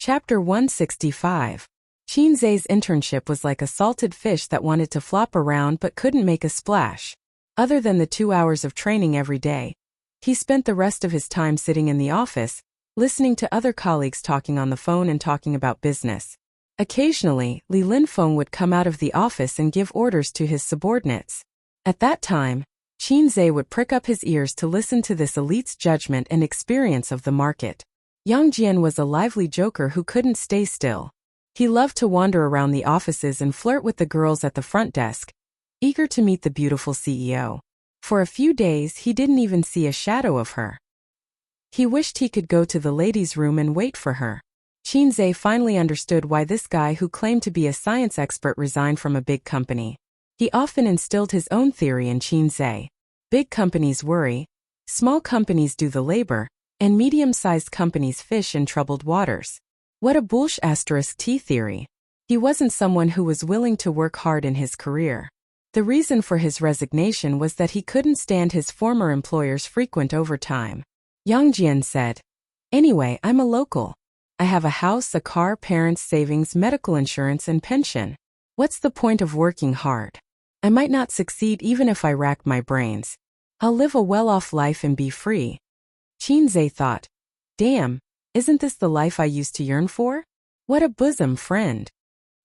Chapter 165. Qinzhe's internship was like a salted fish that wanted to flop around but couldn't make a splash. Other than the 2 hours of training every day, he spent the rest of his time sitting in the office, listening to other colleagues talking on the phone and talking about business. Occasionally, Li Linfeng would come out of the office and give orders to his subordinates. At that time, Qinzhe would prick up his ears to listen to this elite's judgment and experience of the market. Yang Jian was a lively joker who couldn't stay still. He loved to wander around the offices and flirt with the girls at the front desk, eager to meet the beautiful CEO. For a few days he didn't even see a shadow of her. He wished he could go to the ladies' room and wait for her. Qinzhe finally understood why this guy who claimed to be a science expert resigned from a big company. He often instilled his own theory in Qinzhe. Big companies worry, small companies do the labor, and medium-sized companies fish in troubled waters. What a bullsh*t theory. He wasn't someone who was willing to work hard in his career. The reason for his resignation was that he couldn't stand his former employer's frequent overtime. Yang Jian said, "Anyway, I'm a local. I have a house, a car, parents' savings, medical insurance, and pension. What's the point of working hard? I might not succeed even if I rack my brains. I'll live a well-off life and be free." Qinzhe thought, "Damn, isn't this the life I used to yearn for? What a bosom friend."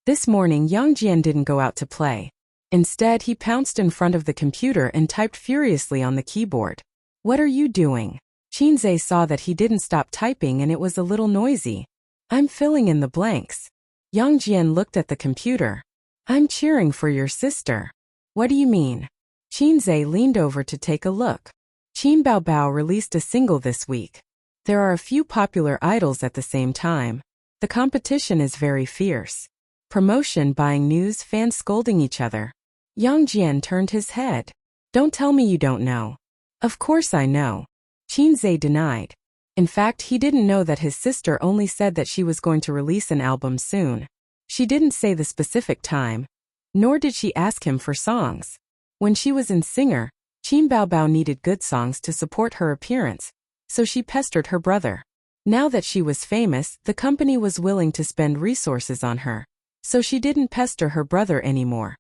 This morning Yang Jian didn't go out to play. Instead, he pounced in front of the computer and typed furiously on the keyboard. "What are you doing?" Qinzhe saw that he didn't stop typing and it was a little noisy. "I'm filling in the blanks." Yang Jian looked at the computer. "I'm cheering for your sister." "What do you mean?" Qinzhe leaned over to take a look. Qin Baobao released a single this week. There are a few popular idols at the same time. The competition is very fierce. Promotion, buying news, fans scolding each other. Yang Jian turned his head. "Don't tell me you don't know." "Of course I know." Qinzhe denied. In fact, he didn't know that his sister only said that she was going to release an album soon. She didn't say the specific time, nor did she ask him for songs. When she was in Singer, Qin Baobao needed good songs to support her appearance, so she pestered her brother. Now that she was famous, the company was willing to spend resources on her, so she didn't pester her brother anymore.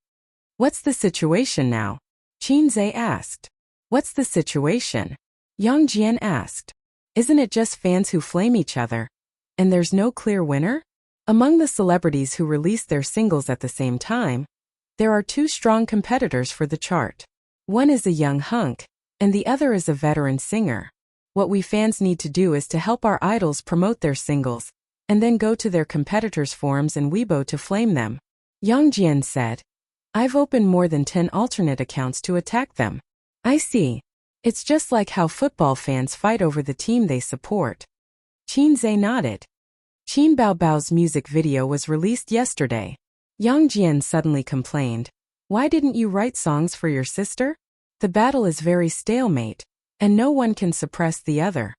"What's the situation now?" Qinzhe asked. "What's the situation?" Yang Jian asked. "Isn't it just fans who flame each other? And there's no clear winner?" Among the celebrities who released their singles at the same time, there are two strong competitors for the chart. One is a young hunk, and the other is a veteran singer. What we fans need to do is to help our idols promote their singles, and then go to their competitors' forums and Weibo to flame them. Yang Jian said, "I've opened more than 10 alternate accounts to attack them." "I see. It's just like how football fans fight over the team they support." Qinzhe nodded. Qin Baobao's music video was released yesterday. Yang Jian suddenly complained, "Why didn't you write songs for your sister? The battle is very stalemate, and no one can suppress the other."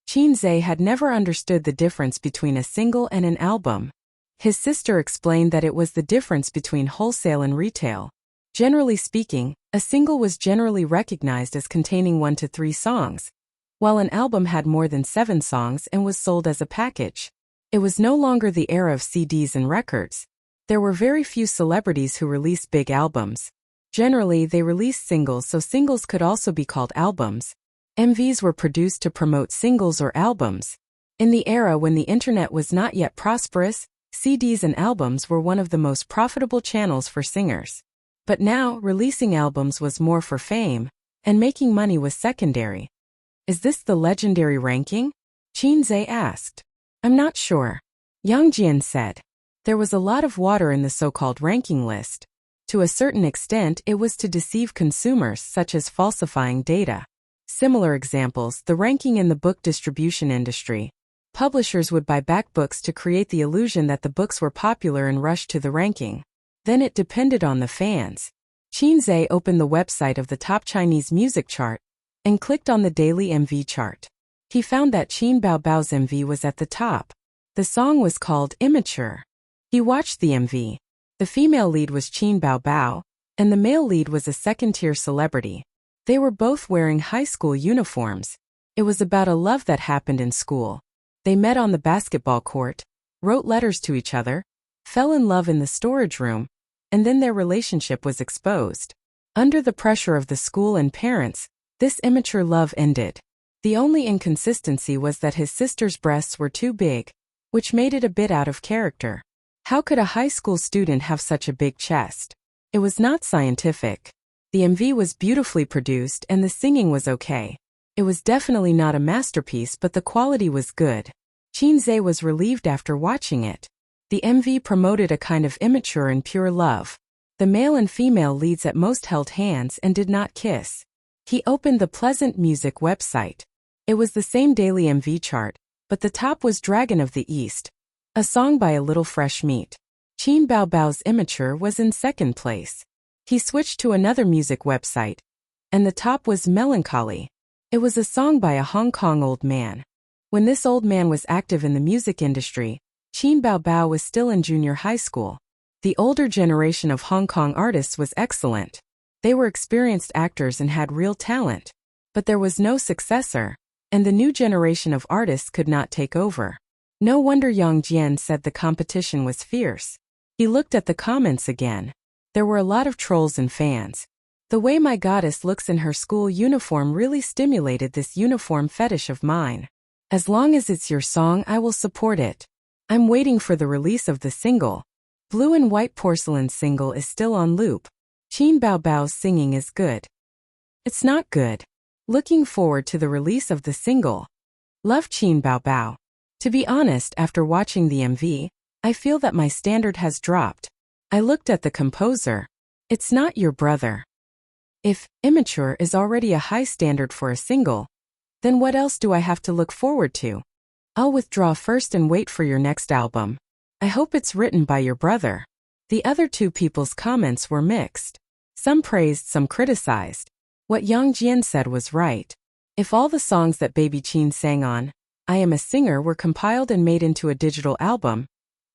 Qinzhe had never understood the difference between a single and an album. His sister explained that it was the difference between wholesale and retail. Generally speaking, a single was generally recognized as containing 1 to 3 songs, while an album had more than 7 songs and was sold as a package. It was no longer the era of CDs and records. There were very few celebrities who released big albums. Generally, they released singles, so singles could also be called albums. MVs were produced to promote singles or albums. In the era when the internet was not yet prosperous, CDs and albums were one of the most profitable channels for singers. But now, releasing albums was more for fame, and making money was secondary. "Is this the legendary ranking?" Qinzhe asked. "I'm not sure." Yang Jian said. There was a lot of water in the so-called ranking list. To a certain extent, it was to deceive consumers, such as falsifying data. Similar examples, the ranking in the book distribution industry. Publishers would buy back books to create the illusion that the books were popular and rush to the ranking. Then it depended on the fans. Qinzhe opened the website of the top Chinese music chart and clicked on the daily MV chart. He found that Qin Baobao's MV was at the top. The song was called Immature. He watched the MV. The female lead was Qin Baobao, and the male lead was a second-tier celebrity. They were both wearing high school uniforms. It was about a love that happened in school. They met on the basketball court, wrote letters to each other, fell in love in the storage room, and then their relationship was exposed. Under the pressure of the school and parents, this immature love ended. The only inconsistency was that his sister's breasts were too big, which made it a bit out of character. How could a high school student have such a big chest? It was not scientific. The MV was beautifully produced and the singing was okay. It was definitely not a masterpiece, but the quality was good. Chin-zae was relieved after watching it. The MV promoted a kind of immature and pure love. The male and female leads at most held hands and did not kiss. He opened the Pleasant Music website. It was the same daily MV chart, but the top was Dragon of the East, a song by A Little Fresh Meat. Chin Bao Bao's Immature was in second place. He switched to another music website, and the top was Melancholy. It was a song by a Hong Kong old man. When this old man was active in the music industry, Chin Bao Bao was still in junior high school. The older generation of Hong Kong artists was excellent. They were experienced actors and had real talent. But there was no successor, and the new generation of artists could not take over. No wonder Yang Jian said the competition was fierce. He looked at the comments again. There were a lot of trolls and fans. The way my goddess looks in her school uniform really stimulated this uniform fetish of mine. As long as it's your song, I will support it. I'm waiting for the release of the single. Blue and White Porcelain single is still on loop. Chin Bao Bao's singing is good. It's not good. Looking forward to the release of the single. Love Chin Bao Bao. To be honest, after watching the MV, I feel that my standard has dropped. I looked at the composer. It's not your brother. If Immature is already a high standard for a single, then what else do I have to look forward to? I'll withdraw first and wait for your next album. I hope it's written by your brother. The other two people's comments were mixed. Some praised, some criticized. What Yang Jian said was right. If all the songs that Baby Chin sang on I Am a Singer were compiled and made into a digital album,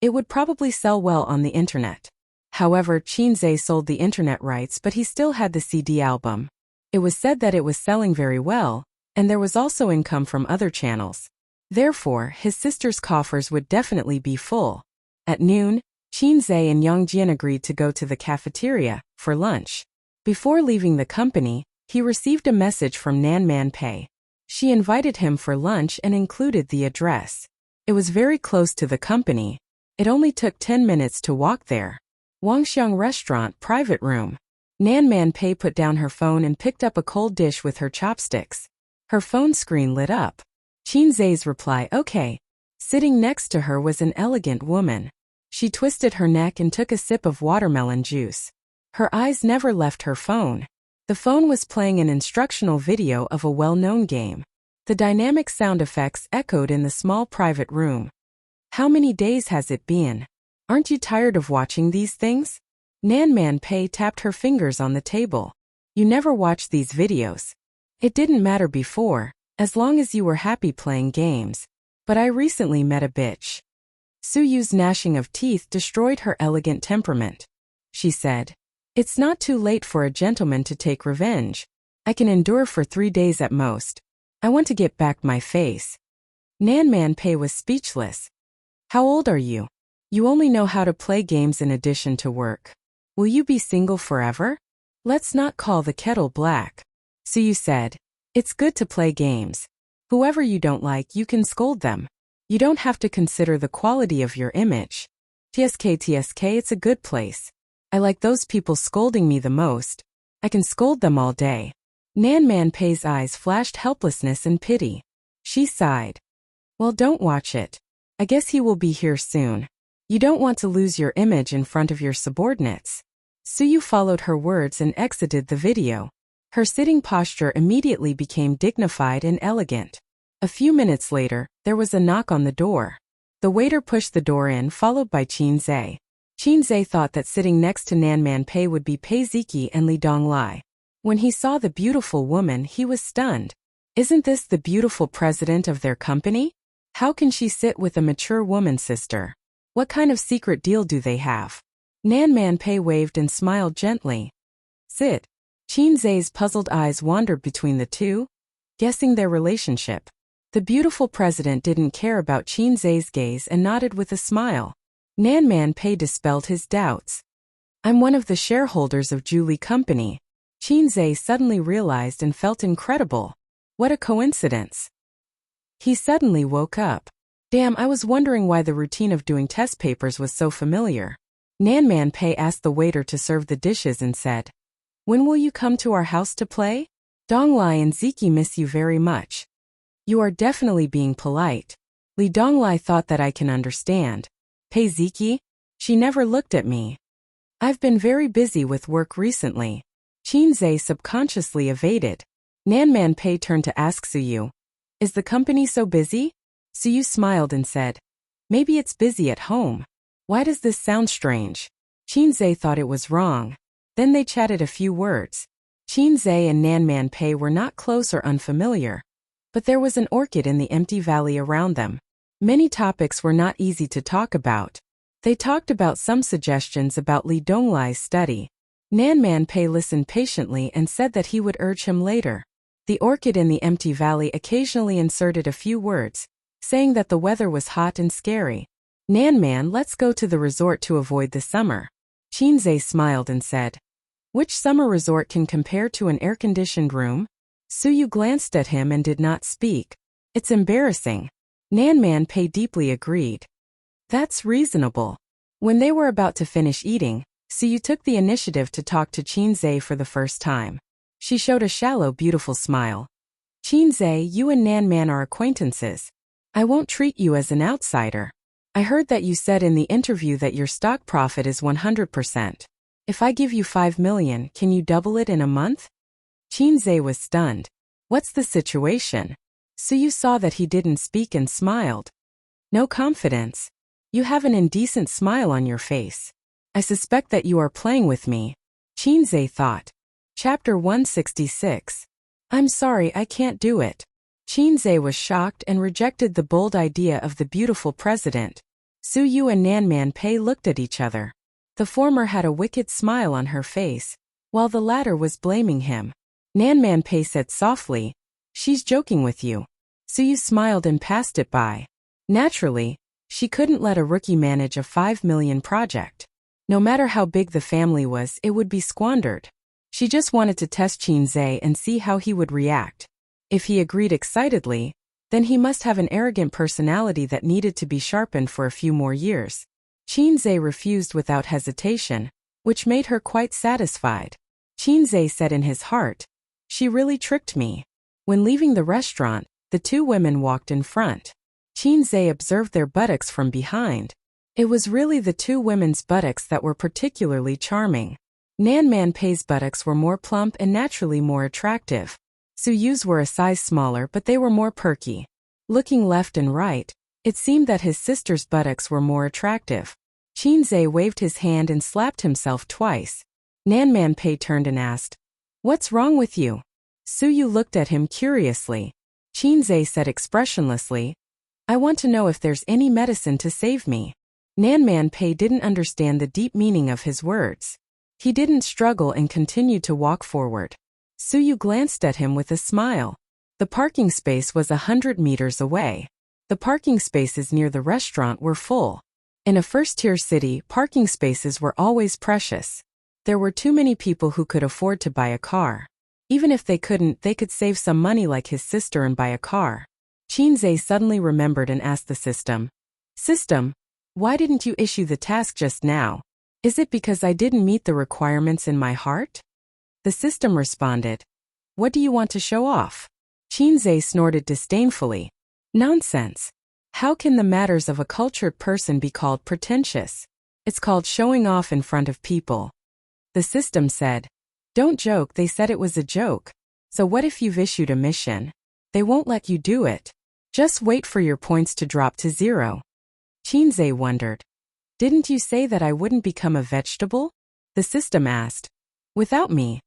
it would probably sell well on the internet. However, Chin-zae sold the internet rights, but he still had the CD album. It was said that it was selling very well, and there was also income from other channels. Therefore, his sister's coffers would definitely be full. At noon, Chin-zae and Yang Jian agreed to go to the cafeteria for lunch. Before leaving the company, he received a message from Nan Man Pei. She invited him for lunch and included the address. It was very close to the company. It only took 10 minutes to walk there. Wangxiang Restaurant, private room. Nan Man Pei put down her phone and picked up a cold dish with her chopsticks. Her phone screen lit up. Chin-zae's reply, okay. Sitting next to her was an elegant woman. She twisted her neck and took a sip of watermelon juice. Her eyes never left her phone. The phone was playing an instructional video of a well-known game. The dynamic sound effects echoed in the small private room. How many days has it been? Aren't you tired of watching these things? Nan Man Pei tapped her fingers on the table. You never watched these videos. It didn't matter before, as long as you were happy playing games. But I recently met a bitch. Su Yu's gnashing of teeth destroyed her elegant temperament. She said, it's not too late for a gentleman to take revenge. I can endure for 3 days at most. I want to get back my face. Nan Man Pei was speechless. How old are you? You only know how to play games in addition to work. Will you be single forever? Let's not call the kettle black. Su Yu said, it's good to play games. Whoever you don't like, you can scold them. You don't have to consider the quality of your image. TSK, it's a good place. I like those people scolding me the most. I can scold them all day. Nan Man Pei's eyes flashed helplessness and pity. She sighed. Well, don't watch it. I guess he will be here soon. You don't want to lose your image in front of your subordinates. Su Yu followed her words and exited the video. Her sitting posture immediately became dignified and elegant. A few minutes later, there was a knock on the door. The waiter pushed the door in, followed by Chin-zae. Chin-zae thought that sitting next to Nan Man Pei would be Pei Ziki and Li Donglai. When he saw the beautiful woman, he was stunned. Isn't this the beautiful president of their company? How can she sit with a mature woman sister? What kind of secret deal do they have? Nan Man Pei waved and smiled gently. Sit. Chin-zae's puzzled eyes wandered between the two, guessing their relationship. The beautiful president didn't care about Qin Zhe's gaze and nodded with a smile. Nan Man Pei dispelled his doubts. I'm one of the shareholders of Julie Company. Qin Zhe suddenly realized and felt incredible. What a coincidence. He suddenly woke up. Damn, I was wondering why the routine of doing test papers was so familiar. Nan Man Pei asked the waiter to serve the dishes and said, When will you come to our house to play? Donglai and Ziki miss you very much. You are definitely being polite. Li Donglai thought that I can understand. Pei Ziki? She never looked at me. I've been very busy with work recently. Qin Zhe subconsciously evaded. Nan Man Pei turned to ask Suyu. Is the company so busy? Suyu smiled and said, Maybe it's busy at home. Why does this sound strange? Qin Zhe thought it was wrong. Then they chatted a few words. Qin Zhe and Nan Man Pei were not close or unfamiliar. But there was an orchid in the empty valley around them. Many topics were not easy to talk about. They talked about some suggestions about Li Donglai's study. Nan Man Pei listened patiently and said that he would urge him later. The orchid in the empty valley occasionally inserted a few words, saying that the weather was hot and scary. Nan Man, let's go to the resort to avoid the summer. Qin Zhe smiled and said, Which summer resort can compare to an air-conditioned room? Suyu glanced at him and did not speak. It's embarrassing. Nan Man Pei deeply agreed. That's reasonable. When they were about to finish eating, Suyu took the initiative to talk to Qin Zhe for the first time. She showed a shallow, beautiful smile. Qin Zhe, you and Nan Man are acquaintances. I won't treat you as an outsider. I heard that you said in the interview that your stock profit is 100%. If I give you 5 million, can you double it in a month? Qin Zhe was stunned. What's the situation? Suyu saw that he didn't speak and smiled. No confidence. You have an indecent smile on your face. I suspect that you are playing with me. Qin Zhe thought. Chapter 166. I'm sorry, I can't do it. Qin Zhe was shocked and rejected the bold idea of the beautiful president. Suyu and Nan Man Pei looked at each other. The former had a wicked smile on her face, while the latter was blaming him. Nan Man Pei said softly, She's joking with you. Suyu smiled and passed it by. Naturally, she couldn't let a rookie manage a 5 million project. No matter how big the family was, it would be squandered. She just wanted to test Qin Zhe and see how he would react. If he agreed excitedly, then he must have an arrogant personality that needed to be sharpened for a few more years. Qin Zhe refused without hesitation, which made her quite satisfied. Qin Zhe said in his heart, She really tricked me. When leaving the restaurant, the two women walked in front. Qin Zhe observed their buttocks from behind. It was really the two women's buttocks that were particularly charming. Nan Man Pei's buttocks were more plump and naturally more attractive. Suyu's were a size smaller, but they were more perky. Looking left and right, it seemed that his sister's buttocks were more attractive. Qin Zhe waved his hand and slapped himself twice. Nan Man Pei turned and asked, What's wrong with you? Suyu looked at him curiously. Qin Zhe said expressionlessly, I want to know if there's any medicine to save me. Nan Man Pei didn't understand the deep meaning of his words. He didn't struggle and continued to walk forward. Suyu glanced at him with a smile. The parking space was 100 meters away. The parking spaces near the restaurant were full. In a first-tier city, parking spaces were always precious. There were too many people who could afford to buy a car. Even if they couldn't, they could save some money like his sister and buy a car. Qin Zhe suddenly remembered and asked the system, System, why didn't you issue the task just now? Is it because I didn't meet the requirements in my heart? The system responded, What do you want to show off? Qin Zhe snorted disdainfully. Nonsense. How can the matters of a cultured person be called pretentious? It's called showing off in front of people. The system said, Don't joke, they said it was a joke. So what if you've issued a mission? They won't let you do it. Just wait for your points to drop to 0. Qin Zhe wondered. Didn't you say that I wouldn't become a vegetable? The system asked. Without me.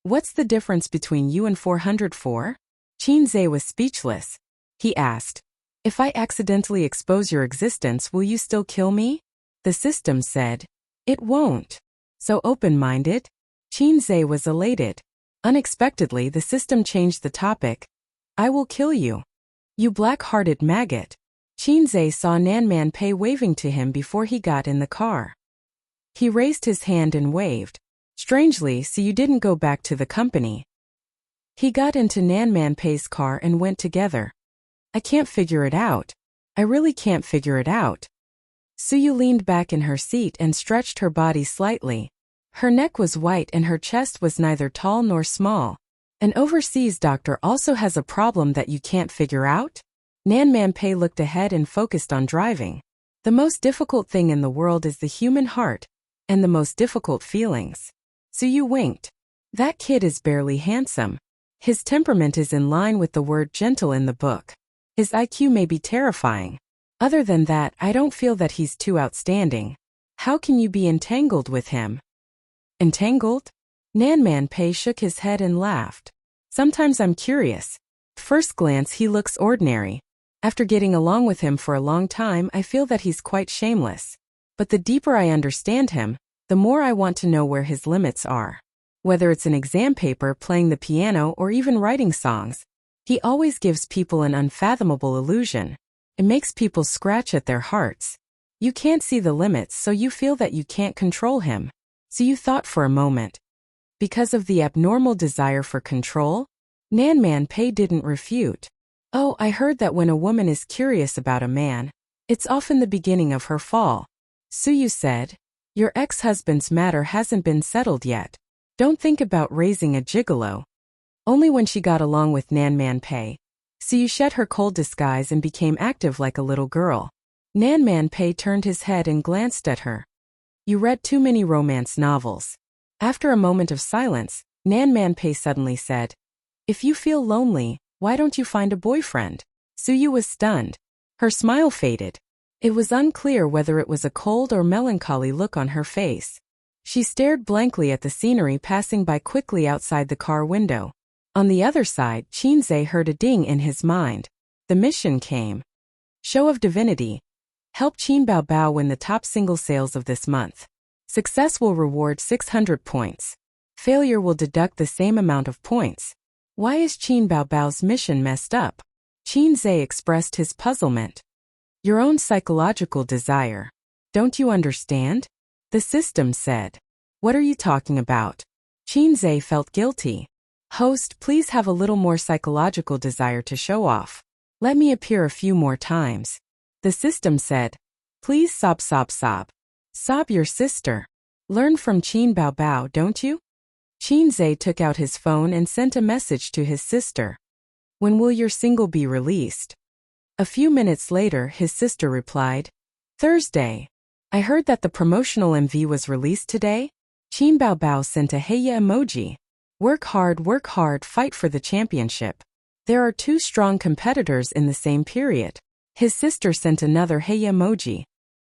What's the difference between you and 404? Qin Zhe was speechless. He asked, If I accidentally expose your existence, will you still kill me? The system said, It won't. So open-minded? Qin Zhe was elated. Unexpectedly, the system changed the topic. I will kill you. You black-hearted maggot. Chinze saw Nan Man Pei waving to him before he got in the car. He raised his hand and waved. Strangely, so you didn't go back to the company. He got into Nan Man Pei's car and went together. I can't figure it out. I really can't figure it out. Suyu leaned back in her seat and stretched her body slightly. Her neck was white and her chest was neither tall nor small. An overseas doctor also has a problem that you can't figure out? Nan Man Pei looked ahead and focused on driving. The most difficult thing in the world is the human heart, and the most difficult feelings. Suyu winked. That kid is barely handsome. His temperament is in line with the word gentle in the book. His IQ may be terrifying. Other than that, I don't feel that he's too outstanding. How can you be entangled with him? Entangled? Nan Man Pei shook his head and laughed. Sometimes I'm curious. First glance he looks ordinary. After getting along with him for a long time, I feel that he's quite shameless. But the deeper I understand him, the more I want to know where his limits are. Whether it's an exam paper, playing the piano, or even writing songs, he always gives people an unfathomable illusion. It makes people scratch at their hearts. You can't see the limits, so you feel that you can't control him. So you thought for a moment. Because of the abnormal desire for control? Nan Man Pei didn't refute. Oh, I heard that when a woman is curious about a man, it's often the beginning of her fall. Suyu said, your ex-husband's matter hasn't been settled yet. Don't think about raising a gigolo. Only when she got along with Nan Man Pei. Suyu shed her cold disguise and became active like a little girl. Nan Man Pei turned his head and glanced at her. You read too many romance novels. After a moment of silence, Nan Man Pei suddenly said, if you feel lonely, why don't you find a boyfriend? Suyu was stunned. Her smile faded. It was unclear whether it was a cold or melancholy look on her face. She stared blankly at the scenery passing by quickly outside the car window. On the other side, Chinze heard a ding in his mind. The mission came. Show of Divinity. Help Qin Bao Bao win the top single sales of this month. Success will reward 600 points. Failure will deduct the same amount of points. Why is Qin Bao Bao's mission messed up? Chinze expressed his puzzlement. Your own psychological desire. Don't you understand? The system said. What are you talking about? Chinze felt guilty. Host, please have a little more psychological desire to show off. Let me appear a few more times. The system said. Please sob sob sob. Sob your sister. Learn from Qin Bao Bao, don't you? Chinze took out his phone and sent a message to his sister. When will your single be released? A few minutes later, his sister replied. Thursday. I heard that the promotional MV was released today. Qin Bao Bao sent a heya emoji. Work hard, fight for the championship. There are two strong competitors in the same period. His sister sent another heya emoji.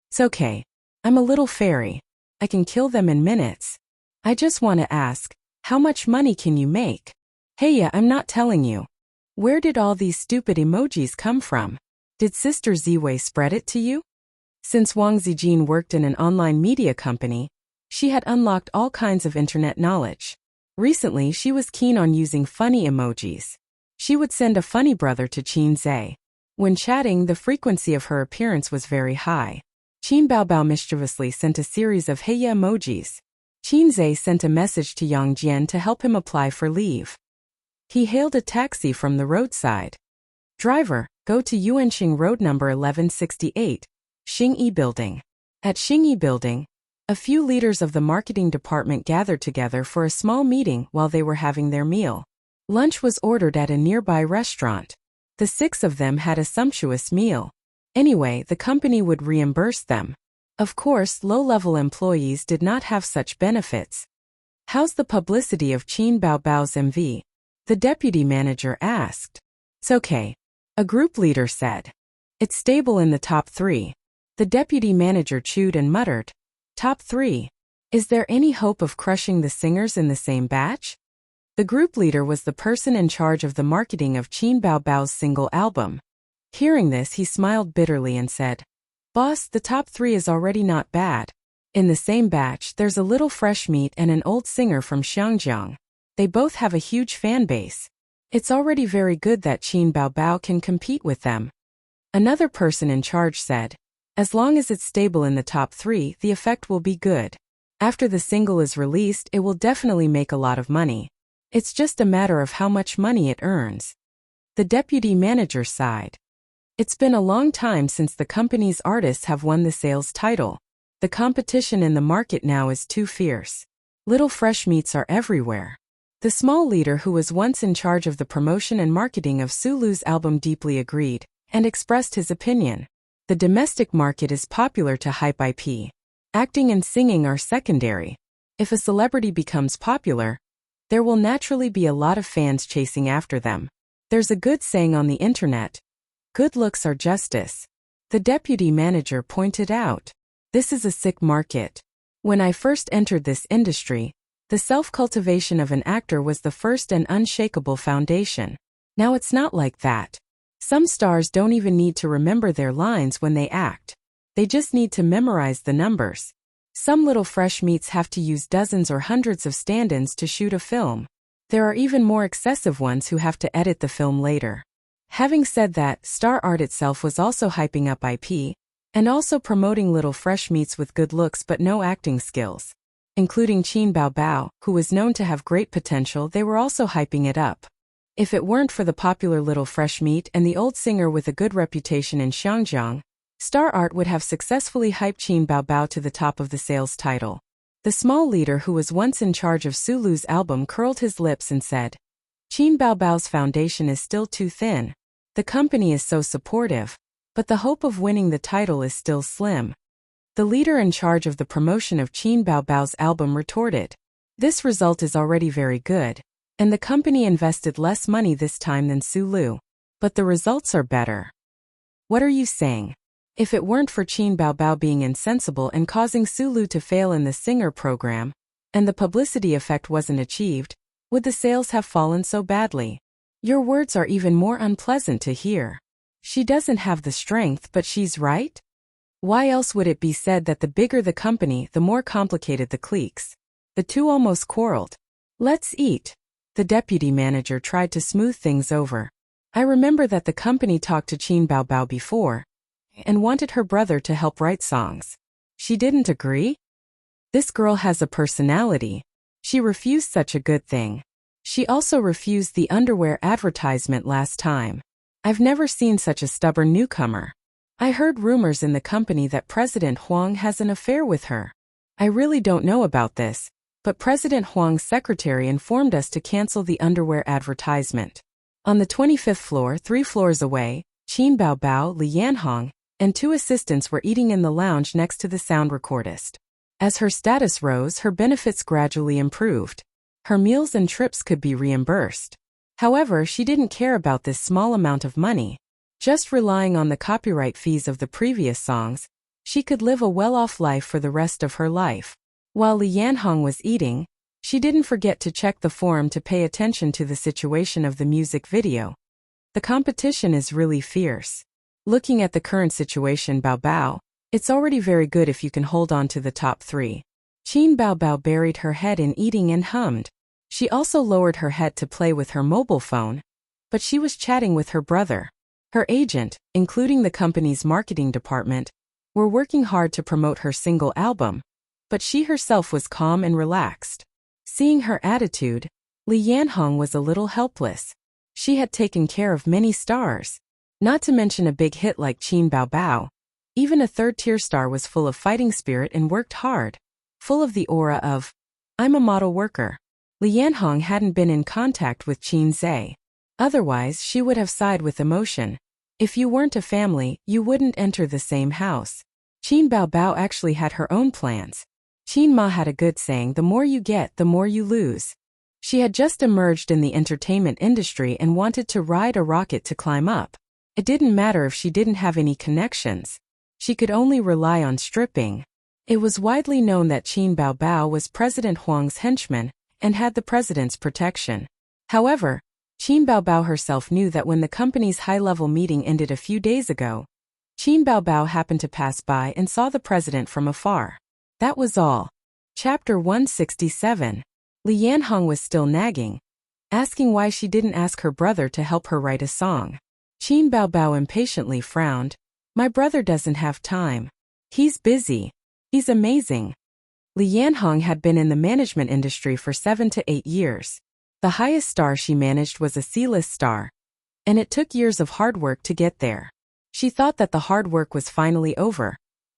It's okay. I'm a little fairy. I can kill them in minutes. I just want to ask, how much money can you make? Heya, I'm not telling you. Where did all these stupid emojis come from? Did Sister Ziwei spread it to you? Since Wang Zijin worked in an online media company, she had unlocked all kinds of internet knowledge. Recently, she was keen on using funny emojis. She would send a funny brother to Chinze. When chatting, the frequency of her appearance was very high. Qin Bao Bao mischievously sent a series of heya emojis. Chinze sent a message to Yang Jian to help him apply for leave. He hailed a taxi from the roadside. Driver, go to Yuanxing Road number 1168, Xingyi Building. At Xingyi Building, a few leaders of the marketing department gathered together for a small meeting while they were having their meal. Lunch was ordered at a nearby restaurant. The six of them had a sumptuous meal. Anyway, the company would reimburse them. Of course, low-level employees did not have such benefits. How's the publicity of Qin Bao Bao's MV? The deputy manager asked. It's okay. A group leader said. It's stable in the top 3. The deputy manager chewed and muttered. Top 3. Is there any hope of crushing the singers in the same batch? The group leader was the person in charge of the marketing of Qin Bao Bao's single album. Hearing this, he smiled bitterly and said, Boss, the top 3 is already not bad. In the same batch, there's a little fresh meat and an old singer from Xiangjiang. They both have a huge fan base. It's already very good that Qin Baobao can compete with them. Another person in charge said, as long as it's stable in the top 3, the effect will be good. After the single is released, it will definitely make a lot of money. It's just a matter of how much money it earns. The deputy manager sighed. It's been a long time since the company's artists have won the sales title. The competition in the market now is too fierce. Little fresh meats are everywhere. The small leader who was once in charge of the promotion and marketing of Sulu's album deeply agreed, and expressed his opinion. The domestic market is popular to hype IP. Acting and singing are secondary. If a celebrity becomes popular, there will naturally be a lot of fans chasing after them. There's a good saying on the internet, good looks are justice. The deputy manager pointed out, this is a sick market. When I first entered this industry, the self-cultivation of an actor was the first and unshakable foundation. Now it's not like that. Some stars don't even need to remember their lines when they act. They just need to memorize the numbers. Some little fresh meats have to use dozens or hundreds of stand-ins to shoot a film. There are even more excessive ones who have to edit the film later. Having said that, star art itself was also hyping up IP, and also promoting little fresh meats with good looks but no acting skills. Including Qin Baobao, who was known to have great potential, they were also hyping it up. If it weren't for the popular little fresh meat and the old singer with a good reputation in Xiangjiang, star art would have successfully hyped Qin Baobao to the top of the sales title. The small leader who was once in charge of Sulu's album curled his lips and said, Qin Baobao's foundation is still too thin. The company is so supportive, but the hope of winning the title is still slim. The leader in charge of the promotion of Qin Baobao's album retorted, this result is already very good, and the company invested less money this time than Sulu. But the results are better. What are you saying? If it weren't for Qin Baobao being insensible and causing Sulu to fail in the singer program, and the publicity effect wasn't achieved, would the sales have fallen so badly? Your words are even more unpleasant to hear. She doesn't have the strength, but she's right? Why else would it be said that the bigger the company, the more complicated the cliques? The two almost quarreled. Let's eat. The deputy manager tried to smooth things over. I remember that the company talked to Qin Baobao before, and wanted her brother to help write songs. She didn't agree? This girl has a personality. She refused such a good thing. She also refused the underwear advertisement last time. I've never seen such a stubborn newcomer. I heard rumors in the company that President Huang has an affair with her. I really don't know about this, but President Huang's secretary informed us to cancel the underwear advertisement. On the 25th floor, 3 floors away, Qin Baobao, Li Yanhong, and 2 assistants were eating in the lounge next to the sound recordist. As her status rose, her benefits gradually improved. Her meals and trips could be reimbursed. However, she didn't care about this small amount of money. Just relying on the copyright fees of the previous songs, she could live a well-off life for the rest of her life. While Li Yanhong was eating, she didn't forget to check the forum to pay attention to the situation of the music video. The competition is really fierce. Looking at the current situation, Baobao, it's already very good if you can hold on to the top 3. Qin Baobao buried her head in eating and hummed. She also lowered her head to play with her mobile phone, but she was chatting with her brother. Her agent, including the company's marketing department, were working hard to promote her single album, but she herself was calm and relaxed. Seeing her attitude, Li Yanhong was a little helpless. She had taken care of many stars, not to mention a big hit like Qin Baobao. Even a third-tier star was full of fighting spirit and worked hard, full of the aura of, I'm a model worker. Li Yanhong hadn't been in contact with Qin Zhe. Otherwise, she would have sighed with emotion. If you weren't a family, you wouldn't enter the same house. Qin Baobao actually had her own plans. Qin Ma had a good saying, the more you get, the more you lose. She had just emerged in the entertainment industry and wanted to ride a rocket to climb up. It didn't matter if she didn't have any connections. She could only rely on stripping. It was widely known that Qin Baobao was President Huang's henchman and had the president's protection. However, Qin Baobao herself knew that when the company's high-level meeting ended a few days ago, Qin Baobao happened to pass by and saw the president from afar. That was all. Chapter 167. Li Yanhong was still nagging. asking why she didn't ask her brother to help her write a song. Qin Baobao impatiently frowned. My brother doesn't have time. He's busy. He's amazing. Li Yanhong had been in the management industry for 7 to 8 years. The highest star she managed was a C-list star, and it took years of hard work to get there. She thought that the hard work was finally over.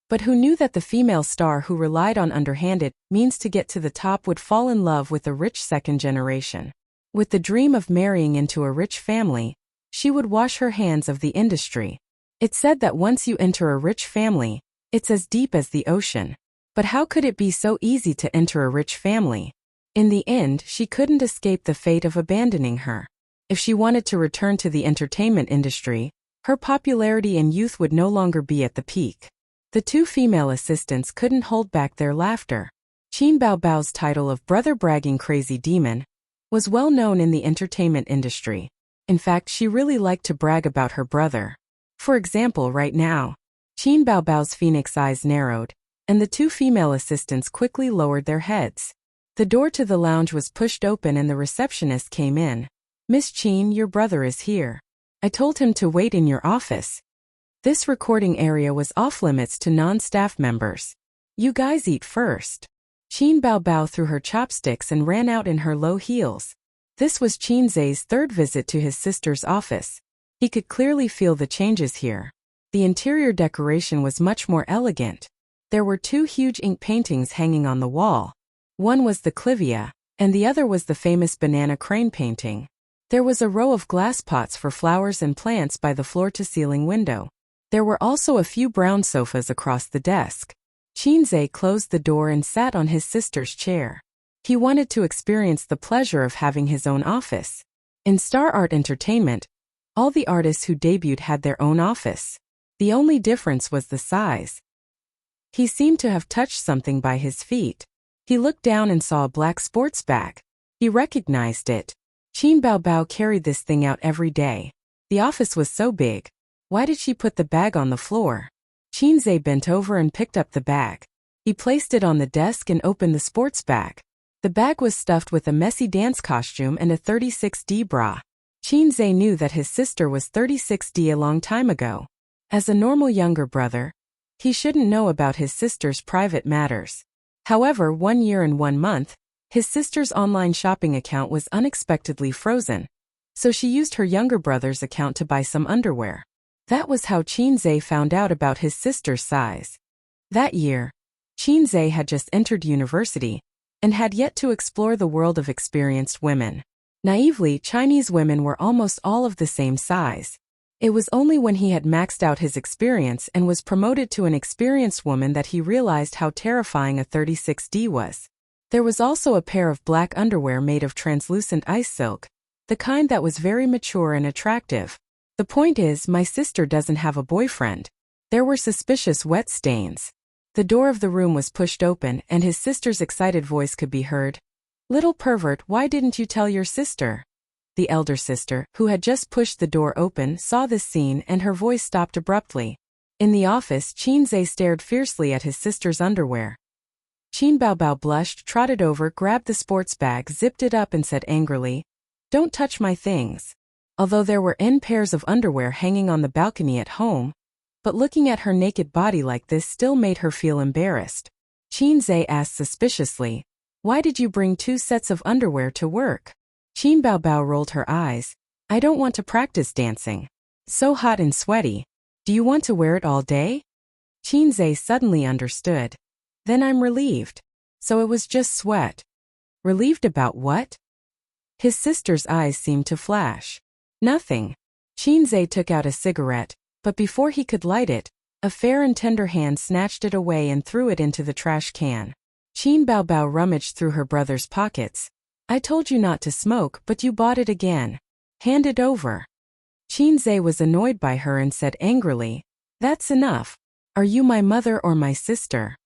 But who knew that the female star who relied on underhanded means to get to the top would fall in love with a rich second generation? With the dream of marrying into a rich family, she would wash her hands of the industry. It's said that once you enter a rich family, it's as deep as the ocean. But how could it be so easy to enter a rich family? In the end, she couldn't escape the fate of abandoning her. If she wanted to return to the entertainment industry, her popularity and youth would no longer be at the peak. The two female assistants couldn't hold back their laughter. Qin Baobao's title of Brother Bragging Crazy Demon was well known in the entertainment industry. In fact, she really liked to brag about her brother. For example, right now, Qin Baobao's phoenix eyes narrowed, and the two female assistants quickly lowered their heads. The door to the lounge was pushed open and the receptionist came in. Miss Qin, your brother is here. I told him to wait in your office. This recording area was off-limits to non-staff members. You guys eat first. Qin Baobao threw her chopsticks and ran out in her low heels. This was Qin Zai's third visit to his sister's office. He could clearly feel the changes here. The interior decoration was much more elegant. There were two huge ink paintings hanging on the wall. One was the Clivia, and the other was the famous banana crane painting. There was a row of glass pots for flowers and plants by the floor-to-ceiling window. There were also a few brown sofas across the desk. Qin Zai closed the door and sat on his sister's chair. He wanted to experience the pleasure of having his own office. In Star Art Entertainment, all the artists who debuted had their own office. The only difference was the size. He seemed to have touched something by his feet. He looked down and saw a black sports bag. He recognized it. Qin Baobao carried this thing out every day. The office was so big. Why did she put the bag on the floor? Qin Zai bent over and picked up the bag. He placed it on the desk and opened the sports bag. The bag was stuffed with a messy dance costume and a 36D bra. Qin Zai knew that his sister was 36D a long time ago. As a normal younger brother, he shouldn't know about his sister's private matters. However, 1 year and 1 month, his sister's online shopping account was unexpectedly frozen, so she used her younger brother's account to buy some underwear. That was how Qin Zai found out about his sister's size. That year, Qin Zai had just entered university and had yet to explore the world of experienced women. Naively, Chinese women were almost all of the same size. It was only when he had maxed out his experience and was promoted to an experienced woman that he realized how terrifying a 36D was. There was also a pair of black underwear made of translucent ice silk, the kind that was very mature and attractive. The point is, my sister doesn't have a boyfriend. There were suspicious wet stains. The door of the room was pushed open and his sister's excited voice could be heard. Little pervert, why didn't you tell your sister? The elder sister, who had just pushed the door open, saw this scene and her voice stopped abruptly. In the office, Qin Zai stared fiercely at his sister's underwear. Qin Baobao blushed, trotted over, grabbed the sports bag, zipped it up and said angrily, "Don't touch my things." Although there were N pairs of underwear hanging on the balcony at home, but looking at her naked body like this still made her feel embarrassed. Qin Zai asked suspiciously, "Why did you bring 2 sets of underwear to work?" Qin Baobao rolled her eyes. "I don't want to practice dancing. So hot and sweaty. Do you want to wear it all day?" Qin Zai suddenly understood. "Then I'm relieved. So it was just sweat." "Relieved about what?" His sister's eyes seemed to flash. "Nothing." Qin Zai took out a cigarette, but before he could light it, a fair and tender hand snatched it away and threw it into the trash can. Qin Baobao rummaged through her brother's pockets. "I told you not to smoke, but you bought it again. Hand it over." Qin Zai was annoyed by her and said angrily, "That's enough. Are you my mother or my sister?"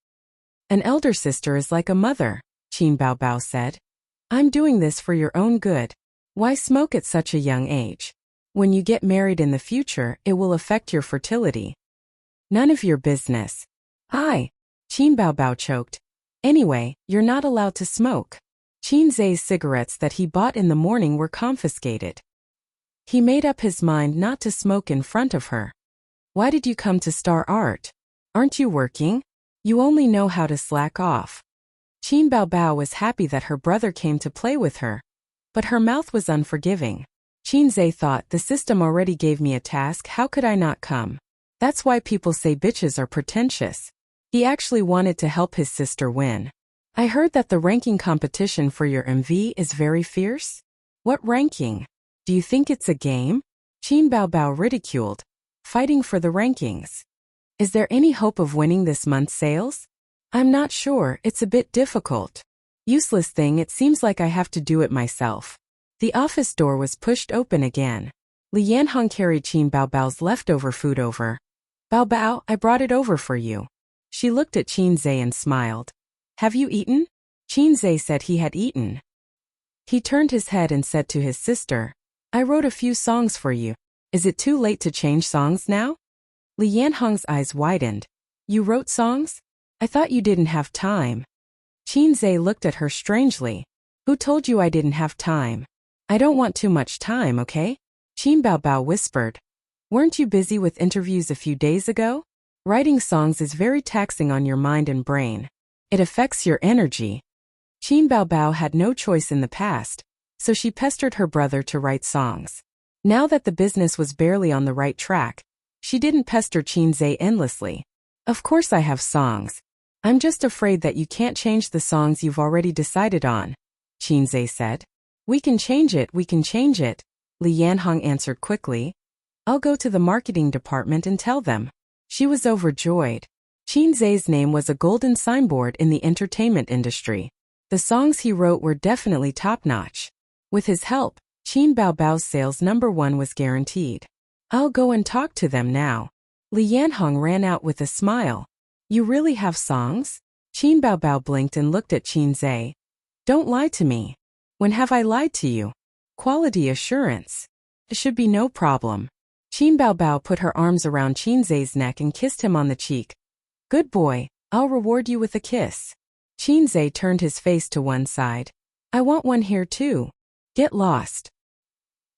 "An elder sister is like a mother," Qin Baobao said. "I'm doing this for your own good. Why smoke at such a young age? When you get married in the future, it will affect your fertility." "None of your business." "Qin Baobao choked. "Anyway, you're not allowed to smoke." Zhe's cigarettes that he bought in the morning were confiscated. He made up his mind not to smoke in front of her. Why did you come to Star Art? Aren't you working? You only know how to slack off. Qin Baobao was happy that her brother came to play with her, but her mouth was unforgiving. Zhe thought, the system already gave me a task, how could I not come? That's why people say bitches are pretentious. He actually wanted to help his sister win. I heard that the ranking competition for your MV is very fierce? What ranking? Do you think it's a game? Qin Baobao ridiculed. Fighting for the rankings. Is there any hope of winning this month's sales? I'm not sure, it's a bit difficult. Useless thing, it seems like I have to do it myself. The office door was pushed open again. Li Yanhong carried Qin Baobao's leftover food over. Baobao, I brought it over for you. She looked at Qin and smiled. Have you eaten? Qin said he had eaten. He turned his head and said to his sister, I wrote a few songs for you. Is it too late to change songs now? Li Yanhong's eyes widened. You wrote songs? I thought you didn't have time. Qin looked at her strangely. Who told you I didn't have time? I don't want too much time, okay? Qin Baobao whispered. Weren't you busy with interviews a few days ago? Writing songs is very taxing on your mind and brain. It affects your energy. Qin Baobao had no choice in the past, so she pestered her brother to write songs. Now that the business was barely on the right track, she didn't pester Qin endlessly. Of course I have songs. I'm just afraid that you can't change the songs you've already decided on, Qin said. We can change it, Li Yanhong answered quickly. I'll go to the marketing department and tell them. She was overjoyed. Qin name was a golden signboard in the entertainment industry. The songs he wrote were definitely top-notch. With his help, Qin Baobao's sales #1 was guaranteed. I'll go and talk to them now. Li Yanhong ran out with a smile. You really have songs? Qin Baobao blinked and looked at Qin. Don't lie to me. When have I lied to you? Quality assurance. It should be no problem. Qin Baobao put her arms around Qin's neck and kissed him on the cheek. Good boy, I'll reward you with a kiss. Qin turned his face to one side. I want one here too. Get lost.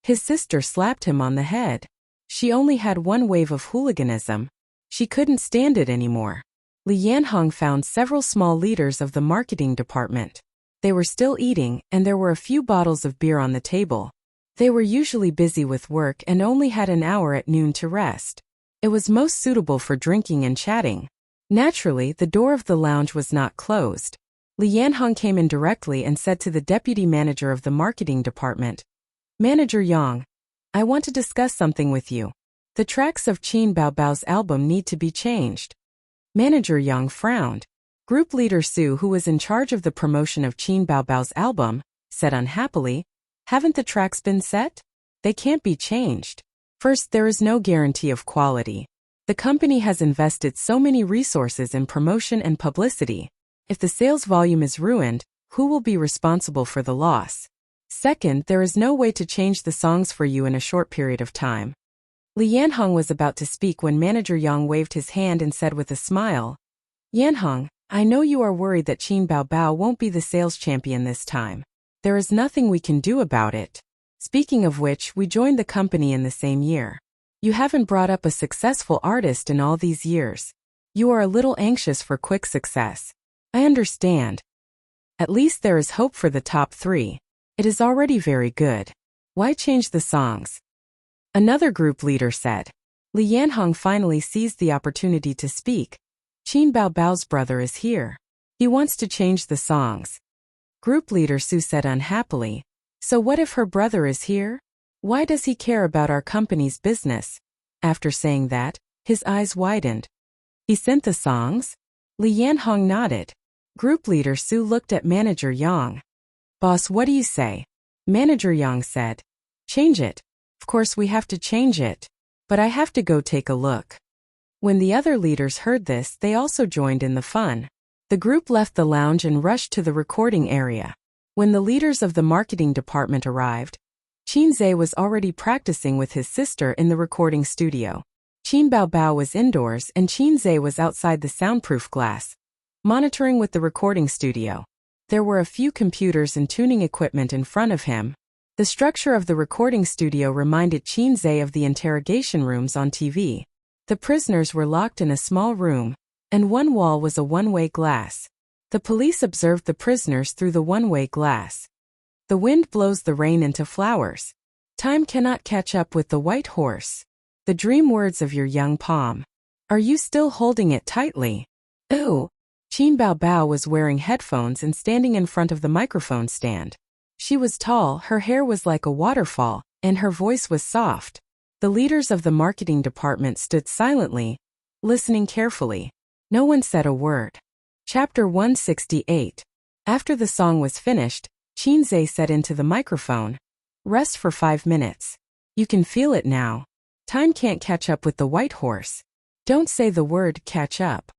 His sister slapped him on the head. She only had one wave of hooliganism. She couldn't stand it anymore. Li Yanhong found several small leaders of the marketing department. They were still eating, and there were a few bottles of beer on the table. They were usually busy with work and only had an hour at noon to rest. It was most suitable for drinking and chatting. Naturally, the door of the lounge was not closed. Li Yanhong came in directly and said to the deputy manager of the marketing department, Manager Yang, I want to discuss something with you. The tracks of Qin Baobao's album need to be changed. Manager Yang frowned. Group leader Su, who was in charge of the promotion of Qin Baobao's album, said unhappily, Haven't the tracks been set? They can't be changed. First, there is no guarantee of quality. The company has invested so many resources in promotion and publicity. If the sales volume is ruined, who will be responsible for the loss? Second, there is no way to change the songs for you in a short period of time. Li Yanhong was about to speak when Manager Yang waved his hand and said with a smile, Yanhong, I know you are worried that Qin Baobao won't be the sales champion this time. There is nothing we can do about it. Speaking of which, we joined the company in the same year. You haven't brought up a successful artist in all these years. You are a little anxious for quick success. I understand. At least there is hope for the top 3. It is already very good. Why change the songs? Another group leader said. Li Yanhong finally seized the opportunity to speak. Qin Baobao's brother is here. He wants to change the songs. Group leader Su said unhappily. So what if her brother is here? Why does he care about our company's business? After saying that, his eyes widened. He sent the songs? Li Yanhong nodded. Group leader Su looked at Manager Yang. Boss, what do you say? Manager Yang said. Change it. Of course we have to change it. But I have to go take a look. When the other leaders heard this, they also joined in the fun. The group left the lounge and rushed to the recording area. When the leaders of the marketing department arrived, Qin was already practicing with his sister in the recording studio. Qin Baobao was indoors and Qin was outside the soundproof glass, monitoring with the recording studio. There were a few computers and tuning equipment in front of him. The structure of the recording studio reminded Chinze of the interrogation rooms on TV. The prisoners were locked in a small room, and one wall was a one-way glass. The police observed the prisoners through the one-way glass. The wind blows the rain into flowers. Time cannot catch up with the white horse. The dream words of your young palm. Are you still holding it tightly? Ooh. Qin Baobao was wearing headphones and standing in front of the microphone stand. She was tall, her hair was like a waterfall, and her voice was soft. The leaders of the marketing department stood silently, listening carefully. No one said a word. Chapter 168. After the song was finished, Chinze said into the microphone, "Rest for 5 minutes. You can feel it now. Time can't catch up with the white horse. Don't say the word catch up."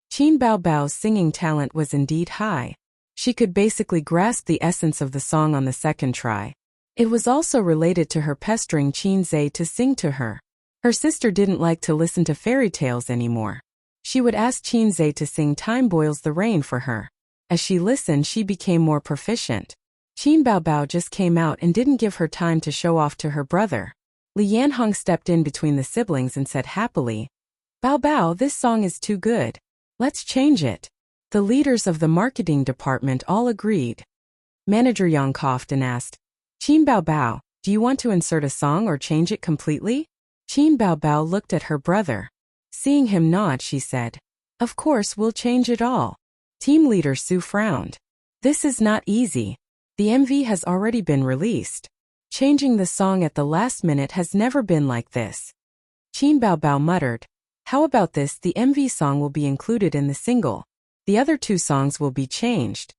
Qin Baobao's singing talent was indeed high. She could basically grasp the essence of the song on the second try. It was also related to her pestering Chinze to sing to her. Her sister didn't like to listen to fairy tales anymore. She would ask Chinze to sing Time Boils the Rain for her. As she listened, she became more proficient. Qin Baobao just came out and didn't give her time to show off to her brother. Li Yanhong stepped in between the siblings and said happily, "Baobao, this song is too good. Let's change it." The leaders of the marketing department all agreed. Manager Yang coughed and asked, "Qin Baobao, do you want to insert a song or change it completely?" Qin Baobao looked at her brother. Seeing him nod, she said, "Of course, we'll change it all." Team leader Su frowned. "This is not easy. The MV has already been released. Changing the song at the last minute has never been like this." Qin Baobao muttered, "How about this? The MV song will be included in the single. The other 2 songs will be changed."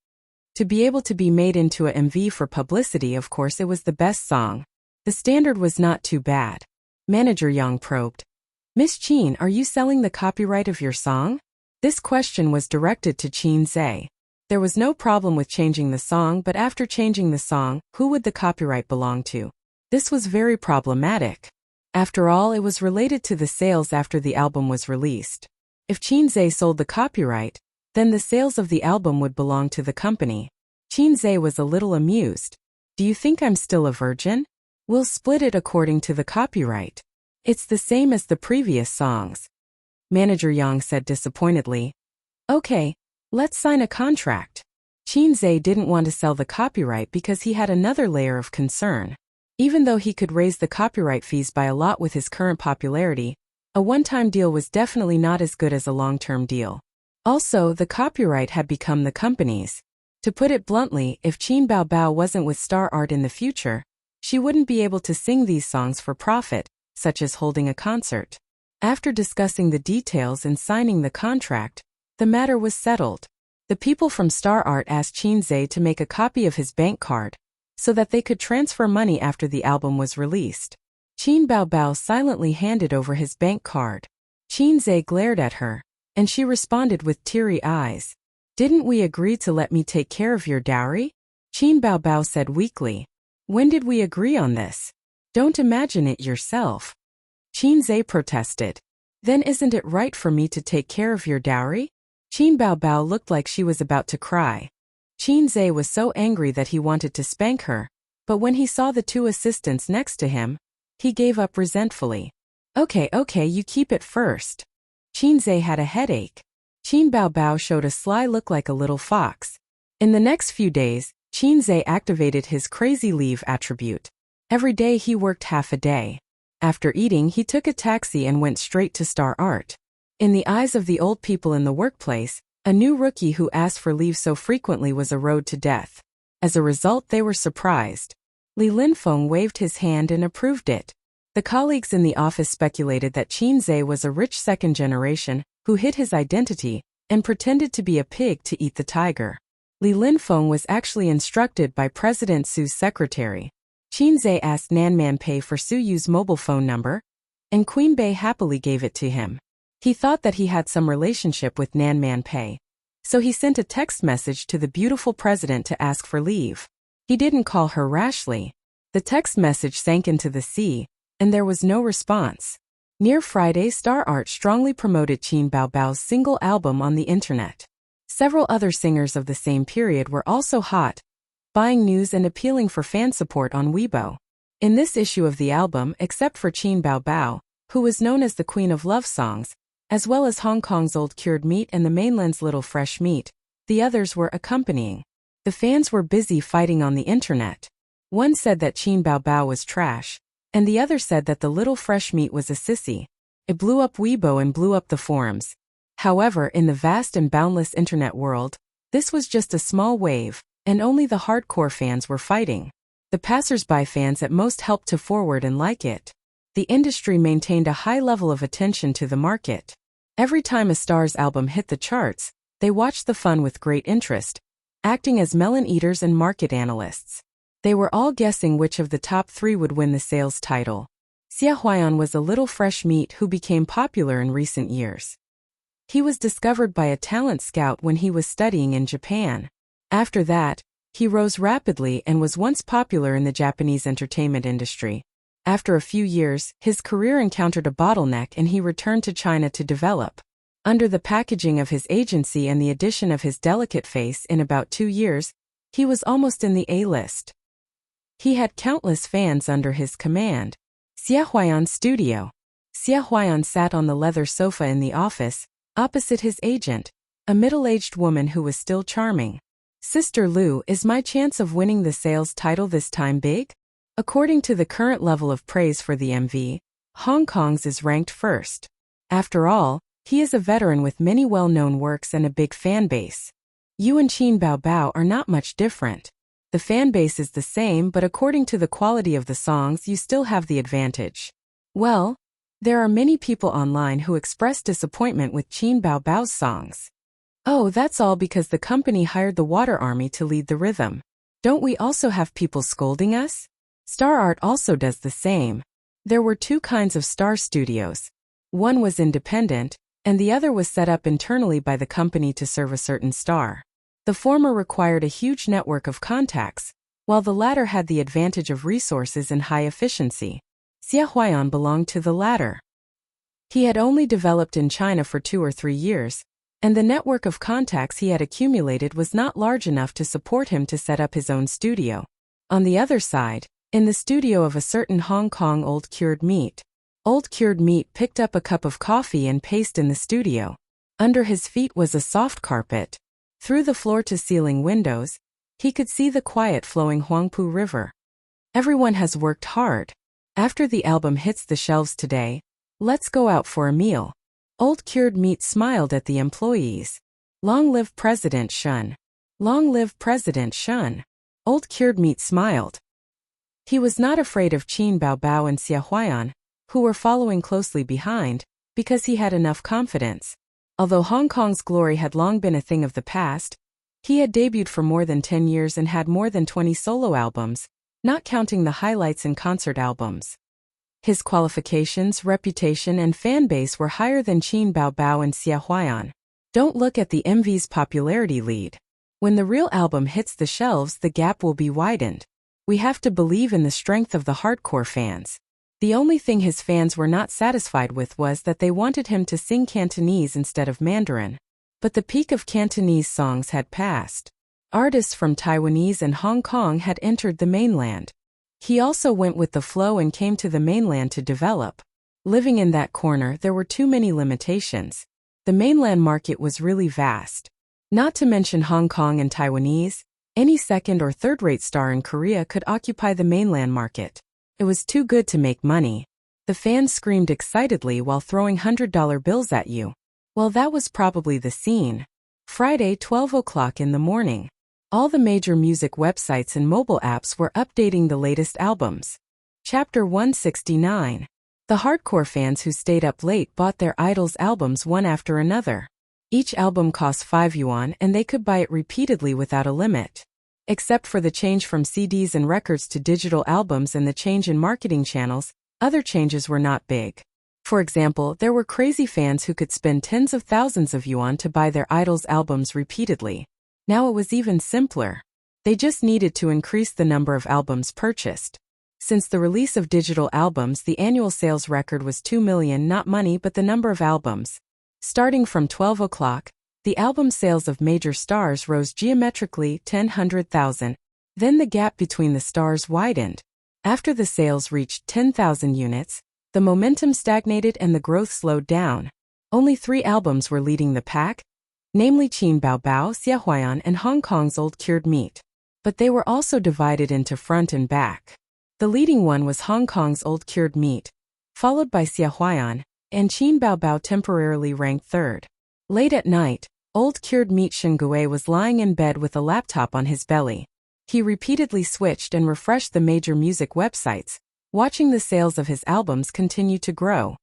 To be able to be made into a MV for publicity, of course it was the best song. The standard was not too bad. Manager Yang probed, "Miss Qin, are you selling the copyright of your song?" This question was directed to Chinze. There was no problem with changing the song, but after changing the song, who would the copyright belong to? This was very problematic. After all, it was related to the sales after the album was released. If Chinze sold the copyright, then the sales of the album would belong to the company. Chinze was a little amused. "Do you think I'm still a virgin? We'll split it according to the copyright. It's the same as the previous songs." Manager Yang said disappointedly, "Okay, let's sign a contract." Chinze didn't want to sell the copyright because he had another layer of concern. Even though he could raise the copyright fees by a lot with his current popularity, a one-time deal was definitely not as good as a long-term deal. Also, the copyright had become the company's. To put it bluntly, if Qin Baobao wasn't with Star Art in the future, she wouldn't be able to sing these songs for profit, such as holding a concert. After discussing the details and signing the contract, the matter was settled. The people from Star Art asked Chinze to make a copy of his bank card, so that they could transfer money after the album was released. Qin Baobao silently handed over his bank card. Chinze glared at her, and she responded with teary eyes. "Didn't we agree to let me take care of your dowry?" Qin Baobao said weakly. "When did we agree on this? Don't imagine it yourself." Chinze protested. "Then isn't it right for me to take care of your dowry?" Qin Baobao looked like she was about to cry. Chinze was so angry that he wanted to spank her, but when he saw the 2 assistants next to him, he gave up resentfully. Okay, you keep it first." Chinze had a headache. Qin Baobao showed a sly look like a little fox. In the next few days, Chinze activated his crazy leave attribute. Every day he worked half a day. After eating, he took a taxi and went straight to Star Art. In the eyes of the old people in the workplace, a new rookie who asked for leave so frequently was a road to death. As a result, they were surprised. Li Linfeng waved his hand and approved it. The colleagues in the office speculated that Chinze was a rich second generation who hid his identity and pretended to be a pig to eat the tiger. Li Linfeng was actually instructed by President Su's secretary. Chinze asked Nanman Pei for Su Yu's mobile phone number, and Queen Bei happily gave it to him. He thought that he had some relationship with Nanman Pei, so he sent a text message to the beautiful president to ask for leave. He didn't call her rashly. The text message sank into the sea, and there was no response. Near Friday, Star Art strongly promoted Qin Baobao's single album on the internet. Several other singers of the same period were also hot, buying news and appealing for fan support on Weibo. In this issue of the album, except for Qin Baobao, who was known as the Queen of Love Songs, as well as Hong Kong's Old Cured Meat and the mainland's Little Fresh Meat, the others were accompanying. The fans were busy fighting on the internet. One said that Qin Baobao was trash, and the other said that the Little Fresh Meat was a sissy. It blew up Weibo and blew up the forums. However, in the vast and boundless internet world, this was just a small wave, and only the hardcore fans were fighting. The passers-by fans at most helped to forward and like it. The industry maintained a high level of attention to the market. Every time a star's album hit the charts, they watched the fun with great interest, acting as melon eaters and market analysts. They were all guessing which of the top 3 would win the sales title. Xia Huaiyan was a Little Fresh Meat who became popular in recent years. He was discovered by a talent scout when he was studying in Japan. After that, he rose rapidly and was once popular in the Japanese entertainment industry. After a few years, his career encountered a bottleneck and he returned to China to develop. Under the packaging of his agency and the addition of his delicate face in about 2 years, he was almost in the A-list. He had countless fans under his command. Xia Huaiyan's studio. Xia Huaiyan sat on the leather sofa in the office, opposite his agent, a middle-aged woman who was still charming. Sister Lu, is my chance of winning the sales title this time big? According to the current level of praise for the MV, Hong Kong's is ranked first. After all, he is a veteran with many well-known works and a big fan base. You and Qin Baobao are not much different. The fan base is the same, but according to the quality of the songs, you still have the advantage. Well, there are many people online who express disappointment with Qin Baobao's songs. Oh, that's all because the company hired the Water Army to lead the rhythm. Don't we also have people scolding us? Star Art also does the same. There were 2 kinds of star studios. One was independent, and the other was set up internally by the company to serve a certain star. The former required a huge network of contacts, while the latter had the advantage of resources and high efficiency. Xia Huaiyan belonged to the latter. He had only developed in China for 2 or 3 years, and the network of contacts he had accumulated was not large enough to support him to set up his own studio. On the other side, in the studio of a certain Hong Kong Old Cured Meat picked up a cup of coffee and paste in the studio. Under his feet was a soft carpet. Through the floor-to-ceiling windows, he could see the quiet flowing Huangpu River. Everyone has worked hard. After the album hits the shelves today, let's go out for a meal. Old Cured Meat smiled at the employees. Long live President Shun. Long live President Shun. Old Cured Meat smiled. He was not afraid of Qin Baobao and Xia Huaiyan, who were following closely behind, because he had enough confidence. Although Hong Kong's glory had long been a thing of the past, he had debuted for more than 10 years and had more than 20 solo albums, not counting the highlights and concert albums. His qualifications, reputation, and fan base were higher than Qin Baobao and Xia Huaiyan. Don't look at the MV's popularity lead. When the real album hits the shelves, the gap will be widened. We have to believe in the strength of the hardcore fans. The only thing his fans were not satisfied with was that they wanted him to sing Cantonese instead of Mandarin. But the peak of Cantonese songs had passed. Artists from Taiwanese and Hong Kong had entered the mainland. He also went with the flow and came to the mainland to develop. Living in that corner, there were too many limitations. The mainland market was really vast. Not to mention Hong Kong and Taiwanese, any second or third-rate star in Korea could occupy the mainland market. It was too good to make money. The fans screamed excitedly while throwing $100 bills at you. Well, that was probably the scene. Friday, 12 o'clock in the morning. All the major music websites and mobile apps were updating the latest albums. Chapter 169. The hardcore fans who stayed up late bought their idols' albums one after another. Each album cost 5 yuan and they could buy it repeatedly without a limit. Except for the change from CDs and records to digital albums and the change in marketing channels, other changes were not big. For example, there were crazy fans who could spend tens of thousands of yuan to buy their idols' albums repeatedly. Now it was even simpler. They just needed to increase the number of albums purchased. Since the release of digital albums, the annual sales record was 2 million, not money but the number of albums. Starting from 12 o'clock, The album sales of major stars rose geometrically 100,000. Then the gap between the stars widened. After the sales reached 10,000 units, the momentum stagnated and the growth slowed down. Only 3 albums were leading the pack, namely Qin Bao Bao, Xia Huaiyan, and Hong Kong's Old Cured Meat. But they were also divided into front and back. The leading one was Hong Kong's Old Cured Meat, followed by Xia Huaiyan, and Qin Bao Bao temporarily ranked third. Late at night, Old Cured Meat Shen Gui was lying in bed with a laptop on his belly. He repeatedly switched and refreshed the major music websites, watching the sales of his albums continue to grow.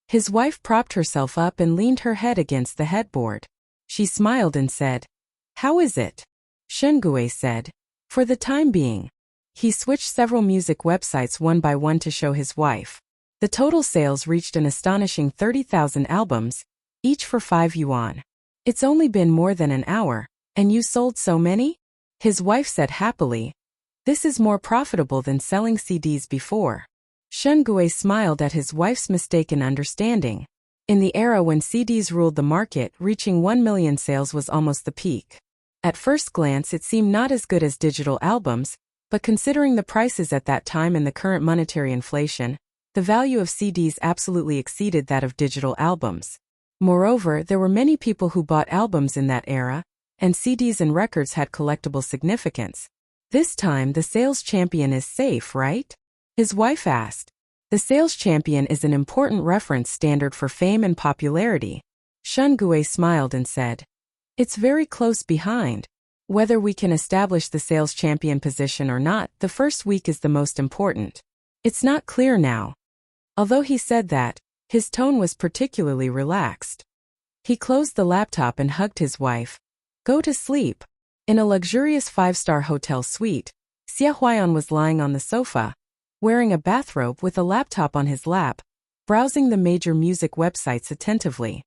His wife propped herself up and leaned her head against the headboard. She smiled and said, "How is it?" Shen Gui said, "For the time being." He switched several music websites one by one to show his wife. The total sales reached an astonishing 30,000 albums, each for 5 yuan. "It's only been more than an hour, and you sold so many?" His wife said happily, "This is more profitable than selling CDs before." Shen Gui smiled at his wife's mistaken understanding. In the era when CDs ruled the market, reaching 1 million sales was almost the peak. At first glance it seemed not as good as digital albums, but considering the prices at that time and the current monetary inflation, the value of CDs absolutely exceeded that of digital albums. Moreover, there were many people who bought albums in that era, and CDs and records had collectible significance. "This time the sales champion is safe, right?" his wife asked. The sales champion is an important reference standard for fame and popularity. Shen Gui smiled and said, "It's very close behind. Whether we can establish the sales champion position or not, the first week is the most important. It's not clear now." Although he said that, his tone was particularly relaxed. He closed the laptop and hugged his wife. "Go to sleep." In a luxurious 5-star hotel suite, Xia Huaiyan was lying on the sofa, wearing a bathrobe with a laptop on his lap, browsing the major music websites attentively.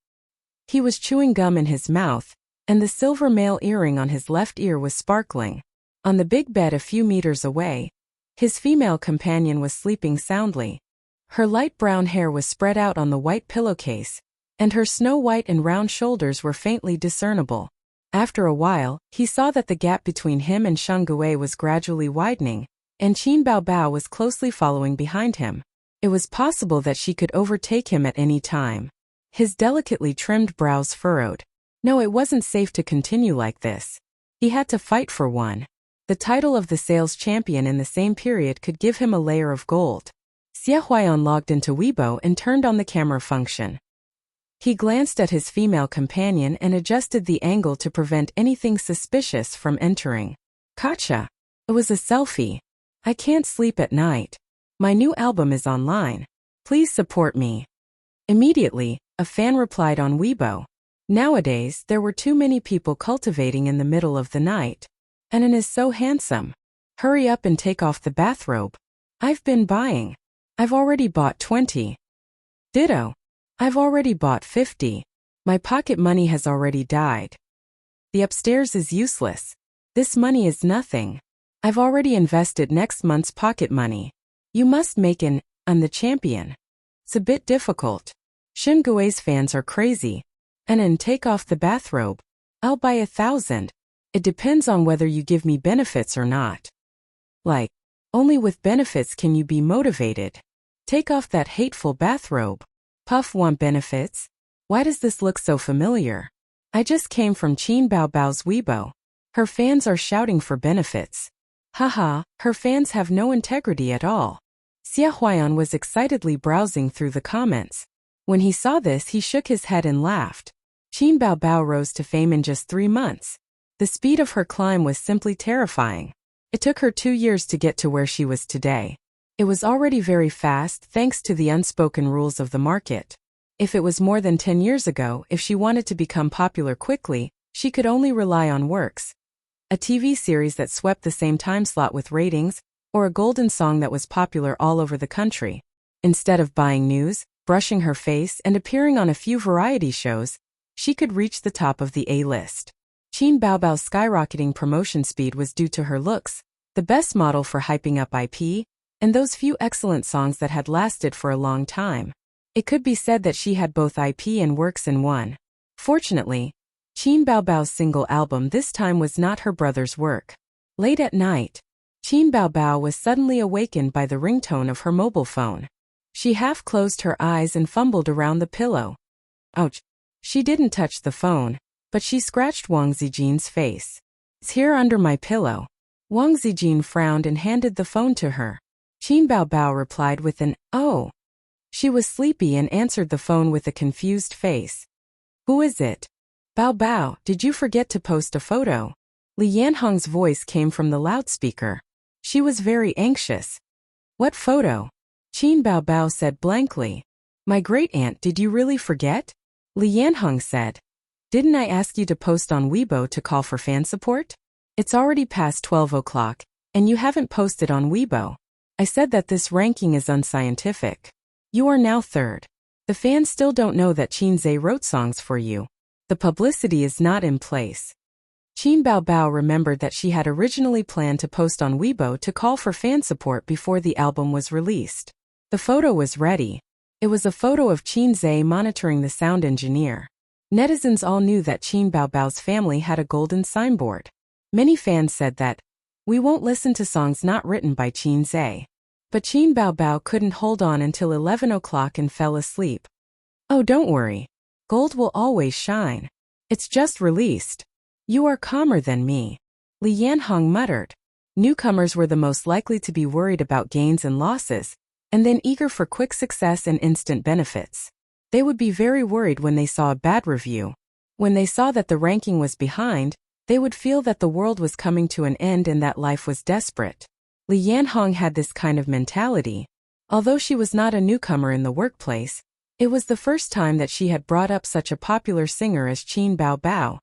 He was chewing gum in his mouth, and the silver male earring on his left ear was sparkling. On the big bed a few meters away, his female companion was sleeping soundly. Her light brown hair was spread out on the white pillowcase, and her snow-white and round shoulders were faintly discernible. After a while, he saw that the gap between him and Shen Gui was gradually widening, and Qin Bao Bao was closely following behind him. It was possible that she could overtake him at any time. His delicately trimmed brows furrowed. No, it wasn't safe to continue like this. He had to fight for one. The title of the sales champion in the same period could give him a layer of gold. Xia Huaiyan logged into Weibo and turned on the camera function. He glanced at his female companion and adjusted the angle to prevent anything suspicious from entering. "Gotcha. It was a selfie. I can't sleep at night. My new album is online. Please support me." Immediately, a fan replied on Weibo. Nowadays, there were too many people cultivating in the middle of the night. "Anan is so handsome. Hurry up and take off the bathrobe. I've been buying. I've already bought 20. Ditto. I've already bought 50. My pocket money has already died. The upstairs is useless. This money is nothing. I've already invested next month's pocket money. You must make I'm the champion. It's a bit difficult. Shen Gui's fans are crazy. And take off the bathrobe. I'll buy 1,000. It depends on whether you give me benefits or not." Like, only with benefits can you be motivated. Take off that hateful bathrobe. Puff want benefits? Why does this look so familiar? I just came from Qin Bao Bao's Weibo. Her fans are shouting for benefits. Haha, her fans have no integrity at all. Xia Huaiyan was excitedly browsing through the comments. When he saw this, he shook his head and laughed. Qin Bao Bao rose to fame in just 3 months. The speed of her climb was simply terrifying. It took her 2 years to get to where she was today. It was already very fast thanks to the unspoken rules of the market. If it was more than 10 years ago, if she wanted to become popular quickly, she could only rely on works. A TV series that swept the same time slot with ratings, or a golden song that was popular all over the country. Instead of buying news, brushing her face, and appearing on a few variety shows, she could reach the top of the A-list. Qin Bao Bao's skyrocketing promotion speed was due to her looks, the best model for hyping up IP, and those few excellent songs that had lasted for a long time. It could be said that she had both IP and works in one. Fortunately, Qin Baobao's single album this time was not her brother's work. Late at night, Qin Baobao was suddenly awakened by the ringtone of her mobile phone. She half closed her eyes and fumbled around the pillow. Ouch! She didn't touch the phone, but she scratched Wang Zijin's face. It's here under my pillow. Wang Zijin frowned and handed the phone to her. Qin Baobao replied with an, "Oh." She was sleepy and answered the phone with a confused face. "Who is it?" "Baobao, did you forget to post a photo?" Li Yanhong's voice came from the loudspeaker. She was very anxious. "What photo?" Qin Baobao said blankly. "My great-aunt, did you really forget?" Li Yanhong said. "Didn't I ask you to post on Weibo to call for fan support? It's already past 12 o'clock, and you haven't posted on Weibo. I said that this ranking is unscientific. You are now third. The fans still don't know that Qin Zhe wrote songs for you. The publicity is not in place." Qin Baobao remembered that she had originally planned to post on Weibo to call for fan support before the album was released. The photo was ready. It was a photo of Qin Zhe monitoring the sound engineer. Netizens all knew that Qin Baobao's family had a golden signboard. Many fans said that, "We won't listen to songs not written by Qin Zhe." But Qin Baobao couldn't hold on until 11 o'clock and fell asleep. "Oh, don't worry. Gold will always shine. It's just released. You are calmer than me," Li Yanhong muttered. Newcomers were the most likely to be worried about gains and losses, and then eager for quick success and instant benefits. They would be very worried when they saw a bad review. When they saw that the ranking was behind, they would feel that the world was coming to an end and that life was desperate. Li Yanhong had this kind of mentality. Although she was not a newcomer in the workplace, it was the first time that she had brought up such a popular singer as Qin Baobao.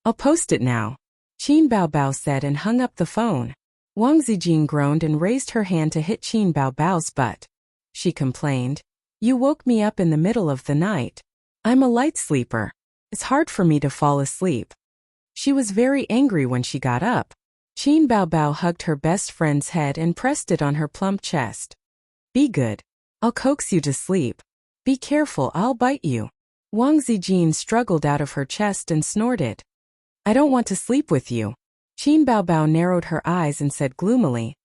"I'll post it now," Qin Baobao said and hung up the phone. Wang Zijin groaned and raised her hand to hit Qin Baobao's butt. She complained, "You woke me up in the middle of the night. I'm a light sleeper. It's hard for me to fall asleep." She was very angry when she got up. Qin Baobao hugged her best friend's head and pressed it on her plump chest. "Be good. I'll coax you to sleep. Be careful, I'll bite you." Wang Zijin struggled out of her chest and snorted. "I don't want to sleep with you." Qin Baobao narrowed her eyes and said gloomily,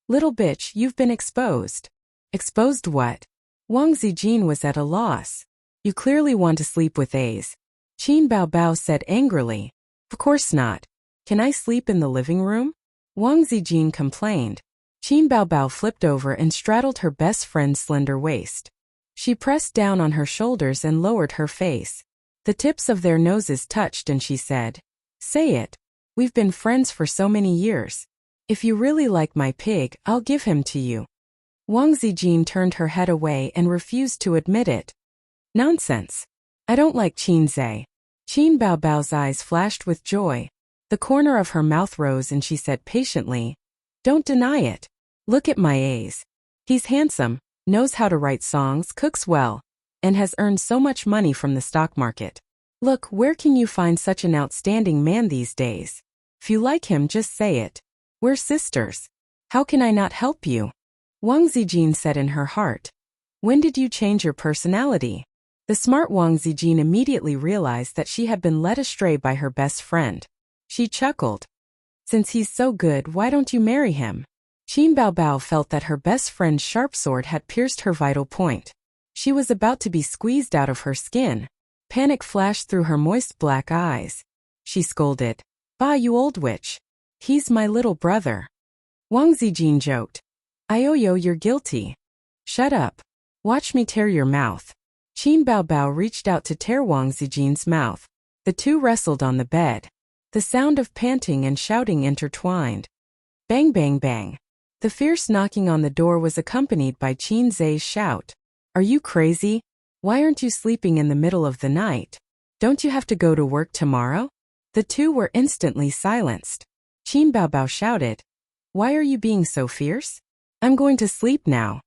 "Little bitch, you've been exposed." "Exposed what?" Wang Zijin was at a loss. "You clearly want to sleep with A's," Qin Baobao said angrily. "Of course not. Can I sleep in the living room?" Wang Zijin complained. Qin Baobao flipped over and straddled her best friend's slender waist. She pressed down on her shoulders and lowered her face. The tips of their noses touched and she said, "Say it. We've been friends for so many years. If you really like my pig, I'll give him to you." Wang Zijin turned her head away and refused to admit it. "Nonsense. I don't like Qin Zhe." Qin Baobao's eyes flashed with joy. The corner of her mouth rose and she said patiently, "Don't deny it. Look at my A's. He's handsome, knows how to write songs, cooks well, and has earned so much money from the stock market. Look, where can you find such an outstanding man these days? If you like him, just say it. We're sisters. How can I not help you?" Wang Zijin said in her heart. "When did you change your personality?" The smart Wang Zijin immediately realized that she had been led astray by her best friend. She chuckled. "Since he's so good, why don't you marry him?" Qin Baobao felt that her best friend's sharp sword had pierced her vital point. She was about to be squeezed out of her skin. Panic flashed through her moist black eyes. She scolded, "Bah, you old witch. He's my little brother." Wang Zijin joked, "Ioyo, you're guilty. Shut up. Watch me tear your mouth." Qin Baobao reached out to tear Wang Zijin's mouth. The two wrestled on the bed. The sound of panting and shouting intertwined. Bang, bang, bang. The fierce knocking on the door was accompanied by Qin Zhe's shout. "Are you crazy? Why aren't you sleeping in the middle of the night? Don't you have to go to work tomorrow?" The two were instantly silenced. Qin Baobao shouted, "Why are you being so fierce? I'm going to sleep now."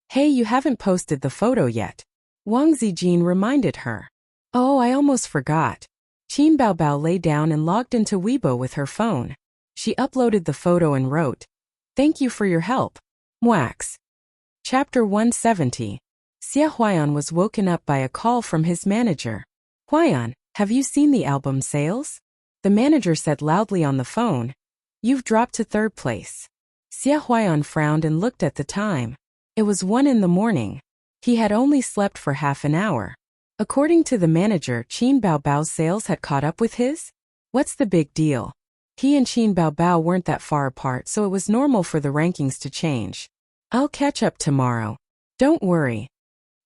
"Hey, you haven't posted the photo yet," Wang Zijin reminded her. "Oh, I almost forgot." Qin Baobao lay down and logged into Weibo with her phone. She uploaded the photo and wrote, "Thank you for your help. Mwax." Chapter 170. Xie Huaiyan was woken up by a call from his manager. "Huaiyan, Have you seen the album sales? The manager said loudly on the phone. You've dropped to third place. Xia Huaiyan frowned and looked at the time. It was 1 in the morning. He had only slept for half an hour. According to the manager, Qin Baobao's sales had caught up with his? What's the big deal? He and Qin Baobao weren't that far apart, so it was normal for the rankings to change. I'll catch up tomorrow. Don't worry.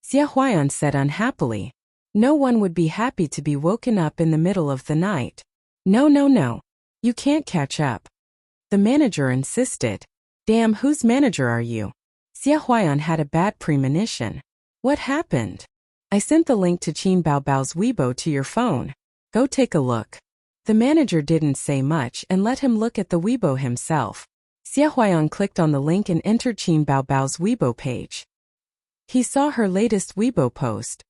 Xia Huaiyan said unhappily. No one would be happy to be woken up in the middle of the night. No. You can't catch up. The manager insisted. Damn, whose manager are you? Xia Huaiyan had a bad premonition. What happened? I sent the link to Qin Baobao's Weibo to your phone. Go take a look. The manager didn't say much and let him look at the Weibo himself. Xia Huaiyan clicked on the link and entered Qin Baobao's Weibo page. He saw her latest Weibo post.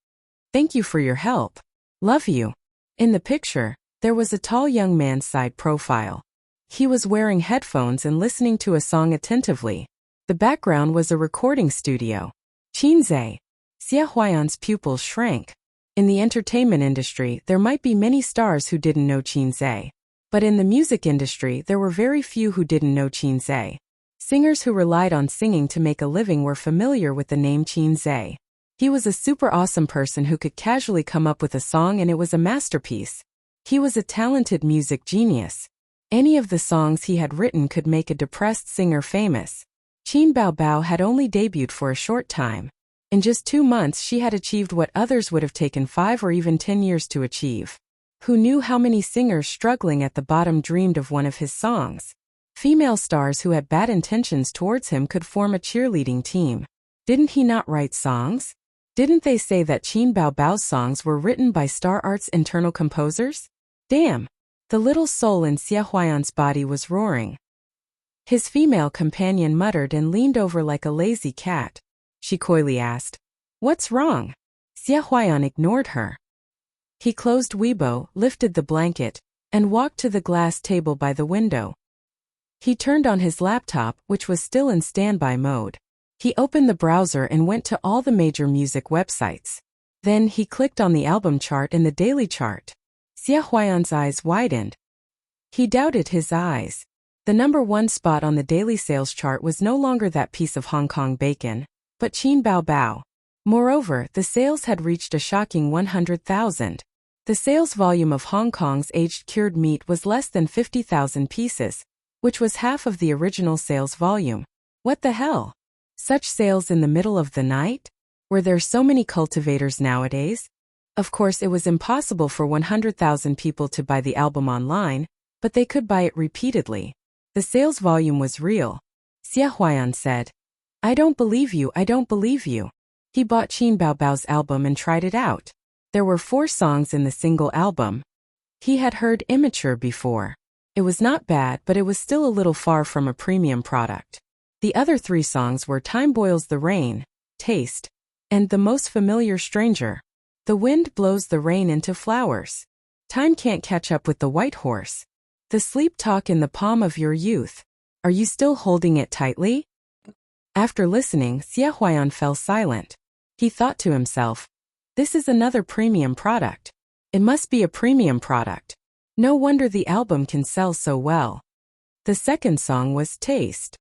Thank you for your help. Love you. In the picture, there was a tall young man's side profile. He was wearing headphones and listening to a song attentively. The background was a recording studio. Qinzai. Xia Huaiyan's pupils shrank. In the entertainment industry, there might be many stars who didn't know Qinzai. But in the music industry, there were very few who didn't know Qinzai. Singers who relied on singing to make a living were familiar with the name Qinzai. He was a super awesome person who could casually come up with a song and it was a masterpiece. He was a talented music genius. Any of the songs he had written could make a depressed singer famous. Qin Baobao had only debuted for a short time. In just 2 months she had achieved what others would have taken 5 or even 10 years to achieve. Who knew how many singers struggling at the bottom dreamed of one of his songs? Female stars who had bad intentions towards him could form a cheerleading team. Didn't he not write songs? Didn't they say that Qin Baobao's songs were written by Star Art's internal composers? Damn! The little soul in Xia Huaiyan's body was roaring. His female companion muttered and leaned over like a lazy cat. She coyly asked, "What's wrong?" Xia Huaiyan ignored her. He closed Weibo, lifted the blanket, and walked to the glass table by the window. He turned on his laptop, which was still in standby mode. He opened the browser and went to all the major music websites. Then he clicked on the album chart and the daily chart. Xia Huaiyan's eyes widened. He doubted his eyes. The number 1 spot on the daily sales chart was no longer that piece of Hong Kong bacon, but Qin Baobao. Moreover, the sales had reached a shocking 100,000. The sales volume of Hong Kong's aged cured meat was less than 50,000 pieces, which was half of the original sales volume. What the hell? Such sales in the middle of the night? Were there so many cultivators nowadays? Of course, it was impossible for 100,000 people to buy the album online, but they could buy it repeatedly. The sales volume was real. Xia Huaiyan said, I don't believe you. He bought Qin Baobao's album and tried it out. There were 4 songs in the single album. He had heard Immature before. It was not bad, but it was still a little far from a premium product. The other 3 songs were Time Boils the Rain, Taste, and The Most Familiar Stranger. The wind blows the rain into flowers. Time can't catch up with the white horse. The sleep talk in the palm of your youth. Are you still holding it tightly? After listening, Xia Huaiyan fell silent. He thought to himself, this is another premium product. It must be a premium product. No wonder the album can sell so well. The second song was Taste.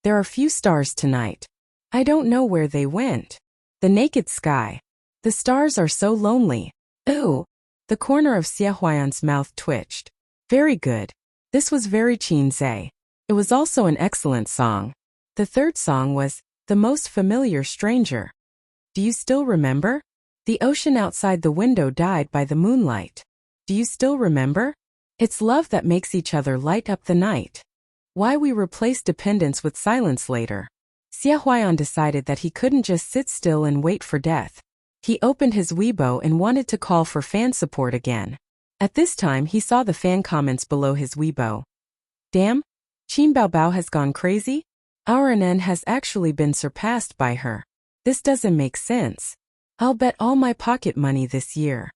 There are few stars tonight. I don't know where they went. The naked sky. The stars are so lonely. Ooh. The corner of Xia Huaiyan's mouth twitched. Very good. This was very Qinzai. It was also an excellent song. The third song was The Most Familiar Stranger. Do you still remember? The ocean outside the window died by the moonlight. Do you still remember? It's love that makes each other light up the night. Why we replace dependence with silence later. Xia Huaiyan decided that he couldn't just sit still and wait for death. He opened his Weibo and wanted to call for fan support again. At this time he saw the fan comments below his Weibo. Damn, Qin Baobao has gone crazy? Our NN has actually been surpassed by her. This doesn't make sense. I'll bet all my pocket money this year.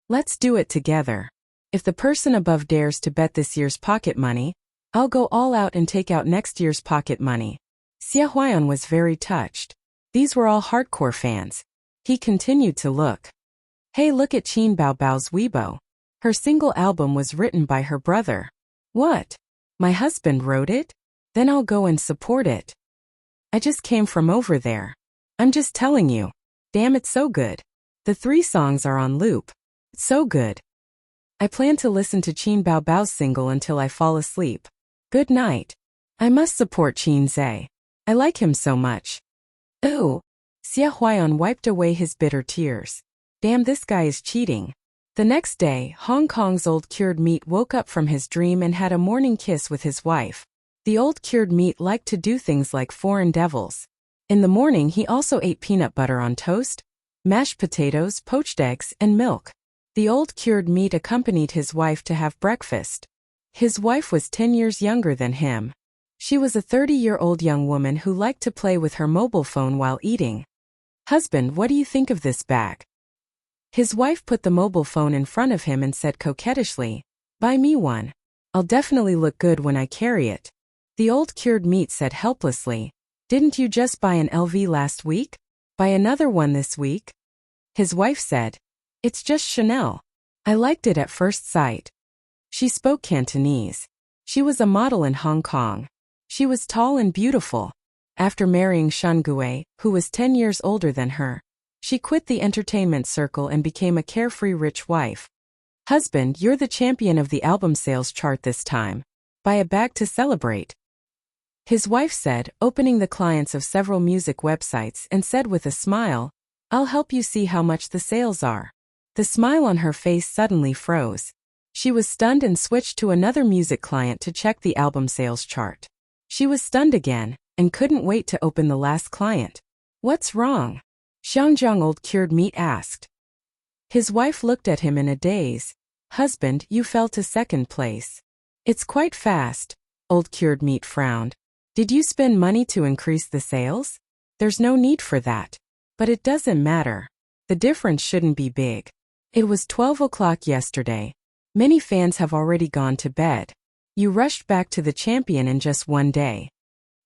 Let's do it together. If the person above dares to bet this year's pocket money, I'll go all out and take out next year's pocket money. Xia Huaiyan was very touched. These were all hardcore fans. He continued to look. Hey, look at Qin Baobao's Weibo. Her single album was written by her brother. What? My husband wrote it? Then I'll go and support it. I just came from over there. I'm just telling you. Damn, it's so good. The 3 songs are on loop. It's so good. I plan to listen to Qin Baobao's single until I fall asleep. Good night. I must support Qin Zhe. I like him so much. Ooh. Xie Huaiyan wiped away his bitter tears. Damn, this guy is cheating. The next day, Hong Kong's old cured meat woke up from his dream and had a morning kiss with his wife. The old cured meat liked to do things like foreign devils. In the morning, he also ate peanut butter on toast, mashed potatoes, poached eggs, and milk. The old cured meat accompanied his wife to have breakfast. His wife was 10 years younger than him. She was a 30-year-old young woman who liked to play with her mobile phone while eating. Husband, what do you think of this bag? His wife put the mobile phone in front of him and said coquettishly, buy me one. I'll definitely look good when I carry it. The old cured meat said helplessly, didn't you just buy an LV last week? Buy another one this week? His wife said, it's just Chanel. I liked it at first sight. She spoke Cantonese. She was a model in Hong Kong. She was tall and beautiful. After marrying Shen Gui, who was 10 years older than her, she quit the entertainment circle and became a carefree rich wife. Husband, you're the champion of the album sales chart this time. Buy a bag to celebrate. His wife said, opening the clients of several music websites, and said with a smile, I'll help you see how much the sales are. The smile on her face suddenly froze. She was stunned and switched to another music client to check the album sales chart. She was stunned again, and couldn't wait to open the last client. What's wrong? Xiangjiang old cured meat asked. His wife looked at him in a daze. Husband, you fell to second place. It's quite fast. Old cured meat frowned. Did you spend money to increase the sales? There's no need for that. But it doesn't matter. The difference shouldn't be big. It was 12 o'clock yesterday. Many fans have already gone to bed. You rushed back to the champion in just one day.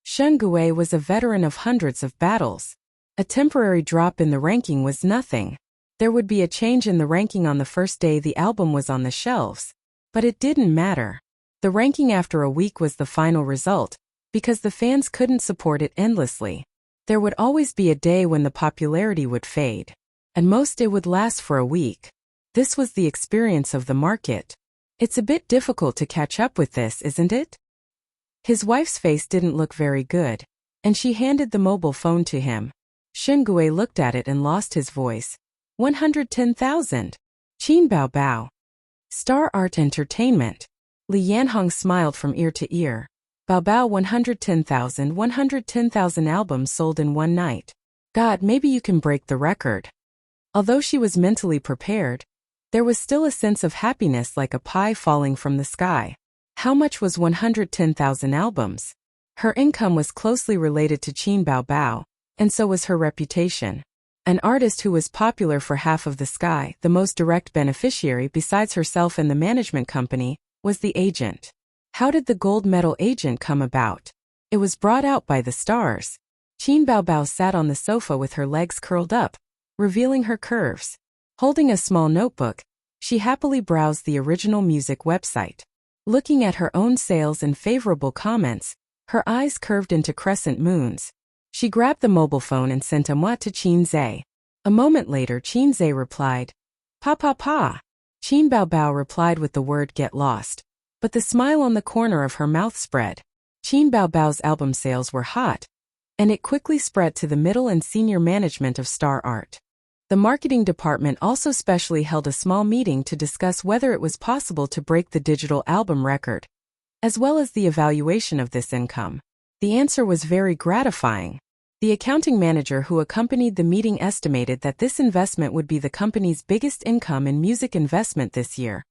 Shen Gui was a veteran of hundreds of battles. A temporary drop in the ranking was nothing. There would be a change in the ranking on the first day the album was on the shelves. But it didn't matter. The ranking after a week was the final result, because the fans couldn't support it endlessly. There would always be a day when the popularity would fade. And most it would last for a week. This was the experience of the market. It's a bit difficult to catch up with this, isn't it? His wife's face didn't look very good, and she handed the mobile phone to him. Shen Gui looked at it and lost his voice. 110,000. Qin Baobao. Star Art Entertainment. Li Yanhong smiled from ear to ear. Baobao 110,000 albums sold in one night. God, maybe you can break the record. Although she was mentally prepared, there was still a sense of happiness like a pie falling from the sky. How much was 110,000 albums? Her income was closely related to Qin Baobao, and so was her reputation. An artist who was popular for half of the sky, the most direct beneficiary besides herself and the management company, was the agent. How did the gold medal agent come about? It was brought out by the stars. Qin Baobao sat on the sofa with her legs curled up, revealing her curves. Holding a small notebook, she happily browsed the original music website. Looking at her own sales and favorable comments, her eyes curved into crescent moons. She grabbed the mobile phone and sent a moi to Qin Zhe. A moment later, Qin Zhe replied, Pa pa pa. Qin Baobao replied with the word get lost. But the smile on the corner of her mouth spread. Qin Baobao's album sales were hot, and it quickly spread to the middle and senior management of Star Art. The marketing department also specially held a small meeting to discuss whether it was possible to break the digital album record, as well as the evaluation of this income. The answer was very gratifying. The accounting manager who accompanied the meeting estimated that this investment would be the company's biggest income in music investment this year,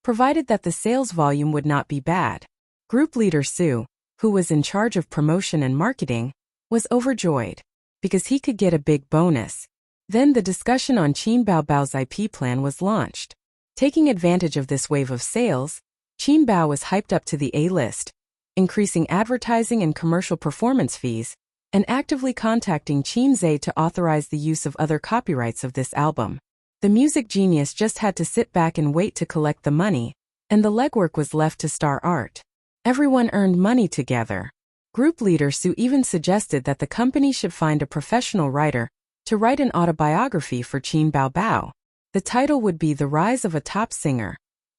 provided that the sales volume would not be bad. Group leader Su, who was in charge of promotion and marketing, was overjoyed, because he could get a big bonus. Then the discussion on Qin Baobao's IP plan was launched. Taking advantage of this wave of sales, Qin Bao was hyped up to the A-list, increasing advertising and commercial performance fees, and actively contacting Qin Zhe to authorize the use of other copyrights of this album. The music genius just had to sit back and wait to collect the money, and the legwork was left to Star Art. Everyone earned money together. Group leader Sue even suggested that the company should find a professional writer to write an autobiography for Qin Baobao. The title would be The Rise of a Top Singer.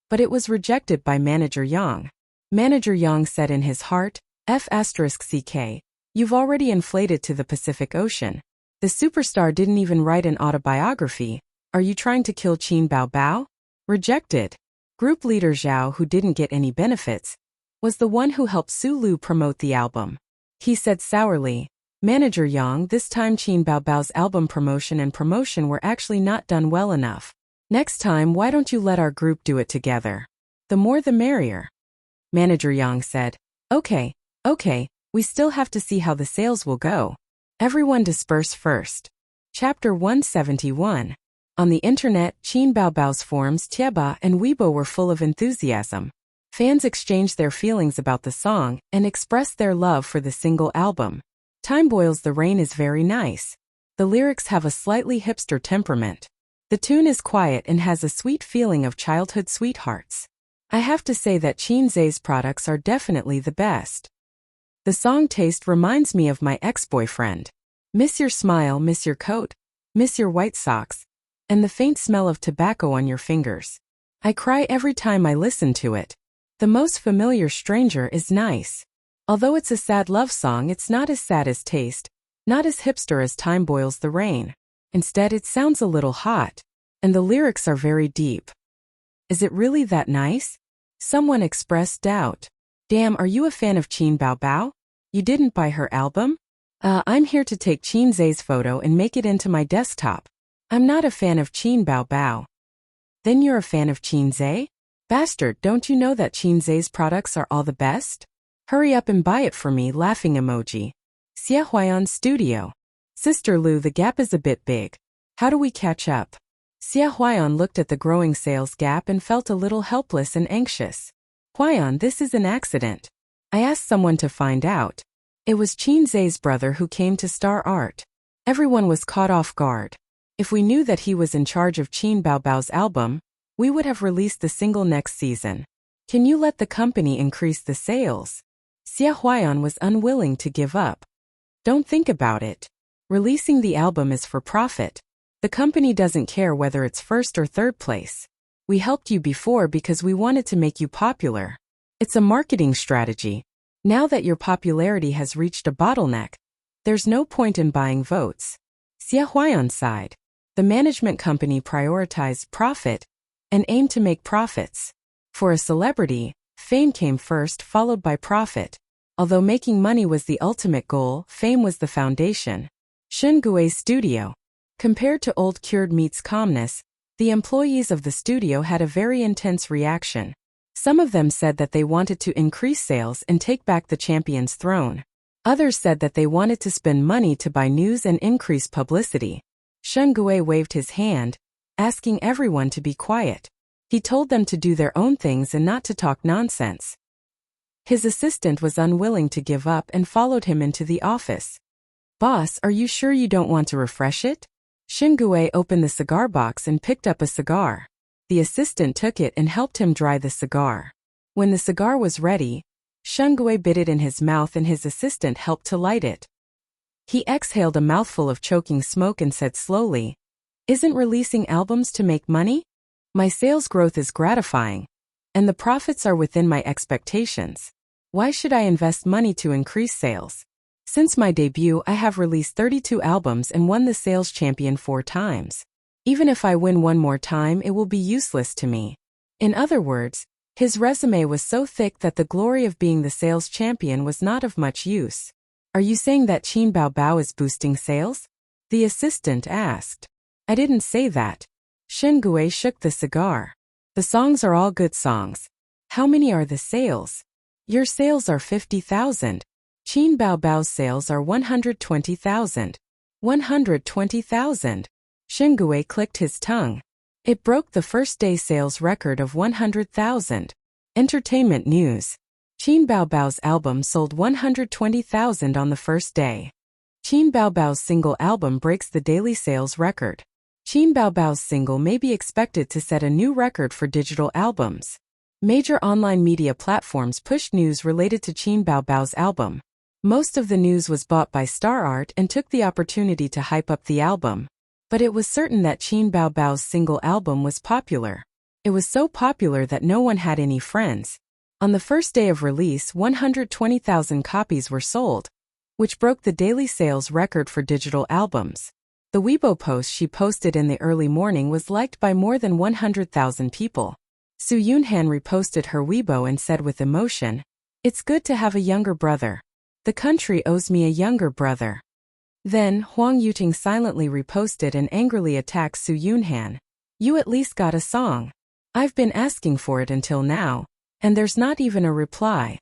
But it was rejected by Manager Yang. Manager Yang said in his heart, F***ck, you've already inflated to the Pacific Ocean. The superstar didn't even write an autobiography. Are you trying to kill Qin Baobao? Rejected. Group leader Zhao, who didn't get any benefits, was the one who helped Su Lu promote the album. He said sourly, Manager Yang, this time Qin Baobao's album promotion were actually not done well enough. Next time, why don't you let our group do it together? The more the merrier. Manager Yang said, Okay, we still have to see how the sales will go. Everyone disperse first. Chapter 171. On the internet, Qin Baobao's forums Tieba and Weibo were full of enthusiasm. Fans exchanged their feelings about the song and expressed their love for the single album. Time Boils the Rain is very nice. The lyrics have a slightly hipster temperament. The tune is quiet and has a sweet feeling of childhood sweethearts. I have to say that Qin Zhe's products are definitely the best. The song taste reminds me of my ex-boyfriend. Miss your smile, miss your coat, miss your white socks, and the faint smell of tobacco on your fingers. I cry every time I listen to it. The Most Familiar Stranger is nice. Although it's a sad love song, it's not as sad as Taste, not as hipster as Time Boils the Rain. Instead, it sounds a little hot, and the lyrics are very deep. Is it really that nice? Someone expressed doubt. Damn, are you a fan of Qin Baobao? You didn't buy her album? I'm here to take Qin Zhe's photo and make it into my desktop. I'm not a fan of Qin Baobao. Then you're a fan of Qin Zhe? Bastard, don't you know that Qin Zhe's products are all the best? Hurry up and buy it for me, laughing emoji. Xie Huayan Studio. Sister Lu, the gap is a bit big. How do we catch up? Xie Huayan looked at the growing sales gap and felt a little helpless and anxious. Huayan, this is an accident. I asked someone to find out. It was Qin Zhe's brother who came to Star Art. Everyone was caught off guard. If we knew that he was in charge of Qin Baobao's album, we would have released the single next season. Can you let the company increase the sales? Xie Huayan was unwilling to give up. Don't think about it. Releasing the album is for profit. The company doesn't care whether it's first or third place. We helped you before because we wanted to make you popular. It's a marketing strategy. Now that your popularity has reached a bottleneck, there's no point in buying votes. Xie Huayan sighed. The management company prioritized profit and aimed to make profits. For a celebrity, fame came first, followed by profit. Although making money was the ultimate goal, fame was the foundation. Shun Gui's studio. Compared to Old Cured Meat's calmness, the employees of the studio had a very intense reaction. Some of them said that they wanted to increase sales and take back the champion's throne. Others said that they wanted to spend money to buy news and increase publicity. Shun Gui waved his hand, asking everyone to be quiet. He told them to do their own things and not to talk nonsense. His assistant was unwilling to give up and followed him into the office. Boss, are you sure you don't want to refresh it? Shun Gui opened the cigar box and picked up a cigar. The assistant took it and helped him dry the cigar. When the cigar was ready, Shun Gui bit it in his mouth and his assistant helped to light it. He exhaled a mouthful of choking smoke and said slowly, Isn't releasing albums to make money? My sales growth is gratifying, and the profits are within my expectations. Why should I invest money to increase sales? Since my debut, I have released 32 albums and won the sales champion 4 times. Even if I win one more time, it will be useless to me. In other words, his resume was so thick that the glory of being the sales champion was not of much use. Are you saying that Qin Baobao is boosting sales? The assistant asked. I didn't say that. Shun Gui shook the cigar. The songs are all good songs. How many are the sales? Your sales are 50,000. Qin Baobao's sales are 120,000. 120,000. Shun Gui clicked his tongue. It broke the first day sales record of 100,000. Entertainment news. Qin Baobao's album sold 120,000 on the first day. Qin Baobao's single album breaks the daily sales record. Qin Baobao's single may be expected to set a new record for digital albums. Major online media platforms pushed news related to Qin Baobao's album. Most of the news was bought by Star Art and took the opportunity to hype up the album. But it was certain that Qin Baobao's single album was popular. It was so popular that no one had any friends. On the first day of release, 120,000 copies were sold, which broke the daily sales record for digital albums. The Weibo post she posted in the early morning was liked by more than 100,000 people. Su Yunhan reposted her Weibo and said with emotion, "It's good to have a younger brother. The country owes me a younger brother." Then, Huang Yuting silently reposted and angrily attacked Su Yunhan. "You at least got a song. I've been asking for it until now, and there's not even a reply."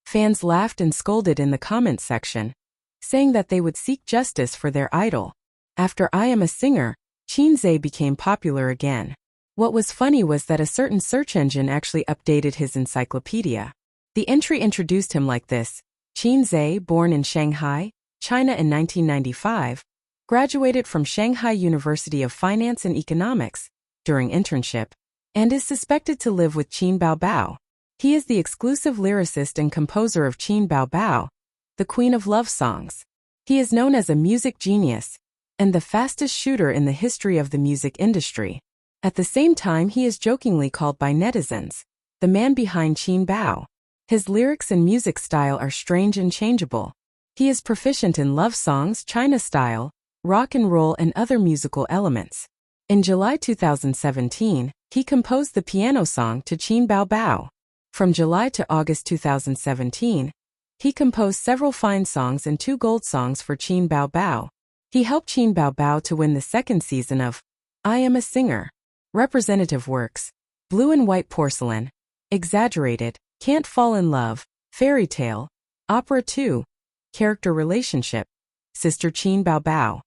Fans laughed and scolded in the comment section, saying that they would seek justice for their idol. After I Am a Singer, Qin Zhe became popular again. What was funny was that a certain search engine actually updated his encyclopedia. The entry introduced him like this: Qin Zhe, born in Shanghai, China in 1995, graduated from Shanghai University of Finance and Economics during internship, and is suspected to live with Qin Baobao. He is the exclusive lyricist and composer of Qin Baobao, the queen of love songs. He is known as a music genius and the fastest shooter in the history of the music industry. At the same time, he is jokingly called by netizens the man behind Qin Bao. His lyrics and music style are strange and changeable. He is proficient in love songs, China style, rock and roll, and other musical elements. In July 2017, he composed the piano song to Qin Baobao. From July to August 2017, he composed several fine songs and 2 gold songs for Qin Baobao. He helped Qin Baobao to win the second season of I Am a Singer. Representative works: Blue and White Porcelain, Exaggerated, Can't Fall in Love, Fairy Tale, Opera 2, Character Relationship, Sister Qin Baobao.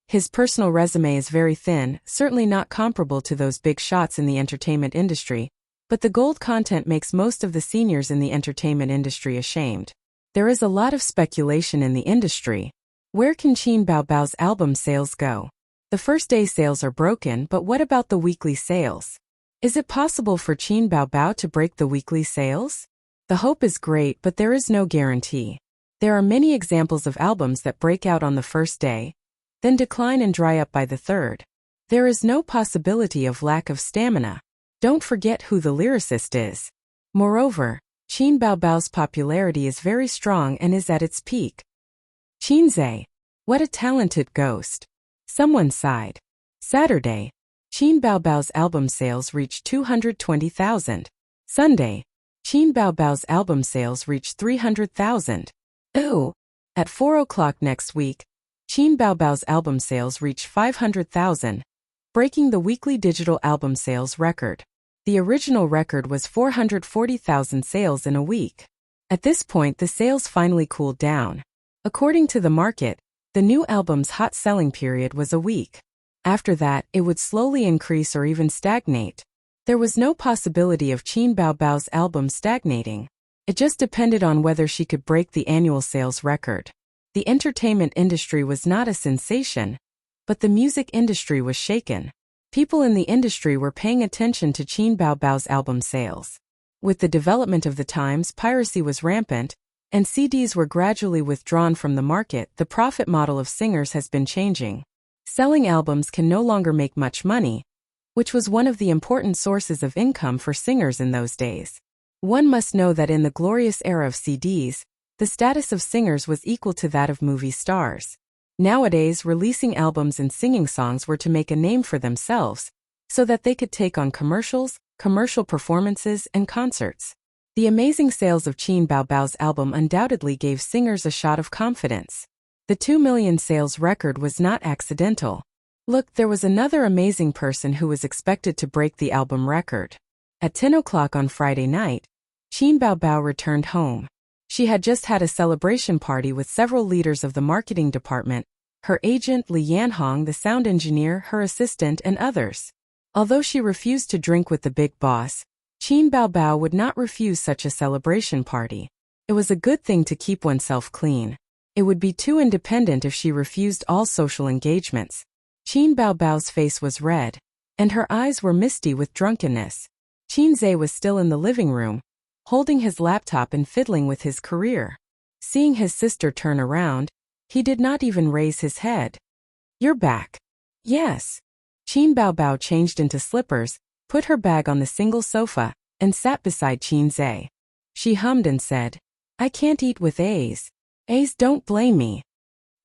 His personal resume is very thin, certainly not comparable to those big shots in the entertainment industry, but the gold content makes most of the seniors in the entertainment industry ashamed. There is a lot of speculation in the industry. Where can Qin Baobao's album sales go? The first day sales are broken, but what about the weekly sales? Is it possible for Qin Baobao to break the weekly sales? The hope is great, but there is no guarantee. There are many examples of albums that break out on the first day, then decline and dry up by the third. There is no possibility of lack of stamina. Don't forget who the lyricist is. Moreover, Qin Baobao's popularity is very strong and is at its peak. Qin Zhe, what a talented ghost. Someone sighed. Saturday, Qin Baobao's album sales reached 220,000. Sunday, Qin Baobao's album sales reached 300,000. Ooh! At 4 o'clock next week, Qin Baobao's album sales reached 500,000, breaking the weekly digital album sales record. The original record was 440,000 sales in a week. At this point, the sales finally cooled down. According to the market, the new album's hot selling period was a week. After that, it would slowly increase or even stagnate. There was no possibility of Qin Baobao's album stagnating. It just depended on whether she could break the annual sales record. The entertainment industry was not a sensation, but the music industry was shaken. People in the industry were paying attention to Qin Baobao's album sales. With the development of the times, piracy was rampant, and CDs were gradually withdrawn from the market. The profit model of singers has been changing. Selling albums can no longer make much money, which was one of the important sources of income for singers in those days. One must know that in the glorious era of CDs, the status of singers was equal to that of movie stars. Nowadays, releasing albums and singing songs were to make a name for themselves, so that they could take on commercials, commercial performances, and concerts. The amazing sales of Qin Baobao's album undoubtedly gave singers a shot of confidence. The 2 million sales record was not accidental. Look, there was another amazing person who was expected to break the album record. At 10 o'clock on Friday night, Qin Baobao returned home. She had just had a celebration party with several leaders of the marketing department, her agent Li Yanhong, the sound engineer, her assistant, and others. Although she refused to drink with the big boss, Qin Baobao would not refuse such a celebration party. It was a good thing to keep oneself clean. It would be too independent if she refused all social engagements. Qin Baobao's face was red, and her eyes were misty with drunkenness. Qinzai was still in the living room, holding his laptop and fiddling with his career. Seeing his sister turn around, he did not even raise his head. "You're back." "Yes." Qin Baobao changed into slippers, put her bag on the single sofa, and sat beside Qinzai. She hummed and said, "I can't eat with A's. A's don't blame me."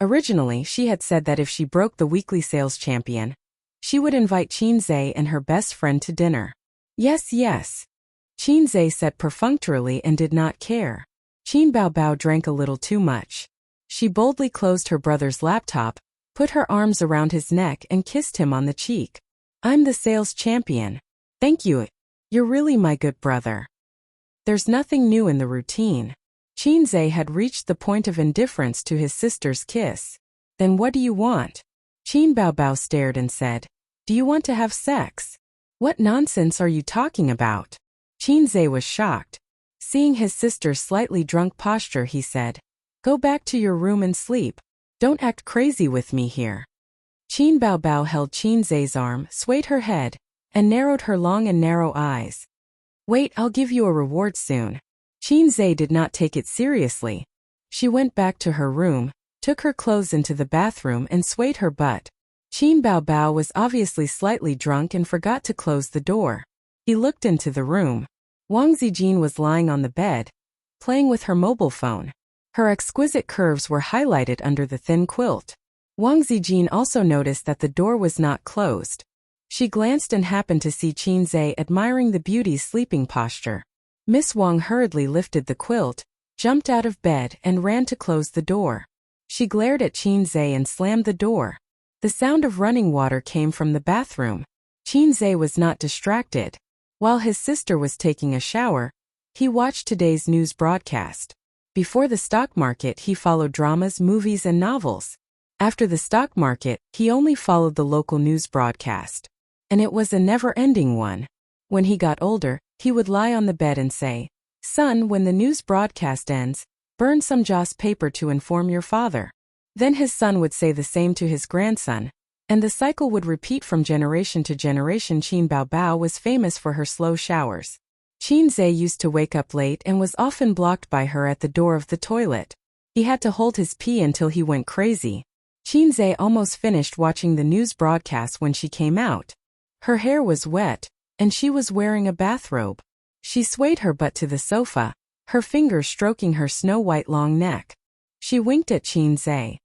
Originally, she had said that if she broke the weekly sales champion, she would invite Qinzai and her best friend to dinner. "Yes, yes." Qinzai said perfunctorily and did not care. Qin Baobao drank a little too much. She boldly closed her brother's laptop, put her arms around his neck and kissed him on the cheek. "I'm the sales champion. Thank you. You're really my good brother." There's nothing new in the routine. Qinzai had reached the point of indifference to his sister's kiss. "Then what do you want?" Qin Baobao stared and said, "Do you want to have sex?" "What nonsense are you talking about?" Qinzai was shocked. Seeing his sister's slightly drunk posture, he said, "Go back to your room and sleep. Don't act crazy with me here." Qin Baobao held Qinzai's arm, swayed her head, and narrowed her long and narrow eyes. "Wait, I'll give you a reward soon." Qinzai did not take it seriously. She went back to her room, took her clothes into the bathroom and swayed her butt. Qin Baobao was obviously slightly drunk and forgot to close the door. He looked into the room. Wang Zijin was lying on the bed, playing with her mobile phone. Her exquisite curves were highlighted under the thin quilt. Wang Zijin also noticed that the door was not closed. She glanced and happened to see Qinzai admiring the beauty's sleeping posture. Miss Wang hurriedly lifted the quilt, jumped out of bed and ran to close the door. She glared at Qinzai and slammed the door. The sound of running water came from the bathroom. Qinzai was not distracted. While his sister was taking a shower, he watched today's news broadcast. Before the stock market, he followed dramas, movies, and novels. After the stock market, he only followed the local news broadcast. And it was a never-ending one. When he got older, he would lie on the bed and say, "Son, when the news broadcast ends, burn some joss paper to inform your father." Then his son would say the same to his grandson, and the cycle would repeat from generation to generation. Qin Baobao was famous for her slow showers. Qinzai used to wake up late and was often blocked by her at the door of the toilet. He had to hold his pee until he went crazy. Qinzai almost finished watching the news broadcast when she came out. Her hair was wet, and she was wearing a bathrobe. She swayed her butt to the sofa, her fingers stroking her snow-white long neck. She winked at Qinzai.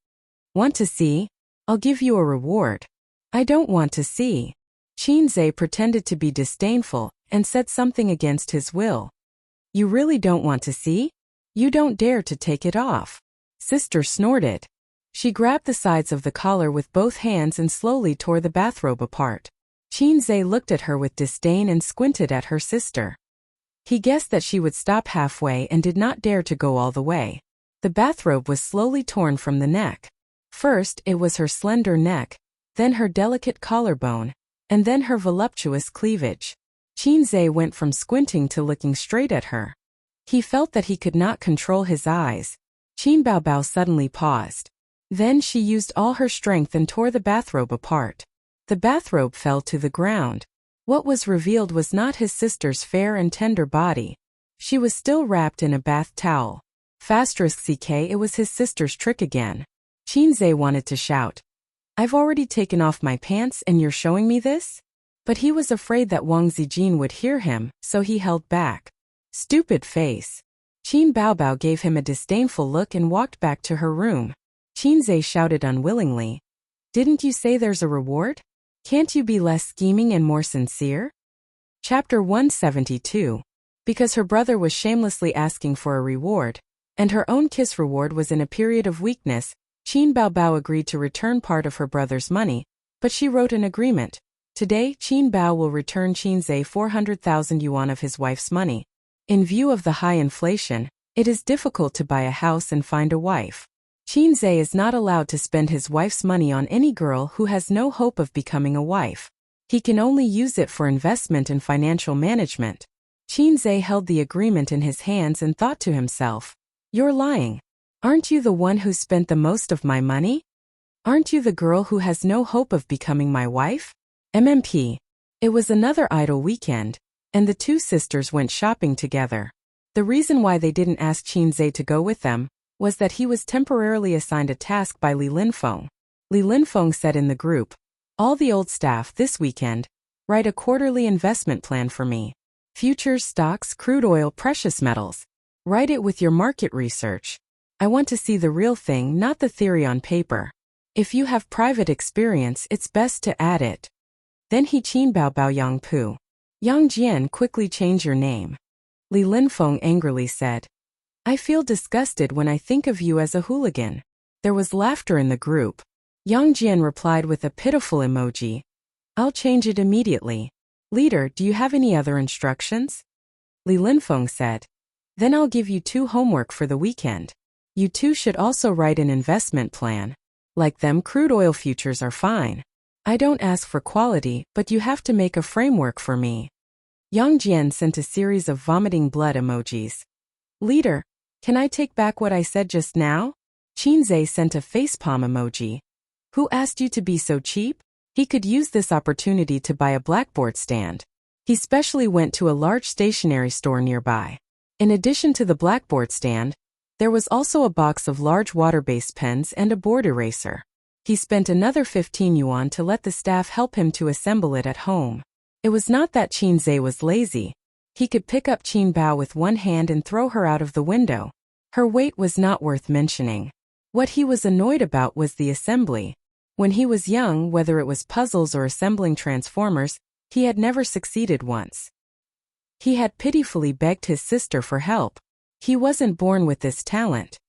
"Want to see? I'll give you a reward." "I don't want to see." Qinzai pretended to be disdainful and said something against his will. "You really don't want to see? You don't dare to take it off." Sister snorted. She grabbed the sides of the collar with both hands and slowly tore the bathrobe apart. Qinzai looked at her with disdain and squinted at her sister. He guessed that she would stop halfway and did not dare to go all the way. The bathrobe was slowly torn from the neck. First, it was her slender neck, then her delicate collarbone, and then her voluptuous cleavage. Qinzai went from squinting to looking straight at her. He felt that he could not control his eyes. Qin Baobao suddenly paused. Then she used all her strength and tore the bathrobe apart. The bathrobe fell to the ground. What was revealed was not his sister's fair and tender body. She was still wrapped in a bath towel. *CK, it was his sister's trick again. Qinzai wanted to shout, "I've already taken off my pants and you're showing me this?" But he was afraid that Wang Zijin would hear him, so he held back. Stupid face. Qin Baobao gave him a disdainful look and walked back to her room. Qinzai shouted unwillingly, "Didn't you say there's a reward? Can't you be less scheming and more sincere?" Chapter 172. Because her brother was shamelessly asking for a reward, and her own kiss reward was in a period of weakness, Qin Baobao agreed to return part of her brother's money, but she wrote an agreement. Today, Qin Bao will return Qinzai 400,000 yuan of his wife's money. In view of the high inflation, it is difficult to buy a house and find a wife. Qinzai is not allowed to spend his wife's money on any girl who has no hope of becoming a wife. He can only use it for investment and financial management. Qinzai held the agreement in his hands and thought to himself, "You're lying. Aren't you the one who spent the most of my money?" Aren't you the girl who has no hope of becoming my wife? MMP. It was another idle weekend, and the two sisters went shopping together. The reason why they didn't ask Qinzhe to go with them was that he was temporarily assigned a task by Li Linfeng. Li Linfeng said in the group, "All the old staff this weekend, write a quarterly investment plan for me. Futures, stocks, crude oil, precious metals. Write it with your market research. I want to see the real thing, not the theory on paper. If you have private experience, it's best to add it." Then he Qin Bao Bao Yang Pu. Yang Jian, quickly change your name. Li Linfeng angrily said, "I feel disgusted when I think of you as a hooligan." There was laughter in the group. Yang Jian replied with a pitiful emoji, "I'll change it immediately. Leader, do you have any other instructions?" Li Linfeng said, "Then I'll give you two homework for the weekend. You two should also write an investment plan. Like them, crude oil futures are fine. I don't ask for quality, but you have to make a framework for me." Yang Jian sent a series of vomiting blood emojis. "Leader, can I take back what I said just now?" Qinzhe sent a facepalm emoji. "Who asked you to be so cheap?" He could use this opportunity to buy a blackboard stand. He specially went to a large stationery store nearby. In addition to the blackboard stand, there was also a box of large water-based pens and a board eraser. He spent another 15 yuan to let the staff help him to assemble it at home. It was not that Qinzhe was lazy. He could pick up Qin Bao with one hand and throw her out of the window. Her weight was not worth mentioning. What he was annoyed about was the assembly. When he was young, whether it was puzzles or assembling transformers, he had never succeeded once. He had pitifully begged his sister for help. He wasn't born with this talent.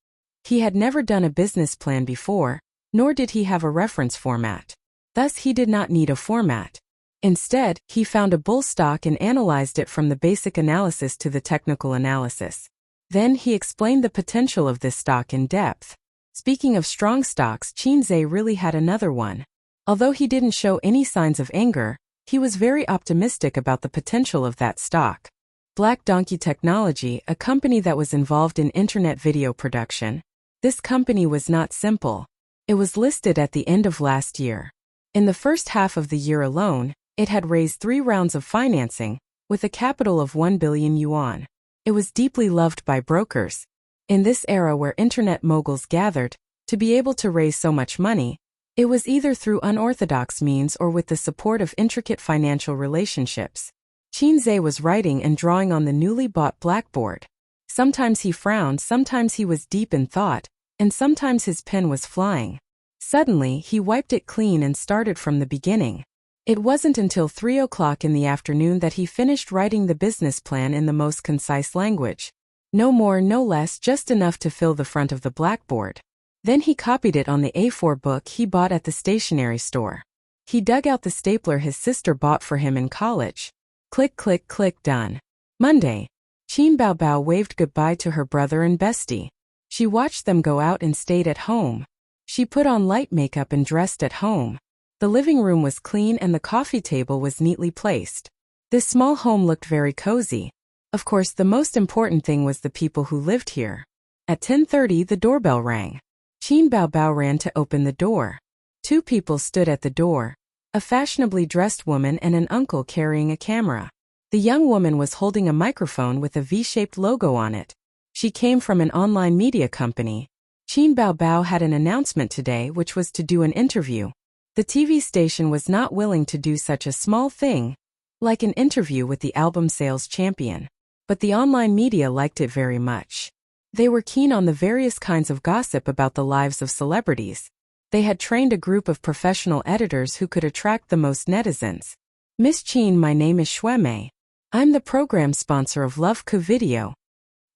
He had never done a business plan before, nor did he have a reference format. Thus he did not need a format. Instead, he found a bull stock and analyzed it from the basic analysis to the technical analysis. Then he explained the potential of this stock in depth. Speaking of strong stocks, Qinzhe really had another one. Although he didn't show any signs of anger, he was very optimistic about the potential of that stock. Black Donkey Technology, a company that was involved in internet video production. This company was not simple. It was listed at the end of last year. In the first half of the year alone, it had raised 3 rounds of financing, with a capital of 1 billion yuan. It was deeply loved by brokers. In this era where internet moguls gathered, to be able to raise so much money, it was either through unorthodox means or with the support of intricate financial relationships. Qinzhe was writing and drawing on the newly bought blackboard. Sometimes he frowned, sometimes he was deep in thought, and sometimes his pen was flying. Suddenly, he wiped it clean and started from the beginning. It wasn't until 3 o'clock in the afternoon that he finished writing the business plan in the most concise language. No more, no less, just enough to fill the front of the blackboard. Then he copied it on the A4 book he bought at the stationery store. He dug out the stapler his sister bought for him in college. Click, click, click, done. Monday. Qin Bao Bao waved goodbye to her brother and bestie. She watched them go out and stayed at home. She put on light makeup and dressed at home. The living room was clean and the coffee table was neatly placed. This small home looked very cozy. Of course, the most important thing was the people who lived here. At 10:30, the doorbell rang. Qin Bao Bao ran to open the door. 2 people stood at the door, a fashionably dressed woman and an uncle carrying a camera. The young woman was holding a microphone with a V-shaped logo on it. She came from an online media company. Qin Bao Bao had an announcement today, which was to do an interview. The TV station was not willing to do such a small thing, like an interview with the album sales champion. But the online media liked it very much. They were keen on the various kinds of gossip about the lives of celebrities. They had trained a group of professional editors who could attract the most netizens. "Miss Qin, my name is Shuemei. I'm the program sponsor of Love Ku Video."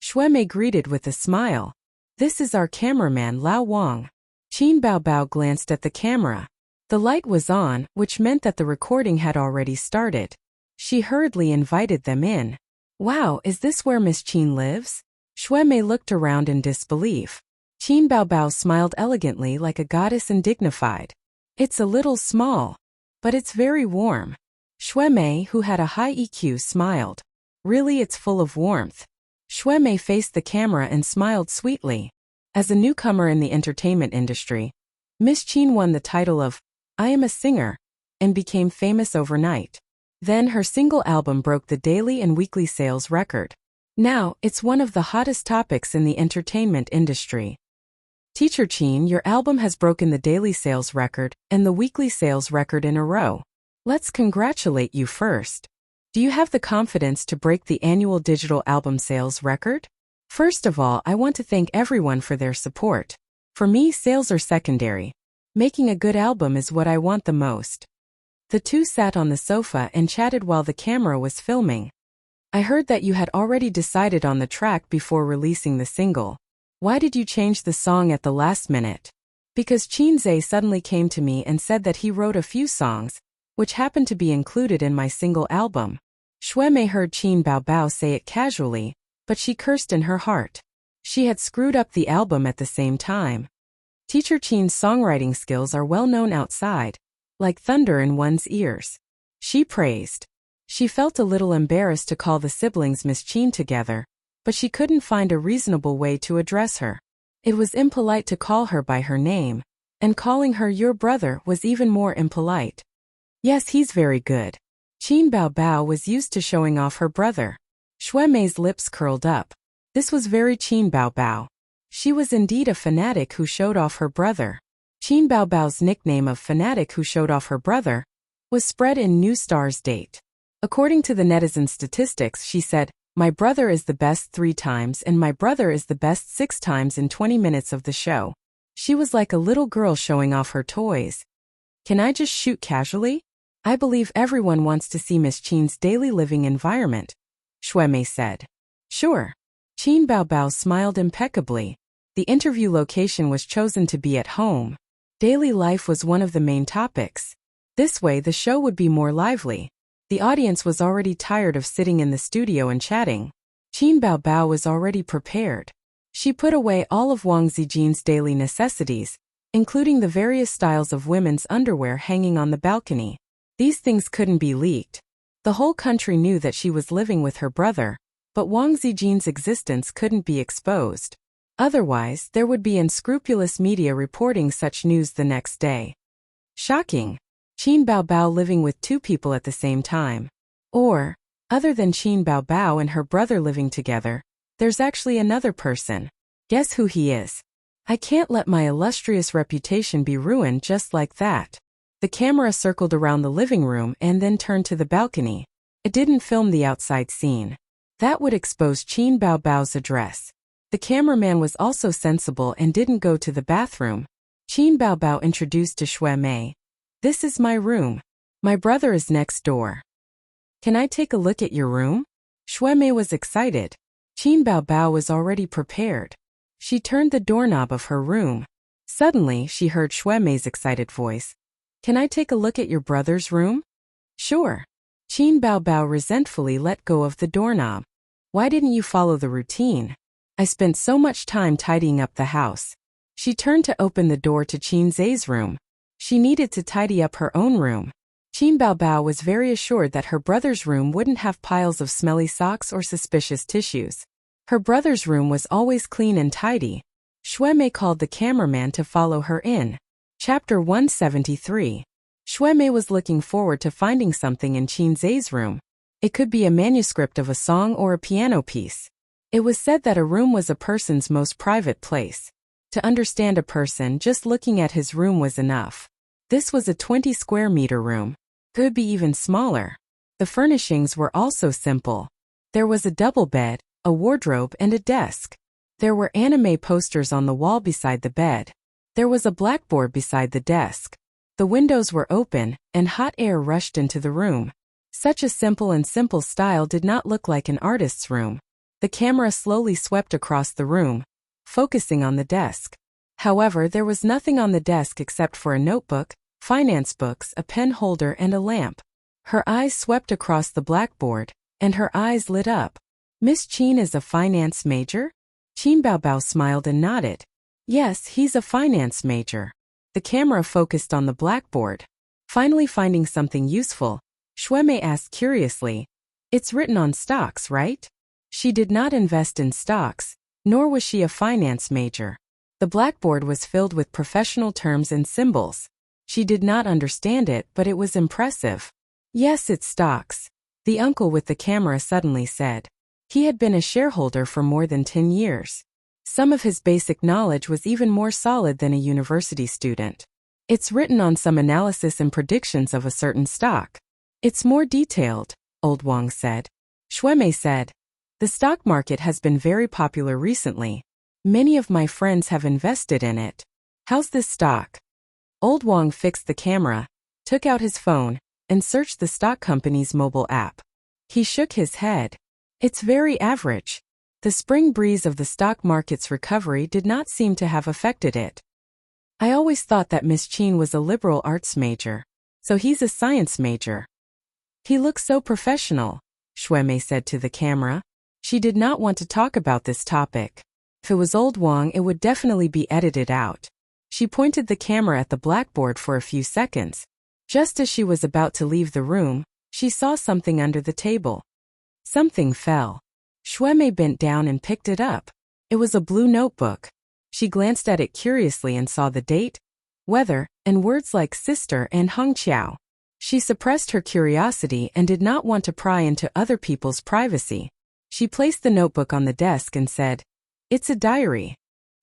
Shuemei greeted with a smile. "This is our cameraman Lao Wang." Qin Bao Bao glanced at the camera. The light was on, which meant that the recording had already started. She hurriedly invited them in. "Wow, is this where Miss Qin lives?" Shuemei looked around in disbelief. Qin Bao Bao smiled elegantly like a goddess and dignified. "It's a little small, but it's very warm." Shuemei, who had a high EQ, smiled. "Really, it's full of warmth." Shuemei faced the camera and smiled sweetly. As a newcomer in the entertainment industry, Miss Chin won the title of I Am a Singer and became famous overnight. Then her single album broke the daily and weekly sales record. Now, it's one of the hottest topics in the entertainment industry. Teacher Chin, your album has broken the daily sales record and the weekly sales record in a row. Let's congratulate you first. Do you have the confidence to break the annual digital album sales record? First of all, I want to thank everyone for their support. For me, sales are secondary. Making a good album is what I want the most. The two sat on the sofa and chatted while the camera was filming. I heard that you had already decided on the track before releasing the single. Why did you change the song at the last minute? Because Chin Zay suddenly came to me and said that he wrote a few songs, which happened to be included in my single album. Shui Mei heard Chin Bao Bao say it casually, but she cursed in her heart. She had screwed up the album at the same time. Teacher Chin's songwriting skills are well known outside, like thunder in one's ears. She praised. She felt a little embarrassed to call the siblings Miss Chin together, but she couldn't find a reasonable way to address her. It was impolite to call her by her name, and calling her your brother was even more impolite. Yes, he's very good. Chin Bao Bao was used to showing off her brother. Shui Mei's lips curled up. This was very Chin Bao Bao. She was indeed a fanatic who showed off her brother. Chin Bao Bao's nickname of fanatic who showed off her brother was spread in New Star's date. According to the netizen statistics, she said, "My brother is the best 3 times and my brother is the best 6 times in 20 minutes of the show." She was like a little girl showing off her toys. Can I just shoot casually? I believe everyone wants to see Miss Chin's daily living environment, Shui Mei said. Sure. Chin Bao Bao smiled impeccably. The interview location was chosen to be at home. Daily life was one of the main topics. This way the show would be more lively. The audience was already tired of sitting in the studio and chatting. Chin Bao Bao was already prepared. She put away all of Wang Zijin's daily necessities, including the various styles of women's underwear hanging on the balcony. These things couldn't be leaked. The whole country knew that she was living with her brother, but Wang Zijin's existence couldn't be exposed. Otherwise, there would be unscrupulous media reporting such news the next day. Shocking. Chin Bao Bao living with 2 people at the same time. Or, other than Chin Bao Bao and her brother living together, there's actually another person. Guess who he is? I can't let my illustrious reputation be ruined just like that. The camera circled around the living room and then turned to the balcony. It didn't film the outside scene. That would expose Chin Bao Bao's address. The cameraman was also sensible and didn't go to the bathroom. Chin Bao Bao introduced to Shui Mei. This is my room. My brother is next door. Can I take a look at your room? Shui Mei was excited. Chin Bao Bao was already prepared. She turned the doorknob of her room. Suddenly, she heard Shui Mei's excited voice. Can I take a look at your brother's room? Sure. Chin Bao Bao resentfully let go of the doorknob. Why didn't you follow the routine? I spent so much time tidying up the house. She turned to open the door to Chin Zay's room. She needed to tidy up her own room. Chin Bao Bao was very assured that her brother's room wouldn't have piles of smelly socks or suspicious tissues. Her brother's room was always clean and tidy. Shui Mei called the cameraman to follow her in. Chapter 173. Shui Mei was looking forward to finding something in Chin Zay's room. It could be a manuscript of a song or a piano piece. It was said that a room was a person's most private place. To understand a person, just looking at his room was enough. This was a 20 square meter room. Could be even smaller. The furnishings were also simple. There was a double bed, a wardrobe and a desk. There were anime posters on the wall beside the bed. There was a blackboard beside the desk. The windows were open, and hot air rushed into the room. Such a simple style did not look like an artist's room. The camera slowly swept across the room, focusing on the desk. However, there was nothing on the desk except for a notebook, finance books, a pen holder and a lamp. Her eyes swept across the blackboard, and her eyes lit up. Miss Chin is a finance major? Chin Bao Bao smiled and nodded. Yes, he's a finance major. The camera focused on the blackboard. Finally finding something useful, Shui Mei asked curiously, "It's written on stocks, right?" She did not invest in stocks, nor was she a finance major. The blackboard was filled with professional terms and symbols. She did not understand it, but it was impressive. Yes, it's stocks, the uncle with the camera suddenly said. He had been a shareholder for more than 10 years. Some of his basic knowledge was even more solid than a university student. It's written on some analysis and predictions of a certain stock. It's more detailed, Old Wang said. Shuemei said, the stock market has been very popular recently. Many of my friends have invested in it. How's this stock? Old Wang fixed the camera, took out his phone, and searched the stock company's mobile app. He shook his head. It's very average. The spring breeze of the stock market's recovery did not seem to have affected it. I always thought that Miss Qin was a liberal arts major, so he's a science major. He looks so professional, Shuemei said to the camera. She did not want to talk about this topic. If it was Old Wang, it would definitely be edited out. She pointed the camera at the blackboard for a few seconds. Just as she was about to leave the room, she saw something under the table. Something fell. Shuemei bent down and picked it up. It was a blue notebook. She glanced at it curiously and saw the date, weather, and words like sister and Hongqiao. She suppressed her curiosity and did not want to pry into other people's privacy. She placed the notebook on the desk and said, "It's a diary."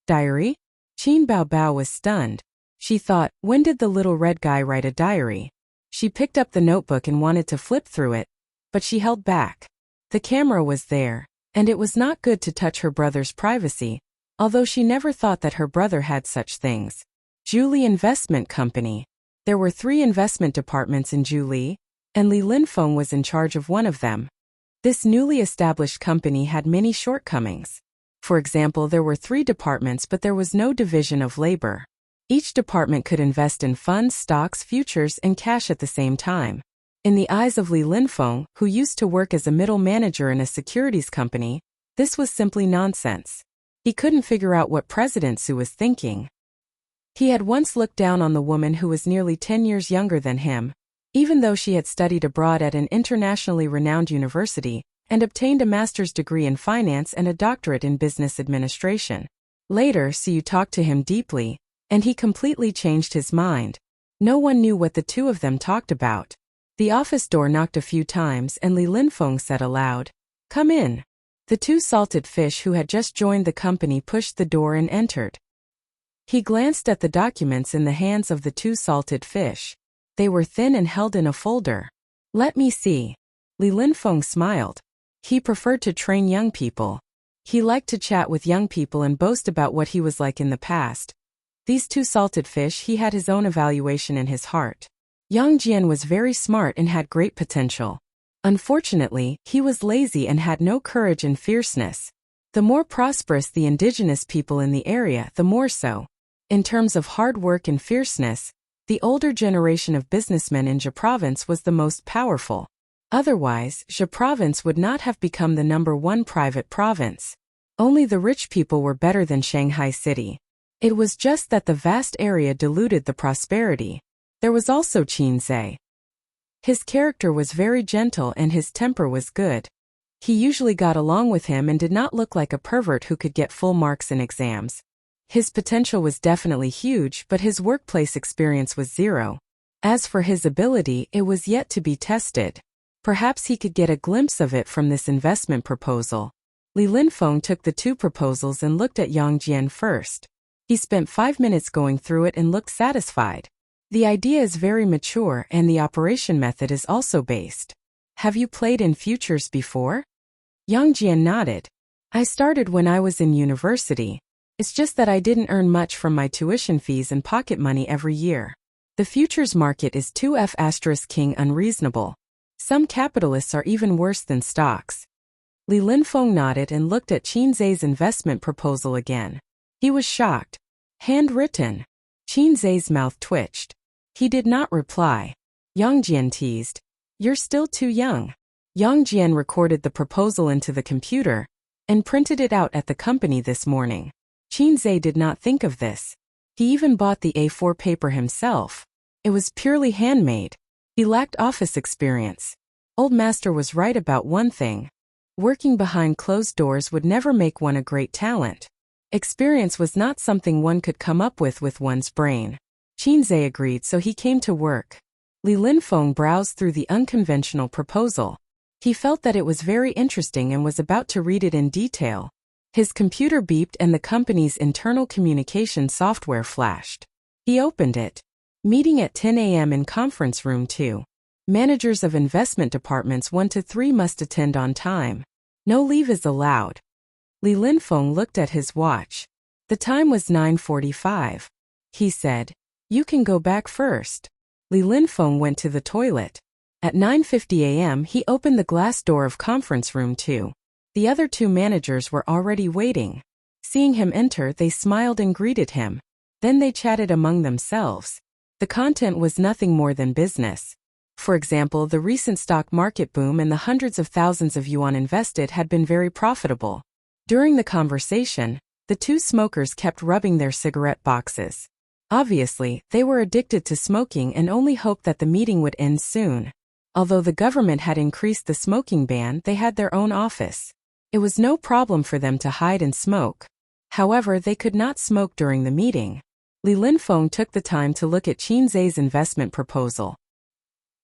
Diary? Qin Baobao was stunned. She thought, when did the little red guy write a diary? She picked up the notebook and wanted to flip through it, but she held back. The camera was there, and it was not good to touch her brother's privacy, although she never thought that her brother had such things. Julie Investment Company. There were 3 investment departments in Julie, and Li Linfeng was in charge of one of them. This newly established company had many shortcomings. For example, there were 3 departments, but there was no division of labor. Each department could invest in funds, stocks, futures, and cash at the same time. In the eyes of Li Linfeng, who used to work as a middle manager in a securities company, this was simply nonsense. He couldn't figure out what President Su was thinking. He had once looked down on the woman who was nearly 10 years younger than him, even though she had studied abroad at an internationally renowned university and obtained a master's degree in finance and a doctorate in business administration. Later, Su talked to him deeply, and he completely changed his mind. No one knew what the two of them talked about. The office door knocked a few times and Li Linfeng said aloud, "Come in." The 2 salted fish who had just joined the company pushed the door and entered. He glanced at the documents in the hands of the 2 salted fish. They were thin and held in a folder. "Let me see." Li Linfeng smiled. He preferred to train young people. He liked to chat with young people and boast about what he was like in the past. These 2 salted fish, he had his own evaluation in his heart. Yang Jian was very smart and had great potential. Unfortunately, he was lazy and had no courage and fierceness. The more prosperous the indigenous people in the area, the more so. In terms of hard work and fierceness, the older generation of businessmen in Zhe province was the most powerful. Otherwise, Zhe province would not have become the #1 private province. Only the rich people were better than Shanghai City. It was just that the vast area diluted the prosperity. There was also Qin Zhe. His character was very gentle and his temper was good. He usually got along with him and did not look like a pervert who could get full marks in exams. His potential was definitely huge, but his workplace experience was 0. As for his ability, it was yet to be tested. Perhaps he could get a glimpse of it from this investment proposal. Li Linfeng took the 2 proposals and looked at Yang Jian first. He spent 5 minutes going through it and looked satisfied. The idea is very mature and the operation method is also based. Have you played in futures before? Yang Jian nodded. I started when I was in university. It's just that I didn't earn much from my tuition fees and pocket money every year. The futures market is 2F*king unreasonable. Some capitalists are even worse than stocks. Li Linfeng nodded and looked at Qin Zhe's investment proposal again. He was shocked. Handwritten. Qin Zhe's mouth twitched. He did not reply. Yang Jian teased. You're still too young. Yang Jian recorded the proposal into the computer and printed it out at the company this morning. Qin Zhe did not think of this. He even bought the A4 paper himself. It was purely handmade. He lacked office experience. Old Master was right about one thing. Working behind closed doors would never make one a great talent. Experience was not something one could come up with one's brain. Qinzhe agreed, so he came to work. Li Linfeng browsed through the unconventional proposal. He felt that it was very interesting and was about to read it in detail. His computer beeped and the company's internal communication software flashed. He opened it. Meeting at 10 a.m. in conference room 2. Managers of investment departments 1 to 3 must attend on time. No leave is allowed. Li Linfeng looked at his watch. The time was 9:45. He said, "You can go back first." Li Linfeng went to the toilet. At 9:50 a.m. he opened the glass door of conference room 2. The other 2 managers were already waiting. Seeing him enter, they smiled and greeted him. Then they chatted among themselves. The content was nothing more than business. For example, the recent stock market boom and the hundreds of thousands of yuan invested had been very profitable. During the conversation, the 2 smokers kept rubbing their cigarette boxes. Obviously, they were addicted to smoking and only hoped that the meeting would end soon. Although the government had increased the smoking ban, they had their own office. It was no problem for them to hide and smoke. However, they could not smoke during the meeting. Li Linfeng took the time to look at Qinzhe's investment proposal.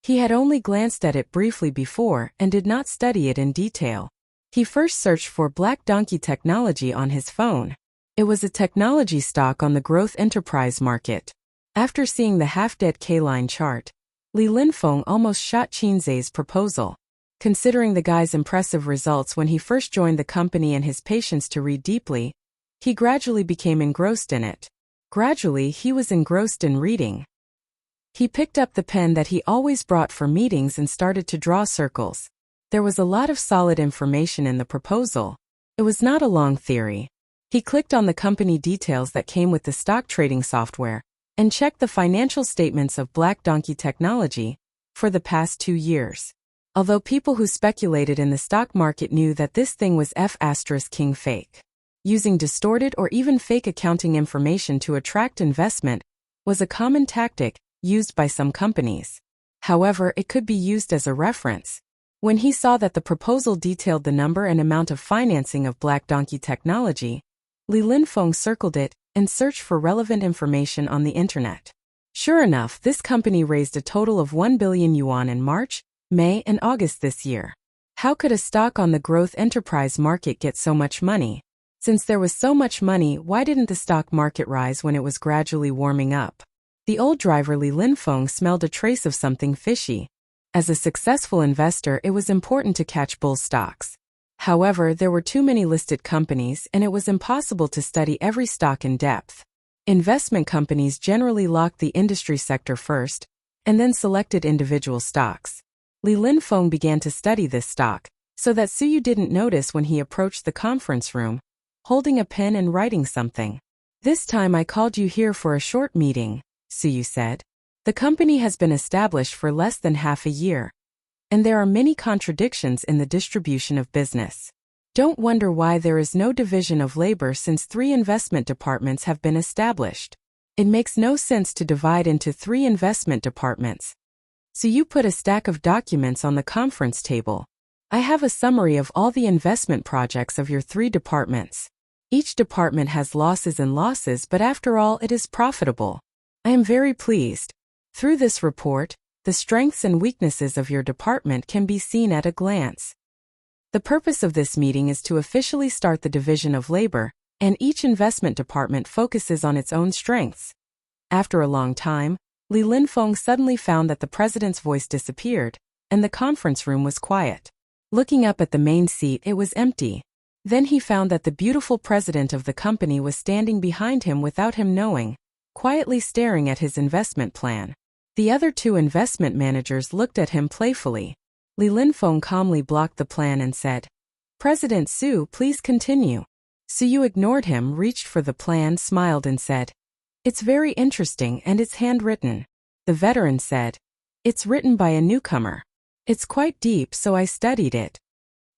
He had only glanced at it briefly before and did not study it in detail. He first searched for Black Donkey Technology on his phone. It was a technology stock on the growth enterprise market. After seeing the half-dead K-line chart, Li Linfeng almost shot Qinzhe's proposal. Considering the guy's impressive results when he first joined the company and his patience to read deeply, he gradually became engrossed in it. Gradually, he was engrossed in reading. He picked up the pen that he always brought for meetings and started to draw circles. There was a lot of solid information in the proposal. It was not a long theory. He clicked on the company details that came with the stock trading software and checked the financial statements of Black Donkey Technology for the past 2 years. Although people who speculated in the stock market knew that this thing was F***king fake. Using distorted or even fake accounting information to attract investment was a common tactic used by some companies. However, it could be used as a reference. When he saw that the proposal detailed the number and amount of financing of Black Donkey Technology, Li Linfeng circled it and searched for relevant information on the internet. Sure enough, this company raised a total of 1 billion yuan in March, May, and August this year. How could a stock on the growth enterprise market get so much money? Since there was so much money, why didn't the stock market rise when it was gradually warming up? The old driver Li Linfeng smelled a trace of something fishy. As a successful investor, it was important to catch bull stocks. However, there were too many listed companies and it was impossible to study every stock in depth. Investment companies generally locked the industry sector first, and then selected individual stocks. Li Linfeng began to study this stock, so that Suyu didn't notice when he approached the conference room, holding a pen and writing something. "This time I called you here for a short meeting," Suyu said. "The company has been established for less than half a year, and there are many contradictions in the distribution of business. Don't wonder why there is no division of labor since 3 investment departments have been established. It makes no sense to divide into 3 investment departments." So you put a stack of documents on the conference table. "I have a summary of all the investment projects of your 3 departments. Each department has losses, but after all it is profitable. I am very pleased. Through this report, the strengths and weaknesses of your department can be seen at a glance. The purpose of this meeting is to officially start the division of labor, and each investment department focuses on its own strengths." After a long time, Li Linfeng suddenly found that the president's voice disappeared, and the conference room was quiet. Looking up at the main seat, it was empty. Then he found that the beautiful president of the company was standing behind him without him knowing, quietly staring at his investment plan. The other 2 investment managers looked at him playfully. Li Linfeng calmly blocked the plan and said, "President Su, please continue." Suyu ignored him, reached for the plan, smiled and said, "It's very interesting and it's handwritten." The veteran said, "It's written by a newcomer. It's quite deep, so I studied it."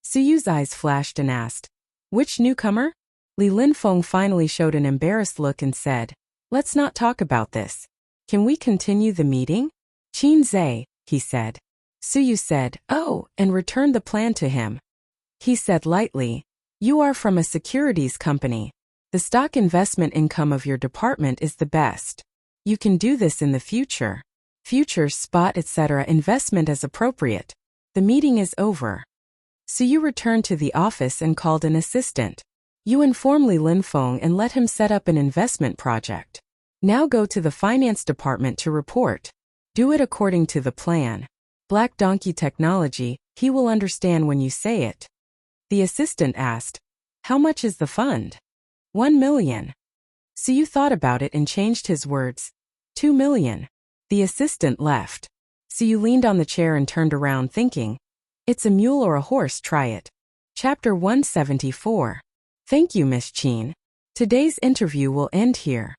Suyu's eyes flashed and asked, "Which newcomer?" Li Linfeng finally showed an embarrassed look and said, "Let's not talk about this. Can we continue the meeting?" "Qinzhe," he said. Suyu said, "Oh," and returned the plan to him. He said lightly, "You are from a securities company." The stock investment income of your department is the best. You can do this in the future. Futures, spot, etc. investment as appropriate. The meeting is over. So you returned to the office and called an assistant. You inform Li Linfeng and let him set up an investment project. Now go to the finance department to report. Do it according to the plan. Black Donkey Technology, he will understand when you say it. The assistant asked, how much is the fund? 1 million. So you thought about it and changed his words. 2 million. The assistant left. So you leaned on the chair and turned around thinking, it's a mule or a horse, try it. Chapter 174. Thank you, Miss Qin. Today's interview will end here.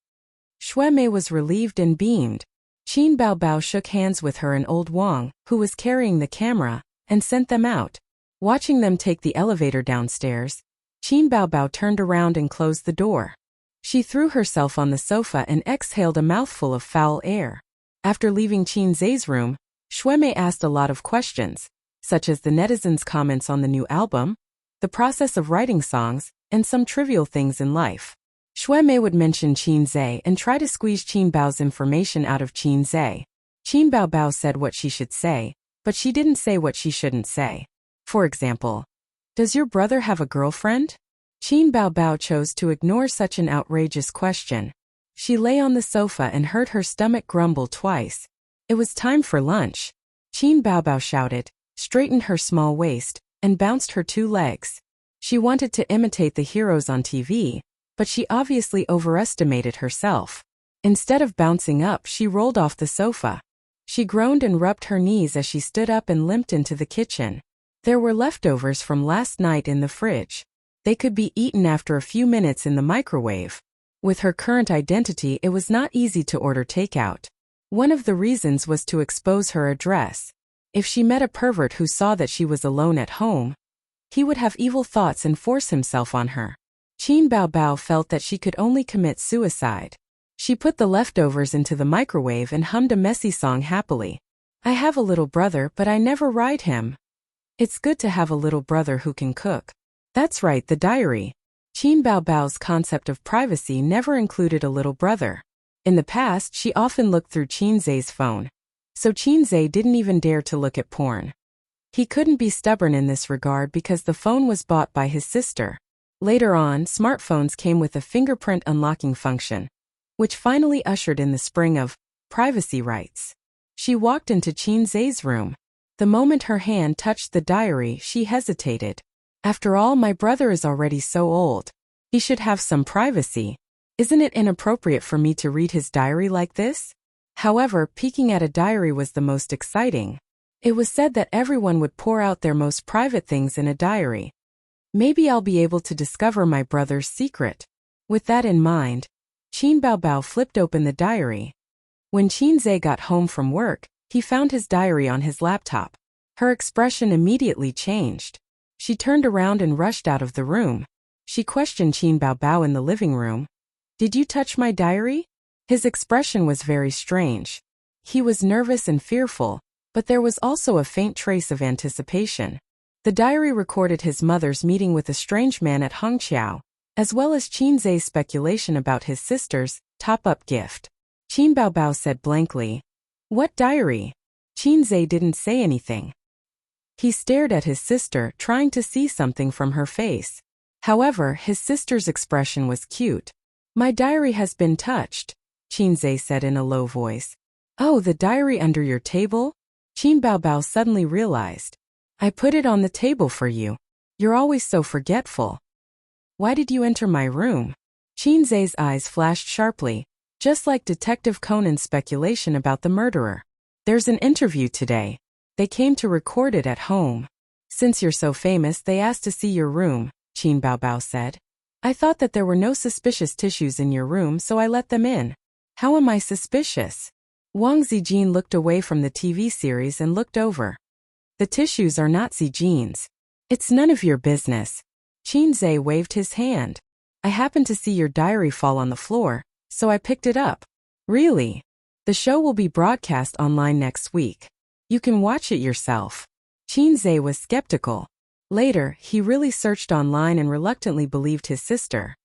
Shui Mei was relieved and beamed. Qin Baobao shook hands with her and old Wang, who was carrying the camera, and sent them out. Watching them take the elevator downstairs, Qin Baobao turned around and closed the door. She threw herself on the sofa and exhaled a mouthful of foul air. After leaving Qin Zai's room, Shui Mei asked a lot of questions, such as the netizens' comments on the new album, the process of writing songs, and some trivial things in life. Shui Mei would mention Qin Zai and try to squeeze Qin Bao's information out of Qin Zai. Qin Baobao said what she should say, but she didn't say what she shouldn't say. For example, does your brother have a girlfriend? Qin Baobao chose to ignore such an outrageous question. She lay on the sofa and heard her stomach grumble twice. It was time for lunch. Qin Baobao shouted, straightened her small waist, and bounced her 2 legs. She wanted to imitate the heroes on TV, but she obviously overestimated herself. Instead of bouncing up, she rolled off the sofa. She groaned and rubbed her knees as she stood up and limped into the kitchen. There were leftovers from last night in the fridge. They could be eaten after a few minutes in the microwave. With her current identity, it was not easy to order takeout. One of the reasons was to expose her address. If she met a pervert who saw that she was alone at home, he would have evil thoughts and force himself on her. Qin Baobao felt that she could only commit suicide. She put the leftovers into the microwave and hummed a messy song happily. I have a little brother, but I never ride him. It's good to have a little brother who can cook. That's right, the diary. Qin Baobao's concept of privacy never included a little brother. In the past, she often looked through Qin Zai's phone. So Qin Zai didn't even dare to look at porn. He couldn't be stubborn in this regard because the phone was bought by his sister. Later on, smartphones came with a fingerprint unlocking function, which finally ushered in the spring of privacy rights. She walked into Qin Zai's room. The moment her hand touched the diary, she hesitated. After all, my brother is already so old. He should have some privacy. Isn't it inappropriate for me to read his diary like this? However, peeking at a diary was the most exciting. It was said that everyone would pour out their most private things in a diary. Maybe I'll be able to discover my brother's secret. With that in mind, Qin Baobao flipped open the diary. When Qin Zai got home from work, he found his diary on his laptop. Her expression immediately changed. She turned around and rushed out of the room. She questioned Qin Baobao in the living room. Did you touch my diary? His expression was very strange. He was nervous and fearful, but there was also a faint trace of anticipation. The diary recorded his mother's meeting with a strange man at Hongqiao, as well as Qin Zai's speculation about his sister's top-up gift. Qin Baobao said blankly, "What diary?" Qin Zai didn't say anything. He stared at his sister, trying to see something from her face. However, his sister's expression was cute. "My diary has been touched," Qin Zai said in a low voice. "Oh, the diary under your table?" Qin Baobao suddenly realized. "I put it on the table for you. You're always so forgetful. Why did you enter my room?" Qin Zai's eyes flashed sharply, just like Detective Conan's speculation about the murderer. "There's an interview today. They came to record it at home. Since you're so famous, they asked to see your room," Qin Baobao said. "I thought that there were no suspicious tissues in your room, so I let them in." "How am I suspicious?" Wang Zijin looked away from the TV series and looked over. "The tissues are not Zijin's. It's none of your business." Qin Zai waved his hand. "I happened to see your diary fall on the floor, so I picked it up." "Really? The show will be broadcast online next week. You can watch it yourself." Qin Zai was skeptical. Later, he really searched online and reluctantly believed his sister.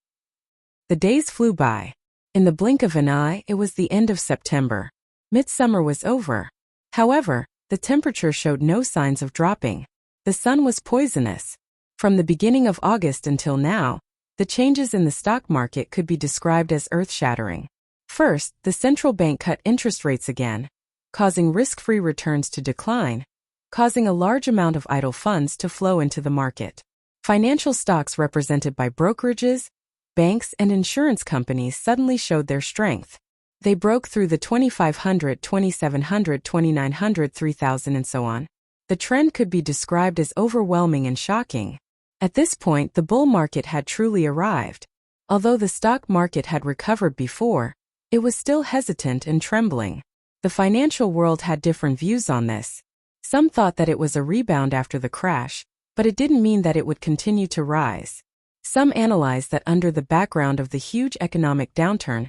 The days flew by. In the blink of an eye, it was the end of September. Midsummer was over. However, the temperature showed no signs of dropping. The sun was poisonous. From the beginning of August until now, the changes in the stock market could be described as earth-shattering. First, the central bank cut interest rates again, causing risk-free returns to decline, causing a large amount of idle funds to flow into the market. Financial stocks represented by brokerages, banks, and insurance companies suddenly showed their strength. They broke through the 2,500, 2,700, 2,900, 3,000 and so on. The trend could be described as overwhelming and shocking. At this point, the bull market had truly arrived. Although the stock market had recovered before, it was still hesitant and trembling. The financial world had different views on this. Some thought that it was a rebound after the crash, but it didn't mean that it would continue to rise. Some analyzed that under the background of the huge economic downturn,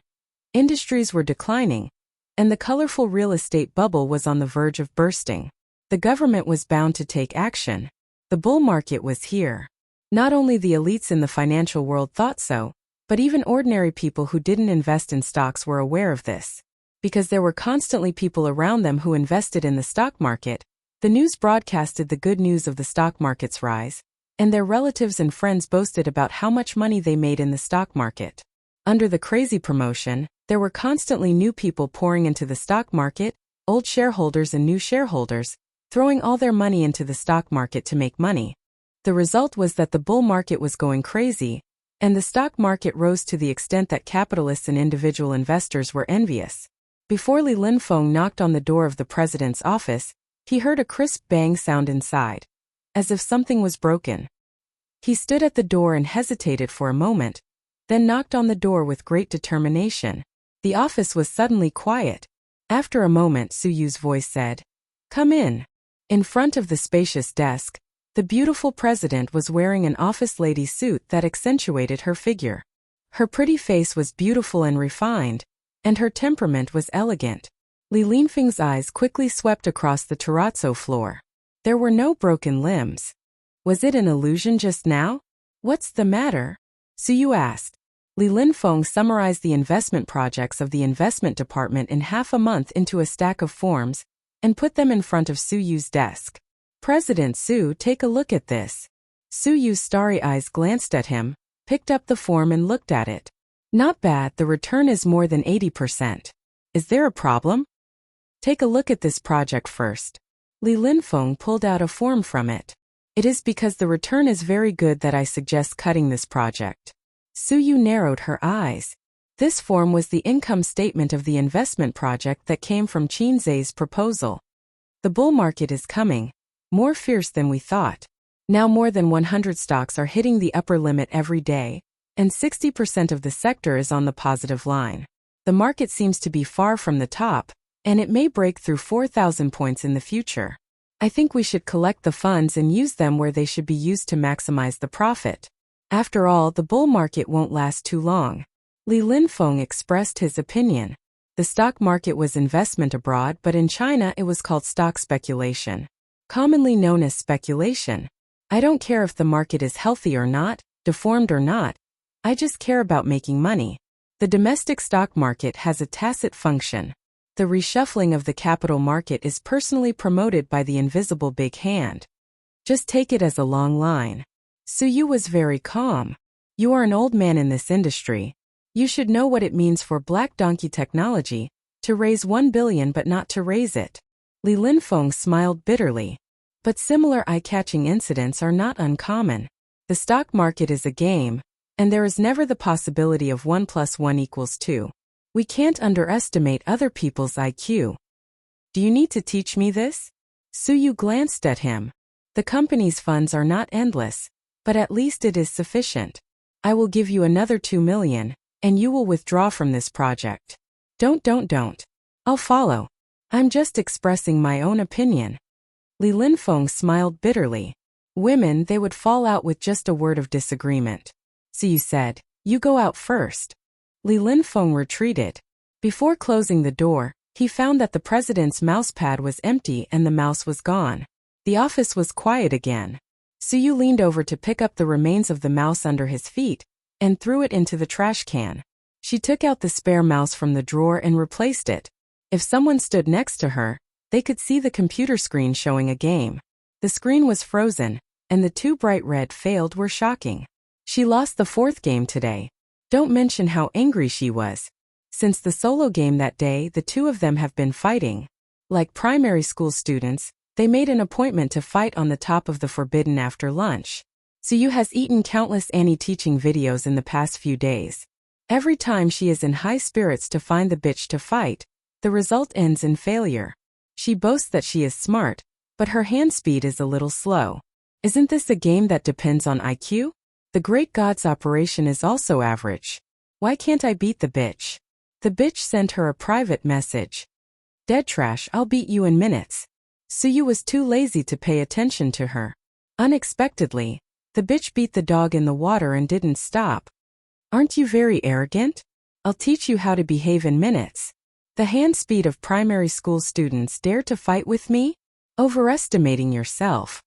industries were declining, and the colorful real estate bubble was on the verge of bursting. The government was bound to take action. The bull market was here. Not only the elites in the financial world thought so, but even ordinary people who didn't invest in stocks were aware of this. Because there were constantly people around them who invested in the stock market, the news broadcasted the good news of the stock market's rise, and their relatives and friends boasted about how much money they made in the stock market. Under the crazy promotion, there were constantly new people pouring into the stock market, old shareholders and new shareholders, throwing all their money into the stock market to make money. The result was that the bull market was going crazy, and the stock market rose to the extent that capitalists and individual investors were envious. Before Li Linfeng knocked on the door of the president's office, he heard a crisp bang sound inside, as if something was broken. He stood at the door and hesitated for a moment, then knocked on the door with great determination. The office was suddenly quiet. After a moment, Su Yu's voice said, "Come in." In front of the spacious desk, the beautiful president was wearing an office lady suit that accentuated her figure. Her pretty face was beautiful and refined, and her temperament was elegant. Li Linfeng's eyes quickly swept across the terrazzo floor. There were no broken limbs. Was it an illusion just now? "What's the matter?" Su Yu asked. Li Linfeng summarized the investment projects of the investment department in half a month into a stack of forms and put them in front of Su Yu's desk. "President Su, take a look at this." Su Yu's starry eyes glanced at him, picked up the form and looked at it. "Not bad, the return is more than 80%. Is there a problem?" "Take a look at this project first." Li Linfeng pulled out a form from it. "It is because the return is very good that I suggest cutting this project." Su Yu narrowed her eyes. This form was the income statement of the investment project that came from Qin Zai's proposal. "The bull market is coming, more fierce than we thought. Now more than 100 stocks are hitting the upper limit every day, and 60% of the sector is on the positive line. The market seems to be far from the top, and it may break through 4,000 points in the future. I think we should collect the funds and use them where they should be used to maximize the profit. After all, the bull market won't last too long." Li Linfeng expressed his opinion. The stock market was investment abroad, but in China it was called stock speculation, commonly known as speculation. "I don't care if the market is healthy or not, deformed or not. I just care about making money. The domestic stock market has a tacit function. The reshuffling of the capital market is personally promoted by the invisible big hand. Just take it as a long line." Su Yu was very calm. "You are an old man in this industry. You should know what it means for Black Donkey technology to raise 1 billion but not to raise it." Li Linfeng smiled bitterly. But similar eye-catching incidents are not uncommon. The stock market is a game, and there is never the possibility of 1 + 1 = 2. We can't underestimate other people's IQ. "Do you need to teach me this?" Su Yu glanced at him. "The company's funds are not endless, but at least it is sufficient. I will give you another 2 million, and you will withdraw from this project." Don't. I'll follow. I'm just expressing my own opinion." Li Linfeng smiled bitterly. Women, they would fall out with just a word of disagreement. Su Yu said, "You go out first." Li Linfeng retreated. Before closing the door, he found that the president's mousepad was empty and the mouse was gone. The office was quiet again. Su Yu leaned over to pick up the remains of the mouse under his feet, and threw it into the trash can. She took out the spare mouse from the drawer and replaced it. If someone stood next to her, they could see the computer screen showing a game. The screen was frozen, and the two bright red failed were shocking. She lost the fourth game today. Don't mention how angry she was. Since the solo game that day, the two of them have been fighting. Like primary school students, they made an appointment to fight on the top of the forbidden after lunch. Suyu has eaten countless Annie teaching videos in the past few days. Every time she is in high spirits to find the bitch to fight, the result ends in failure. She boasts that she is smart, but her hand speed is a little slow. Isn't this a game that depends on IQ? The Great God's operation is also average. Why can't I beat the bitch? The bitch sent her a private message. Dead trash, I'll beat you in minutes. Suyu was too lazy to pay attention to her. Unexpectedly, the bitch beat the dog in the water and didn't stop. Aren't you very arrogant? I'll teach you how to behave in minutes. The hand speed of primary school students dare to fight with me? Overestimating yourself.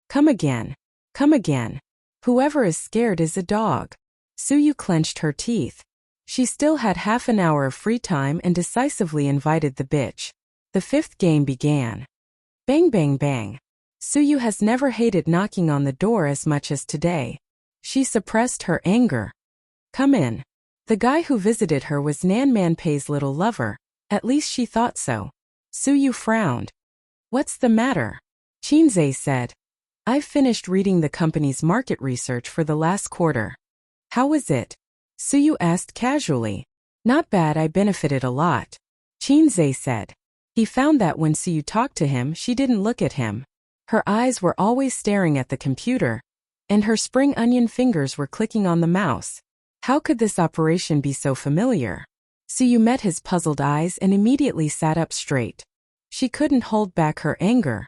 Come again. Come again. Whoever is scared is a dog. Suyu clenched her teeth. She still had half an hour of free time and decisively invited the bitch. The fifth game began. Bang bang bang. Suyu has never hated knocking on the door as much as today. She suppressed her anger. Come in. The guy who visited her was Nan Manpei's little lover, at least she thought so. Suyu frowned. What's the matter? Chinze said. I've finished reading the company's market research for the last quarter. How was it? Suyu asked casually. Not bad, I benefited a lot. Chinze said. He found that when Suyu talked to him, she didn't look at him. Her eyes were always staring at the computer, and her spring onion fingers were clicking on the mouse. How could this operation be so familiar? Suyu met his puzzled eyes and immediately sat up straight. She couldn't hold back her anger.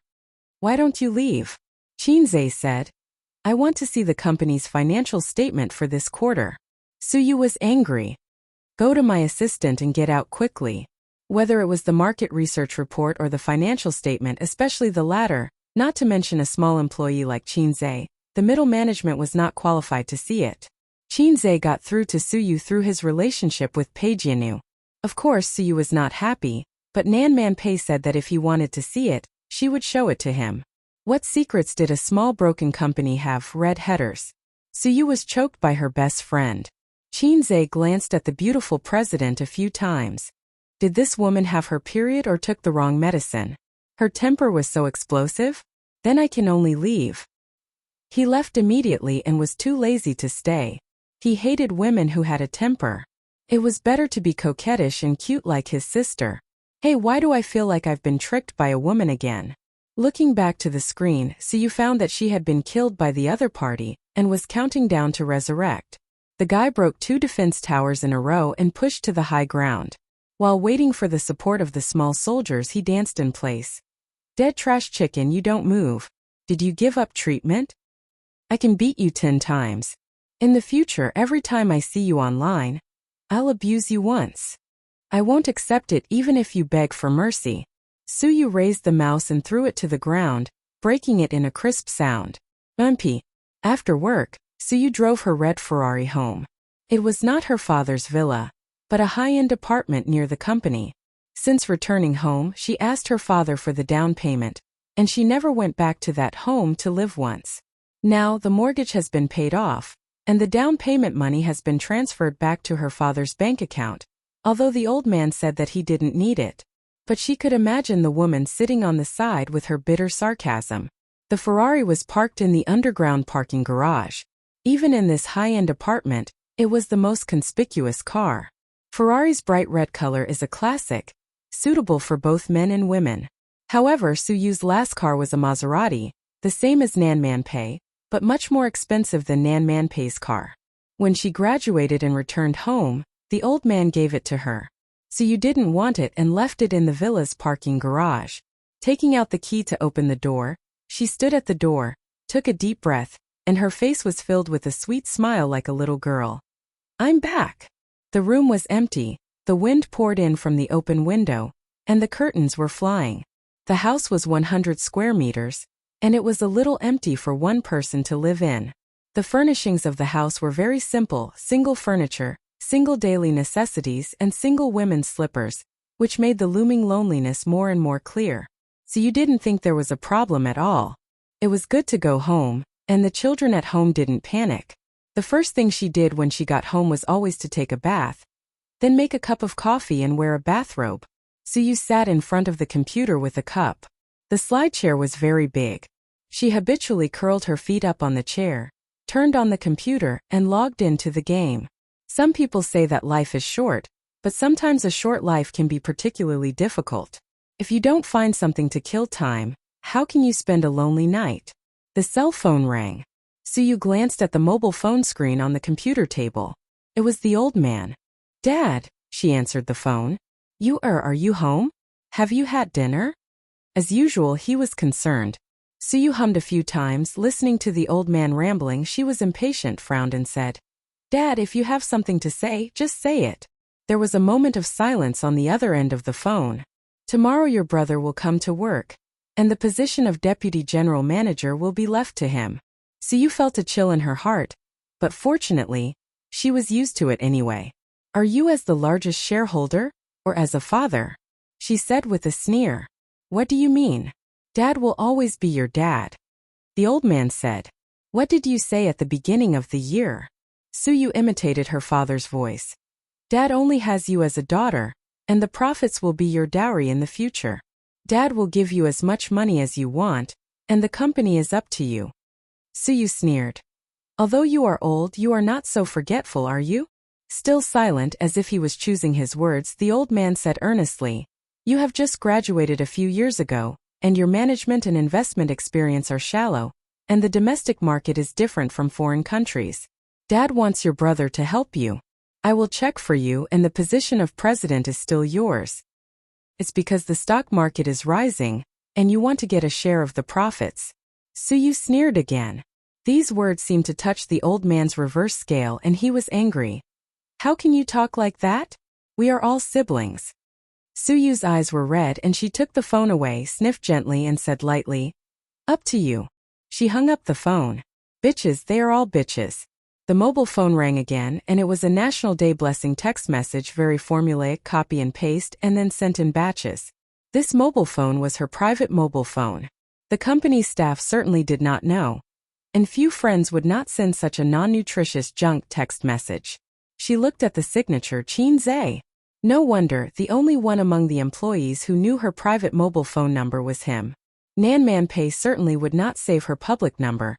Why don't you leave? Chinze said. I want to see the company's financial statement for this quarter. Suyu was angry. Go to my assistant and get out quickly. Whether it was the market research report or the financial statement, especially the latter, not to mention a small employee like Chinze, the middle management was not qualified to see it. Chinze got through to Suyu through his relationship with Pei Jianu. Of course, Suyu was not happy, but Nan Manpei said that if he wanted to see it, she would show it to him. What secrets did a small broken company have? Red headers. Suyu was choked by her best friend. Chinze glanced at the beautiful president a few times. Did this woman have her period or took the wrong medicine? Her temper was so explosive? Then I can only leave. He left immediately and was too lazy to stay. He hated women who had a temper. It was better to be coquettish and cute like his sister. Hey, why do I feel like I've been tricked by a woman again? Looking back to the screen, Suyu found that she had been killed by the other party and was counting down to resurrect. The guy broke 2 defense towers in a row and pushed to the high ground. While waiting for the support of the small soldiers, he danced in place. Dead trash chicken, you don't move. Did you give up treatment? I can beat you 10 times. In the future, every time I see you online, I'll abuse you once. I won't accept it even if you beg for mercy. Suyu raised the mouse and threw it to the ground, breaking it in a crisp sound. After work, Suyu drove her red Ferrari home. It was not her father's villa, but a high-end apartment near the company. Since returning home, she asked her father for the down payment, and she never went back to that home to live once. Now the mortgage has been paid off, and the down payment money has been transferred back to her father's bank account, although the old man said that he didn't need it. But she could imagine the woman sitting on the side with her bitter sarcasm. The Ferrari was parked in the underground parking garage. Even in this high-end apartment, it was the most conspicuous car. Ferrari's bright red color is a classic, suitable for both men and women. However, Suyu's last car was a Maserati, the same as Nan Manpei, but much more expensive than Nan Manpei's car. When she graduated and returned home, the old man gave it to her. Suyu didn't want it and left it in the villa's parking garage. Taking out the key to open the door, she stood at the door, took a deep breath, and her face was filled with a sweet smile like a little girl. I'm back. The room was empty, the wind poured in from the open window, and the curtains were flying. The house was 100 square meters, and it was a little empty for one person to live in. The furnishings of the house were very simple: single furniture, single daily necessities, and single women's slippers, which made the looming loneliness more and more clear. So you didn't think there was a problem at all. It was good to go home, and the children at home didn't panic. The first thing she did when she got home was always to take a bath, then make a cup of coffee and wear a bathrobe. Suyu sat in front of the computer with a cup. The slide chair was very big. She habitually curled her feet up on the chair, turned on the computer, and logged into the game. Some people say that life is short, but sometimes a short life can be particularly difficult. If you don't find something to kill time, how can you spend a lonely night? The cell phone rang. Suyu glanced at the mobile phone screen on the computer table. It was the old man. "Dad," she answered the phone. Are you home? Have you had dinner?" As usual, he was concerned. Suyu hummed a few times, listening to the old man rambling. She was impatient, frowned, and said, "Dad, if you have something to say, just say it." There was a moment of silence on the other end of the phone. "Tomorrow your brother will come to work, and the position of deputy general manager will be left to him." Suyu felt a chill in her heart, but fortunately, she was used to it anyway. "Are you as the largest shareholder, or as a father?" she said with a sneer. "What do you mean? Dad will always be your dad." The old man said, "What did you say at the beginning of the year?" Suyu imitated her father's voice. "Dad only has you as a daughter, and the profits will be your dowry in the future. Dad will give you as much money as you want, and the company is up to you." Suyu sneered. "Although you are old, you are not so forgetful, are you?" Still silent, as if he was choosing his words, the old man said earnestly, "You have just graduated a few years ago, and your management and investment experience are shallow, and the domestic market is different from foreign countries. Dad wants your brother to help you. I will check for you, and the position of president is still yours. It's because the stock market is rising, and you want to get a share of the profits." Suyu sneered again. These words seemed to touch the old man's reverse scale, and he was angry. "How can you talk like that? We are all siblings." Suyu's eyes were red, and she took the phone away, sniffed gently, and said lightly, "Up to you." She hung up the phone. "Bitches, they are all bitches." The mobile phone rang again, and it was a National Day blessing text message, very formulaic, copy and paste, and then sent in batches. This mobile phone was her private mobile phone. The company's staff certainly did not know, and few friends would not send such a non-nutritious junk text message. She looked at the signature, Chin Zhe. No wonder, the only one among the employees who knew her private mobile phone number was him. Nan Pei certainly would not save her public number,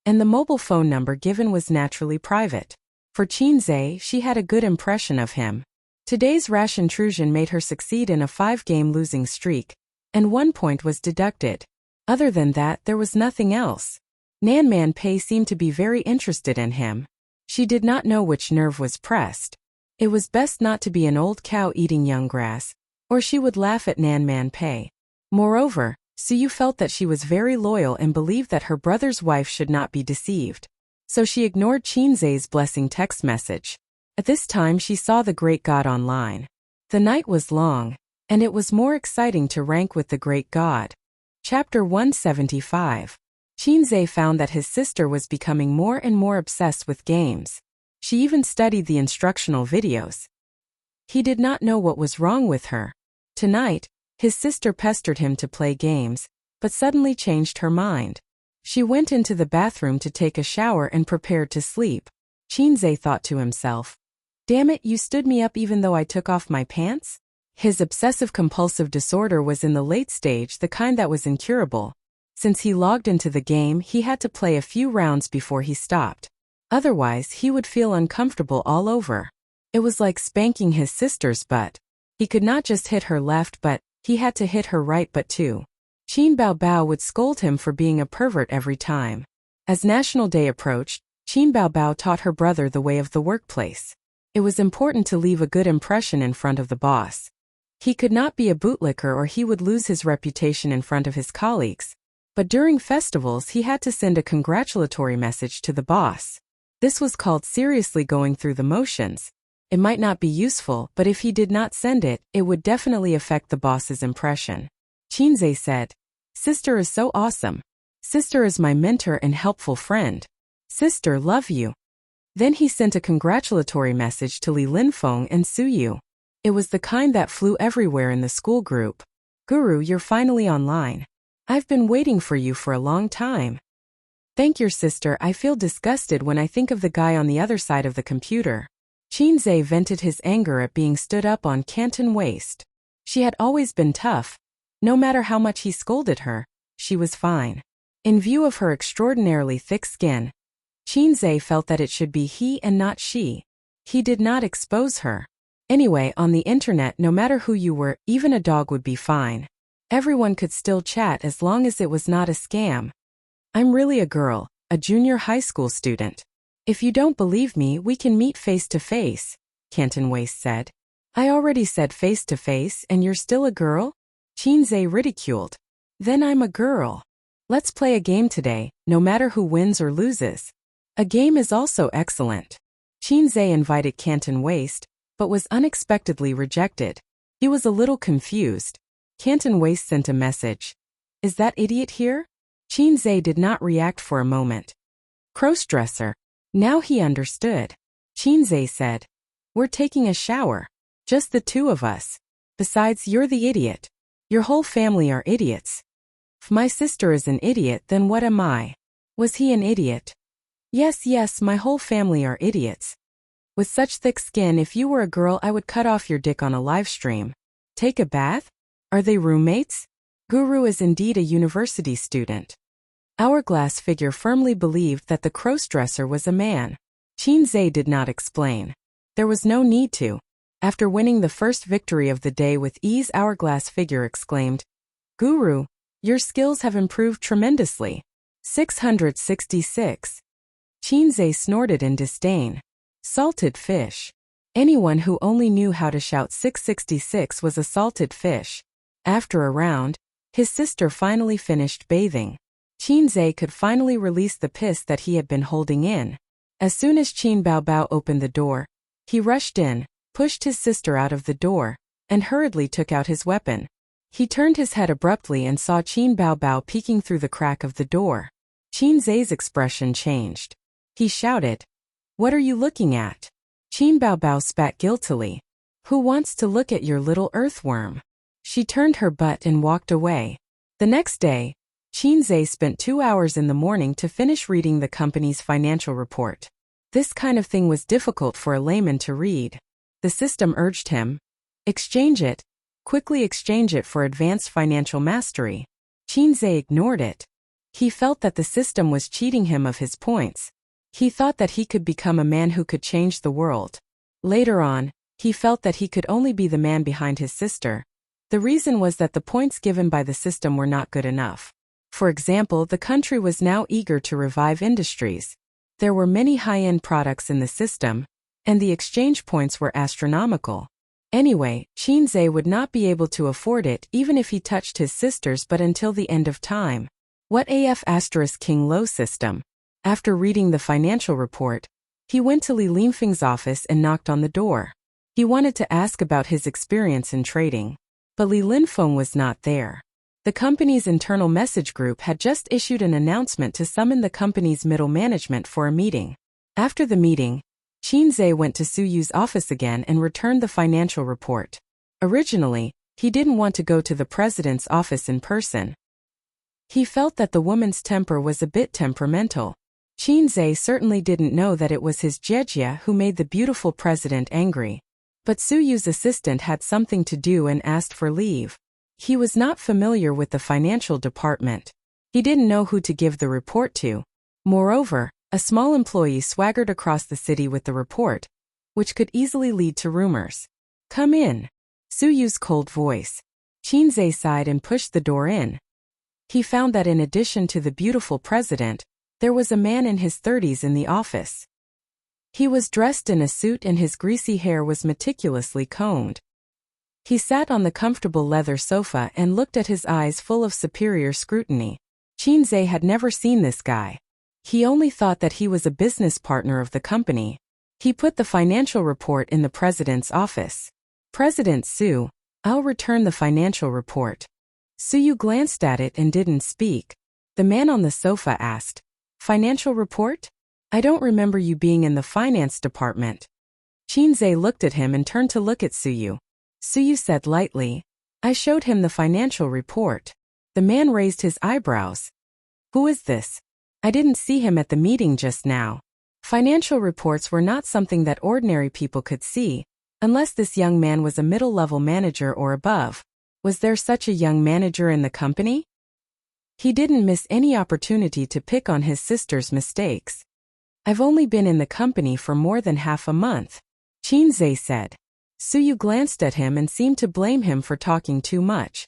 and the mobile phone number given was naturally private. For Chin Zhe, she had a good impression of him. Today's rash intrusion made her succeed in a 5-game losing streak, and 1 point was deducted. Other than that, there was nothing else. Nan Pei seemed to be very interested in him. She did not know which nerve was pressed. It was best not to be an old cow eating young grass, or she would laugh at Nan Pei. Moreover, Suyu felt that she was very loyal and believed that her brother's wife should not be deceived. So she ignored Chin Zhe's blessing text message. At this time she saw the Great God online. The night was long, and it was more exciting to rank with the Great God. Chapter 175. Chin Zhe found that his sister was becoming more and more obsessed with games. She even studied the instructional videos. He did not know what was wrong with her. Tonight, his sister pestered him to play games, but suddenly changed her mind. She went into the bathroom to take a shower and prepared to sleep. Chin Zhe thought to himself, "Damn it, you stood me up even though I took off my pants?" His obsessive-compulsive disorder was in the late stage, the kind that was incurable. Since he logged into the game, he had to play a few rounds before he stopped. Otherwise, he would feel uncomfortable all over. It was like spanking his sister's butt. He could not just hit her left butt, he had to hit her right butt too. Qin Baobao would scold him for being a pervert every time. As National Day approached, Qin Baobao taught her brother the way of the workplace. It was important to leave a good impression in front of the boss. He could not be a bootlicker or he would lose his reputation in front of his colleagues. But during festivals he had to send a congratulatory message to the boss. This was called seriously going through the motions. It might not be useful, but if he did not send it, it would definitely affect the boss's impression. Chin Zhe said, "Sister is so awesome. Sister is my mentor and helpful friend." Sister, love you. Then he sent a congratulatory message to Li Linfeng and Su Yu. It was the kind that flew everywhere in the school group. Guru, you're finally online. I've been waiting for you for a long time. Thank your sister. I feel disgusted when I think of the guy on the other side of the computer. Qinzhe vented his anger at being stood up on Canton Waste. She had always been tough. No matter how much he scolded her, she was fine. In view of her extraordinarily thick skin, Qinzhe felt that it should be he and not she. He did not expose her. Anyway, on the internet, no matter who you were, even a dog would be fine. Everyone could still chat as long as it was not a scam. I'm really a girl, a junior high school student. If you don't believe me, we can meet face to face, Canton Waste said. I already said face to face and you're still a girl? Qinzhe ridiculed. Then I'm a girl. Let's play a game today, no matter who wins or loses. A game is also excellent. Qinzhe invited Canton Waste, but was unexpectedly rejected. He was a little confused. Canton Waste sent a message. Is that idiot here? Qinzhe did not react for a moment. Crossdresser. Now he understood. Qinzhe said. We're taking a shower. Just the two of us. Besides, you're the idiot. Your whole family are idiots. If my sister is an idiot, then what am I? Was he an idiot? Yes, my whole family are idiots. With such thick skin, if you were a girl, I would cut off your dick on a live stream. Take a bath? Are they roommates? Guru is indeed a university student. Hourglass figure firmly believed that the crossdresser was a man. Qinzhe did not explain. There was no need to. After winning the first victory of the day with ease, Hourglass figure exclaimed, Guru, your skills have improved tremendously. 666. Qinzhe snorted in disdain. Salted fish. Anyone who only knew how to shout 666 was a salted fish. After a round, his sister finally finished bathing. Qinzhe could finally release the piss that he had been holding in. As soon as Qin Baobao opened the door, he rushed in, pushed his sister out of the door, and hurriedly took out his weapon. He turned his head abruptly and saw Qin Baobao peeking through the crack of the door. Qinzhe's expression changed. He shouted, What are you looking at? Qin Baobao spat guiltily. Who wants to look at your little earthworm? She turned her butt and walked away. The next day, Qinzhe spent 2 hours in the morning to finish reading the company's financial report. This kind of thing was difficult for a layman to read. The system urged him, exchange it, quickly exchange it for advanced financial mastery. Qinzhe ignored it. He felt that the system was cheating him of his points. He thought that he could become a man who could change the world. Later on, he felt that he could only be the man behind his sister. The reason was that the points given by the system were not good enough. For example, the country was now eager to revive industries. There were many high-end products in the system, and the exchange points were astronomical. Anyway, Qinzhe would not be able to afford it even if he touched his sisters, but until the end of time. What AF * King Lo system? After reading the financial report, he went to Li Linfeng's office and knocked on the door. He wanted to ask about his experience in trading, but Li Linfeng was not there. The company's internal message group had just issued an announcement to summon the company's middle management for a meeting. After the meeting, Qinzhe went to Su Yu's office again and returned the financial report. Originally, he didn't want to go to the president's office in person. He felt that the woman's temper was a bit temperamental. Qinzhe certainly didn't know that it was his Jejia who made the beautiful president angry. But Su Yu's assistant had something to do and asked for leave. He was not familiar with the financial department. He didn't know who to give the report to. Moreover, a small employee swaggered across the city with the report, which could easily lead to rumors. Come in. Su Yu's cold voice. Qinzhe sighed and pushed the door in. He found that in addition to the beautiful president, there was a man in his 30s in the office. He was dressed in a suit and his greasy hair was meticulously combed. He sat on the comfortable leather sofa and looked at his eyes full of superior scrutiny. Qinzhe had never seen this guy. He only thought that he was a business partner of the company. He put the financial report in the president's office. President Su, I'll return the financial report. Su Yu glanced at it and didn't speak. The man on the sofa asked, Financial report? I don't remember you being in the finance department. Chinze looked at him and turned to look at Suyu. Suyu said lightly, I showed him the financial report. The man raised his eyebrows. Who is this? I didn't see him at the meeting just now. Financial reports were not something that ordinary people could see, unless this young man was a middle-level manager or above. Was there such a young manager in the company? He didn't miss any opportunity to pick on his sister's mistakes. I've only been in the company for more than half a month, Chinze said. Suyu glanced at him and seemed to blame him for talking too much.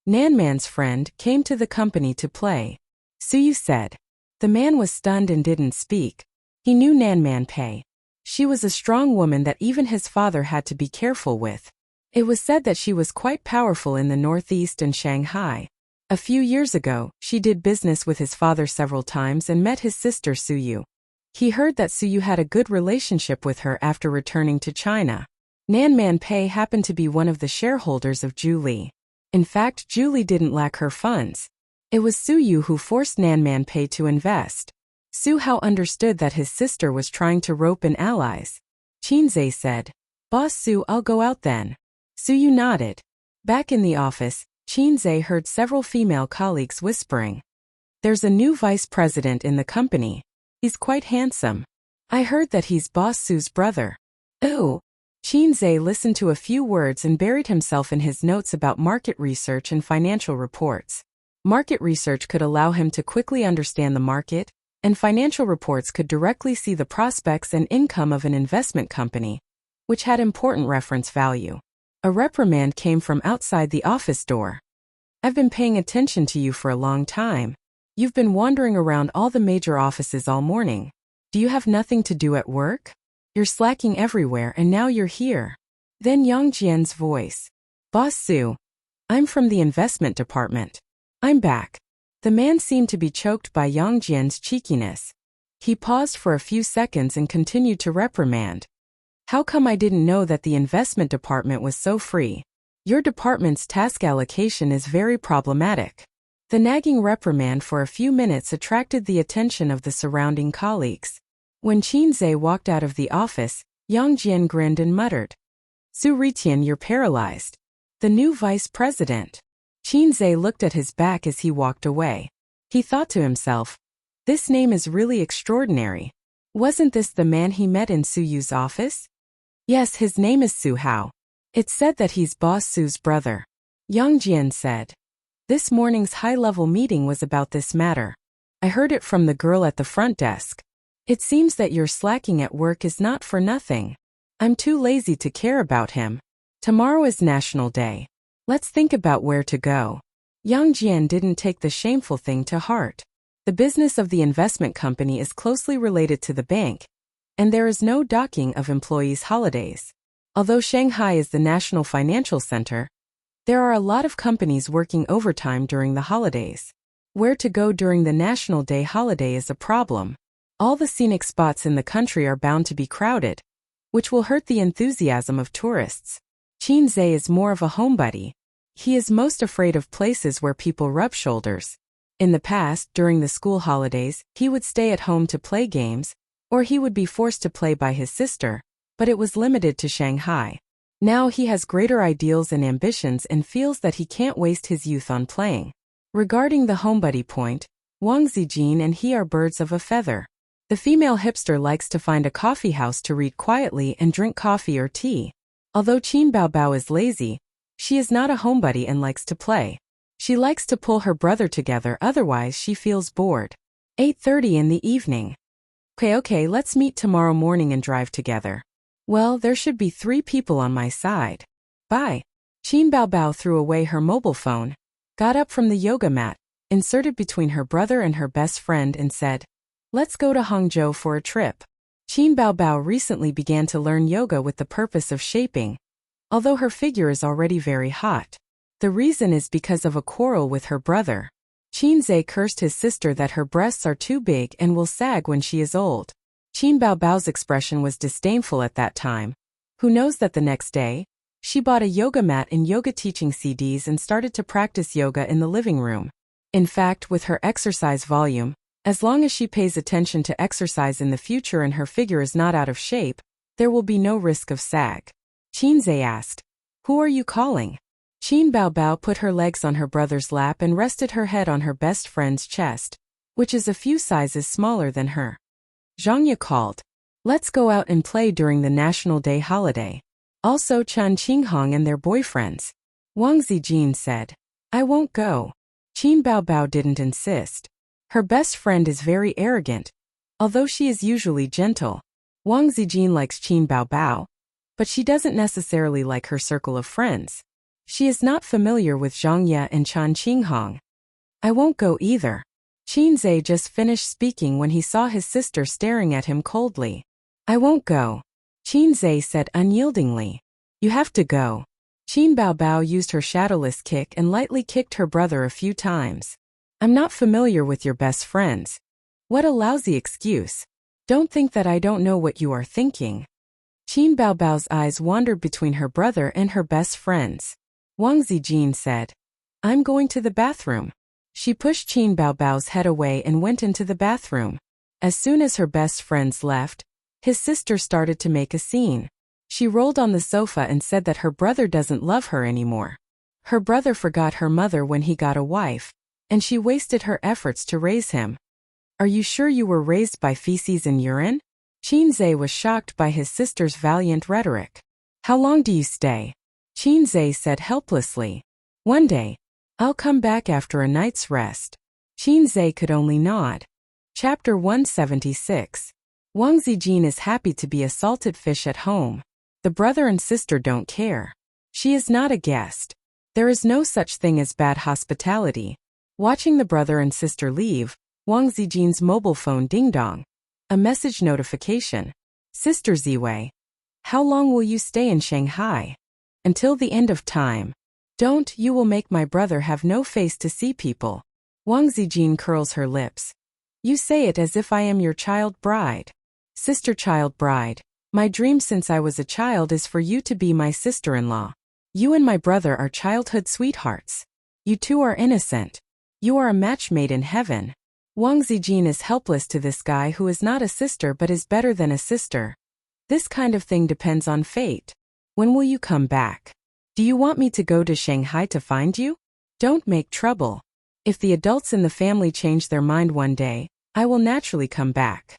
Nanman's friend came to the company to play, Suyu said. The man was stunned and didn't speak. He knew Nanman Pei. She was a strong woman that even his father had to be careful with. It was said that she was quite powerful in the Northeast and Shanghai. A few years ago, she did business with his father several times and met his sister Suyu. He heard that Suyu had a good relationship with her after returning to China. Nanman Pei happened to be one of the shareholders of Julie. In fact, Julie didn't lack her funds. It was Suyu who forced Nanman Pei to invest. Su Hao understood that his sister was trying to rope in allies. Chinze said, Boss Su, I'll go out then. Suyu nodded. Back in the office, Chinze heard several female colleagues whispering. There's a new vice president in the company. He's quite handsome. I heard that he's Boss Su's brother. Oh. Chinze listened to a few words and buried himself in his notes about market research and financial reports. Market research could allow him to quickly understand the market, and financial reports could directly see the prospects and income of an investment company, which had important reference value. A reprimand came from outside the office door. I've been paying attention to you for a long time. You've been wandering around all the major offices all morning. Do you have nothing to do at work? You're slacking everywhere and now you're here. Then Yang Jian's voice. Boss Su. I'm from the investment department. I'm back. The man seemed to be choked by Yang Jian's cheekiness. He paused for a few seconds and continued to reprimand. How come I didn't know that the investment department was so free? Your department's task allocation is very problematic. The nagging reprimand for a few minutes attracted the attention of the surrounding colleagues. When Chinze walked out of the office, Yang Jian grinned and muttered, Su Ritian, you're paralyzed. The new vice president. Chinze looked at his back as he walked away. He thought to himself, this name is really extraordinary. Wasn't this the man he met in Suyu's office? Yes, his name is Su Hao. It's said that he's Boss Su's brother. Yang Jian said. This morning's high-level meeting was about this matter. I heard it from the girl at the front desk. It seems that your slacking at work is not for nothing. I'm too lazy to care about him. Tomorrow is National Day. Let's think about where to go. Yang Jian didn't take the shameful thing to heart. The business of the investment company is closely related to the bank, and there is no docking of employees' holidays. Although Shanghai is the national financial center, there are a lot of companies working overtime during the holidays. Where to go during the National Day holiday is a problem. All the scenic spots in the country are bound to be crowded, which will hurt the enthusiasm of tourists. Chinze is more of a homebody. He is most afraid of places where people rub shoulders. In the past, during the school holidays, he would stay at home to play games, or he would be forced to play by his sister, but it was limited to Shanghai. Now he has greater ideals and ambitions and feels that he can't waste his youth on playing. Regarding the homebody point, Wang Zijin and he are birds of a feather. The female hipster likes to find a coffee house to read quietly and drink coffee or tea. Although Qin Baobao is lazy, she is not a homebody and likes to play. She likes to pull her brother together, otherwise she feels bored. 8:30 in the evening. Okay, let's meet tomorrow morning and drive together. Well, there should be 3 people on my side. Bye. Qin Baobao threw away her mobile phone, got up from the yoga mat, inserted between her brother and her best friend and said, Let's go to Hangzhou for a trip. Qin Baobao recently began to learn yoga with the purpose of shaping, although her figure is already very hot. The reason is because of a quarrel with her brother. Chinze cursed his sister that her breasts are too big and will sag when she is old. Qin Baobao's expression was disdainful at that time. Who knows that the next day, she bought a yoga mat and yoga teaching CDs and started to practice yoga in the living room. In fact, with her exercise volume, As long as she pays attention to exercise in the future and her figure is not out of shape, there will be no risk of sag. Qinzhe asked, "Who are you calling?" Qin Baobao put her legs on her brother's lap and rested her head on her best friend's chest, which is a few sizes smaller than her. Zhangya called, "Let's go out and play during the National Day holiday. Also Chen Qinghong and their boyfriends." Wang Zijin said, "I won't go." Qin Baobao didn't insist. Her best friend is very arrogant, although she is usually gentle. Wang Zijin likes Qin Baobao, but she doesn't necessarily like her circle of friends. She is not familiar with Zhang Ye and Chen Qinghong. "I won't go either." Qinzhe just finished speaking when he saw his sister staring at him coldly. "I won't go," Qinzhe said unyieldingly. "You have to go." Qin Baobao used her shadowless kick and lightly kicked her brother a few times. "I'm not familiar with your best friends." "What a lousy excuse. Don't think that I don't know what you are thinking." Qin Baobao's eyes wandered between her brother and her best friends. Wang Zijin said, "I'm going to the bathroom." She pushed Qin Baobao's head away and went into the bathroom. As soon as her best friends left, his sister started to make a scene. She rolled on the sofa and said that her brother doesn't love her anymore. Her brother forgot her mother when he got a wife, and she wasted her efforts to raise him. "Are you sure you were raised by feces and urine?" Qinzhe was shocked by his sister's valiant rhetoric. "How long do you stay?" Qinzhe said helplessly. "One day. I'll come back after a night's rest." Qinzhe could only nod. Chapter 176. Wang Zijin is happy to be a salted fish at home. The brother and sister don't care. She is not a guest. There is no such thing as bad hospitality. Watching the brother and sister leave, Wang Zijin's mobile phone ding-dong. A message notification. "Sister Ziwei. How long will you stay in Shanghai?" "Until the end of time." "Don't, you will make my brother have no face to see people." Wang Zijin curls her lips. "You say it as if I am your child bride." "Sister child bride. My dream since I was a child is for you to be my sister-in-law. You and my brother are childhood sweethearts. You two are innocent. You are a match made in heaven." Wang Zijin is helpless to this guy who is not a sister but is better than a sister. This kind of thing depends on fate. "When will you come back? Do you want me to go to Shanghai to find you?" "Don't make trouble. If the adults in the family change their mind one day, I will naturally come back."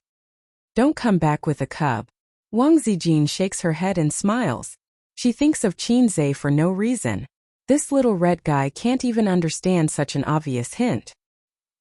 "Don't come back with a cub." Wang Zijin shakes her head and smiles. She thinks of Qinzhe for no reason. This little red guy can't even understand such an obvious hint.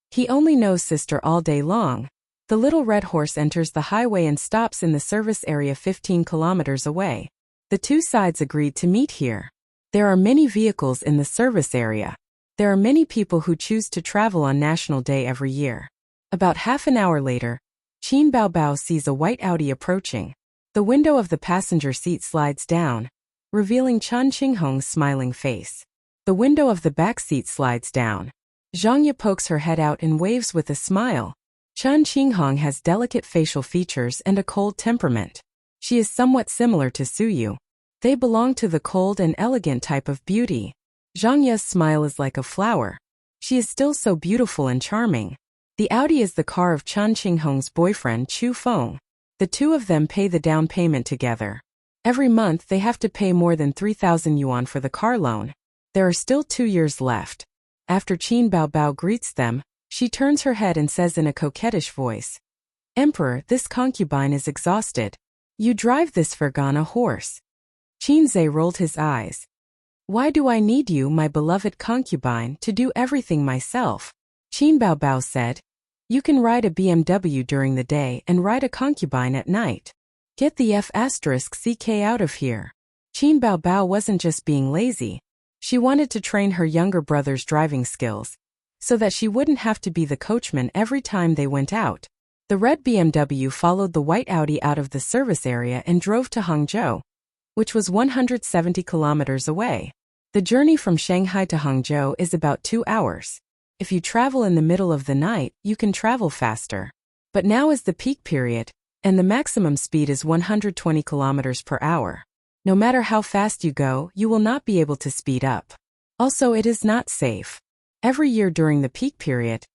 He only knows sister all day long. The little red horse enters the highway and stops in the service area 15 kilometers away. The two sides agreed to meet here. There are many vehicles in the service area. There are many people who choose to travel on National Day every year. About half an hour later, Qin Baobao sees a white Audi approaching. The window of the passenger seat slides down, revealing Chen Qinghong's smiling face. The window of the back seat slides down. Zhang Ye pokes her head out and waves with a smile. Chen Qinghong has delicate facial features and a cold temperament. She is somewhat similar to Suyu. They belong to the cold and elegant type of beauty. Zhang Ye's smile is like a flower. She is still so beautiful and charming. The Audi is the car of Chen Qinghong's boyfriend Chu Feng. The two of them pay the down payment together. Every month they have to pay more than 3,000 yuan for the car loan. There are still 2 years left. After Qin Baobao greets them, she turns her head and says in a coquettish voice, "Emperor, this concubine is exhausted. You drive this Fergana horse." Qinzhe rolled his eyes. "Why do I need you, my beloved concubine, to do everything myself?" Qin Baobao said, "You can ride a BMW during the day and ride a concubine at night. Get the F***ck out of here." Qin Baobao wasn't just being lazy. She wanted to train her younger brother's driving skills, so that she wouldn't have to be the coachman every time they went out. The red BMW followed the white Audi out of the service area and drove to Hangzhou, which was 170 kilometers away. The journey from Shanghai to Hangzhou is about 2 hours. If you travel in the middle of the night, you can travel faster. But now is the peak period, and the maximum speed is 120 kilometers per hour. No matter how fast you go, you will not be able to speed up. Also, it is not safe. Every year during the peak period,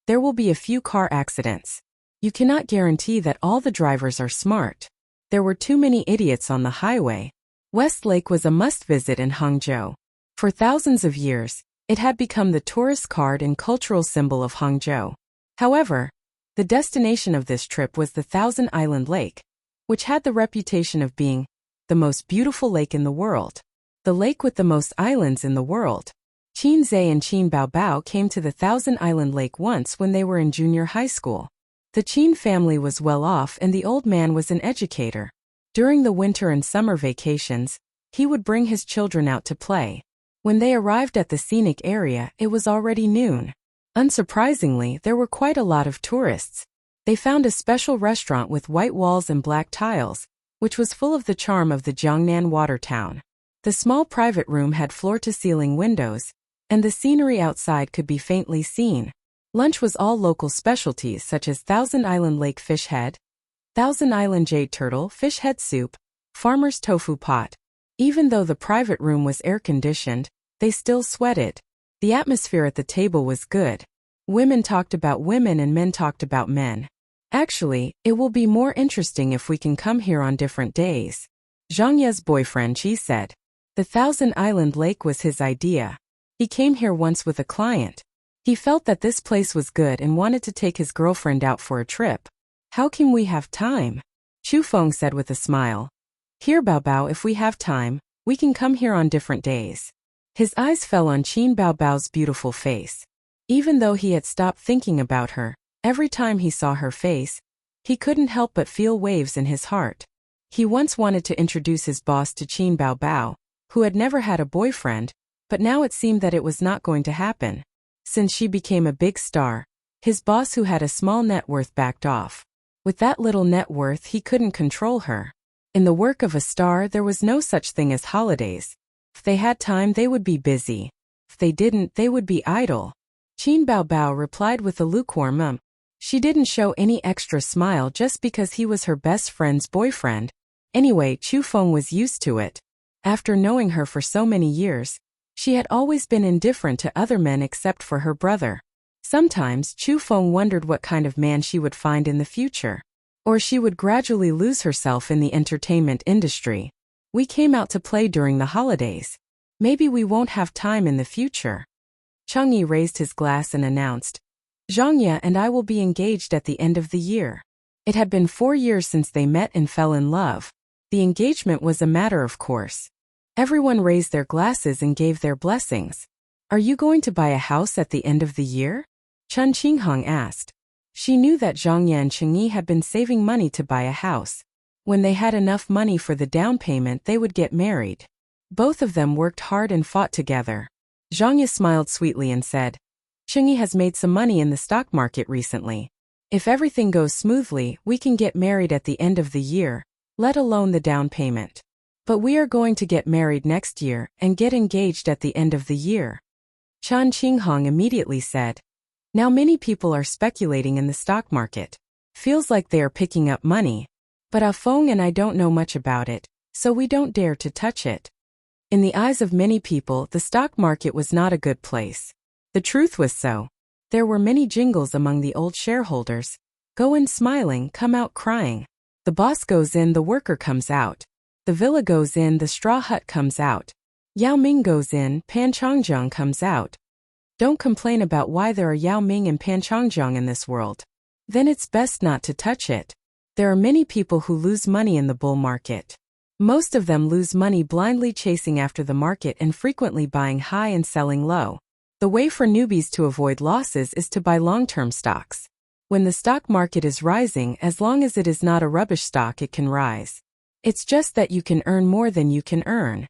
There will be a few car accidents. You cannot guarantee that all the drivers are smart. There were too many idiots on the highway. West Lake was a must-visit in Hangzhou. For thousands of years, it had become the tourist card and cultural symbol of Hangzhou. However, the destination of this trip was the Thousand Island Lake, which had the reputation of being the most beautiful lake in the world. The lake with the most islands in the world. Qin Zhe and Qin Baobao came to the Thousand Island Lake once when they were in junior high school. The Qin family was well off and the old man was an educator. During the winter and summer vacations, he would bring his children out to play. When they arrived at the scenic area, it was already noon. Unsurprisingly, there were quite a lot of tourists. They found a special restaurant with white walls and black tiles, which was full of the charm of the Jiangnan water town. The small private room had floor-to-ceiling windows, and the scenery outside could be faintly seen. Lunch was all local specialties such as Thousand Island Lake fish head, Thousand Island jade turtle fish head soup, farmer's tofu pot. Even though the private room was air-conditioned, they still sweated. The atmosphere at the table was good. Women talked about women and men talked about men. Actually, it will be more interesting if we can come here on different days. Zhang Ye's boyfriend Qi said. The Thousand Island Lake was his idea. He came here once with a client. He felt that this place was good and wanted to take his girlfriend out for a trip. How can we have time? Chu Feng said with a smile. Here Baobao, if we have time, we can come here on different days. His eyes fell on Qin Baobao's beautiful face. Even though he had stopped thinking about her, every time he saw her face, he couldn't help but feel waves in his heart. He once wanted to introduce his boss to Qin Baobao, who had never had a boyfriend, but now it seemed that it was not going to happen. Since she became a big star, his boss who had a small net worth backed off. With that little net worth he couldn't control her. In the work of a star there was no such thing as holidays. If they had time they would be busy. If they didn't they would be idle. Qin Baobao replied with a lukewarm She didn't show any extra smile just because he was her best friend's boyfriend. Anyway, Chu Feng was used to it. After knowing her for so many years, she had always been indifferent to other men except for her brother. Sometimes Chu Feng wondered what kind of man she would find in the future. Or she would gradually lose herself in the entertainment industry. We came out to play during the holidays. Maybe we won't have time in the future. Cheng Yi raised his glass and announced, Zhang Ye and I will be engaged at the end of the year. It had been 4 years since they met and fell in love. The engagement was a matter of course. Everyone raised their glasses and gave their blessings. Are you going to buy a house at the end of the year? Chen Qinghong asked. She knew that Zhang Ye and Cheng Yi had been saving money to buy a house. When they had enough money for the down payment they would get married. Both of them worked hard and fought together. Zhang Ye smiled sweetly and said, Cheng Yi has made some money in the stock market recently. If everything goes smoothly, we can get married at the end of the year, let alone the down payment. But we are going to get married next year and get engaged at the end of the year. Chen Qinghong immediately said, Now many people are speculating in the stock market. Feels like they are picking up money. But Ah Feng and I don't know much about it, so we don't dare to touch it. In the eyes of many people, the stock market was not a good place. The truth was so. There were many jingles among the old shareholders. Go in smiling, come out crying. The boss goes in, the worker comes out. The villa goes in, the straw hut comes out. Yao Ming goes in, Pan Changjiang comes out. Don't complain about why there are Yao Ming and Pan Changjiang in this world. Then it's best not to touch it. There are many people who lose money in the bull market. Most of them lose money blindly chasing after the market and frequently buying high and selling low. The way for newbies to avoid losses is to buy long-term stocks. When the stock market is rising, as long as it is not a rubbish stock, it can rise. It's just that you can earn more than you can earn.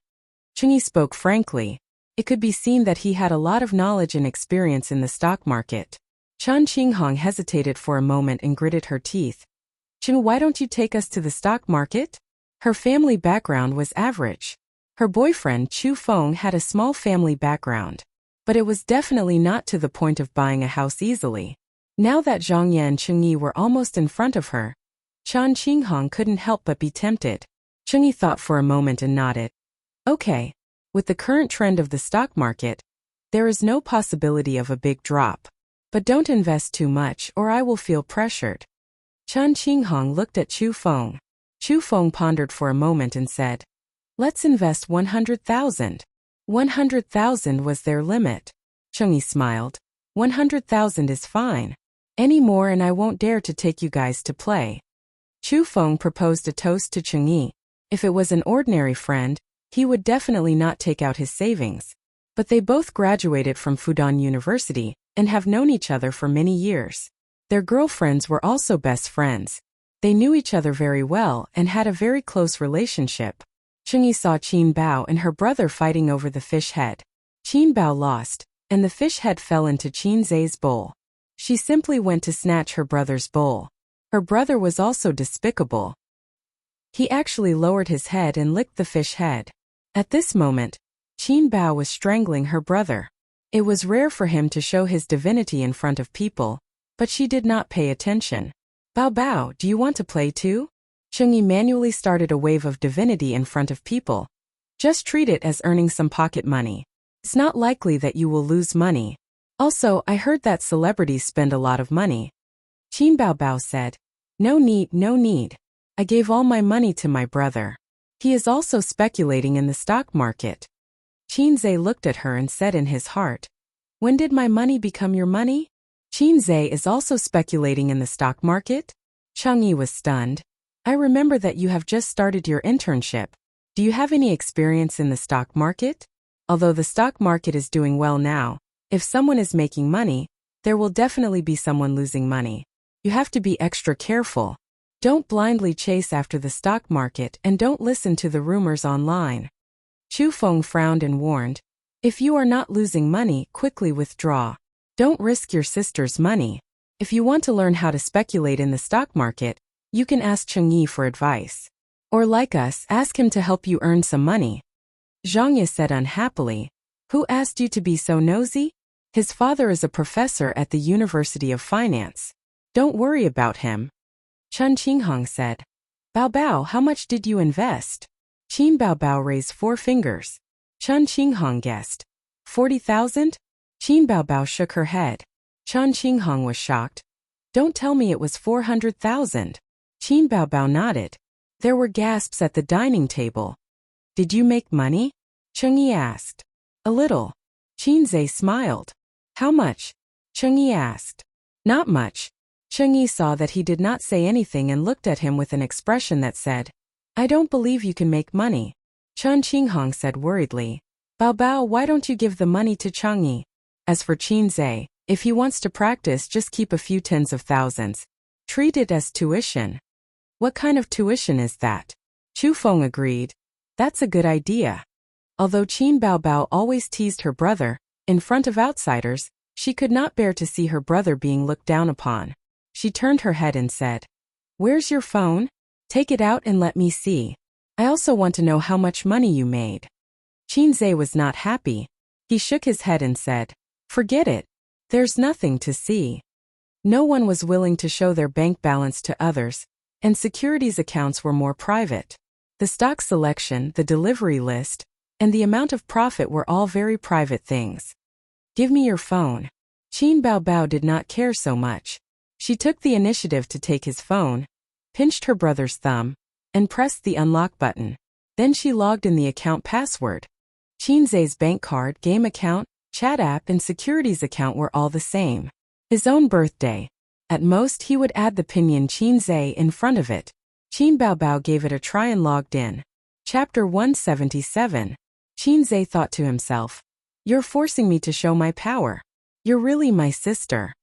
Cheng Yi spoke frankly. It could be seen that he had a lot of knowledge and experience in the stock market. Chen Qinghong hesitated for a moment and gritted her teeth. Cheng, why don't you take us to the stock market? Her family background was average. Her boyfriend Chu Feng had a small family background. But it was definitely not to the point of buying a house easily. Now that Zhang Ye and Cheng Yi were almost in front of her, Chen Qinghong couldn't help but be tempted. Cheng Yi thought for a moment and nodded. Okay. With the current trend of the stock market, there is no possibility of a big drop. But don't invest too much or I will feel pressured. Chen Qinghong looked at Chu Feng. Chu Feng pondered for a moment and said, let's invest 100,000. 100,000 was their limit. Chengyi smiled. 100,000 is fine. Any more and I won't dare to take you guys to play. Chu Feng proposed a toast to Chengyi. If it was an ordinary friend, he would definitely not take out his savings. But they both graduated from Fudan University and have known each other for many years. Their girlfriends were also best friends. They knew each other very well and had a very close relationship. Chengyi saw Qin Bao and her brother fighting over the fish head. Qin Bao lost, and the fish head fell into Qin Zai's bowl. She simply went to snatch her brother's bowl. Her brother was also despicable. He actually lowered his head and licked the fish head. At this moment, Qin Bao was strangling her brother. It was rare for him to show his divinity in front of people, but she did not pay attention. Bao Bao, do you want to play too? Chengyi manually started a wave of divinity in front of people. Just treat it as earning some pocket money. It's not likely that you will lose money. Also, I heard that celebrities spend a lot of money. Qin Bao Bao said, no need, no need. I gave all my money to my brother. He is also speculating in the stock market. Qin Zai looked at her and said in his heart, when did my money become your money? Qin Zai is also speculating in the stock market? Chengyi was stunned. I remember that you have just started your internship. Do you have any experience in the stock market? Although the stock market is doing well now, if someone is making money, there will definitely be someone losing money. You have to be extra careful. Don't blindly chase after the stock market and don't listen to the rumors online. Chu Feng frowned and warned, if you are not losing money, quickly withdraw. Don't risk your sister's money. If you want to learn how to speculate in the stock market, you can ask Chengyi for advice. Or like us, ask him to help you earn some money. Zhang Ye said unhappily, who asked you to be so nosy? His father is a professor at the University of Finance. Don't worry about him. Chen Qinghong said, Bao Bao, how much did you invest? Qin Bao Bao raised 4 fingers. Chen Qinghong guessed, 40,000? Qin Bao Bao shook her head. Chen Qinghong was shocked. Don't tell me it was 400,000. Qin Bao Bao nodded. There were gasps at the dining table. Did you make money? Chengyi asked. A little. Qin Zai smiled. How much? Chengyi asked. Not much. Chengyi saw that he did not say anything and looked at him with an expression that said, I don't believe you can make money. Chen Qinghong said worriedly, Bao Bao, why don't you give the money to Chengyi? As for Qin Zai, if he wants to practice, just keep a few tens of thousands. Treat it as tuition. What kind of tuition is that? Chu Feng agreed. That's a good idea. Although Qin Bao Bao always teased her brother, in front of outsiders, she could not bear to see her brother being looked down upon. She turned her head and said, where's your phone? Take it out and let me see. I also want to know how much money you made. Qin Zai was not happy. He shook his head and said, forget it. There's nothing to see. No one was willing to show their bank balance to others, and securities accounts were more private. The stock selection, the delivery list, and the amount of profit were all very private things. Give me your phone. Qin Bao Bao did not care so much. She took the initiative to take his phone, pinched her brother's thumb, and pressed the unlock button. Then she logged in the account password. Qin Zai's bank card, game account, chat app, and securities account were all the same. His own birthday. At most, he would add the pinyin Qin Zai in front of it. Qin Bao Bao gave it a try and logged in. Chapter 177. Qin Zai thought to himself, you're forcing me to show my power. You're really my sister.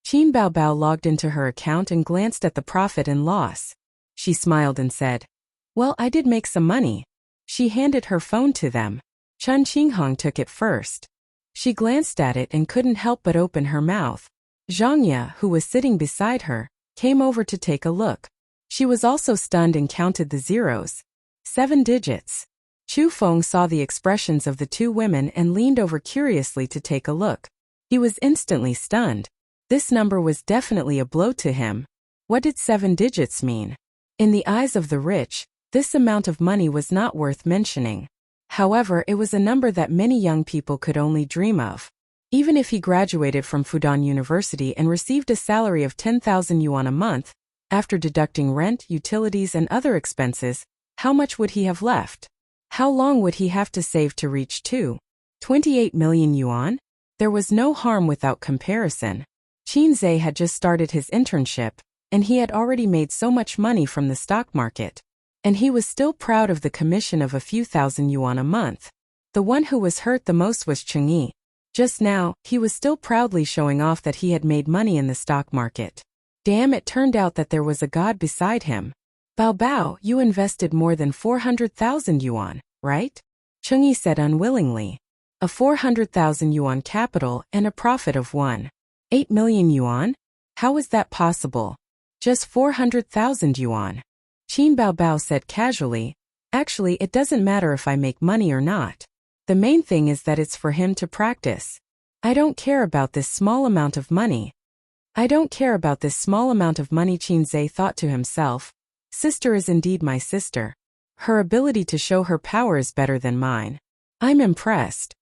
Qin Bao Bao logged into her account and glanced at the profit and loss. She smiled and said, well, I did make some money. She handed her phone to them. Chen Qinghong took it first. She glanced at it and couldn't help but open her mouth. Zhang Ye, who was sitting beside her, came over to take a look. She was also stunned and counted the zeros. 7 digits. Chu Feng saw the expressions of the 2 women and leaned over curiously to take a look. He was instantly stunned. This number was definitely a blow to him. What did 7 digits mean? In the eyes of the rich, this amount of money was not worth mentioning. However, it was a number that many young people could only dream of. Even if he graduated from Fudan University and received a salary of 10,000 yuan a month, after deducting rent, utilities, and other expenses, how much would he have left? How long would he have to save to reach 28 million yuan? There was no harm without comparison. Qinzhe had just started his internship, and he had already made so much money from the stock market. And he was still proud of the commission of a few thousand yuan a month. The one who was hurt the most was Changyi. Just now, he was still proudly showing off that he had made money in the stock market. Damn, it turned out that there was a god beside him. Bao Bao, you invested more than 400,000 yuan, right? Changyi said unwillingly. A 400,000 yuan capital and a profit of 1.8 million yuan? How is that possible? Just 400,000 yuan. Qin Bao Bao said casually, actually it doesn't matter if I make money or not. The main thing is that it's for him to practice. I don't care about this small amount of money. Qinzhe thought to himself. Sister is indeed my sister. Her ability to show her power is better than mine. I'm impressed.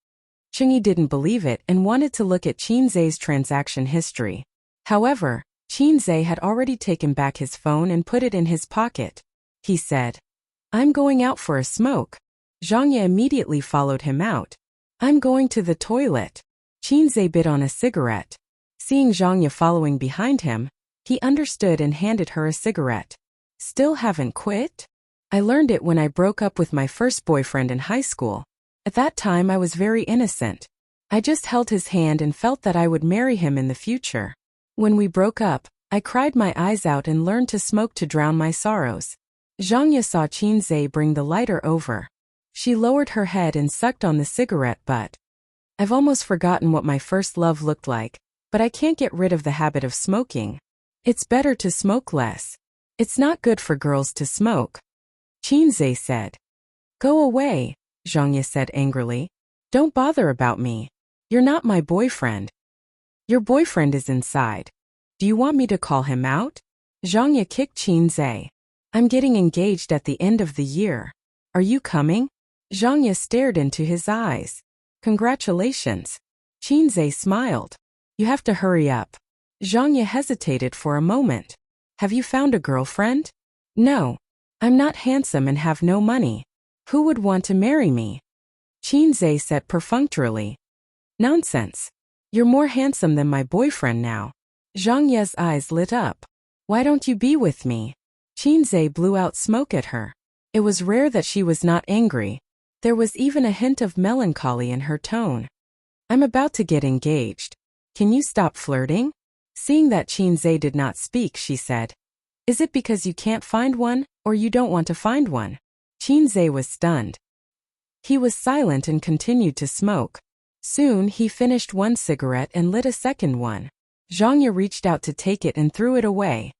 Changyi didn't believe it and wanted to look at Qinzhe's transaction history. However, Qinzhe had already taken back his phone and put it in his pocket. He said, I'm going out for a smoke. Zhangye immediately followed him out. I'm going to the toilet. Qinzhe bit on a cigarette. Seeing Zhangye following behind him, he understood and handed her a cigarette. Still haven't quit? I learned it when I broke up with my first boyfriend in high school. At that time I was very innocent. I just held his hand and felt that I would marry him in the future. When we broke up, I cried my eyes out and learned to smoke to drown my sorrows. Zhangye saw Qinzhe bring the lighter over. She lowered her head and sucked on the cigarette butt. I've almost forgotten what my first love looked like, but I can't get rid of the habit of smoking. It's better to smoke less. It's not good for girls to smoke. Qinzhe said. Go away, Zhangye said angrily. Don't bother about me. You're not my boyfriend. Your boyfriend is inside. Do you want me to call him out? Zhangye kicked Qinzhe. I'm getting engaged at the end of the year. Are you coming? Zhangye stared into his eyes. Congratulations. Qinzhe smiled. You have to hurry up. Zhangye hesitated for a moment. Have you found a girlfriend? No. I'm not handsome and have no money. Who would want to marry me? Qinzhe said perfunctorily. Nonsense. You're more handsome than my boyfriend now. Zhangye's eyes lit up. Why don't you be with me? Qinzhe blew out smoke at her. It was rare that she was not angry. There was even a hint of melancholy in her tone. I'm about to get engaged. Can you stop flirting? Seeing that Qinzhe did not speak, she said. Is it because you can't find one, or you don't want to find one? Qinzhe was stunned. He was silent and continued to smoke. Soon he finished one cigarette and lit a second one. Zhangye reached out to take it and threw it away.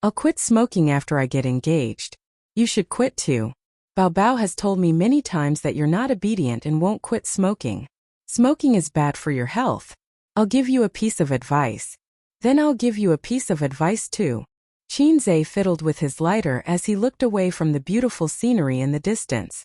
I'll quit smoking after I get engaged. You should quit too. Bao Bao has told me many times that you're not obedient and won't quit smoking. Smoking is bad for your health. I'll give you a piece of advice. Then I'll give you a piece of advice too. Qinzhe fiddled with his lighter as he looked away from the beautiful scenery in the distance.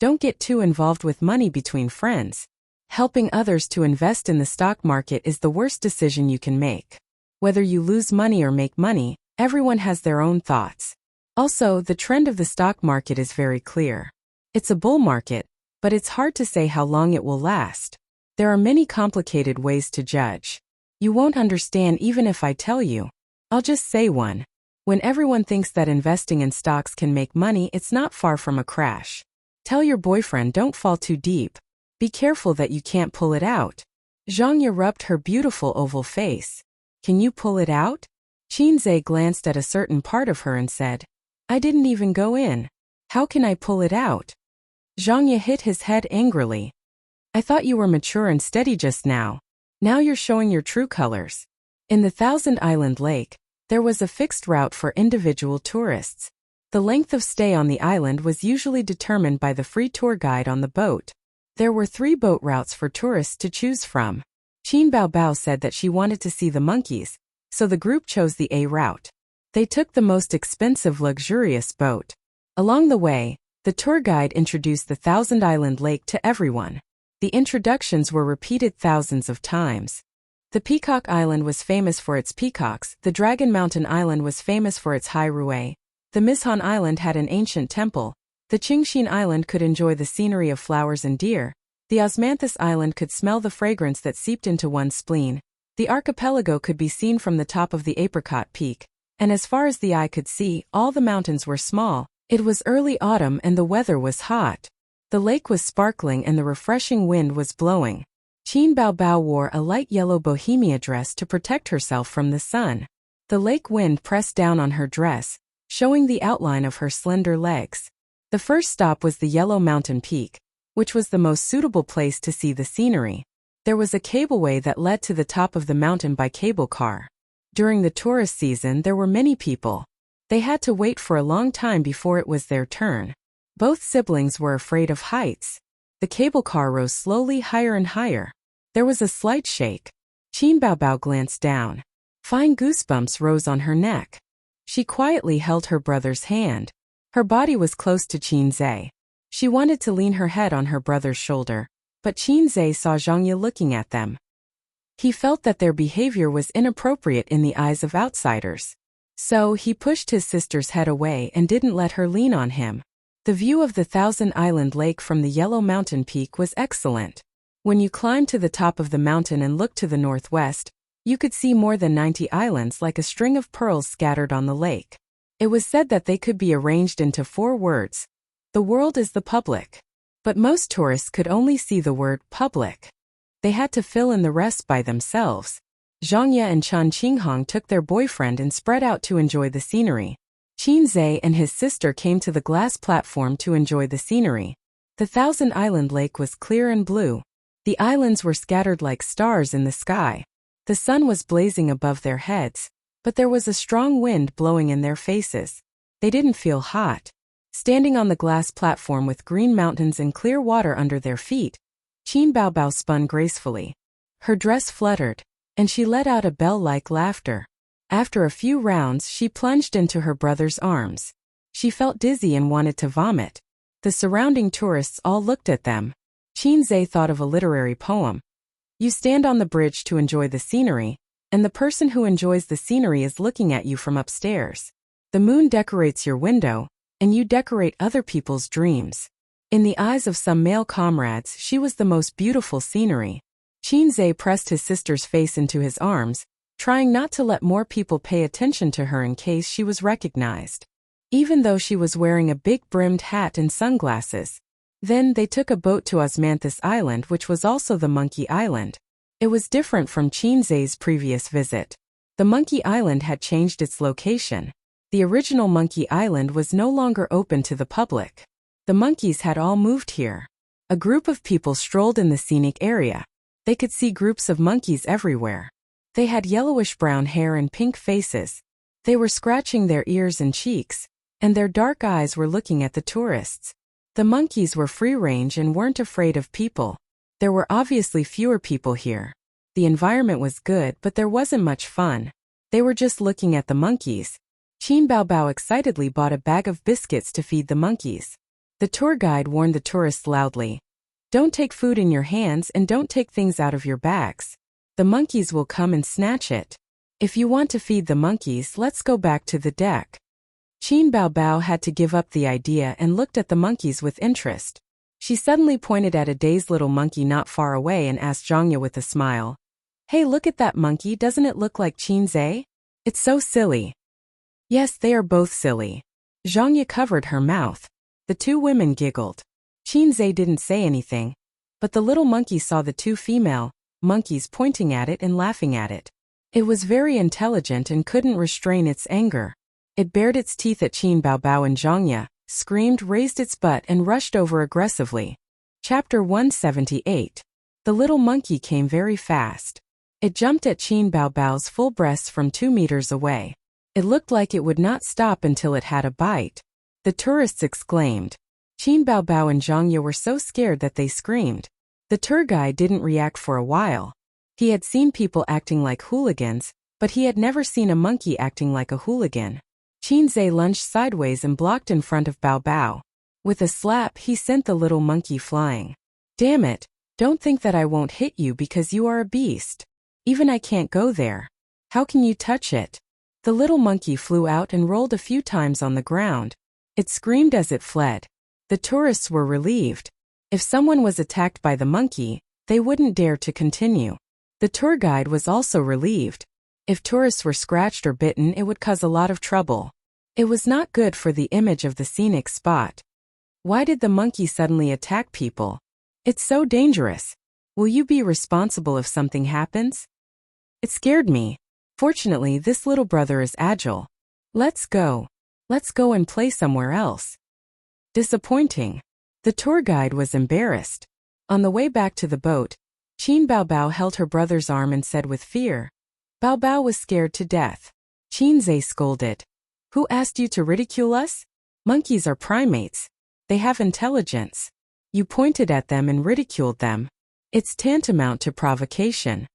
Don't get too involved with money between friends. Helping others to invest in the stock market is the worst decision you can make. Whether you lose money or make money, everyone has their own thoughts. Also, the trend of the stock market is very clear. It's a bull market, but it's hard to say how long it will last. There are many complicated ways to judge. You won't understand even if I tell you. I'll just say one. When everyone thinks that investing in stocks can make money, it's not far from a crash. Tell your boyfriend don't fall too deep. Be careful that you can't pull it out. Zhangye rubbed her beautiful oval face. Can you pull it out? Qinzhe glanced at a certain part of her and said, I didn't even go in. How can I pull it out? Zhangye hit his head angrily. I thought you were mature and steady just now. Now you're showing your true colors. In the Thousand Island Lake, there was a fixed route for individual tourists. The length of stay on the island was usually determined by the free tour guide on the boat. There were 3 boat routes for tourists to choose from. Qin Bao Bao said that she wanted to see the monkeys, so the group chose the A route. They took the most expensive luxurious boat. Along the way, the tour guide introduced the Thousand Island Lake to everyone. The introductions were repeated thousands of times. The Peacock Island was famous for its peacocks, the Dragon Mountain Island was famous for its high rue, the Mishan Island had an ancient temple, the Qingshin Island could enjoy the scenery of flowers and deer, the Osmanthus Island could smell the fragrance that seeped into one's spleen, the archipelago could be seen from the top of the Apricot Peak, and as far as the eye could see, all the mountains were small. It was early autumn and the weather was hot. The lake was sparkling and the refreshing wind was blowing. Qin Baobao wore a light yellow bohemia dress to protect herself from the sun. The lake wind pressed down on her dress, showing the outline of her slender legs. The first stop was the Yellow Mountain Peak, which was the most suitable place to see the scenery. There was a cableway that led to the top of the mountain by cable car. During the tourist season there were many people. They had to wait for a long time before it was their turn. Both siblings were afraid of heights. The cable car rose slowly higher and higher. There was a slight shake. Qin Baobao glanced down. Fine goosebumps rose on her neck. She quietly held her brother's hand. Her body was close to Qin Zhe. She wanted to lean her head on her brother's shoulder, but Qin Zhe saw Zhangye looking at them. He felt that their behavior was inappropriate in the eyes of outsiders. So he pushed his sister's head away and didn't let her lean on him. The view of the Thousand Island Lake from the Yellow Mountain Peak was excellent. When you climbed to the top of the mountain and looked to the northwest, you could see more than 90 islands like a string of pearls scattered on the lake. It was said that they could be arranged into 4 words. The world is the public. But most tourists could only see the word public. They had to fill in the rest by themselves. Zhangye and Chen Qinghong took their boyfriend and spread out to enjoy the scenery. Qin Zhe and his sister came to the glass platform to enjoy the scenery. The Thousand Island Lake was clear and blue. The islands were scattered like stars in the sky. The sun was blazing above their heads, but there was a strong wind blowing in their faces. They didn't feel hot. Standing on the glass platform with green mountains and clear water under their feet, Qin Baobao spun gracefully. Her dress fluttered, and she let out a bell-like laughter. After a few rounds, she plunged into her brother's arms. She felt dizzy and wanted to vomit. The surrounding tourists all looked at them. Qin Zhe thought of a literary poem. You stand on the bridge to enjoy the scenery, and the person who enjoys the scenery is looking at you from upstairs. The moon decorates your window, and you decorate other people's dreams. In the eyes of some male comrades, she was the most beautiful scenery. Qin Zhe pressed his sister's face into his arms, trying not to let more people pay attention to her in case she was recognized. Even though she was wearing a big brimmed hat and sunglasses. Then they took a boat to Osmanthus Island, which was also the Monkey Island. It was different from Qin Zhe's previous visit. The Monkey Island had changed its location. The original Monkey Island was no longer open to the public. The monkeys had all moved here. A group of people strolled in the scenic area. They could see groups of monkeys everywhere. They had yellowish-brown hair and pink faces. They were scratching their ears and cheeks, and their dark eyes were looking at the tourists. The monkeys were free-range and weren't afraid of people. There were obviously fewer people here. The environment was good, but there wasn't much fun. They were just looking at the monkeys. Qin Baobao excitedly bought a bag of biscuits to feed the monkeys. The tour guide warned the tourists loudly. Don't take food in your hands and don't take things out of your bags. The monkeys will come and snatch it. If you want to feed the monkeys, let's go back to the deck. Qin Baobao had to give up the idea and looked at the monkeys with interest. She suddenly pointed at a dazed little monkey not far away and asked Zhangye with a smile. Hey, look at that monkey, doesn't it look like Qin Zhe? It's so silly. Yes, they are both silly. Zhangye covered her mouth. The 2 women giggled. Qin Zhe didn't say anything, but the little monkey saw the 2 female monkeys pointing at it and laughing at it. It was very intelligent and couldn't restrain its anger. It bared its teeth at Qin Baobao and Zhangye, screamed, raised its butt and rushed over aggressively. Chapter 178. The little monkey came very fast. It jumped at Qin Baobao's full breasts from 2 meters away. It looked like it would not stop until it had a bite. The tourists exclaimed. Qin Baobao and Zhangye were so scared that they screamed. The tour guide didn't react for a while. He had seen people acting like hooligans, but he had never seen a monkey acting like a hooligan. Qin Zhe lunged sideways and blocked in front of Baobao. With a slap, he sent the little monkey flying. Damn it! Don't think that I won't hit you because you are a beast. Even I can't go there. How can you touch it? The little monkey flew out and rolled a few times on the ground. It screamed as it fled. The tourists were relieved. If someone was attacked by the monkey, they wouldn't dare to continue. The tour guide was also relieved. If tourists were scratched or bitten, it would cause a lot of trouble. It was not good for the image of the scenic spot. Why did the monkey suddenly attack people? It's so dangerous. Will you be responsible if something happens? It scared me. Fortunately, this little brother is agile. Let's go. Let's go and play somewhere else. Disappointing. The tour guide was embarrassed. On the way back to the boat, Qin Bao Bao held her brother's arm and said with fear. Bao Bao was scared to death. Qin Zhe scolded. Who asked you to ridicule us? Monkeys are primates. They have intelligence. You pointed at them and ridiculed them. It's tantamount to provocation.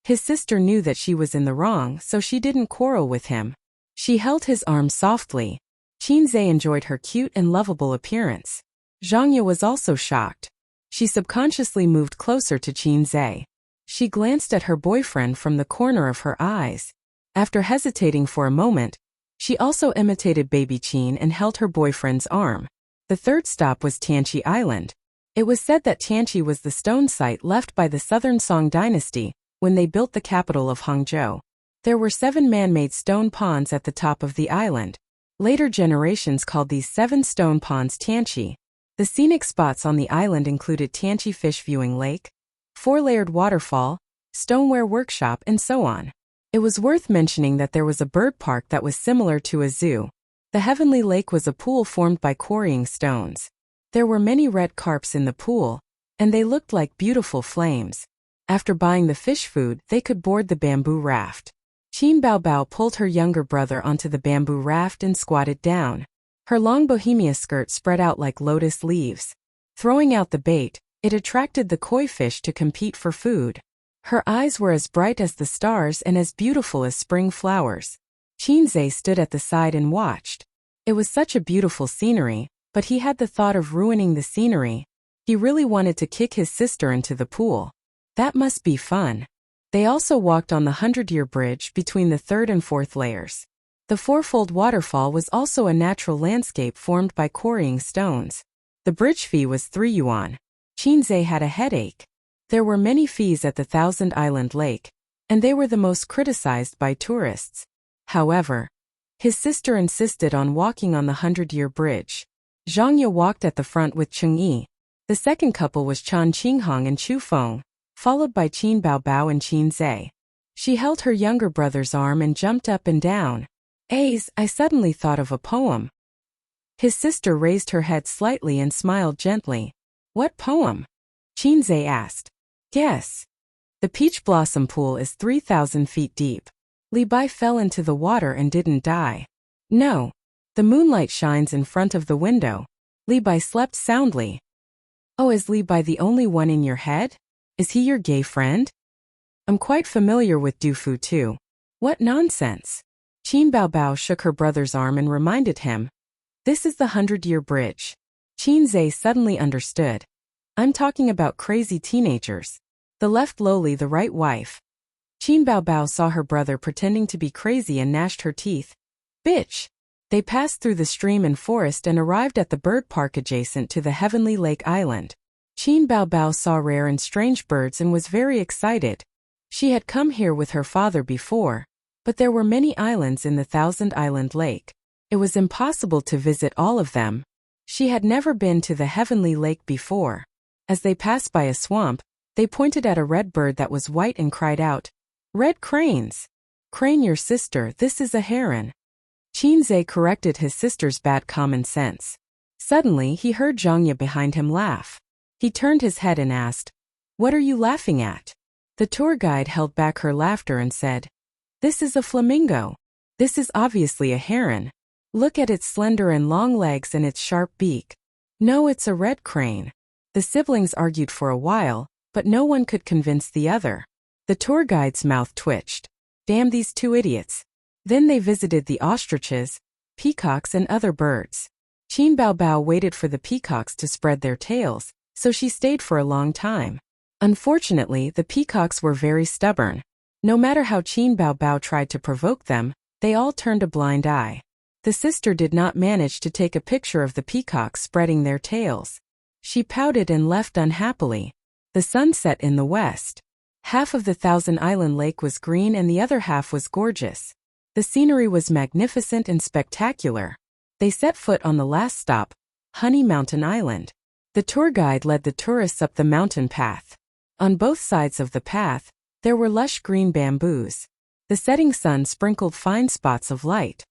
His sister knew that she was in the wrong, so she didn't quarrel with him. She held his arm softly. Qin Zhe enjoyed her cute and lovable appearance. Zhangya was also shocked. She subconsciously moved closer to Qin Zhe. She glanced at her boyfriend from the corner of her eyes. After hesitating for a moment, she also imitated baby Qin and held her boyfriend's arm. The third stop was Tianqi Island. It was said that Tianqi was the stone site left by the Southern Song dynasty when they built the capital of Hangzhou. There were 7 man-made stone ponds at the top of the island. Later generations called these 7 stone ponds Tianqi. The scenic spots on the island included Tianqi Fish Viewing Lake, 4-layered waterfall, stoneware workshop, and so on. It was worth mentioning that there was a bird park that was similar to a zoo. The Heavenly Lake was a pool formed by quarrying stones. There were many red carps in the pool, and they looked like beautiful flames. After buying the fish food, they could board the bamboo raft. Qin Bao Bao pulled her younger brother onto the bamboo raft and squatted down. Her long bohemia skirt spread out like lotus leaves. Throwing out the bait, it attracted the koi fish to compete for food. Her eyes were as bright as the stars and as beautiful as spring flowers. Qin Zhe stood at the side and watched. It was such a beautiful scenery, but he had the thought of ruining the scenery. He really wanted to kick his sister into the pool. That must be fun. They also walked on the 100-year bridge between the 3rd and 4th layers. The 4-fold waterfall was also a natural landscape formed by quarrying stones. The bridge fee was 3 yuan. Qin Zhe had a headache. There were many fees at the Thousand Island Lake, and they were the most criticized by tourists. However, his sister insisted on walking on the 100-year bridge. Zhangya walked at the front with Cheng Yi. The second couple was Chan Qinghong and Chu Feng, followed by Qin Bao Bao and Qin Zhe. She held her younger brother's arm and jumped up and down. I suddenly thought of a poem. His sister raised her head slightly and smiled gently. What poem? Qin Zhe asked. Guess. The peach blossom pool is 3,000 feet deep. Li Bai fell into the water and didn't die. No. The moonlight shines in front of the window. Li Bai slept soundly. Oh, is Li Bai the only one in your head? Is he your gay friend? I'm quite familiar with Du Fu too. What nonsense. Qin Bao Bao shook her brother's arm and reminded him. This is the 100-year bridge. Qin Zhe suddenly understood. I'm talking about crazy teenagers. The left lowly, the right wife. Qin Bao Bao saw her brother pretending to be crazy and gnashed her teeth. Bitch! They passed through the stream and forest and arrived at the bird park adjacent to the Heavenly Lake Island. Qin Bao Bao saw rare and strange birds and was very excited. She had come here with her father before, but there were many islands in the Thousand Island Lake. It was impossible to visit all of them. She had never been to the Heavenly Lake before. As they passed by a swamp, they pointed at a red bird that was white and cried out, Red cranes! Crane your sister, this is a heron. Qin Zhe corrected his sister's bad common sense. Suddenly he heard Zhangya behind him laugh. He turned his head and asked, What are you laughing at? The tour guide held back her laughter and said, This is a flamingo. This is obviously a heron. Look at its slender and long legs and its sharp beak. No, it's a red crane. The siblings argued for a while, but no one could convince the other. The tour guide's mouth twitched. Damn these two idiots. Then they visited the ostriches, peacocks and other birds. Qin Bao Bao waited for the peacocks to spread their tails, so she stayed for a long time. Unfortunately, the peacocks were very stubborn. No matter how Qin Baobao tried to provoke them, they all turned a blind eye. The sister did not manage to take a picture of the peacocks spreading their tails. She pouted and left unhappily. The sun set in the west. Half of the Thousand Island Lake was green and the other half was gorgeous. The scenery was magnificent and spectacular. They set foot on the last stop, Honey Mountain Island. The tour guide led the tourists up the mountain path. On both sides of the path, there were lush green bamboos. The setting sun sprinkled fine spots of light.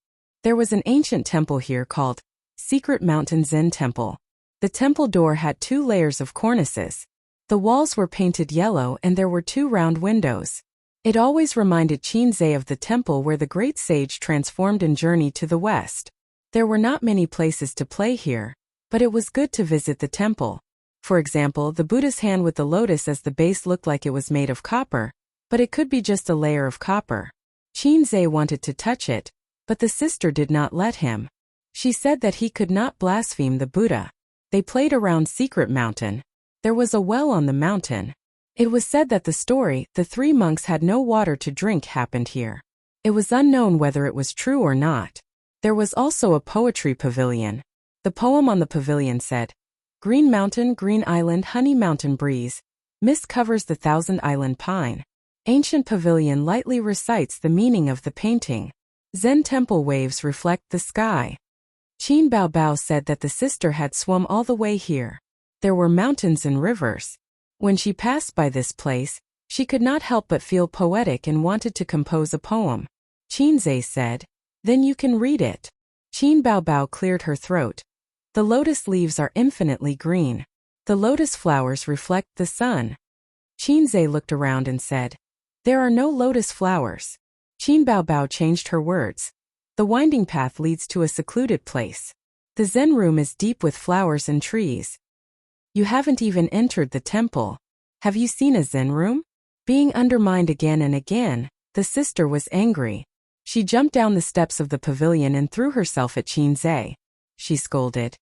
There was an ancient temple here called Secret Mountain Zen Temple. The temple door had 2 layers of cornices. The walls were painted yellow and there were 2 round windows. It always reminded Qinzhe of the temple where the great sage transformed and journeyed to the west. There were not many places to play here, but it was good to visit the temple. For example, the Buddha's hand with the lotus as the base looked like it was made of copper, but it could be just a layer of copper. Qinzhe wanted to touch it, but the sister did not let him. She said that he could not blaspheme the Buddha. They played around Secret Mountain. There was a well on the mountain. It was said that the story, the 3 monks had no water to drink, happened here. It was unknown whether it was true or not. There was also a poetry pavilion. The poem on the pavilion said, "Green mountain, green island, honey mountain breeze. Mist covers the Thousand Island pine." Ancient pavilion lightly recites the meaning of the painting. Zen temple waves reflect the sky. Qin Baobao said that the sister had swum all the way here. There were mountains and rivers. When she passed by this place, she could not help but feel poetic and wanted to compose a poem. Qinzhe said, "Then you can read it." Qin Baobao cleared her throat. The lotus leaves are infinitely green. The lotus flowers reflect the sun. Qinzhe looked around and said, "There are no lotus flowers." Qin Baobao changed her words. "The winding path leads to a secluded place. The Zen room is deep with flowers and trees. You haven't even entered the temple. Have you seen a Zen room?" Being undermined again and again, the sister was angry. She jumped down the steps of the pavilion and threw herself at Qinzhe. She scolded,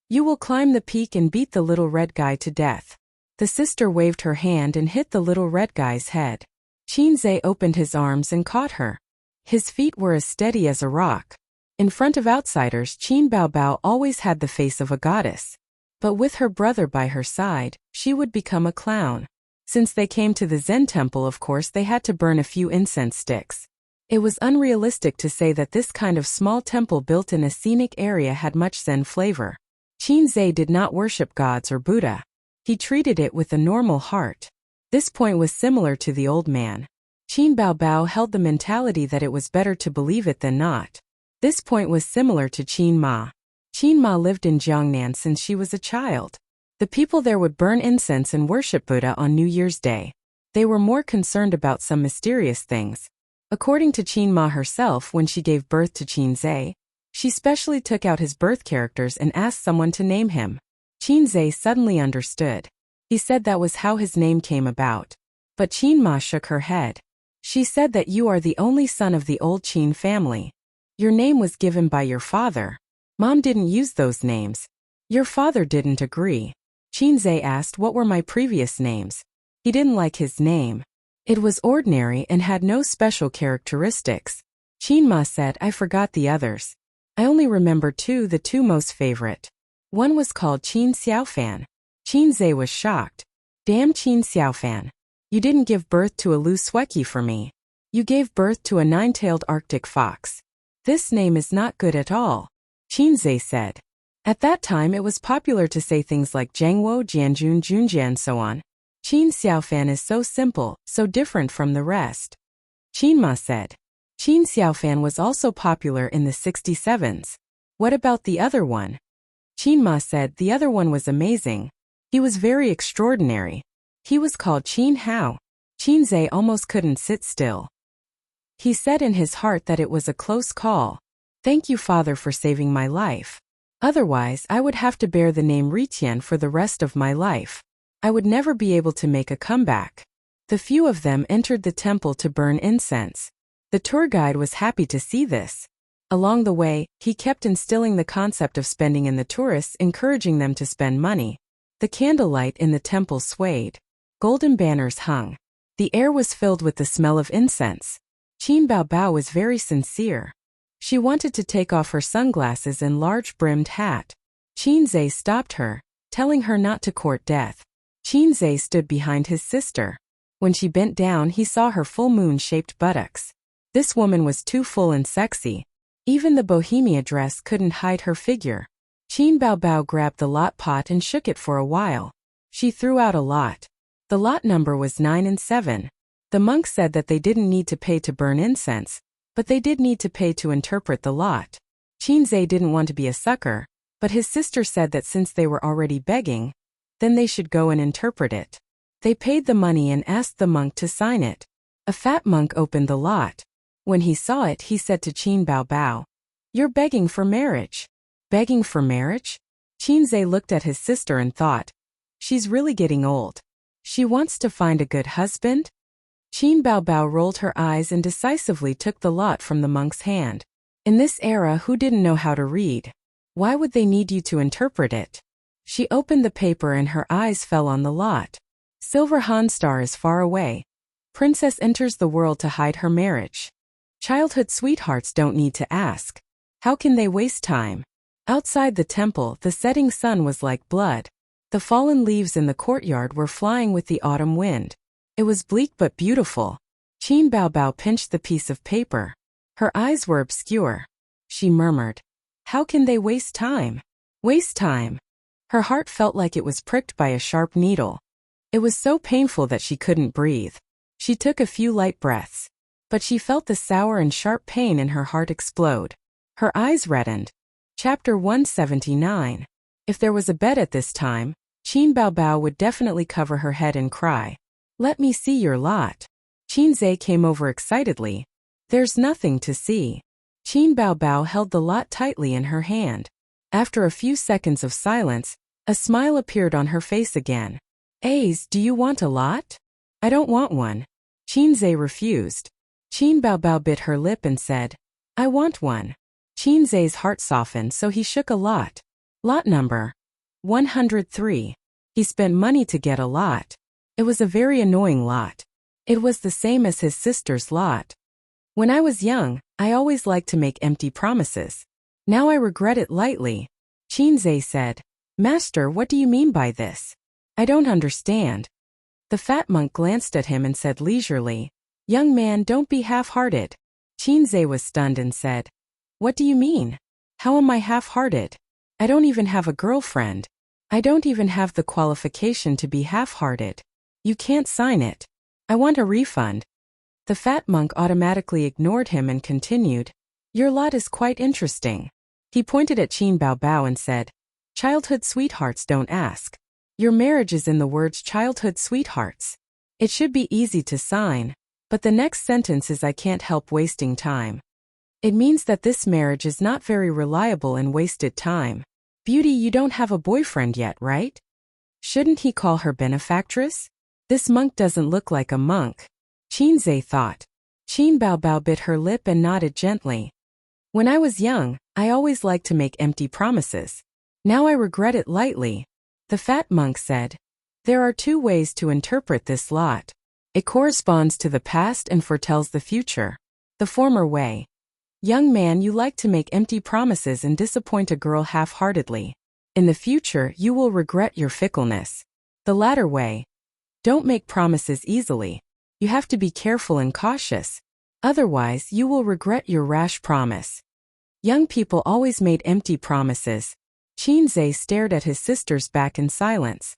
"You will climb the peak and beat the little red guy to death." The sister waved her hand and hit the little red guy's head. Qinzhe opened his arms and caught her. His feet were as steady as a rock. In front of outsiders, Qin Baobao always had the face of a goddess. But with her brother by her side, she would become a clown. Since they came to the Zen temple, of course they had to burn a few incense sticks. It was unrealistic to say that this kind of small temple built in a scenic area had much Zen flavor. Qinzhe did not worship gods or Buddha. He treated it with a normal heart. This point was similar to the old man. Qin Baobao held the mentality that it was better to believe it than not. This point was similar to Qin Ma. Qin Ma lived in Jiangnan since she was a child. The people there would burn incense and worship Buddha on New Year's Day. They were more concerned about some mysterious things. According to Qin Ma herself, when she gave birth to Qinzhe, she specially took out his birth characters and asked someone to name him. Qinzhe suddenly understood. He said that was how his name came about. But Qin Ma shook her head. She said that you are the only son of the old Qin family. Your name was given by your father. Mom didn't use those names. Your father didn't agree. Qinzhe asked what were my previous names. He didn't like his name. It was ordinary and had no special characteristics. Qin Ma said, "I forgot the others. I only remember 2, the 2 most favorite. One was called Qin Xiaofan." Qinzhe was shocked. "Damn Qin Xiaofan. You didn't give birth to a Lu Sueki for me. You gave birth to a 9-tailed Arctic fox. This name is not good at all," Qinzhe said. At that time it was popular to say things like Jiangwo, Jianjun, Junjian, so on. Qin Xiaofan is so simple, so different from the rest. Qin Ma said. Qin Xiaofan was also popular in the 67s. What about the other one? Qin Ma said the other one was amazing. He was very extraordinary. He was called Qin Hao. Qinzhe almost couldn't sit still. He said in his heart that it was a close call. "Thank you, Father, for saving my life. Otherwise, I would have to bear the name Ritian for the rest of my life. I would never be able to make a comeback." The few of them entered the temple to burn incense. The tour guide was happy to see this. Along the way, he kept instilling the concept of spending in the tourists, encouraging them to spend money. The candlelight in the temple swayed. Golden banners hung. The air was filled with the smell of incense. Qin Baobao was very sincere. She wanted to take off her sunglasses and large-brimmed hat. Qin Zhe stopped her, telling her not to court death. Qin Zhe stood behind his sister. When she bent down, he saw her full moon-shaped buttocks. This woman was too full and sexy. Even the bohemia dress couldn't hide her figure. Qin Baobao grabbed the lot pot and shook it for a while. She threw out a lot. The lot number was 9 and 7. The monk said that they didn't need to pay to burn incense, but they did need to pay to interpret the lot. Qin Zhe didn't want to be a sucker, but his sister said that since they were already begging, then they should go and interpret it. They paid the money and asked the monk to sign it. A fat monk opened the lot. When he saw it, he said to Qin Baobao, "You're begging for marriage." Begging for marriage? Qin Zhe looked at his sister and thought, she's really getting old. She wants to find a good husband? Qin Baobao rolled her eyes and decisively took the lot from the monk's hand. In this era, who didn't know how to read? Why would they need you to interpret it? She opened the paper and her eyes fell on the lot. Silver Han star is far away. Princess enters the world to hide her marriage. Childhood sweethearts don't need to ask. How can they waste time? Outside the temple, the setting sun was like blood. The fallen leaves in the courtyard were flying with the autumn wind. It was bleak but beautiful. Qin Baobao pinched the piece of paper. Her eyes were obscure. She murmured, "How can they waste time? Waste time?" Her heart felt like it was pricked by a sharp needle. It was so painful that she couldn't breathe. She took a few light breaths, but she felt the sour and sharp pain in her heart explode. Her eyes reddened. Chapter 179. If there was a bed at this time, Qin Baobao would definitely cover her head and cry, "Let me see your lot." Qin Zhe came over excitedly. "There's nothing to see." Qin Baobao held the lot tightly in her hand. After a few seconds of silence, a smile appeared on her face again. "Aze, do you want a lot?" "I don't want one." Qin Zhe refused. Qin Baobao bit her lip and said, "I want one." Qin Zhe's heart softened, so he shook a lot. Lot number 103. He spent money to get a lot. It was a very annoying lot. It was the same as his sister's lot. "When I was young, I always liked to make empty promises. Now I regret it lightly." Qin Zhe said, "Master, what do you mean by this? I don't understand." The fat monk glanced at him and said leisurely, "Young man, don't be half-hearted." Qin Zhe was stunned and said, "What do you mean? How am I half-hearted? I don't even have a girlfriend. I don't even have the qualification to be half-hearted. You can't sign it. I want a refund." The fat monk automatically ignored him and continued, "Your lot is quite interesting." He pointed at Qin Baobao and said, "Childhood sweethearts don't ask. Your marriage is in the words childhood sweethearts. It should be easy to sign, but the next sentence is I can't help wasting time. It means that this marriage is not very reliable and wasted time. Beauty, you don't have a boyfriend yet, right? Shouldn't he call her benefactress? This monk doesn't look like a monk." Qin Zhe thought. Qin Baobao bit her lip and nodded gently. "When I was young, I always liked to make empty promises. Now I regret it lightly." The fat monk said, "There are two ways to interpret this lot. It corresponds to the past and foretells the future. The former way. Young man, you like to make empty promises and disappoint a girl half-heartedly. In the future, you will regret your fickleness. The latter way. Don't make promises easily. You have to be careful and cautious. Otherwise, you will regret your rash promise." Young people always made empty promises. Qin Zhe stared at his sister's back in silence.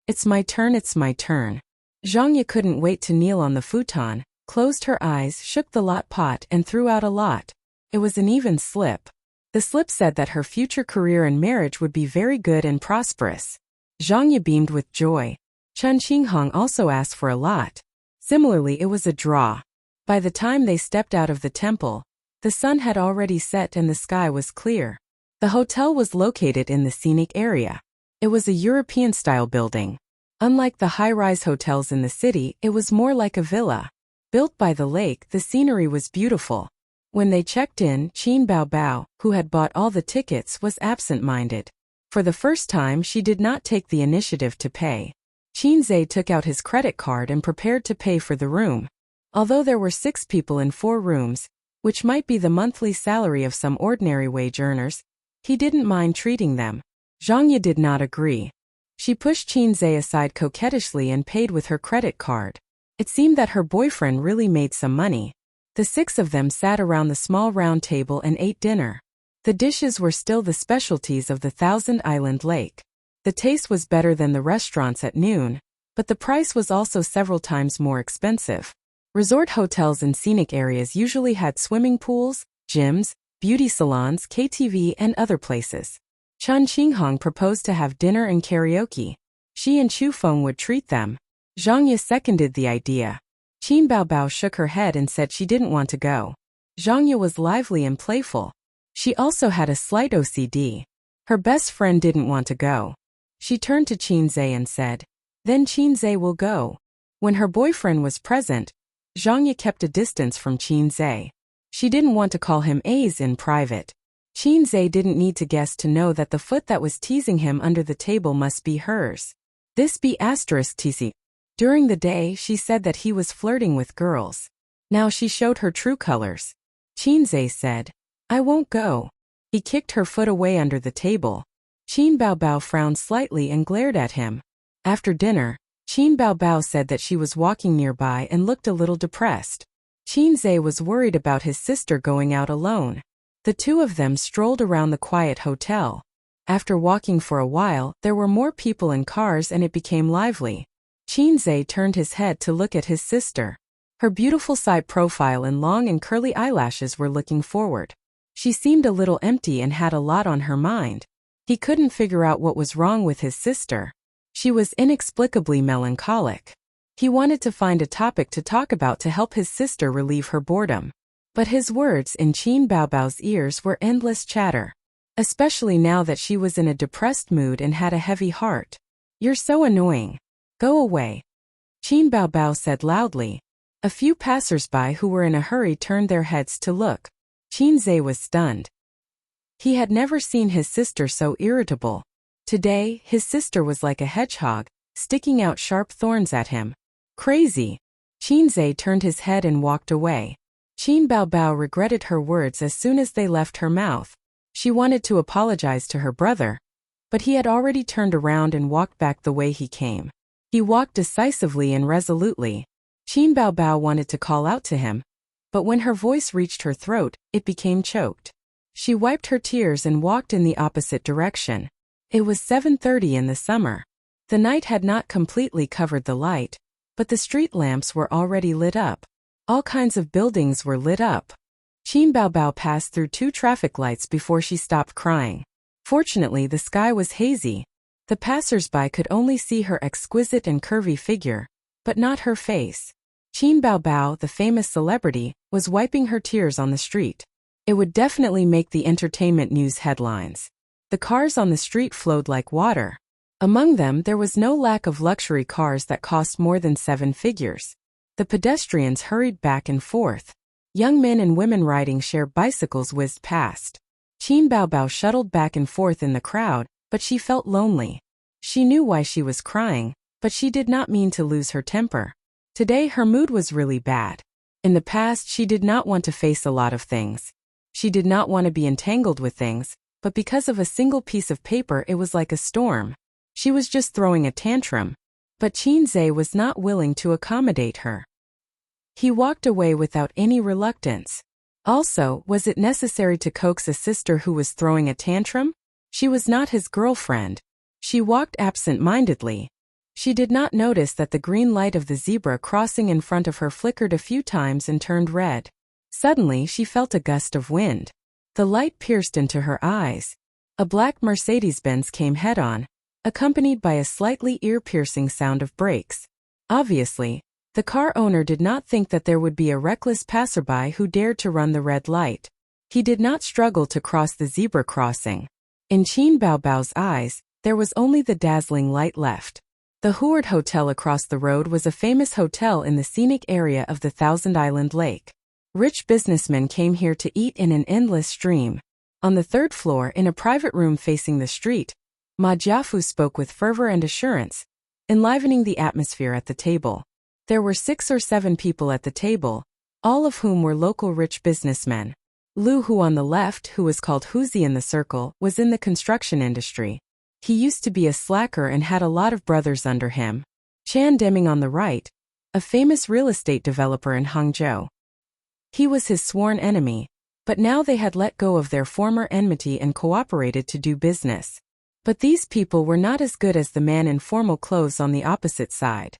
"It's my turn, it's my turn." Zhangye couldn't wait to kneel on the futon, closed her eyes, shook the lot pot and threw out a lot. It was an even slip. The slip said that her future career and marriage would be very good and prosperous. Zhangye beamed with joy. Chen Qinghong also asked for a lot. Similarly, it was a draw. By the time they stepped out of the temple, the sun had already set and the sky was clear. The hotel was located in the scenic area. It was a European-style building. Unlike the high-rise hotels in the city, it was more like a villa. Built by the lake, the scenery was beautiful. When they checked in, Qin Baobao, who had bought all the tickets, was absent-minded. For the first time, she did not take the initiative to pay. Qinzhe took out his credit card and prepared to pay for the room. Although there were 6 people in 4 rooms, which might be the monthly salary of some ordinary wage earners, he didn't mind treating them. Zhangye did not agree. She pushed Qinzhe aside coquettishly and paid with her credit card. It seemed that her boyfriend really made some money. The 6 of them sat around the small round table and ate dinner. The dishes were still the specialties of the Thousand Island Lake. The taste was better than the restaurants at noon, but the price was also several times more expensive. Resort hotels in scenic areas usually had swimming pools, gyms, beauty salons, KTV, and other places. Chen Qinghong proposed to have dinner and karaoke. She and Chu Feng would treat them. Zhangye seconded the idea. Qin Baobao shook her head and said she didn't want to go. Zhangye was lively and playful. She also had a slight OCD. Her best friend didn't want to go. She turned to Qinzhe and said, "Then Qinzhe will go." When her boyfriend was present, Zhangye kept a distance from Qinzhe. She didn't want to call him A's in private. Qinzhe didn't need to guess to know that the foot that was teasing him under the table must be hers. This be *tc. During the day, she said that he was flirting with girls. Now she showed her true colors. Qinzhe said, "I won't go." He kicked her foot away under the table. Qin Baobao frowned slightly and glared at him. After dinner, Qin Baobao said that she was walking nearby and looked a little depressed. Qinzhe was worried about his sister going out alone. The 2 of them strolled around the quiet hotel. After walking for a while, there were more people and cars and it became lively. Qinzhe turned his head to look at his sister. Her beautiful side profile and long and curly eyelashes were looking forward. She seemed a little empty and had a lot on her mind. He couldn't figure out what was wrong with his sister. She was inexplicably melancholic. He wanted to find a topic to talk about to help his sister relieve her boredom. But his words in Qin Baobao's ears were endless chatter. Especially now that she was in a depressed mood and had a heavy heart. "You're so annoying. Go away," Qin Baobao said loudly. A few passers-by who were in a hurry turned their heads to look. Qinzhe was stunned. He had never seen his sister so irritable. Today, his sister was like a hedgehog, sticking out sharp thorns at him. Crazy. Qinzhe turned his head and walked away. Qin Baobao regretted her words as soon as they left her mouth. She wanted to apologize to her brother, but he had already turned around and walked back the way he came. He walked decisively and resolutely. Qin Baobao wanted to call out to him, but when her voice reached her throat, it became choked. She wiped her tears and walked in the opposite direction. It was 7:30 in the summer. The night had not completely covered the light, but the street lamps were already lit up. All kinds of buildings were lit up. Qin Baobao passed through 2 traffic lights before she stopped crying. Fortunately, the sky was hazy. The passers-by could only see her exquisite and curvy figure, but not her face. Qin Baobao, the famous celebrity, was wiping her tears on the street. It would definitely make the entertainment news headlines. The cars on the street flowed like water. Among them, there was no lack of luxury cars that cost more than 7 figures. The pedestrians hurried back and forth. Young men and women riding share bicycles whizzed past. Qin Baobao shuttled back and forth in the crowd, but she felt lonely. She knew why she was crying, but she did not mean to lose her temper. Today her mood was really bad. In the past, she did not want to face a lot of things. She did not want to be entangled with things, but because of a single piece of paper it was like a storm. She was just throwing a tantrum. But Qinzhe was not willing to accommodate her. He walked away without any reluctance. Also, was it necessary to coax a sister who was throwing a tantrum? She was not his girlfriend. She walked absent-mindedly. She did not notice that the green light of the zebra crossing in front of her flickered a few times and turned red. Suddenly, she felt a gust of wind. The light pierced into her eyes. A black Mercedes-Benz came head-on, accompanied by a slightly ear-piercing sound of brakes. Obviously, the car owner did not think that there would be a reckless passerby who dared to run the red light. He did not struggle to cross the zebra crossing. In Qin Baobao's eyes, there was only the dazzling light left. The Huard Hotel across the road was a famous hotel in the scenic area of the Thousand Island Lake. Rich businessmen came here to eat in an endless stream. On the 3rd floor, in a private room facing the street, Ma Jiafu spoke with fervor and assurance, enlivening the atmosphere at the table. There were 6 or 7 people at the table, all of whom were local rich businessmen. Lu Hu on the left, who was called Huzi in the circle, was in the construction industry. He used to be a slacker and had a lot of brothers under him. Chan Deming on the right, a famous real estate developer in Hangzhou. He was his sworn enemy, but now they had let go of their former enmity and cooperated to do business. But these people were not as good as the man in formal clothes on the opposite side.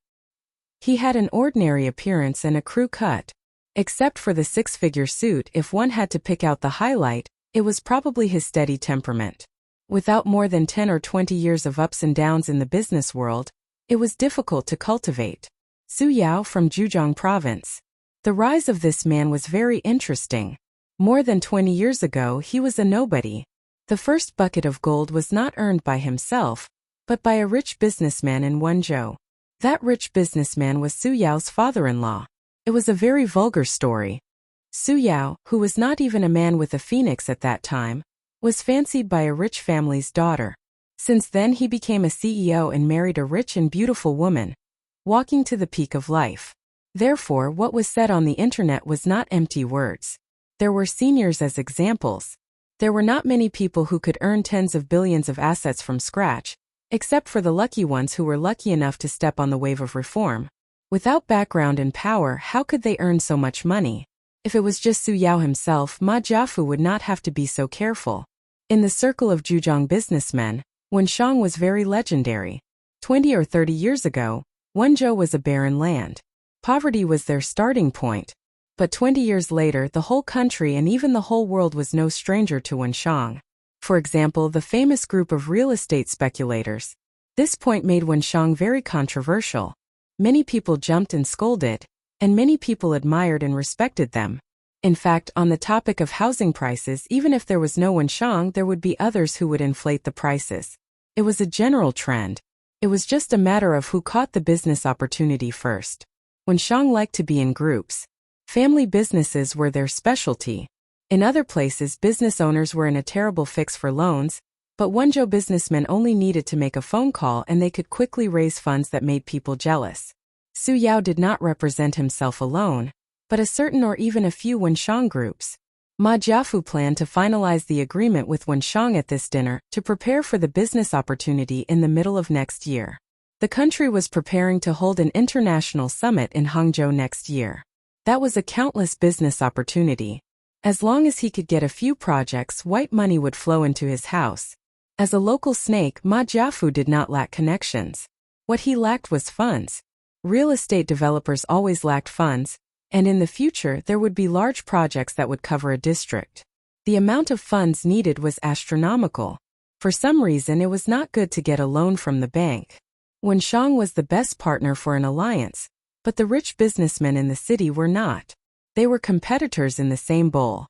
He had an ordinary appearance and a crew cut. Except for the 6-figure suit, if one had to pick out the highlight, it was probably his steady temperament. Without more than 10 or 20 years of ups and downs in the business world, it was difficult to cultivate. Su Yao from Zhejiang province. The rise of this man was very interesting. More than 20 years ago he was a nobody. The first bucket of gold was not earned by himself, but by a rich businessman in Wenzhou. That rich businessman was Su Yao's father-in-law. It was a very vulgar story. Su Yao, who was not even a man with a phoenix at that time, was fancied by a rich family's daughter. Since then he became a CEO and married a rich and beautiful woman, walking to the peak of life. Therefore, what was said on the internet was not empty words. There were seniors as examples. There were not many people who could earn tens of billions of assets from scratch, except for the lucky ones who were lucky enough to step on the wave of reform. Without background and power, how could they earn so much money? If it was just Su Yao himself, Ma Jiafu would not have to be so careful. In the circle of Zhejiang businessmen, Wenshang was very legendary. 20 or 30 years ago, Wenzhou was a barren land. Poverty was their starting point. But 20 years later, the whole country and even the whole world was no stranger to Wenshang. For example, the famous group of real estate speculators. This point made Wenshang very controversial. Many people jumped and scolded, and many people admired and respected them. In fact, on the topic of housing prices, even if there was no Wenshang, there would be others who would inflate the prices. It was a general trend. It was just a matter of who caught the business opportunity first. Wenshang liked to be in groups. Family businesses were their specialty. In other places, business owners were in a terrible fix for loans, but Wenzhou businessmen only needed to make a phone call and they could quickly raise funds that made people jealous. Su Yao did not represent himself alone, but a certain or even a few Wenshang groups. Ma Jiafu planned to finalize the agreement with Wenshang at this dinner to prepare for the business opportunity in the middle of next year. The country was preparing to hold an international summit in Hangzhou next year. That was a countless business opportunity. As long as he could get a few projects, white money would flow into his house. As a local snake, Ma Jiafu did not lack connections. What he lacked was funds. Real estate developers always lacked funds, and in the future there would be large projects that would cover a district. The amount of funds needed was astronomical. For some reason it was not good to get a loan from the bank. Wenshang was the best partner for an alliance, but the rich businessmen in the city were not. They were competitors in the same bowl.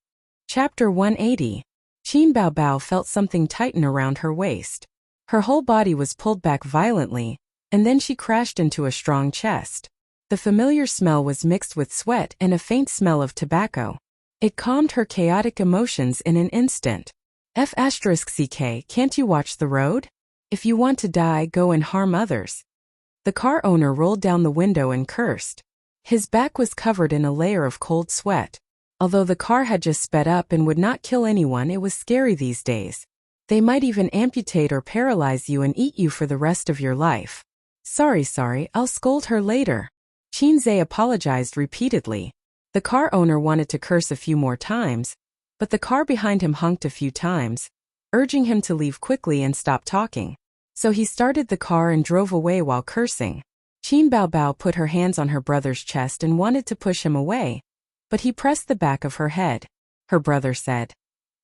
Chapter 180. Qin Baobao felt something tighten around her waist. Her whole body was pulled back violently, and then she crashed into a strong chest. The familiar smell was mixed with sweat and a faint smell of tobacco. It calmed her chaotic emotions in an instant. F***ck, can't you watch the road? If you want to die, go and harm others. The car owner rolled down the window and cursed. His back was covered in a layer of cold sweat. Although the car had just sped up and would not kill anyone, it was scary these days. They might even amputate or paralyze you and eat you for the rest of your life. Sorry, I'll scold her later. Qin Zhe apologized repeatedly. The car owner wanted to curse a few more times, but the car behind him honked a few times, urging him to leave quickly and stop talking. So he started the car and drove away while cursing. Qin Baobao put her hands on her brother's chest and wanted to push him away, but he pressed the back of her head. Her brother said,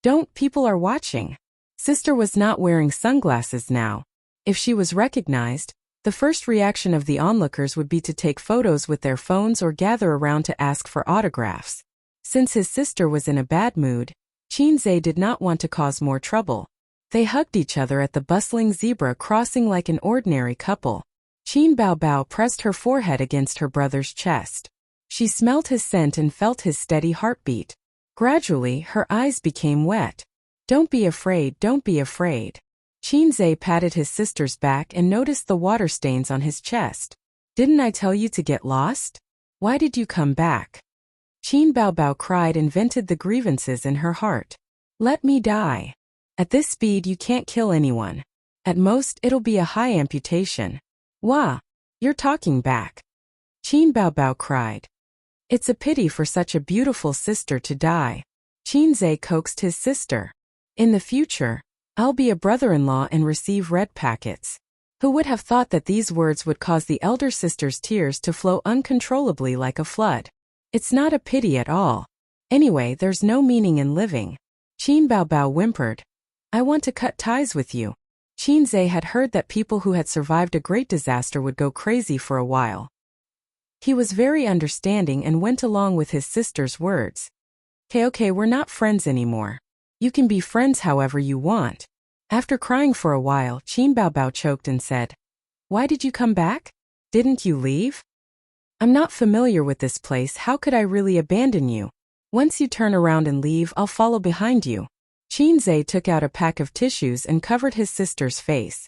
"Don't, people are watching." Sister was not wearing sunglasses now. If she was recognized, the first reaction of the onlookers would be to take photos with their phones or gather around to ask for autographs. Since his sister was in a bad mood, Qin Zhe did not want to cause more trouble. They hugged each other at the bustling zebra crossing like an ordinary couple. Qin Baobao pressed her forehead against her brother's chest. She smelled his scent and felt his steady heartbeat. Gradually, her eyes became wet. Don't be afraid, don't be afraid. Chinze patted his sister's back and noticed the water stains on his chest. Didn't I tell you to get lost? Why did you come back? Qin Baobao cried and vented the grievances in her heart. Let me die. At this speed you can't kill anyone. At most it'll be a high amputation. Wah! You're talking back. Qin Baobao cried. It's a pity for such a beautiful sister to die. Chinze coaxed his sister. In the future, I'll be a brother-in-law and receive red packets. Who would have thought that these words would cause the elder sister's tears to flow uncontrollably like a flood? It's not a pity at all. Anyway, there's no meaning in living. Qin Baobao whimpered. I want to cut ties with you. Chinze had heard that people who had survived a great disaster would go crazy for a while. He was very understanding and went along with his sister's words. Okay, we're not friends anymore. You can be friends however you want. After crying for a while, Qin Baobao choked and said, Why did you come back? Didn't you leave? I'm not familiar with this place, how could I really abandon you? Once you turn around and leave, I'll follow behind you. Chinze took out a pack of tissues and covered his sister's face.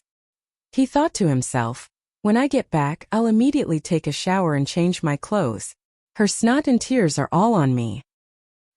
He thought to himself, when I get back, I'll immediately take a shower and change my clothes. Her snot and tears are all on me.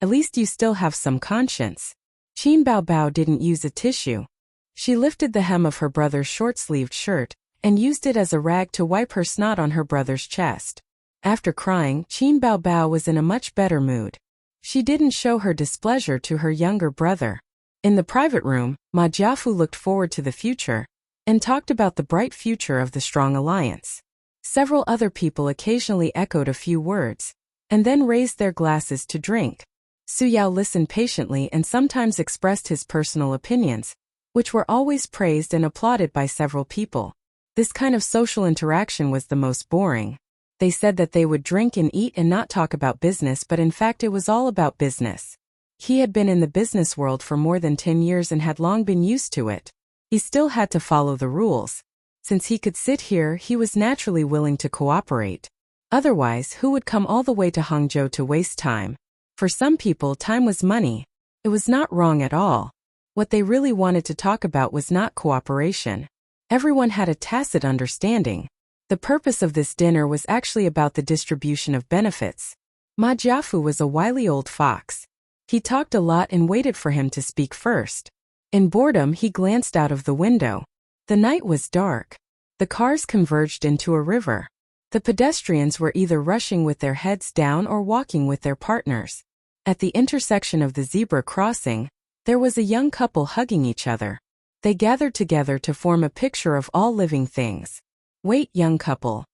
At least you still have some conscience. Qin Baobao didn't use a tissue. She lifted the hem of her brother's short-sleeved shirt and used it as a rag to wipe her snot on her brother's chest. After crying, Qin Baobao was in a much better mood. She didn't show her displeasure to her younger brother. In the private room, Ma Jiafu looked forward to the future and talked about the bright future of the strong alliance. Several other people occasionally echoed a few words and then raised their glasses to drink. Su Yao listened patiently and sometimes expressed his personal opinions, which were always praised and applauded by several people. This kind of social interaction was the most boring. They said that they would drink and eat and not talk about business, but in fact it was all about business. He had been in the business world for more than 10 years and had long been used to it. He still had to follow the rules. Since he could sit here, he was naturally willing to cooperate. Otherwise, who would come all the way to Hangzhou to waste time? For some people, time was money. It was not wrong at all. What they really wanted to talk about was not cooperation. Everyone had a tacit understanding. The purpose of this dinner was actually about the distribution of benefits. Ma Jiafu was a wily old fox. He talked a lot and waited for him to speak first. In boredom, he glanced out of the window. The night was dark. The cars converged into a river. The pedestrians were either rushing with their heads down or walking with their partners. At the intersection of the zebra crossing, there was a young couple hugging each other. They gathered together to form a picture of all living things. Wait, young couple.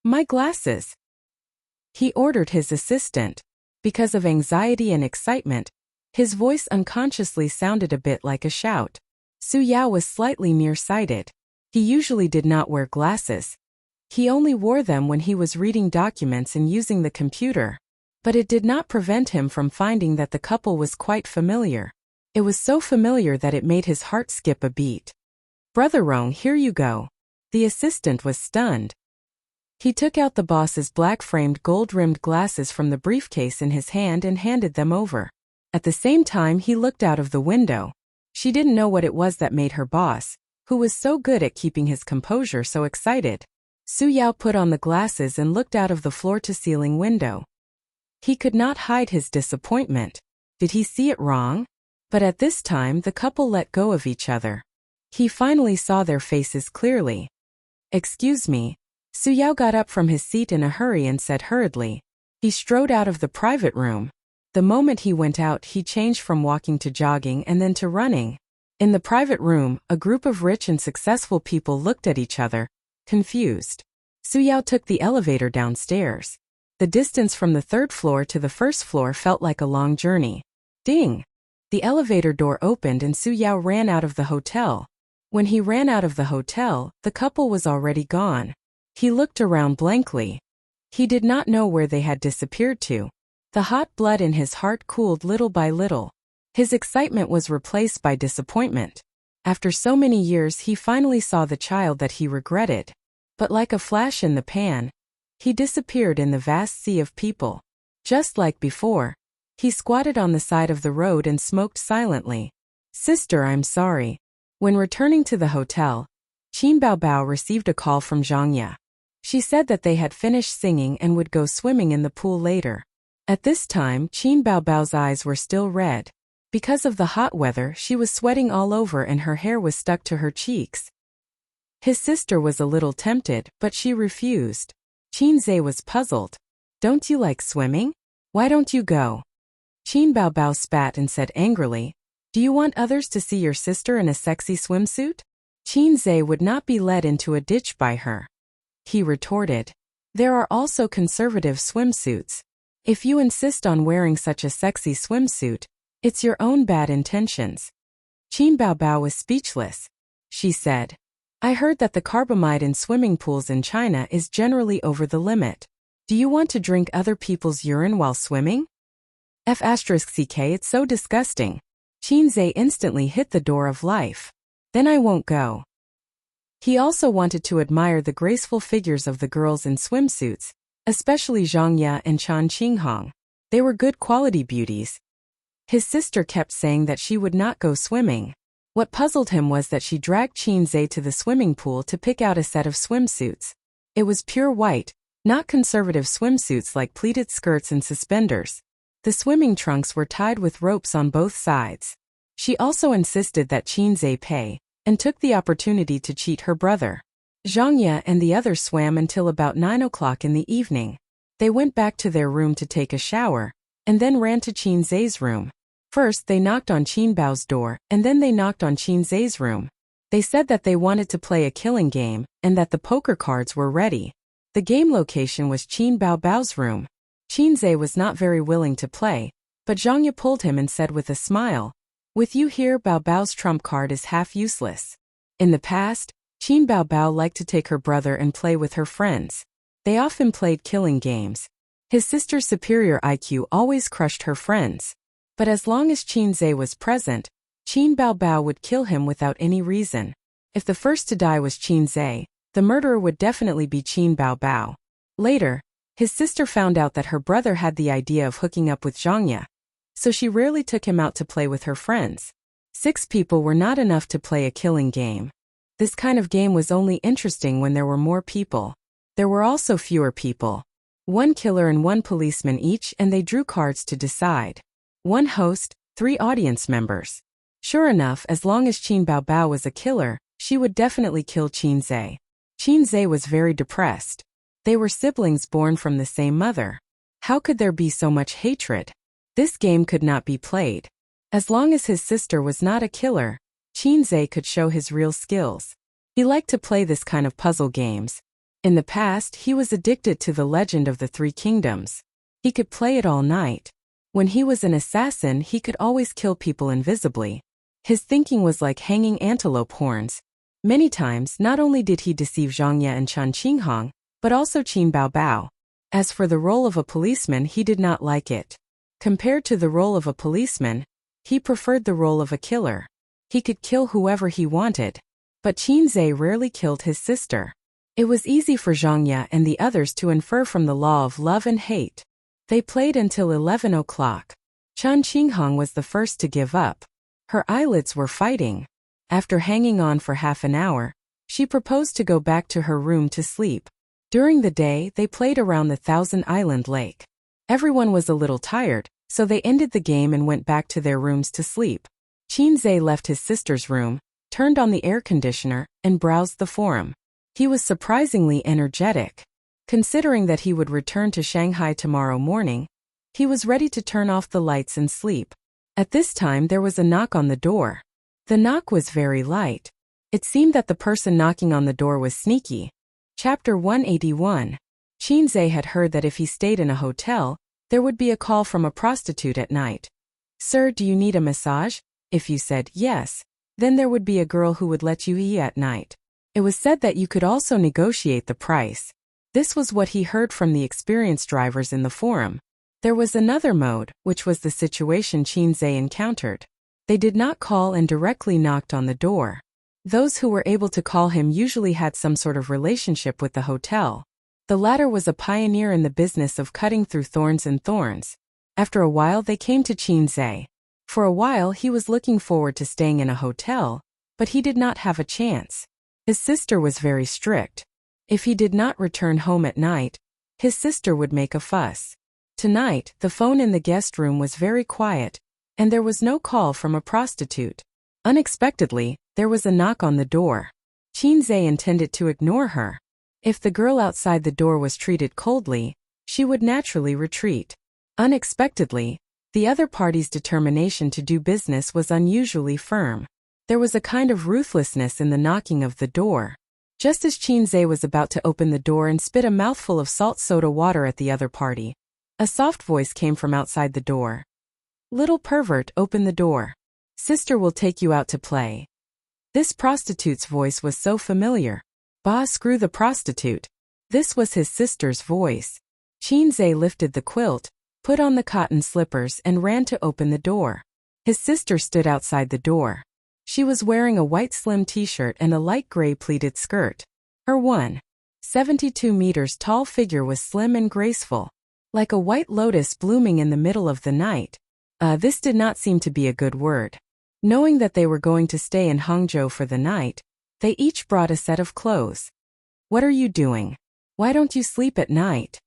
My glasses. He ordered his assistant. Because of anxiety and excitement, his voice unconsciously sounded a bit like a shout. Su Yao was slightly nearsighted. He usually did not wear glasses. He only wore them when he was reading documents and using the computer. But it did not prevent him from finding that the couple was quite familiar. It was so familiar that it made his heart skip a beat. Brother Rong, here you go. The assistant was stunned. He took out the boss's black-framed gold-rimmed glasses from the briefcase in his hand and handed them over. At the same time, he looked out of the window. She didn't know what it was that made her boss, who was so good at keeping his composure, so excited. Su Yao put on the glasses and looked out of the floor-to-ceiling window. He could not hide his disappointment. Did he see it wrong? But at this time, the couple let go of each other. He finally saw their faces clearly. Excuse me. Su Yao got up from his seat in a hurry and said hurriedly. He strode out of the private room. The moment he went out, he changed from walking to jogging and then to running. In the private room, a group of rich and successful people looked at each other, confused. Su Yao took the elevator downstairs. The distance from the third floor to the first floor felt like a long journey. Ding! The elevator door opened and Su Yao ran out of the hotel. When he ran out of the hotel, the couple was already gone. He looked around blankly. He did not know where they had disappeared to. The hot blood in his heart cooled little by little. His excitement was replaced by disappointment. After so many years, he finally saw the child that he regretted. But like a flash in the pan, he disappeared in the vast sea of people. Just like before, he squatted on the side of the road and smoked silently. Sister, I'm sorry. When returning to the hotel, Qin Baobao received a call from Zhang Ye. She said that they had finished singing and would go swimming in the pool later. At this time, Qin Baobao's eyes were still red. Because of the hot weather, she was sweating all over and her hair was stuck to her cheeks. His sister was a little tempted, but she refused. Qin Zhe was puzzled. "Don't you like swimming? Why don't you go?" Qin Baobao spat and said angrily, "Do you want others to see your sister in a sexy swimsuit?" Qin Zhe would not be led into a ditch by her. He retorted, "There are also conservative swimsuits. If you insist on wearing such a sexy swimsuit, it's your own bad intentions." Qin Baobao was speechless. She said, "I heard that the carbamide in swimming pools in China is generally over the limit. Do you want to drink other people's urine while swimming? F*ck, it's so disgusting." Qin Zhe instantly hit the door of life. "Then I won't go." He also wanted to admire the graceful figures of the girls in swimsuits, especially Zhang Ye and Chan Qinghong. They were good quality beauties. His sister kept saying that she would not go swimming. What puzzled him was that she dragged Qin Zhe to the swimming pool to pick out a set of swimsuits. It was pure white, not conservative swimsuits like pleated skirts and suspenders. The swimming trunks were tied with ropes on both sides. She also insisted that Qin Zhe pay, and took the opportunity to cheat her brother. Zhang Ye and the others swam until about 9 o'clock in the evening. They went back to their room to take a shower, and then ran to Qin Zhe's room. First they knocked on Qin Bao's door, and then they knocked on Qin Zhe's room. They said that they wanted to play a killing game, and that the poker cards were ready. The game location was Qin Baobao's room. Qin Zhe was not very willing to play, but Zhang Ye pulled him and said with a smile, "With you here, Baobao's trump card is half useless." In the past, Qin Baobao liked to take her brother and play with her friends. They often played killing games. His sister's superior IQ always crushed her friends. But as long as Qin Zhe was present, Qin Baobao would kill him without any reason. If the first to die was Qin Zhe, the murderer would definitely be Qin Baobao. Later, his sister found out that her brother had the idea of hooking up with Zhang Ye, so she rarely took him out to play with her friends. 6 people were not enough to play a killing game. This kind of game was only interesting when there were more people. There were also fewer people. 1 killer and 1 policeman each, and they drew cards to decide. 1 host, 3 audience members. Sure enough, as long as Qin Baobao was a killer, she would definitely kill Qin Zhe. Qin Zhe was very depressed. They were siblings born from the same mother. How could there be so much hatred? This game could not be played. As long as his sister was not a killer, Qin Zhe could show his real skills. He liked to play this kind of puzzle games. In the past, he was addicted to the Legend of the 3 Kingdoms. He could play it all night. When he was an assassin, he could always kill people invisibly. His thinking was like hanging antelope horns. Many times, not only did he deceive Zhang Ye and Chan Qinghong, but also Qin Baobao. As for the role of a policeman, he did not like it. Compared to the role of a policeman, he preferred the role of a killer. He could kill whoever he wanted. But Qin Zhe rarely killed his sister. It was easy for Zhang Ye and the others to infer from the law of love and hate. They played until 11 o'clock. Chan Qinghong was the first to give up. Her eyelids were fighting. After hanging on for half an hour, she proposed to go back to her room to sleep. During the day, they played around the Thousand Island Lake. Everyone was a little tired, so they ended the game and went back to their rooms to sleep. Qin Zhe left his sister's room, turned on the air conditioner, and browsed the forum. He was surprisingly energetic. Considering that he would return to Shanghai tomorrow morning, he was ready to turn off the lights and sleep. At this time there was a knock on the door. The knock was very light. It seemed that the person knocking on the door was sneaky. Chapter 181. Qin Zhe had heard that if he stayed in a hotel, there would be a call from a prostitute at night. "Sir, do you need a massage?" If you said yes, then there would be a girl who would let you eat at night. It was said that you could also negotiate the price. This was what he heard from the experienced drivers in the forum. There was another mode, which was the situation Qin Zhe encountered. They did not call and directly knocked on the door. Those who were able to call him usually had some sort of relationship with the hotel. The latter was a pioneer in the business of cutting through thorns and thorns. After a while they came to Qin Zhe. For a while he was looking forward to staying in a hotel, But he did not have a chance. His sister was very strict. If he did not return home at night, his sister would make a fuss. Tonight, the phone in the guest room was very quiet, and there was no call from a prostitute. Unexpectedly, there was a knock on the door. Qinzhe intended to ignore her. If the girl outside the door was treated coldly, she would naturally retreat. Unexpectedly, the other party's determination to do business was unusually firm. There was a kind of ruthlessness in the knocking of the door. Just as Qinzhe was about to open the door and spit a mouthful of salt soda water at the other party, a soft voice came from outside the door. "Little pervert, open the door. Sister will take you out to play." This prostitute's voice was so familiar. Bah, screw the prostitute. This was his sister's voice. Qinzhe lifted the quilt, put on the cotton slippers and ran to open the door. His sister stood outside the door. She was wearing a white slim t-shirt and a light gray pleated skirt. Her 1.72 meters tall figure was slim and graceful, like a white lotus blooming in the middle of the night. This did not seem to be a good word. Knowing that they were going to stay in Hangzhou for the night, they each brought a set of clothes. "What are you doing? Why don't you sleep at night?"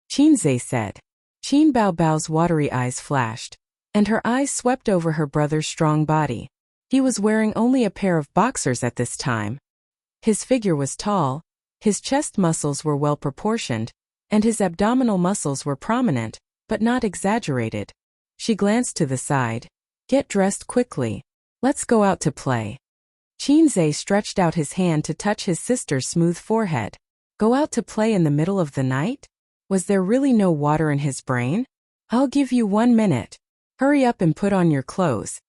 Qinzhe said. Qin Baobao's watery eyes flashed, and her eyes swept over her brother's strong body. He was wearing only a pair of boxers at this time. His figure was tall, his chest muscles were well proportioned, and his abdominal muscles were prominent, but not exaggerated. She glanced to the side. "Get dressed quickly. Let's go out to play." Qinzhe stretched out his hand to touch his sister's smooth forehead. Go out to play in the middle of the night? Was there really no water in his brain? "I'll give you 1 minute. Hurry up and put on your clothes."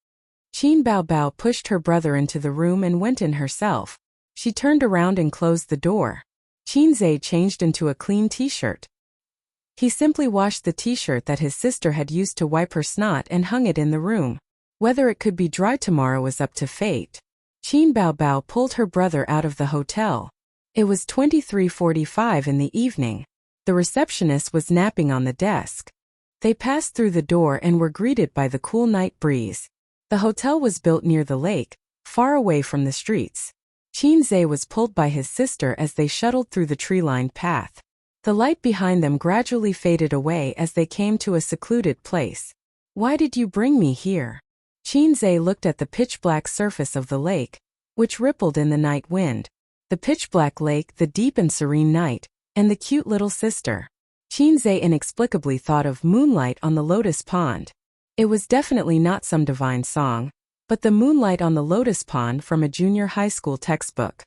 Qin Baobao pushed her brother into the room and went in herself. She turned around and closed the door. Qinzhe changed into a clean t-shirt. He simply washed the t-shirt that his sister had used to wipe her snot and hung it in the room. Whether it could be dry tomorrow was up to fate. Qin Baobao pulled her brother out of the hotel. It was 23:45 in the evening. The receptionist was napping on the desk. They passed through the door and were greeted by the cool night breeze. The hotel was built near the lake, far away from the streets. Qinzhe was pulled by his sister as they shuttled through the tree-lined path. The light behind them gradually faded away as they came to a secluded place. "Why did you bring me here?" Qinzhe looked at the pitch-black surface of the lake, which rippled in the night wind. The pitch-black lake, the deep and serene night, and the cute little sister. Qinzhe inexplicably thought of Moonlight on the Lotus Pond. It was definitely not some divine song, but the Moonlight on the Lotus Pond from a junior high school textbook.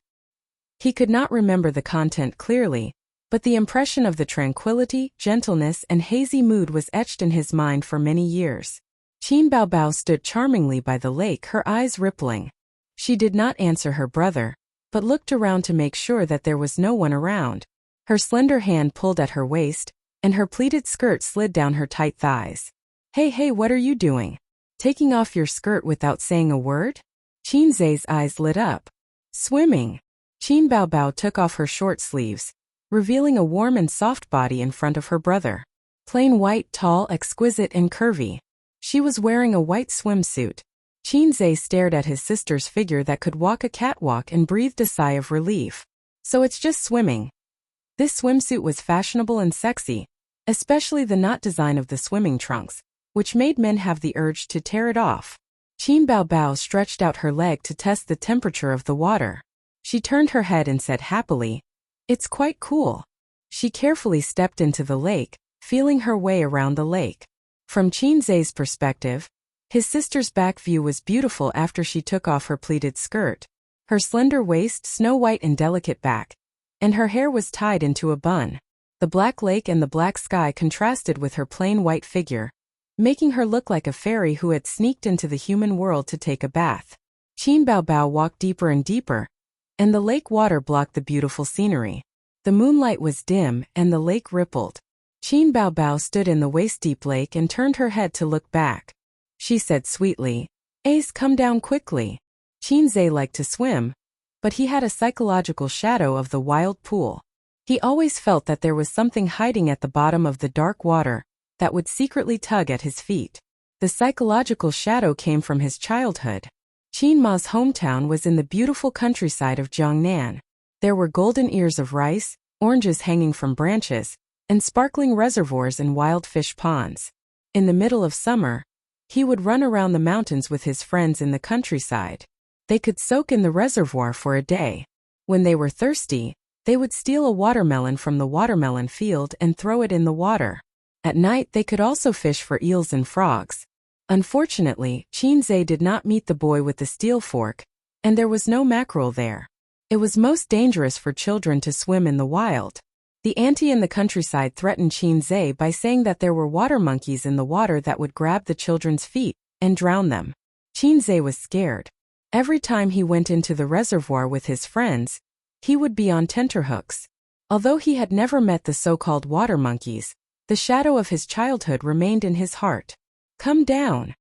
He could not remember the content clearly, but the impression of the tranquility, gentleness, and hazy mood was etched in his mind for many years. Qin Baobao stood charmingly by the lake, her eyes rippling. She did not answer her brother, but looked around to make sure that there was no one around. Her slender hand pulled at her waist, and her pleated skirt slid down her tight thighs. Hey, what are you doing? Taking off your skirt without saying a word?" Qinzhe's eyes lit up. "Swimming." Qin Baobao took off her short sleeves, revealing a warm and soft body in front of her brother. Plain white, tall, exquisite, and curvy. She was wearing a white swimsuit. Qinzhe stared at his sister's figure that could walk a catwalk and breathed a sigh of relief. "So it's just swimming." This swimsuit was fashionable and sexy, especially the knot design of the swimming trunks, which made men have the urge to tear it off. Qin Baobao stretched out her leg to test the temperature of the water. She turned her head and said happily, "It's quite cool." She carefully stepped into the lake, feeling her way around the lake. From Qinzhe's perspective, his sister's back view was beautiful after she took off her pleated skirt. Her slender waist, snow-white and delicate back, and her hair was tied into a bun. The black lake and the black sky contrasted with her plain white figure, making her look like a fairy who had sneaked into the human world to take a bath. Qin Baobao walked deeper and deeper, and the lake water blocked the beautiful scenery. The moonlight was dim, and the lake rippled. Qin Baobao stood in the waist-deep lake and turned her head to look back. She said sweetly, "Ace, come down quickly." Qinzhe liked to swim, but he had a psychological shadow of the wild pool. He always felt that there was something hiding at the bottom of the dark water that would secretly tug at his feet. The psychological shadow came from his childhood. Qin Ma's hometown was in the beautiful countryside of Jiangnan. There were golden ears of rice, oranges hanging from branches, and sparkling reservoirs and wild fish ponds. In the middle of summer, he would run around the mountains with his friends in the countryside. They could soak in the reservoir for a day. When they were thirsty, they would steal a watermelon from the watermelon field and throw it in the water. At night they could also fish for eels and frogs. Unfortunately, Qinzhe did not meet the boy with the steel fork, and there was no mackerel there. It was most dangerous for children to swim in the wild. The auntie in the countryside threatened Qinzhe by saying that there were water monkeys in the water that would grab the children's feet and drown them. Qinzhe was scared. Every time he went into the reservoir with his friends, he would be on tenterhooks. Although he had never met the so-called water monkeys, the shadow of his childhood remained in his heart. "Come down."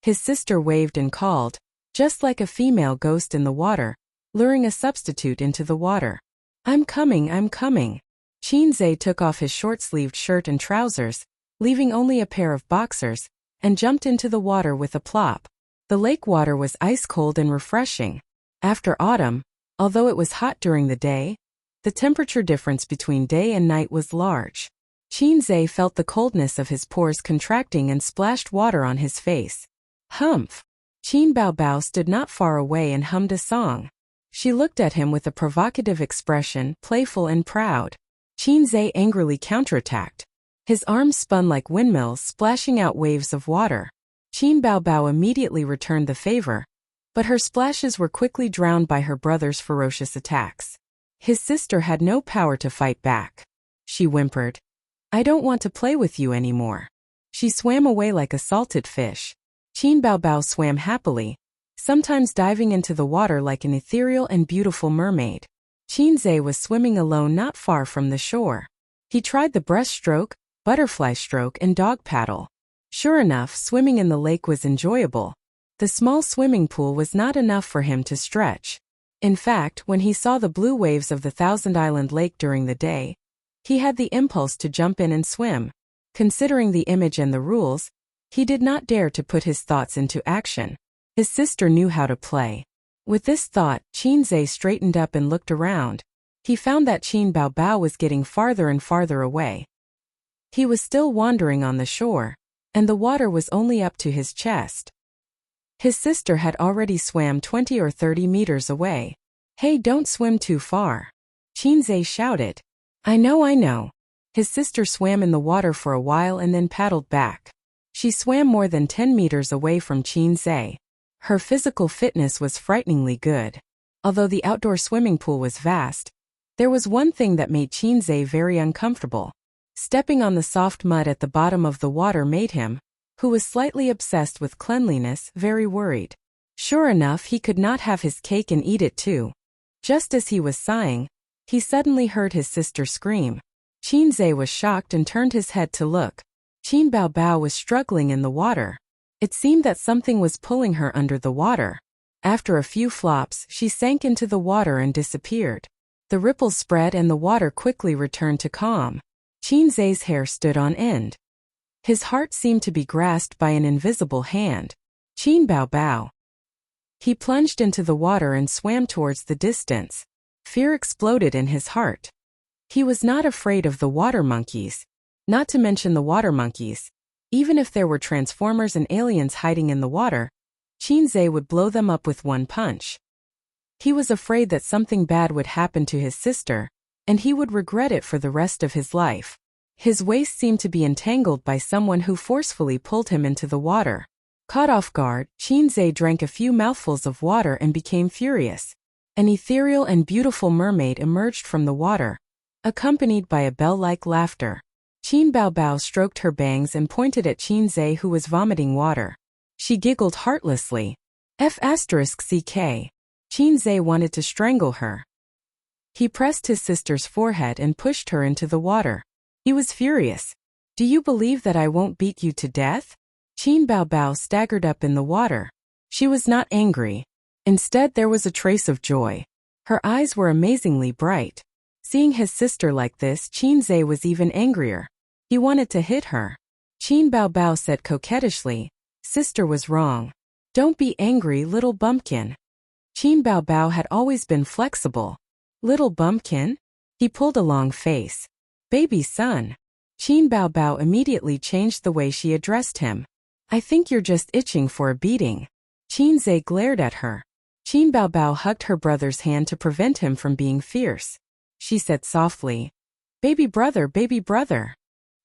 His sister waved and called, just like a female ghost in the water, luring a substitute into the water. "I'm coming, I'm coming." Qinzhe took off his short-sleeved shirt and trousers, leaving only a pair of boxers, and jumped into the water with a plop. The lake water was ice-cold and refreshing. After autumn, although it was hot during the day, the temperature difference between day and night was large. Qinzhe felt the coldness of his pores contracting and splashed water on his face. "Humph!" Qin Baobao stood not far away and hummed a song. She looked at him with a provocative expression, playful and proud. Qinzhe angrily counterattacked. His arms spun like windmills, splashing out waves of water. Qin Baobao immediately returned the favor, but her splashes were quickly drowned by her brother's ferocious attacks. His sister had no power to fight back. She whimpered, "I don't want to play with you anymore." She swam away like a salted fish. Qin Baobao swam happily, sometimes diving into the water like an ethereal and beautiful mermaid. Qinzhe was swimming alone not far from the shore. He tried the breaststroke, butterfly stroke, and dog paddle. Sure enough, swimming in the lake was enjoyable. The small swimming pool was not enough for him to stretch. In fact, when he saw the blue waves of the Thousand Island Lake during the day, he had the impulse to jump in and swim. Considering the image and the rules, he did not dare to put his thoughts into action. His sister knew how to play. With this thought, Qinzhe straightened up and looked around. He found that Qin Baobao was getting farther and farther away. He was still wandering on the shore, and the water was only up to his chest. His sister had already swam 20 or 30 meters away. "Hey, don't swim too far," Qinzhe shouted. I know." His sister swam in the water for a while and then paddled back. She swam more than 10 meters away from Qinzhe. Her physical fitness was frighteningly good. Although the outdoor swimming pool was vast, there was one thing that made Qinzhe very uncomfortable. Stepping on the soft mud at the bottom of the water made him, who was slightly obsessed with cleanliness, very worried. Sure enough, he could not have his cake and eat it too. Just as he was sighing, he suddenly heard his sister scream. Qinzhe was shocked and turned his head to look. Qin Baobao was struggling in the water. It seemed that something was pulling her under the water. After a few flops, she sank into the water and disappeared. The ripples spread and the water quickly returned to calm. Qinzhe's hair stood on end. His heart seemed to be grasped by an invisible hand. Qin Baobao. He plunged into the water and swam towards the distance. Fear exploded in his heart. He was not afraid of the water monkeys. Not to mention the water monkeys. Even if there were transformers and aliens hiding in the water, Qinzhe would blow them up with one punch. He was afraid that something bad would happen to his sister, and he would regret it for the rest of his life. His waist seemed to be entangled by someone who forcefully pulled him into the water. Caught off guard, Qinzhe drank a few mouthfuls of water and became furious. An ethereal and beautiful mermaid emerged from the water, accompanied by a bell-like laughter. Qin Baobao stroked her bangs and pointed at Qinzhe, who was vomiting water. She giggled heartlessly. F***ck. Qinzhe wanted to strangle her. He pressed his sister's forehead and pushed her into the water. He was furious. "Do you believe that I won't beat you to death?" Qin Baobao staggered up in the water. She was not angry. Instead, there was a trace of joy. Her eyes were amazingly bright. Seeing his sister like this, Qinzhe was even angrier. He wanted to hit her. Qin Baobao said coquettishly, "Sister was wrong. Don't be angry, little bumpkin. Qin Bao Bao had always been flexible. Little bumpkin? He pulled a long face. Baby son. Qin Bao Bao immediately changed the way she addressed him. I think you're just itching for a beating. Qin Zhe glared at her. Qin Bao Bao hugged her brother's hand to prevent him from being fierce. She said softly, baby brother,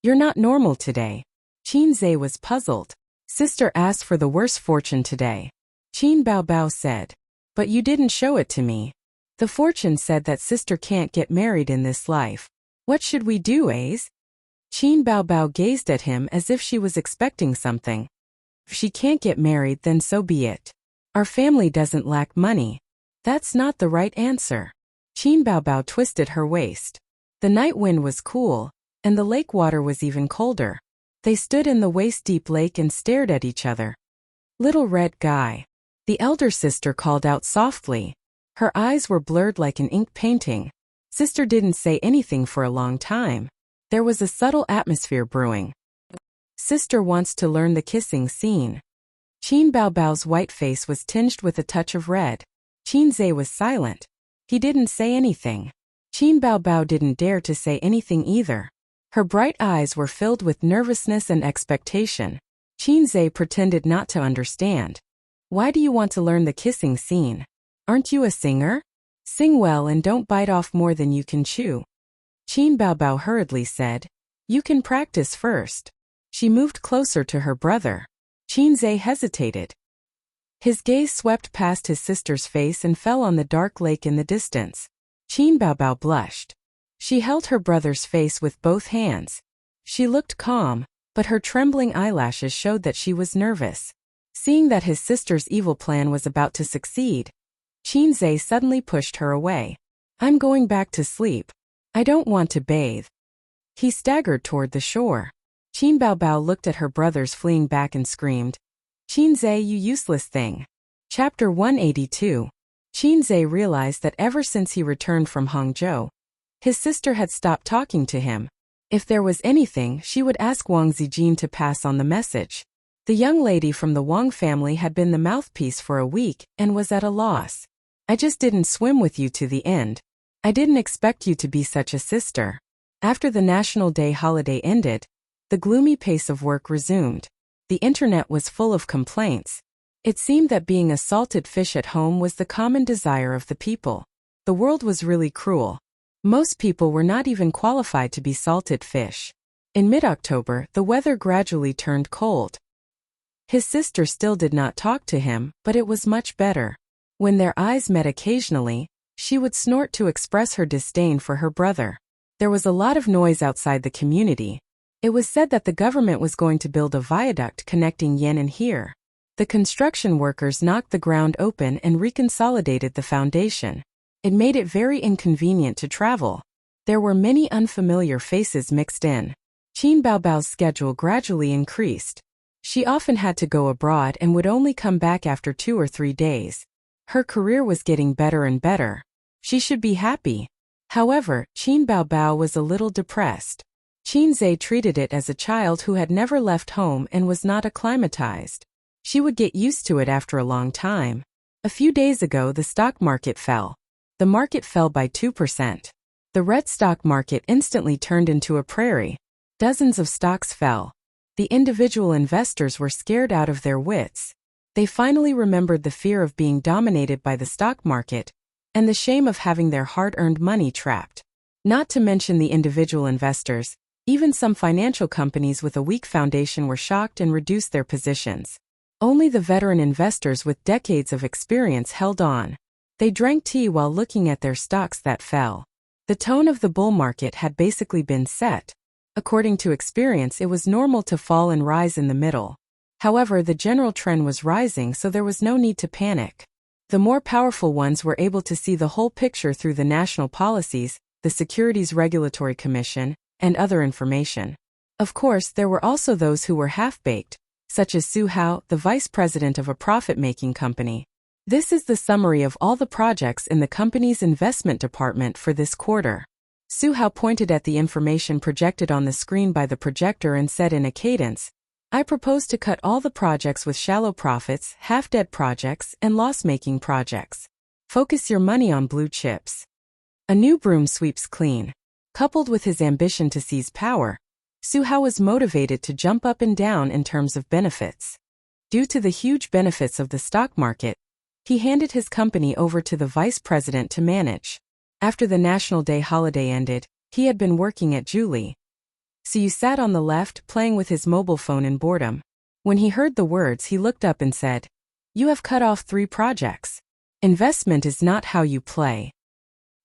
you're not normal today. Qin Zhe was puzzled. Sister asked for the worst fortune today. Qin Bao Bao said, but you didn't show it to me. The fortune said that sister can't get married in this life. What should we do, Ace? Qin Bao Bao gazed at him as if she was expecting something. If she can't get married, then so be it. Our family doesn't lack money. That's not the right answer. Qin Bao Bao twisted her waist. The night wind was cool, and the lake water was even colder. They stood in the waist-deep lake and stared at each other. Little red guy. The elder sister called out softly. Her eyes were blurred like an ink painting. Sister didn't say anything for a long time. There was a subtle atmosphere brewing. Sister wants to learn the kissing scene. Qin Bao Bao's white face was tinged with a touch of red. Qin Zhe was silent. He didn't say anything. Qin Bao Bao didn't dare to say anything either. Her bright eyes were filled with nervousness and expectation. Qin Zhe pretended not to understand. Why do you want to learn the kissing scene? Aren't you a singer? Sing well and don't bite off more than you can chew. Qin Bao Bao hurriedly said, you can practice first. She moved closer to her brother. Qin Zhe hesitated. His gaze swept past his sister's face and fell on the dark lake in the distance. Qin Bao Bao blushed. She held her brother's face with both hands. She looked calm, but her trembling eyelashes showed that she was nervous. Seeing that his sister's evil plan was about to succeed, Qin Zhe suddenly pushed her away. I'm going back to sleep. I don't want to bathe. He staggered toward the shore. Qin Bao Bao looked at her brothers fleeing back and screamed, Qin Zhe, you useless thing. Chapter 182. Qin Zhe realized that ever since he returned from Hangzhou, his sister had stopped talking to him. If there was anything, she would ask Wang Zijin to pass on the message. The young lady from the Wang family had been the mouthpiece for a week and was at a loss. I just didn't swim with you to the end. I didn't expect you to be such a sister. After the National Day holiday ended, the gloomy pace of work resumed. The internet was full of complaints. It seemed that being a salted fish at home was the common desire of the people. The world was really cruel. Most people were not even qualified to be salted fish. In mid-October, the weather gradually turned cold. His sister still did not talk to him, but it was much better. When their eyes met occasionally, she would snort to express her disdain for her brother. There was a lot of noise outside the community. It was said that the government was going to build a viaduct connecting Yen and here. The construction workers knocked the ground open and reconsolidated the foundation. It made it very inconvenient to travel. There were many unfamiliar faces mixed in. Qin Bao Bao's schedule gradually increased. She often had to go abroad and would only come back after 2 or 3 days. Her career was getting better and better. She should be happy. However, Qin Bao Bao was a little depressed. Qin Zhe treated it as a child who had never left home and was not acclimatized. She would get used to it after a long time. A few days ago, the stock market fell. The market fell by 2%. The red stock market instantly turned into a prairie. Dozens of stocks fell. The individual investors were scared out of their wits. They finally remembered the fear of being dominated by the stock market and the shame of having their hard-earned money trapped. Not to mention the individual investors, even some financial companies with a weak foundation were shocked and reduced their positions. Only the veteran investors with decades of experience held on. They drank tea while looking at their stocks that fell. The tone of the bull market had basically been set. According to experience, it was normal to fall and rise in the middle. However, the general trend was rising, so there was no need to panic. The more powerful ones were able to see the whole picture through the national policies, the Securities Regulatory Commission, and other information. Of course, there were also those who were half-baked, such as Su Hao, the vice president of a profit-making company. This is the summary of all the projects in the company's investment department for this quarter. Su Hao pointed at the information projected on the screen by the projector and said in a cadence, I propose to cut all the projects with shallow profits, half-dead projects, and loss-making projects. Focus your money on blue chips. A new broom sweeps clean. Coupled with his ambition to seize power, Suhao was motivated to jump up and down in terms of benefits. Due to the huge benefits of the stock market, he handed his company over to the vice president to manage. After the National Day holiday ended, he had been working at Julie. Su sat on the left, playing with his mobile phone in boredom. When he heard the words, he looked up and said, "You have cut off 3 projects. Investment is not how you play."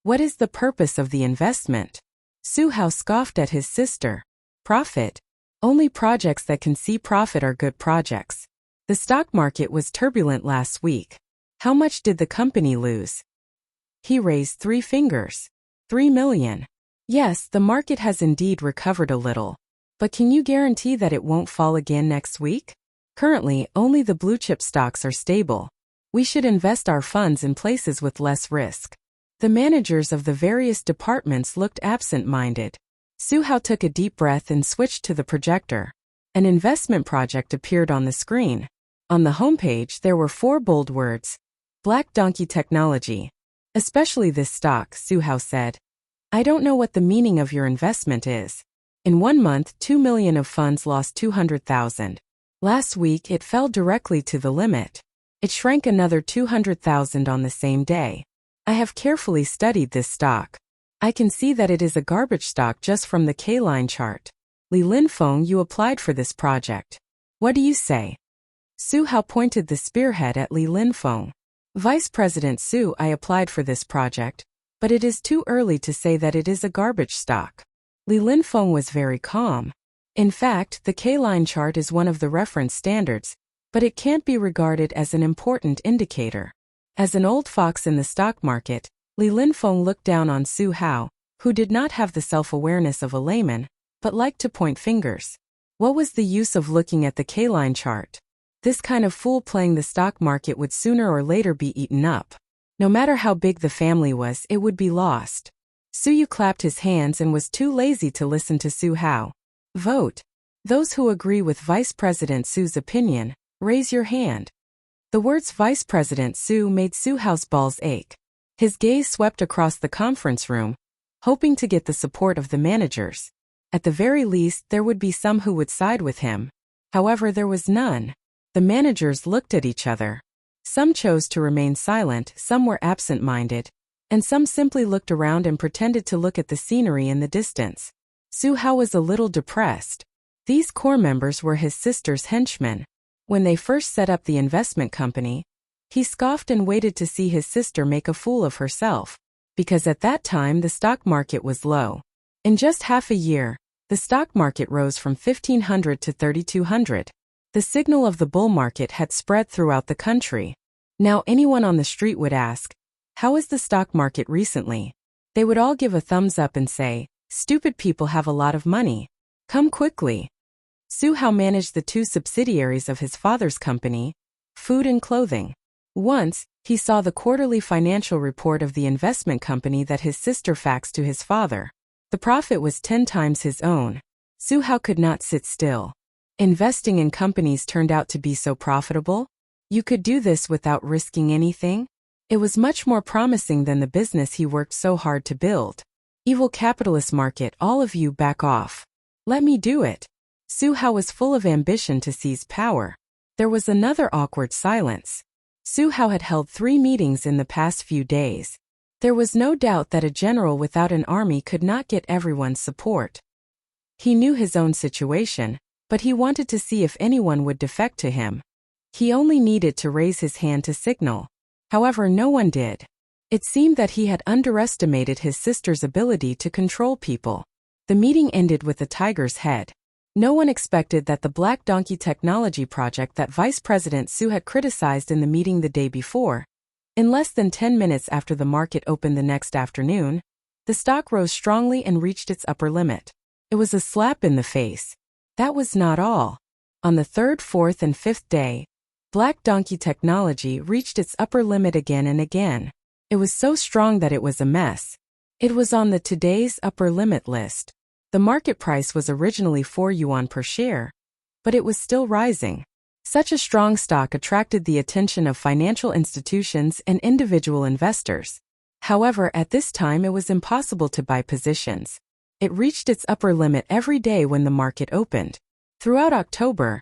What is the purpose of the investment? Suhao scoffed at his sister. Profit? Only projects that can see profit are good projects. The stock market was turbulent last week. How much did the company lose? He raised 3 fingers. 3 million. Yes, the market has indeed recovered a little. But can you guarantee that it won't fall again next week? Currently, only the blue chip stocks are stable. We should invest our funds in places with less risk. The managers of the various departments looked absent-minded. Suhao took a deep breath and switched to the projector. An investment project appeared on the screen. On the homepage, there were 4 bold words. Black Donkey Technology. Especially this stock, Suhao said. I don't know what the meaning of your investment is. In 1 month, 2 million of funds lost 200,000. Last week, it fell directly to the limit. It shrank another 200,000 on the same day. I have carefully studied this stock. I can see that it is a garbage stock just from the K-line chart. Li Linfeng, you applied for this project. What do you say? Suhao pointed the spearhead at Li Linfeng. Vice President Su, I applied for this project, but it is too early to say that it is a garbage stock. Li Linfeng was very calm. In fact, the K-line chart is one of the reference standards, but it can't be regarded as an important indicator. As an old fox in the stock market, Li Linfeng looked down on Suhao, who did not have the self-awareness of a layman, but liked to point fingers. What was the use of looking at the K-line chart? This kind of fool playing the stock market would sooner or later be eaten up. No matter how big the family was, it would be lost. Suyu clapped his hands and was too lazy to listen to Suhao. Vote. Those who agree with Vice President Su's opinion, raise your hand. The words Vice President Su made Suhao's balls ache. His gaze swept across the conference room, hoping to get the support of the managers. At the very least, there would be some who would side with him. However, there was none. The managers looked at each other. Some chose to remain silent, some were absent-minded, and some simply looked around and pretended to look at the scenery in the distance. Suhao was a little depressed. These core members were his sister's henchmen. When they first set up the investment company, he scoffed and waited to see his sister make a fool of herself, because at that time the stock market was low. In just half a year, the stock market rose from 1,500 to 3,200. The signal of the bull market had spread throughout the country. Now anyone on the street would ask, "How is the stock market recently?" They would all give a thumbs up and say, "Stupid people have a lot of money. Come quickly." Suhao managed the 2 subsidiaries of his father's company, food and clothing. Once, he saw the quarterly financial report of the investment company that his sister faxed to his father. The profit was 10 times his own. Suhao could not sit still. Investing in companies turned out to be so profitable? You could do this without risking anything? It was much more promising than the business he worked so hard to build. Evil capitalist market, all of you back off. Let me do it. Suhao was full of ambition to seize power. There was another awkward silence. Suhao had held 3 meetings in the past few days. There was no doubt that a general without an army could not get everyone's support. He knew his own situation, but he wanted to see if anyone would defect to him. He only needed to raise his hand to signal. However, no one did. It seemed that he had underestimated his sister's ability to control people. The meeting ended with a tiger's head. No one expected that the Black Donkey Technology project that Vice President Su had criticized in the meeting the day before. In less than 10 minutes after the market opened the next afternoon, the stock rose strongly and reached its upper limit. It was a slap in the face. That was not all. On the 3rd, 4th, and 5th day, Black Donkey Technology reached its upper limit again and again. It was so strong that it was a mess. It was on the today's upper limit list. The market price was originally 4 yuan per share, but it was still rising. Such a strong stock attracted the attention of financial institutions and individual investors. However, at this time it was impossible to buy positions. It reached its upper limit every day when the market opened. Throughout October,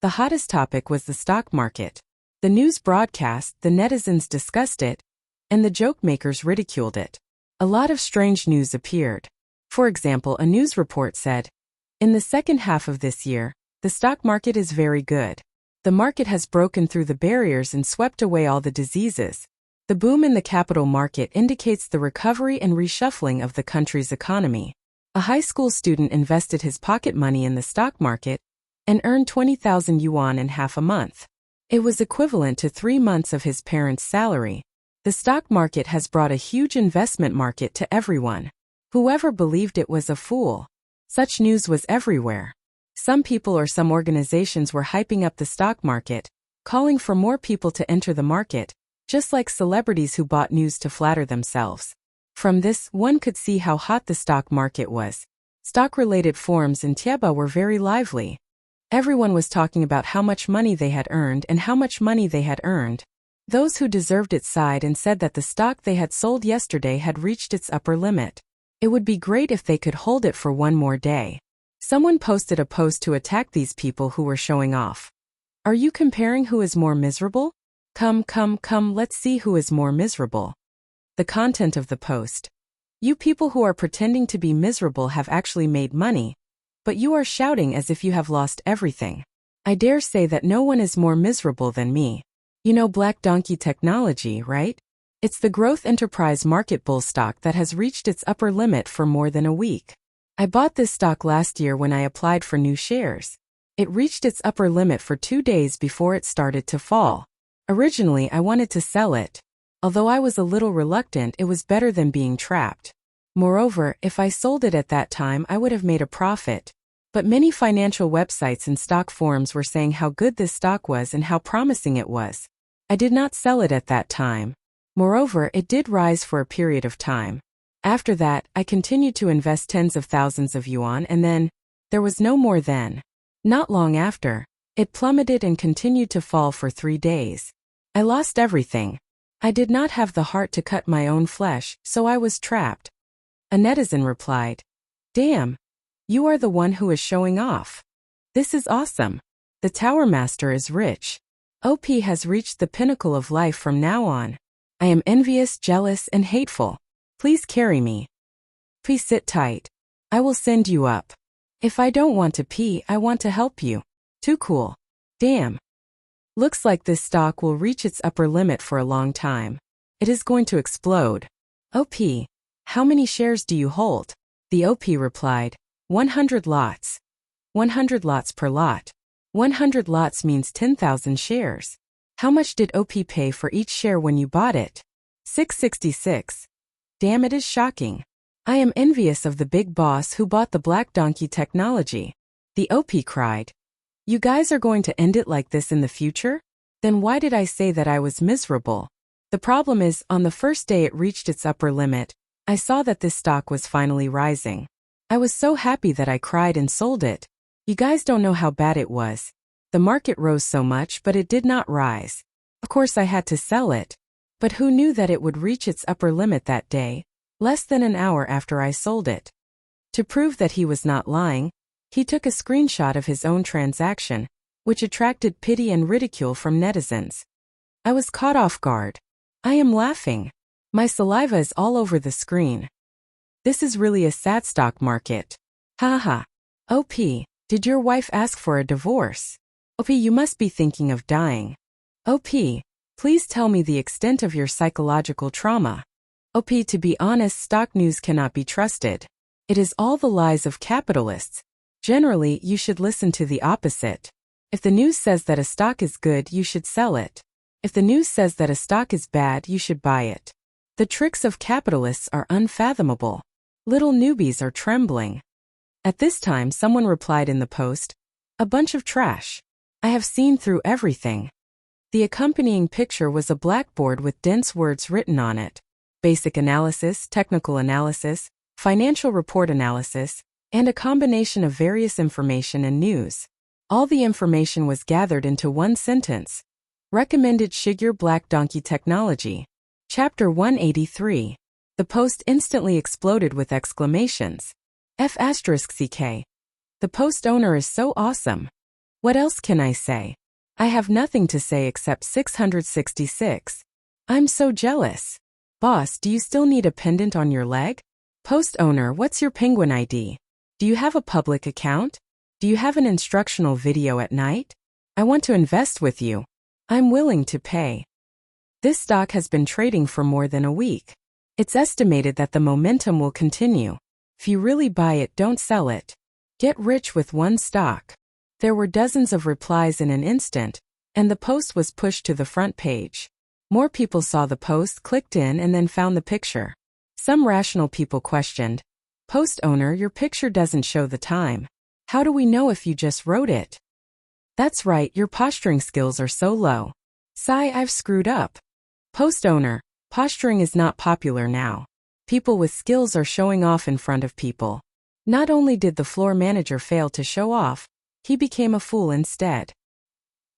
the hottest topic was the stock market. The news broadcast, the netizens discussed it, and the joke makers ridiculed it. A lot of strange news appeared. For example, a news report said, "In the second half of this year, the stock market is very good. The market has broken through the barriers and swept away all the diseases. The boom in the capital market indicates the recovery and reshuffling of the country's economy." A high school student invested his pocket money in the stock market and earned 20,000 yuan in half a month. It was equivalent to 3 months of his parents' salary. The stock market has brought a huge investment market to everyone. Whoever believed it was a fool. Such news was everywhere. Some people or some organizations were hyping up the stock market, calling for more people to enter the market, just like celebrities who bought news to flatter themselves. From this, one could see how hot the stock market was. Stock-related forums in Tieba were very lively. Everyone was talking about how much money they had earned and how much money they had earned. Those who deserved it sighed and said that the stock they had sold yesterday had reached its upper limit. It would be great if they could hold it for one more day. Someone posted a post to attack these people who were showing off. Are you comparing who is more miserable? Come, let's see who is more miserable. The content of the post. You people who are pretending to be miserable have actually made money, but you are shouting as if you have lost everything. I dare say that no one is more miserable than me. You know Black Donkey Technology, right? It's the growth enterprise market bull stock that has reached its upper limit for more than a week. I bought this stock last year when I applied for new shares. It reached its upper limit for 2 days before it started to fall. Originally, I wanted to sell it. Although I was a little reluctant, it was better than being trapped. Moreover, if I sold it at that time, I would have made a profit. But many financial websites and stock forums were saying how good this stock was and how promising it was. I did not sell it at that time. Moreover, it did rise for a period of time. After that, I continued to invest tens of thousands of yuan and then, there was no more then. Not long after, it plummeted and continued to fall for 3 days. I lost everything. I did not have the heart to cut my own flesh, so I was trapped. A netizen replied, "Damn, you are the one who is showing off. This is awesome. The Tower Master is rich. OP has reached the pinnacle of life from now on. I am envious, jealous, and hateful. Please carry me. Please sit tight. I will send you up. If I don't want to pee, I want to help you. Too cool. Damn. Looks like this stock will reach its upper limit for a long time. It is going to explode. OP, how many shares do you hold?" The OP replied, 100 lots. 100 lots per lot. 100 lots means 10,000 shares. How much did OP pay for each share when you bought it? 666. Damn, it is shocking. I am envious of the big boss who bought the Black Donkey Technology. The OP cried. You guys are going to end it like this in the future? Then why did I say that I was miserable? The problem is, on the first day it reached its upper limit, I saw that this stock was finally rising. I was so happy that I cried and sold it. You guys don't know how bad it was. The market rose so much, but it did not rise. Of course I had to sell it. But who knew that it would reach its upper limit that day, less than an hour after I sold it? To prove that he was not lying, he took a screenshot of his own transaction, which attracted pity and ridicule from netizens. I was caught off guard. I am laughing. My saliva is all over the screen. This is really a sad stock market. Haha. OP, did your wife ask for a divorce? OP, you must be thinking of dying. OP, please tell me the extent of your psychological trauma. OP, to be honest, stock news cannot be trusted. It is all the lies of capitalists. Generally, you should listen to the opposite. If the news says that a stock is good, you should sell it. If the news says that a stock is bad, you should buy it. The tricks of capitalists are unfathomable. Little newbies are trembling. At this time, someone replied in the post, "A bunch of trash. I have seen through everything." The accompanying picture was a blackboard with dense words written on it. Basic analysis, technical analysis, financial report analysis, and a combination of various information and news. All the information was gathered into one sentence. Recommended Shigur Black Donkey Technology. Chapter 183. The post instantly exploded with exclamations. F***ck. The post owner is so awesome. What else can I say? I have nothing to say except 666. I'm so jealous. Boss, do you still need a pendant on your leg? Post owner, what's your penguin ID? Do you have a public account? Do you have an instructional video at night? I want to invest with you. I'm willing to pay. This stock has been trading for more than a week. It's estimated that the momentum will continue. If you really buy it, don't sell it. Get rich with one stock. There were dozens of replies in an instant, and the post was pushed to the front page. More people saw the post, clicked in, and then found the picture. Some rational people questioned, "Post owner, your picture doesn't show the time. How do we know if you just wrote it?" That's right, your posturing skills are so low. Sigh, I've screwed up. Post owner, posturing is not popular now. People with skills are showing off in front of people. Not only did the floor manager fail to show off, he became a fool instead.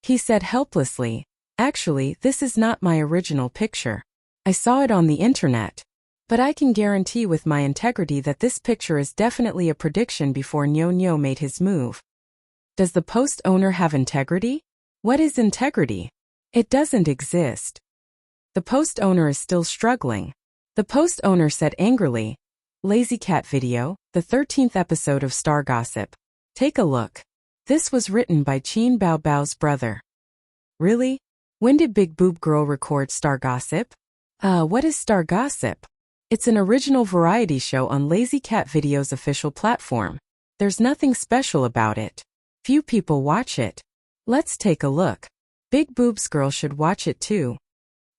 He said helplessly, "Actually, this is not my original picture. I saw it on the internet. But I can guarantee with my integrity that this picture is definitely a prediction before Nyo made his move." Does the post owner have integrity? What is integrity? It doesn't exist. The post owner is still struggling. The post owner said angrily, "Lazy cat video, the 13th episode of Star Gossip. Take a look. This was written by Qin Bao Bao's brother." Really? When did Big Boob Girl record Star Gossip? What is Star Gossip? It's an original variety show on Lazy Cat Video's official platform. There's nothing special about it. Few people watch it. Let's take a look. Big Boobs Girl should watch it too.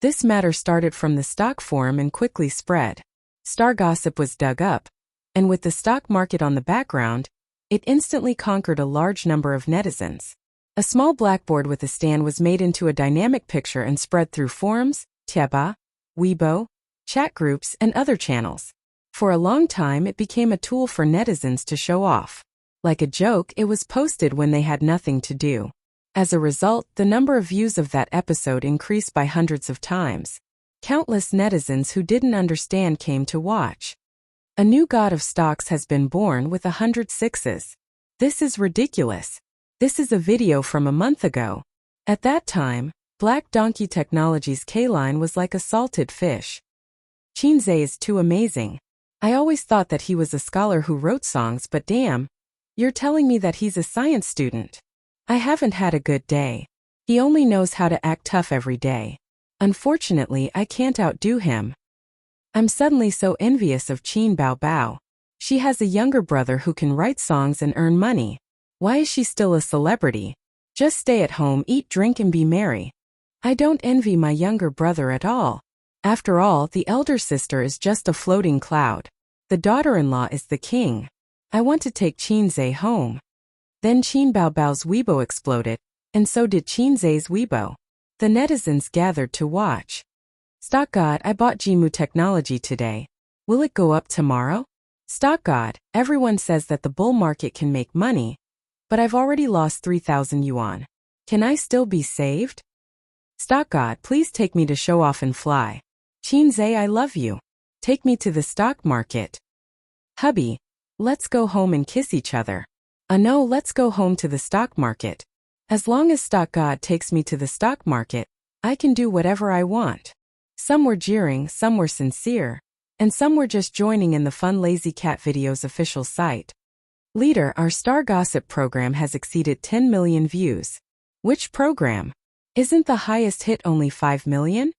This matter started from the stock forum and quickly spread. Star Gossip was dug up, and with the stock market on the background, it instantly conquered a large number of netizens. A small blackboard with a stand was made into a dynamic picture and spread through forums, Tieba, Weibo, chat groups, and other channels. For a long time, it became a tool for netizens to show off. Like a joke, it was posted when they had nothing to do. As a result, the number of views of that episode increased by hundreds of times. Countless netizens who didn't understand came to watch. A new god of stocks has been born with 100 sixes. This is ridiculous. This is a video from a month ago. At that time, Black Donkey Technologies' K-line was like a salted fish. Qinze is too amazing. I always thought that he was a scholar who wrote songs, but damn, you're telling me that he's a science student. I haven't had a good day. He only knows how to act tough every day. Unfortunately, I can't outdo him. I'm suddenly so envious of Qin Bao Bao. She has a younger brother who can write songs and earn money. Why is she still a celebrity? Just stay at home, eat, drink, and be merry. I don't envy my younger brother at all. After all, the elder sister is just a floating cloud. The daughter-in-law is the king. I want to take Qinze home. Then Qin Bao Bao's Weibo exploded, and so did Qinze's Weibo. The netizens gathered to watch. Stock God, I bought Jimu Technology today. Will it go up tomorrow? Stock God, everyone says that the bull market can make money, but I've already lost 3,000 yuan. Can I still be saved? Stock God, please take me to show off and fly. Qinze, I love you. Take me to the stock market. Hubby, let's go home and kiss each other. No, let's go home to the stock market. As long as Stock God takes me to the stock market, I can do whatever I want. Some were jeering, some were sincere, and some were just joining in the fun Lazy Cat Video's official site. Leader, our Star Gossip program has exceeded 10 million views. Which program? Isn't the highest hit only 5 million?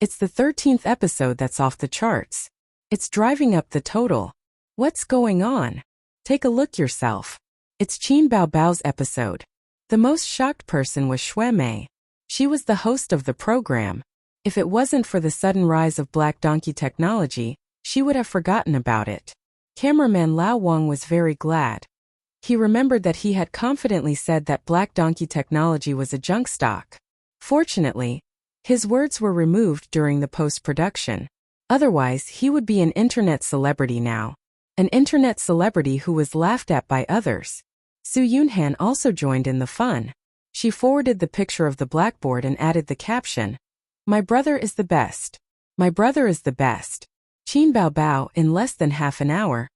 It's the 13th episode that's off the charts. It's driving up the total. What's going on? Take a look yourself. It's Qin Bao Bao's episode. The most shocked person was Xue Mei. She was the host of the program. If it wasn't for the sudden rise of Black Donkey Technology, she would have forgotten about it. Cameraman Lao Wang was very glad. He remembered that he had confidently said that Black Donkey Technology was a junk stock. Fortunately, his words were removed during the post-production. Otherwise, he would be an internet celebrity now. An internet celebrity who was laughed at by others. Su Yunhan also joined in the fun. She forwarded the picture of the blackboard and added the caption, "My brother is the best. My brother is the best. Qin Bao Bao," in less than half an hour.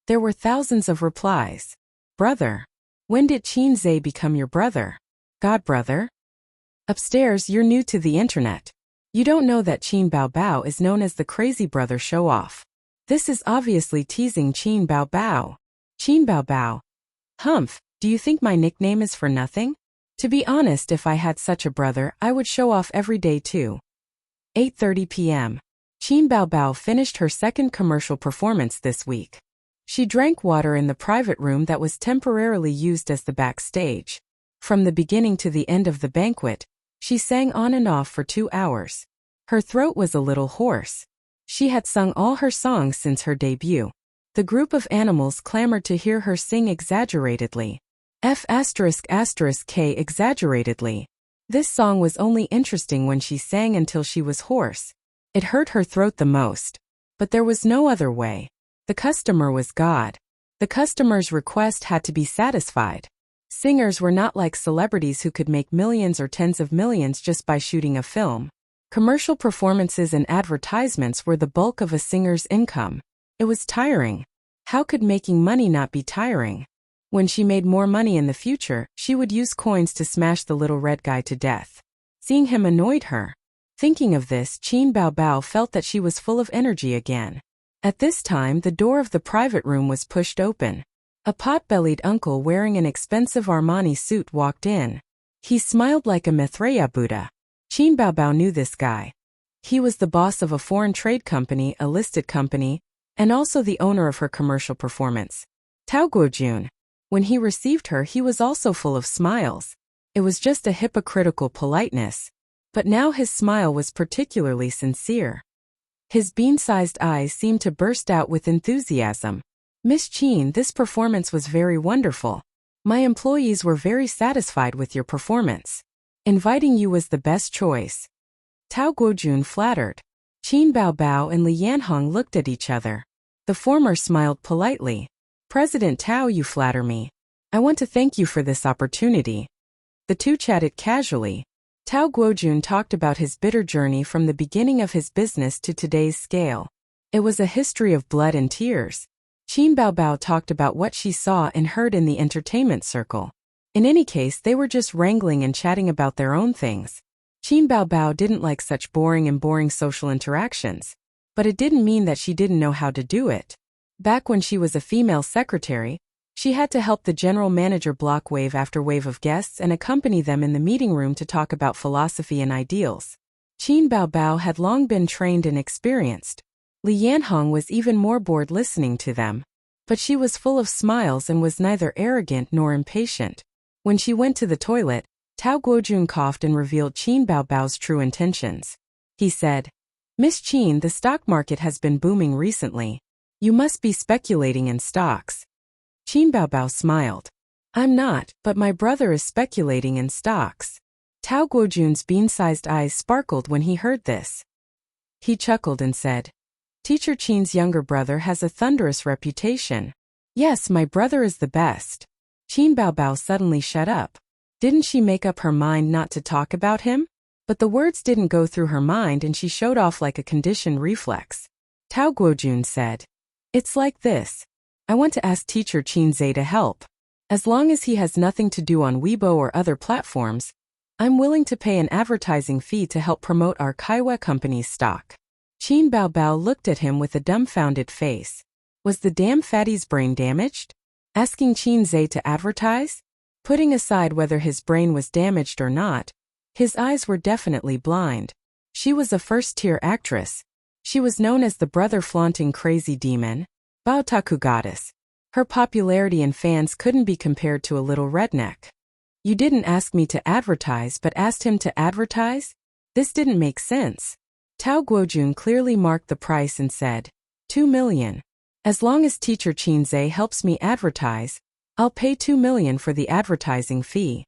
There were thousands of replies. Brother. When did Qin Zhe become your brother? God brother? Upstairs, you're new to the internet. You don't know that Qin Bao Bao is known as the crazy brother show-off. This is obviously teasing Qin Bao Bao. Qin Bao Bao. Humph, do you think my nickname is for nothing? To be honest, if I had such a brother, I would show off every day too. 8:30 p.m. Qin Bao Bao finished her second commercial performance this week. She drank water in the private room that was temporarily used as the backstage. From the beginning to the end of the banquet, she sang on and off for 2 hours. Her throat was a little hoarse. She had sung all her songs since her debut. The group of animals clamored to hear her sing exaggeratedly. K exaggeratedly. This song was only interesting when she sang until she was hoarse. It hurt her throat the most. But there was no other way. The customer was God. The customer's request had to be satisfied. Singers were not like celebrities who could make millions or tens of millions just by shooting a film. Commercial performances and advertisements were the bulk of a singer's income. It was tiring. How could making money not be tiring? When she made more money in the future, she would use coins to smash the little red guy to death. Seeing him annoyed her. Thinking of this, Qin Bao Bao felt that she was full of energy again. At this time, the door of the private room was pushed open. A pot-bellied uncle wearing an expensive Armani suit walked in. He smiled like a Maitreya Buddha. Qin Bao Bao knew this guy. He was the boss of a foreign trade company, a listed company, and also the owner of her commercial performance. Tao Guojun. When he received her, he was also full of smiles. It was just a hypocritical politeness. But now his smile was particularly sincere. His bean-sized eyes seemed to burst out with enthusiasm. Miss Qin, this performance was very wonderful. My employees were very satisfied with your performance. Inviting you was the best choice. Tao Guojun flattered. Qin Bao Bao and Li Yanhong looked at each other. The former smiled politely. President Tao, you flatter me. I want to thank you for this opportunity. The two chatted casually. Tao Guojun talked about his bitter journey from the beginning of his business to today's scale. It was a history of blood and tears. Qin Bao Bao talked about what she saw and heard in the entertainment circle. In any case, they were just wrangling and chatting about their own things. Qin Bao Bao didn't like such boring social interactions. But it didn't mean that she didn't know how to do it. Back when she was a female secretary, she had to help the general manager block wave after wave of guests and accompany them in the meeting room to talk about philosophy and ideals. Qin Bao Bao had long been trained and experienced. Li Yanhong was even more bored listening to them. But she was full of smiles and was neither arrogant nor impatient. When she went to the toilet, Tao Guojun coughed and revealed Qin Bao Bao's true intentions. He said, "Miss Qin, the stock market has been booming recently. You must be speculating in stocks." Qin Bao Bao smiled. "I'm not, but my brother is speculating in stocks." Tao Guojun's bean-sized eyes sparkled when he heard this. He chuckled and said, "Teacher Qin's younger brother has a thunderous reputation. Yes, my brother is the best." Qin Bao Bao suddenly shut up. Didn't she make up her mind not to talk about him? But the words didn't go through her mind and she showed off like a conditioned reflex. Tao Guojun said, "It's like this. I want to ask Teacher Qin Zhe to help. As long as he has nothing to do on Weibo or other platforms, I'm willing to pay an advertising fee to help promote our Kaiwa company's stock." Qin Bao Bao looked at him with a dumbfounded face. Was the damn fatty's brain damaged? Asking Qin Zhe to advertise? Putting aside whether his brain was damaged or not, his eyes were definitely blind. She was a first-tier actress. She was known as the brother-flaunting crazy demon, Baotaku goddess. Her popularity and fans couldn't be compared to a little redneck. You didn't ask me to advertise but asked him to advertise? This didn't make sense. Tao Guojun clearly marked the price and said, 2 million. As long as Teacher Qin Zhe helps me advertise, I'll pay 2 million for the advertising fee.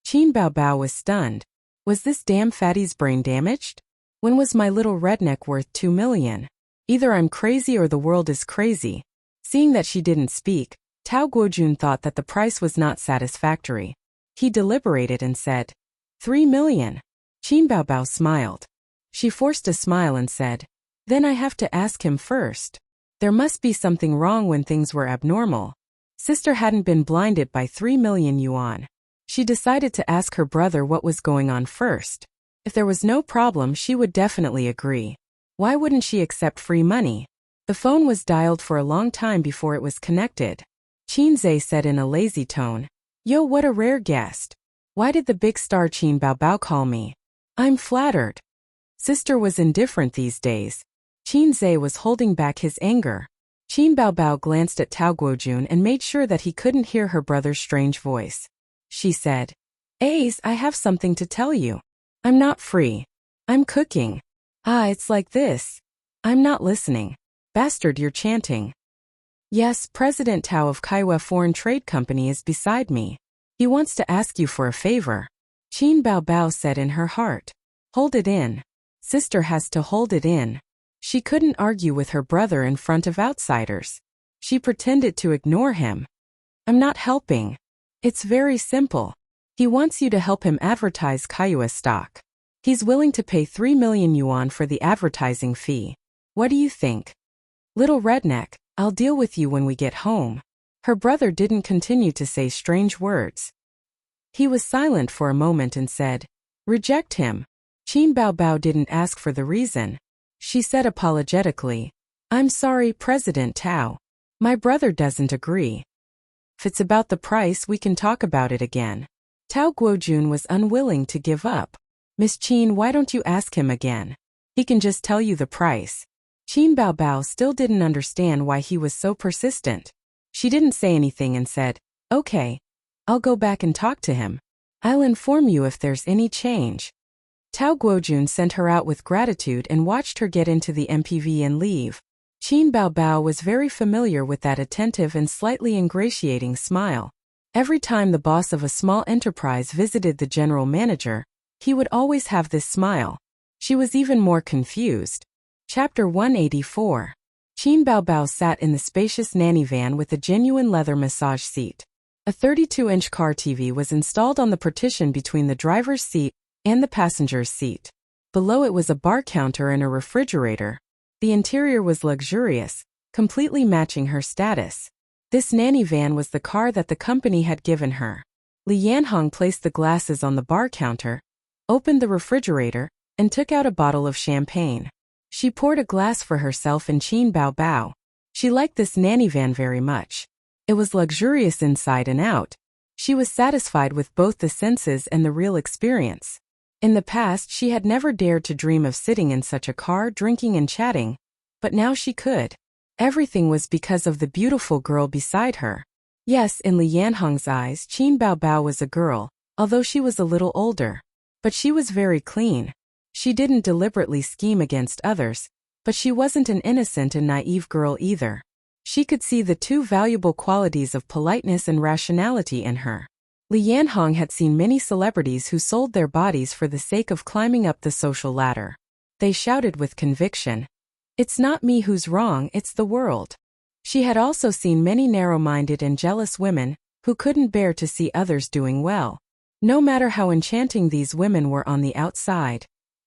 Qin Bao Bao was stunned. Was this damn fatty's brain damaged? When was my little redneck worth 2 million? Either I'm crazy or the world is crazy. Seeing that she didn't speak, Tao Guojun thought that the price was not satisfactory. He deliberated and said, 3 million. Qin Baobao smiled. She forced a smile and said, then I have to ask him first. There must be something wrong when things were abnormal. Sister hadn't been blinded by 3 million yuan. She decided to ask her brother what was going on first. If there was no problem, she would definitely agree. Why wouldn't she accept free money? The phone was dialed for a long time before it was connected. Qin Zhe said in a lazy tone, Yo, what a rare guest. Why did the big star Qin Baobao call me? I'm flattered. Sister was indifferent these days. Qin Zhe was holding back his anger. Qin Baobao glanced at Tao Guojun and made sure that he couldn't hear her brother's strange voice. She said, Ace, I have something to tell you. I'm not free. I'm cooking. Ah, it's like this. I'm not listening. Bastard, you're chanting. Yes, President Tao of Kaiwa Foreign Trade Company is beside me. He wants to ask you for a favor. Qin Baobao said in her heart. Hold it in. Sister has to hold it in. She couldn't argue with her brother in front of outsiders. She pretended to ignore him. I'm not helping. It's very simple. He wants you to help him advertise Kaiwa stock. He's willing to pay 3 million yuan for the advertising fee. What do you think? Little redneck, I'll deal with you when we get home. Her brother didn't continue to say strange words. He was silent for a moment and said, Reject him. Qin Baobao didn't ask for the reason. She said apologetically, I'm sorry, President Tao. My brother doesn't agree. If it's about the price, we can talk about it again. Tao Guojun was unwilling to give up. Miss Qin, why don't you ask him again? He can just tell you the price. Qin Baobao still didn't understand why he was so persistent. She didn't say anything and said, Okay, I'll go back and talk to him. I'll inform you if there's any change. Tao Guojun sent her out with gratitude and watched her get into the MPV and leave. Qin Baobao was very familiar with that attentive and slightly ingratiating smile. Every time the boss of a small enterprise visited the general manager, he would always have this smile. She was even more confused. Chapter 184. Qin Baobao sat in the spacious nanny van with a genuine leather massage seat. A 32-inch car TV was installed on the partition between the driver's seat and the passenger's seat. Below it was a bar counter and a refrigerator. The interior was luxurious, completely matching her status. This nanny van was the car that the company had given her. Li Yanhong placed the glasses on the bar counter, opened the refrigerator, and took out a bottle of champagne. She poured a glass for herself and Qin Baobao. She liked this nanny van very much. It was luxurious inside and out. She was satisfied with both the senses and the real experience. In the past, she had never dared to dream of sitting in such a car drinking and chatting, but now she could. Everything was because of the beautiful girl beside her. Yes, in Li Yanhong's eyes, Qin Baobao was a girl, although she was a little older. But she was very clean. She didn't deliberately scheme against others, but she wasn't an innocent and naive girl either. She could see the two valuable qualities of politeness and rationality in her. Li Yanhong had seen many celebrities who sold their bodies for the sake of climbing up the social ladder. They shouted with conviction, It's not me who's wrong, it's the world. She had also seen many narrow-minded and jealous women who couldn't bear to see others doing well. No matter how enchanting these women were on the outside,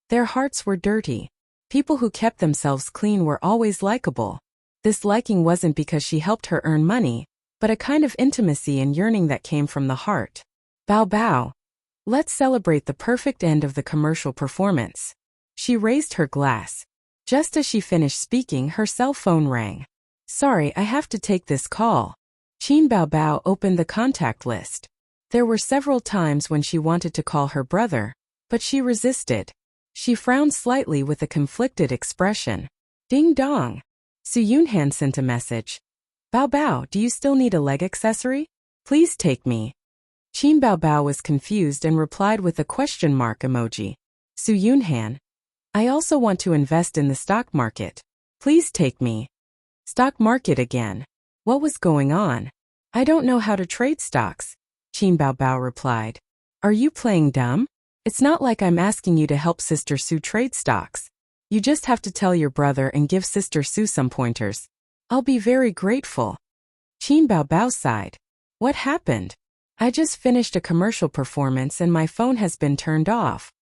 their hearts were dirty. People who kept themselves clean were always likable. This liking wasn't because she helped her earn money, but a kind of intimacy and yearning that came from the heart. Bao. Let's celebrate the perfect end of the commercial performance. She raised her glass. Just as she finished speaking, her cell phone rang. Sorry, I have to take this call. Qin Baobao opened the contact list. There were several times when she wanted to call her brother, but she resisted. She frowned slightly with a conflicted expression. Ding dong. Su Yunhan sent a message. Bao, do you still need a leg accessory? Please take me. Qin Baobao was confused and replied with a question mark emoji. Su Yunhan. I also want to invest in the stock market. Please take me. Stock market again. What was going on? I don't know how to trade stocks. Qin Baobao replied. Are you playing dumb? It's not like I'm asking you to help Sister Su trade stocks. You just have to tell your brother and give Sister Su some pointers. I'll be very grateful. Qin Baobao sighed. What happened? I just finished a commercial performance and my phone has been turned off.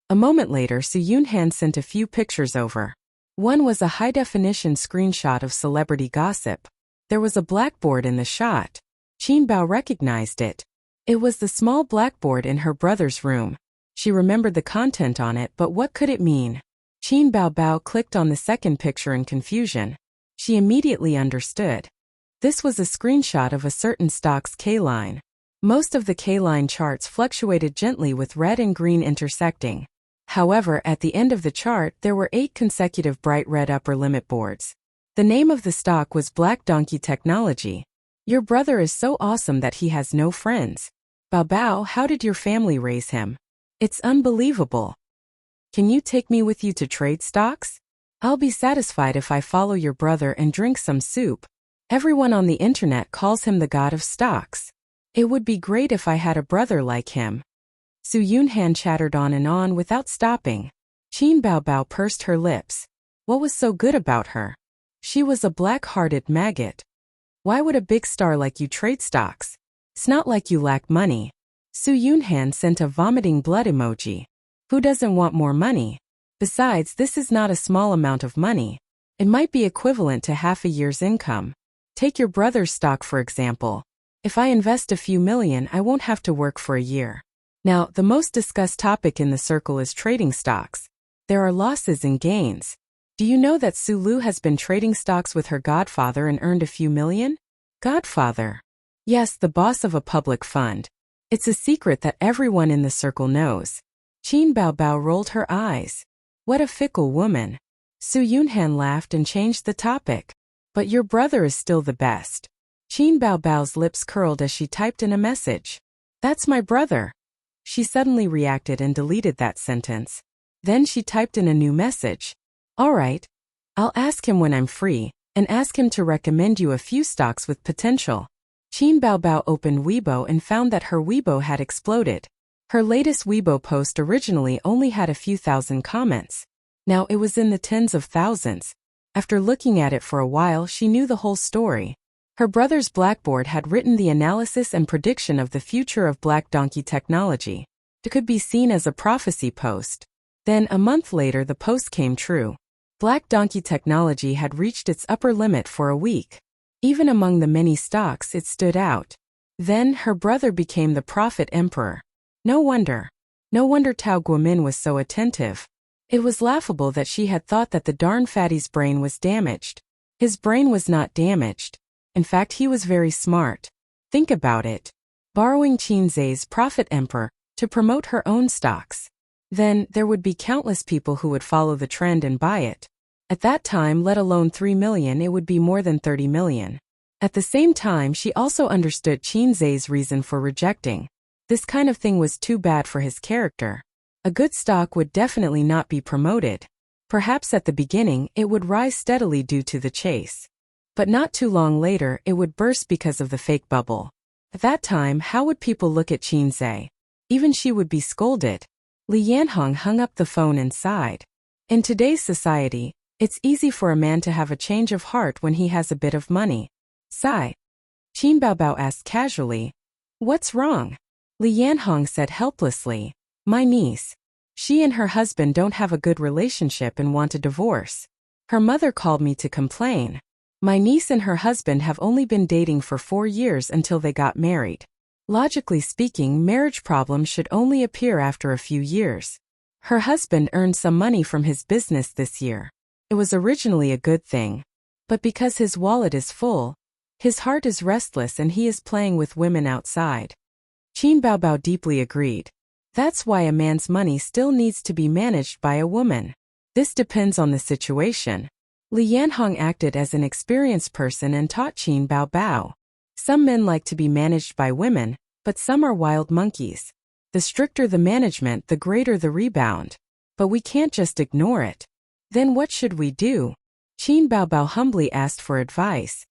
A moment later, Su Yunhan sent a few pictures over. One was a high-definition screenshot of celebrity gossip. There was a blackboard in the shot. Qin Bao recognized it. It was the small blackboard in her brother's room. She remembered the content on it, but what could it mean? Qin Baobao clicked on the second picture in confusion. She immediately understood. This was a screenshot of a certain stock's K-line. Most of the K-line charts fluctuated gently with red and green intersecting. However, at the end of the chart there were 8 consecutive bright red upper limit boards. The name of the stock was Black Donkey Technology. Your brother is so awesome that he has no friends. Baobao, how did your family raise him? It's unbelievable. Can you take me with you to trade stocks? I'll be satisfied if I follow your brother and drink some soup. Everyone on the internet calls him the god of stocks. It would be great if I had a brother like him. Su Yunhan chattered on and on without stopping. Qin Baobao pursed her lips. What was so good about her? She was a black-hearted maggot. Why would a big star like you trade stocks? It's not like you lack money. Su Yunhan sent a vomiting blood emoji. Who doesn't want more money? Besides, this is not a small amount of money. It might be equivalent to half a year's income. Take your brother's stock for example. If I invest a few million, I won't have to work for a year. Now, the most discussed topic in the circle is trading stocks. There are losses and gains. Do you know that Su Lu has been trading stocks with her godfather and earned a few million? Godfather? Yes, the boss of a public fund. It's a secret that everyone in the circle knows. Qin Baobao rolled her eyes. What a fickle woman. Su Yunhan laughed and changed the topic. But your brother is still the best. Qin Baobao's lips curled as she typed in a message. That's my brother. She suddenly reacted and deleted that sentence. Then she typed in a new message. All right. I'll ask him when I'm free, and ask him to recommend you a few stocks with potential. Qin Baobao opened Weibo and found that her Weibo had exploded. Her latest Weibo post originally only had a few thousand comments. Now it was in the tens of thousands. After looking at it for a while, she knew the whole story. Her brother's blackboard had written the analysis and prediction of the future of Black Donkey Technology. It could be seen as a prophecy post. Then, a month later, the post came true. Black Donkey Technology had reached its upper limit for a week. Even among the many stocks, it stood out. Then, her brother became the profit emperor. No wonder. No wonder Tao Guomin was so attentive. It was laughable that she had thought that the darn fatty's brain was damaged. His brain was not damaged. In fact, he was very smart. Think about it. Borrowing Qin Zai's profit emperor to promote her own stocks. Then, there would be countless people who would follow the trend and buy it. At that time, let alone 3 million, it would be more than 30 million. At the same time, she also understood Qin Zai's reason for rejecting. This kind of thing was too bad for his character. A good stock would definitely not be promoted. Perhaps at the beginning, it would rise steadily due to the chase. But not too long later, it would burst because of the fake bubble. At that time, how would people look at Qin Zai? Even she would be scolded. Li Yanhong hung up the phone and sighed. In today's society, it's easy for a man to have a change of heart when he has a bit of money. Sigh. Qin Baobao asked casually. What's wrong? Li Yanhong said helplessly. My niece. She and her husband don't have a good relationship and want a divorce. Her mother called me to complain. My niece and her husband have only been dating for 4 years until they got married. Logically speaking, marriage problems should only appear after a few years. Her husband earned some money from his business this year. It was originally a good thing. But because his wallet is full, his heart is restless and he is playing with women outside. Qin Baobao deeply agreed. That's why a man's money still needs to be managed by a woman. This depends on the situation. Li Yanhong acted as an experienced person and taught Qin Baobao. Some men like to be managed by women, but some are wild monkeys. The stricter the management, the greater the rebound. But we can't just ignore it. Then what should we do? Qin Baobao humbly asked for advice.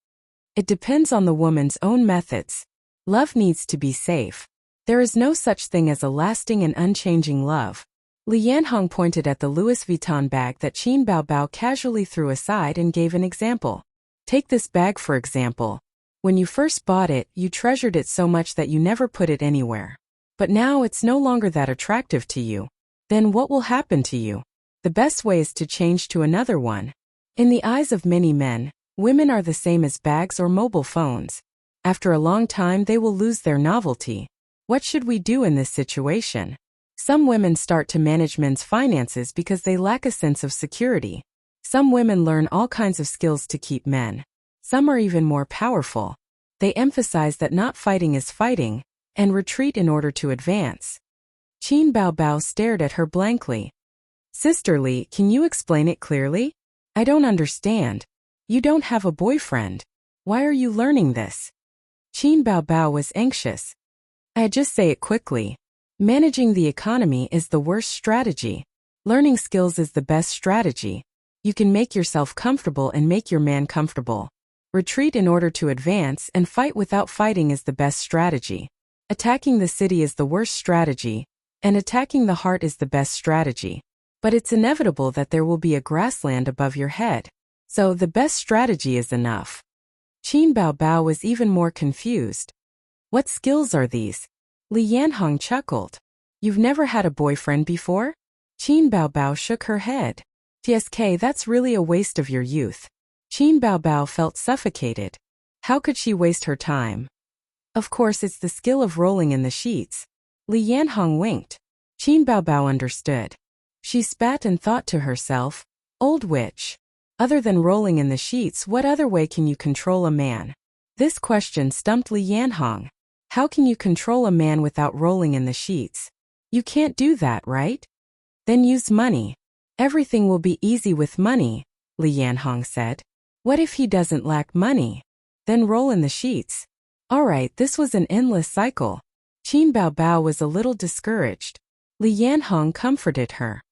It depends on the woman's own methods. Love needs to be safe. There is no such thing as a lasting and unchanging love. Li Yanhong pointed at the Louis Vuitton bag that Qin Baobao casually threw aside and gave an example. Take this bag for example. When you first bought it, you treasured it so much that you never put it anywhere. But now it's no longer that attractive to you. Then what will happen to you? The best way is to change to another one. In the eyes of many men, women are the same as bags or mobile phones. After a long time, they will lose their novelty. What should we do in this situation? Some women start to manage men's finances because they lack a sense of security. Some women learn all kinds of skills to keep men. Some are even more powerful. They emphasize that not fighting is fighting, and retreat in order to advance. Qin Baobao stared at her blankly. Sisterly, can you explain it clearly? I don't understand. You don't have a boyfriend. Why are you learning this? Qin Baobao was anxious. I just say it quickly. Managing the economy is the worst strategy. Learning skills is the best strategy. You can make yourself comfortable and make your man comfortable. Retreat in order to advance and fight without fighting is the best strategy. Attacking the city is the worst strategy, and attacking the heart is the best strategy. But it's inevitable that there will be a grassland above your head. So the best strategy is enough. Qin Baobao was even more confused. What skills are these? Li Yanhong chuckled. You've never had a boyfriend before? Qin Baobao shook her head. TSK, that's really a waste of your youth. Qin Baobao felt suffocated. How could she waste her time? Of course, it's the skill of rolling in the sheets. Li Yanhong winked. Qin Baobao understood. She spat and thought to herself, old witch. Other than rolling in the sheets, what other way can you control a man? This question stumped Li Yanhong. How can you control a man without rolling in the sheets? You can't do that, right? Then use money. Everything will be easy with money, Li Yanhong said. What if he doesn't lack money? Then roll in the sheets. Alright, this was an endless cycle. Qin Baobao was a little discouraged. Li Yanhong comforted her.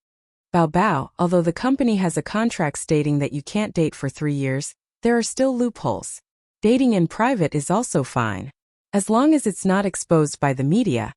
Baobao, although the company has a contract stating that you can't date for 3 years, there are still loopholes. Dating in private is also fine. As long as it's not exposed by the media,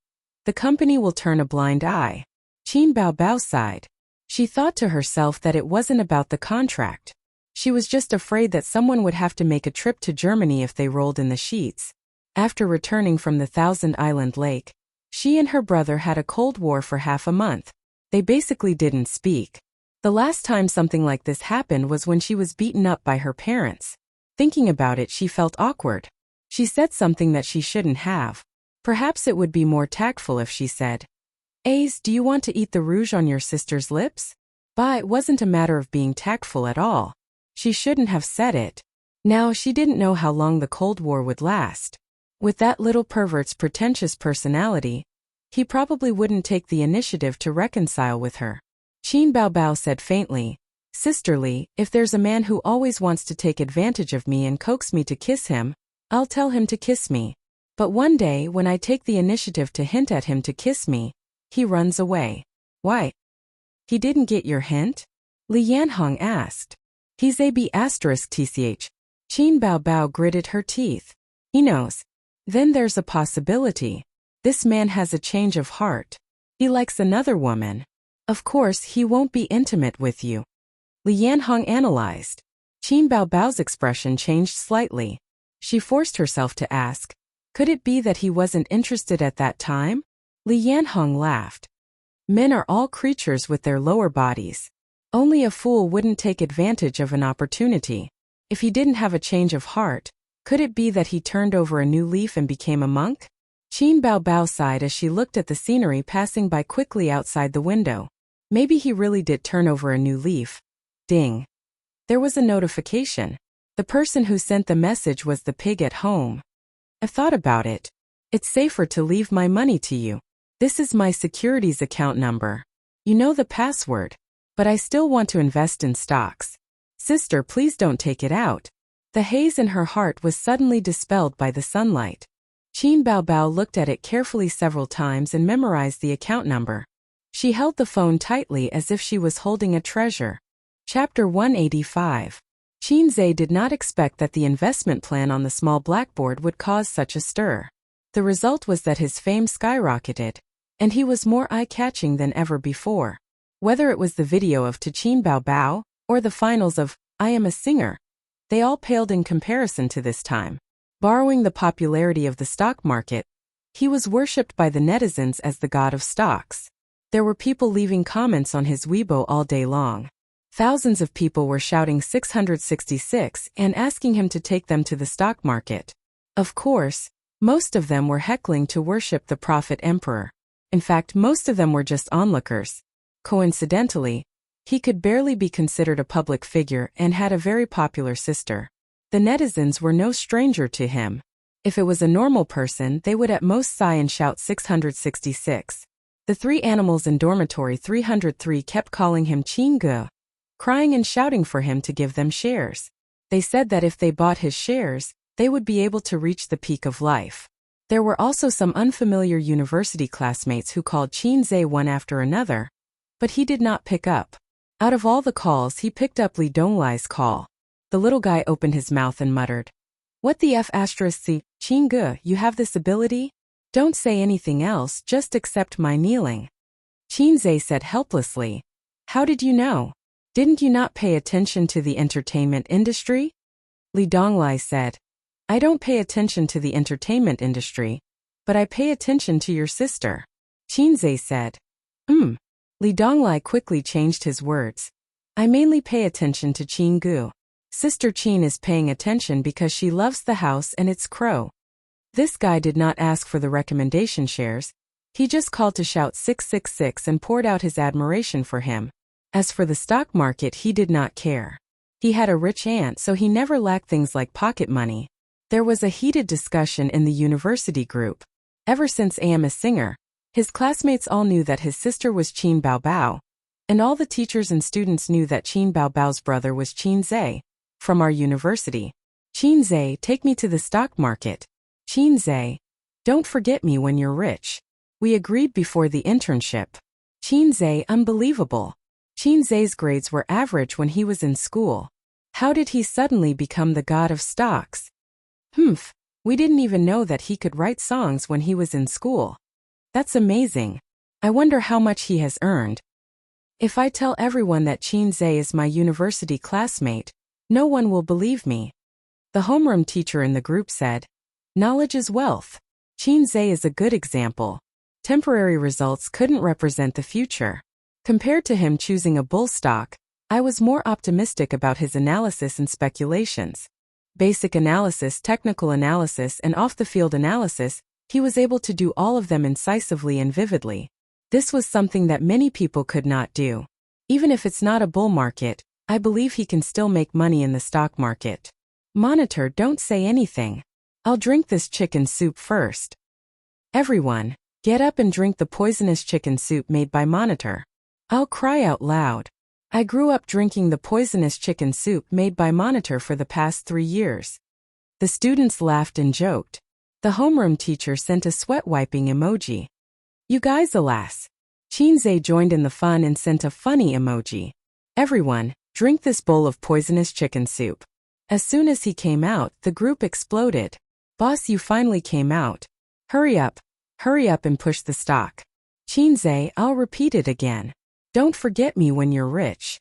the company will turn a blind eye. Qin Baobao sighed. She thought to herself that it wasn't about the contract. She was just afraid that someone would have to make a trip to Germany if they rolled in the sheets. After returning from the Thousand Island Lake, she and her brother had a cold war for half a month. They basically didn't speak. The last time something like this happened was when she was beaten up by her parents. Thinking about it, she felt awkward. She said something that she shouldn't have. Perhaps it would be more tactful if she said, Ace, do you want to eat the rouge on your sister's lips? But it wasn't a matter of being tactful at all. She shouldn't have said it. Now she didn't know how long the Cold War would last. With that little pervert's pretentious personality, he probably wouldn't take the initiative to reconcile with her. Qin Baobao said faintly, Sisterly, if there's a man who always wants to take advantage of me and coax me to kiss him, I'll tell him to kiss me. But one day when I take the initiative to hint at him to kiss me, he runs away. Why? He didn't get your hint? Li Yanhong asked. He's a B*****. Qin Baobao gritted her teeth. He knows. Then there's a possibility. This man has a change of heart. He likes another woman. Of course, he won't be intimate with you. Li Yanhong analyzed. Qin Baobao's expression changed slightly. She forced herself to ask, could it be that he wasn't interested at that time? Li Yanhong laughed. Men are all creatures with their lower bodies. Only a fool wouldn't take advantage of an opportunity. If he didn't have a change of heart, could it be that he turned over a new leaf and became a monk? Qin Baobao sighed as she looked at the scenery passing by quickly outside the window. Maybe he really did turn over a new leaf. Ding. There was a notification. The person who sent the message was the pig at home. I've thought about it. It's safer to leave my money to you. This is my securities account number. You know the password. But I still want to invest in stocks. Sister, please don't take it out. The haze in her heart was suddenly dispelled by the sunlight. Qin Baobao looked at it carefully several times and memorized the account number. She held the phone tightly as if she was holding a treasure. Chapter 185. Qin Zhe did not expect that the investment plan on the small blackboard would cause such a stir. The result was that his fame skyrocketed, and he was more eye-catching than ever before. Whether it was the video of Qin Baobao, or the finals of I Am a Singer, they all paled in comparison to this time. Borrowing the popularity of the stock market, he was worshipped by the netizens as the god of stocks. There were people leaving comments on his Weibo all day long. Thousands of people were shouting 666 and asking him to take them to the stock market. Of course, most of them were heckling to worship the prophet emperor. In fact, most of them were just onlookers. Coincidentally, he could barely be considered a public figure and had a very popular sister. The netizens were no stranger to him. If it was a normal person, they would at most sigh and shout 666. The three animals in dormitory 303 kept calling him Chingu, crying and shouting for him to give them shares. They said that if they bought his shares, they would be able to reach the peak of life. There were also some unfamiliar university classmates who called Chinze one after another, but he did not pick up. Out of all the calls, he picked up Li Donglai's call. The little guy opened his mouth and muttered, "What the F***, Chingu, you have this ability? Don't say anything else, just accept my kneeling." Chinze said helplessly, "How did you know? Didn't you not pay attention to the entertainment industry?" Li Donglai said, "I don't pay attention to the entertainment industry, but I pay attention to your sister." Chinze said, Li Donglai quickly changed his words. "I mainly pay attention to Chingu. Sister Chin is paying attention because she loves the house and its crow." This guy did not ask for the recommendation shares. He just called to shout 666 and poured out his admiration for him. As for the stock market, he did not care. He had a rich aunt, so he never lacked things like pocket money. There was a heated discussion in the university group. Ever since I am a singer, his classmates all knew that his sister was Qin Baobao, and all the teachers and students knew that Qin Baobao's brother was Qin Zhe, from our university. "Qin Zhe, take me to the stock market. Qin Zhe, don't forget me when you're rich. We agreed before the internship." Qin Zhe, unbelievable. Qin Zhe's grades were average when he was in school. How did he suddenly become the god of stocks? We didn't even know that he could write songs when he was in school. That's amazing. I wonder how much he has earned. If I tell everyone that Qin Zhe is my university classmate, no one will believe me. The homeroom teacher in the group said, "Knowledge is wealth. Qin Zhe is a good example. Temporary results couldn't represent the future." Compared to him choosing a bull stock, I was more optimistic about his analysis and speculations. Basic analysis, technical analysis, and off-the-field analysis, he was able to do all of them incisively and vividly. This was something that many people could not do. Even if it's not a bull market, I believe he can still make money in the stock market. "Monitor, don't say anything. I'll drink this chicken soup first. Everyone, get up and drink the poisonous chicken soup made by Monitor." I'll cry out loud. I grew up drinking the poisonous chicken soup made by Monitor for the past 3 years. The students laughed and joked. The homeroom teacher sent a sweat-wiping emoji. "You guys, alas." Chinze joined in the fun and sent a funny emoji. "Everyone, drink this bowl of poisonous chicken soup." As soon as he came out, the group exploded. "Boss, you finally came out. Hurry up and push the stock." Chinze, I'll repeat it again. "Don't forget me when you're rich."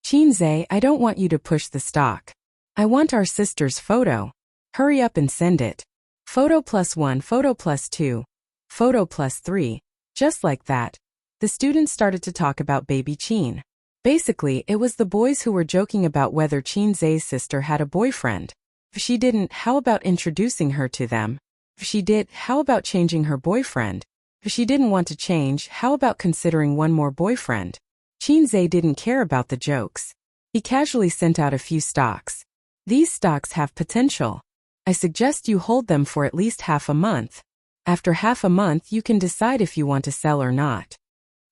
Chinze, I don't want you to push the stock. I want our sister's photo. Hurry up and send it. Photo +1, photo +2, photo +3, just like that. The students started to talk about baby Qin. Basically, it was the boys who were joking about whether Chinze's sister had a boyfriend. If she didn't, how about introducing her to them? If she did, how about changing her boyfriend? If she didn't want to change, how about considering one more boyfriend? Chinze didn't care about the jokes. He casually sent out a few stocks. "These stocks have potential. I suggest you hold them for at least half a month. After half a month, you can decide if you want to sell or not."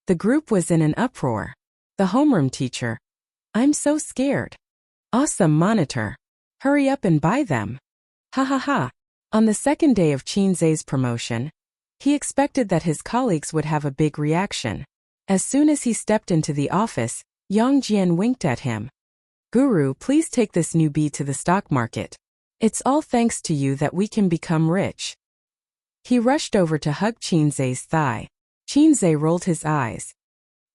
The group was in an uproar. The homeroom teacher, "I'm so scared." "Awesome, Monitor. Hurry up and buy them." Ha ha ha. On the second day of Chinze's promotion, he expected that his colleagues would have a big reaction. As soon as he stepped into the office, Yang Jian winked at him. "Guru, please take this newbie to the stock market. It's all thanks to you that we can become rich." He rushed over to hug Chinze's thigh. Chinze rolled his eyes.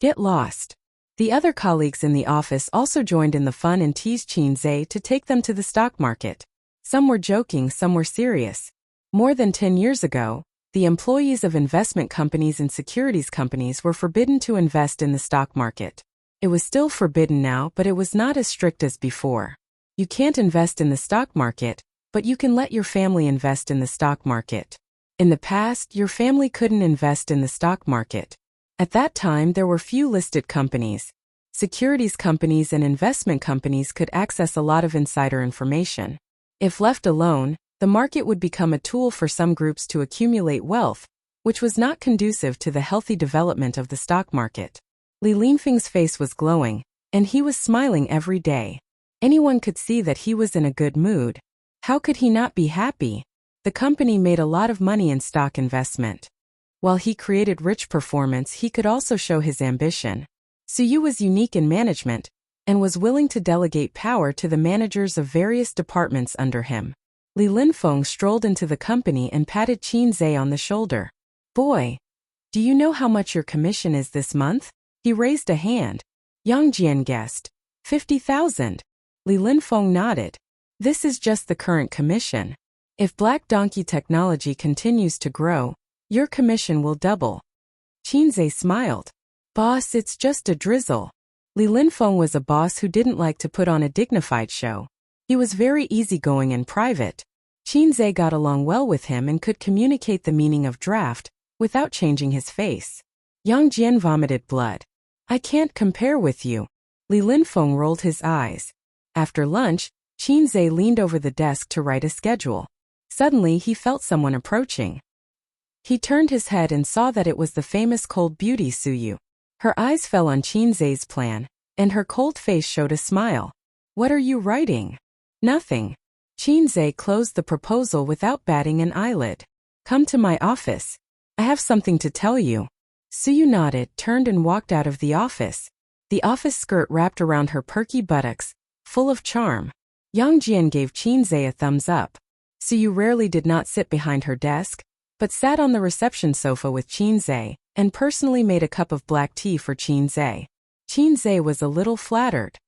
"Get lost." The other colleagues in the office also joined in the fun and teased Chinze to take them to the stock market. Some were joking, some were serious. More than 10 years ago, the employees of investment companies and securities companies were forbidden to invest in the stock market. It was still forbidden now, but it was not as strict as before. You can't invest in the stock market, but you can let your family invest in the stock market. In the past, your family couldn't invest in the stock market. At that time, there were few listed companies. Securities companies and investment companies could access a lot of insider information. If left alone, the market would become a tool for some groups to accumulate wealth, which was not conducive to the healthy development of the stock market. Li Linfeng's face was glowing, and he was smiling every day. Anyone could see that he was in a good mood. How could he not be happy? The company made a lot of money in stock investment. While he created rich performance, he could also show his ambition. Suyu was unique in management, and was willing to delegate power to the managers of various departments under him. Li Linfeng strolled into the company and patted Qin Zhe on the shoulder. "Boy, do you know how much your commission is this month?" He raised a hand. Yang Jian guessed. 50,000. Li Linfeng nodded. "This is just the current commission. If Black Donkey technology continues to grow, your commission will double." Qin Zhe smiled. "Boss, it's just a drizzle." Li Linfeng was a boss who didn't like to put on a dignified show. He was very easygoing and private. Qin Zhe got along well with him and could communicate the meaning of draft without changing his face. Yang Jian vomited blood. "I can't compare with you." Li Linfeng rolled his eyes. After lunch, Qin Zhe leaned over the desk to write a schedule. Suddenly he felt someone approaching. He turned his head and saw that it was the famous cold beauty Suyu. Her eyes fell on Qin Zhe's plan, and her cold face showed a smile. "What are you writing?" "Nothing." Qin Zhe closed the proposal without batting an eyelid. "Come to my office. I have something to tell you." Suyu nodded, turned and walked out of the office. The office skirt wrapped around her perky buttocks, full of charm. Yang Jian gave Qin Zhe a thumbs up. Suyu rarely did not sit behind her desk, but sat on the reception sofa with Qin Zhe, and personally made a cup of black tea for Qin Zhe. Qin Zhe was a little flattered.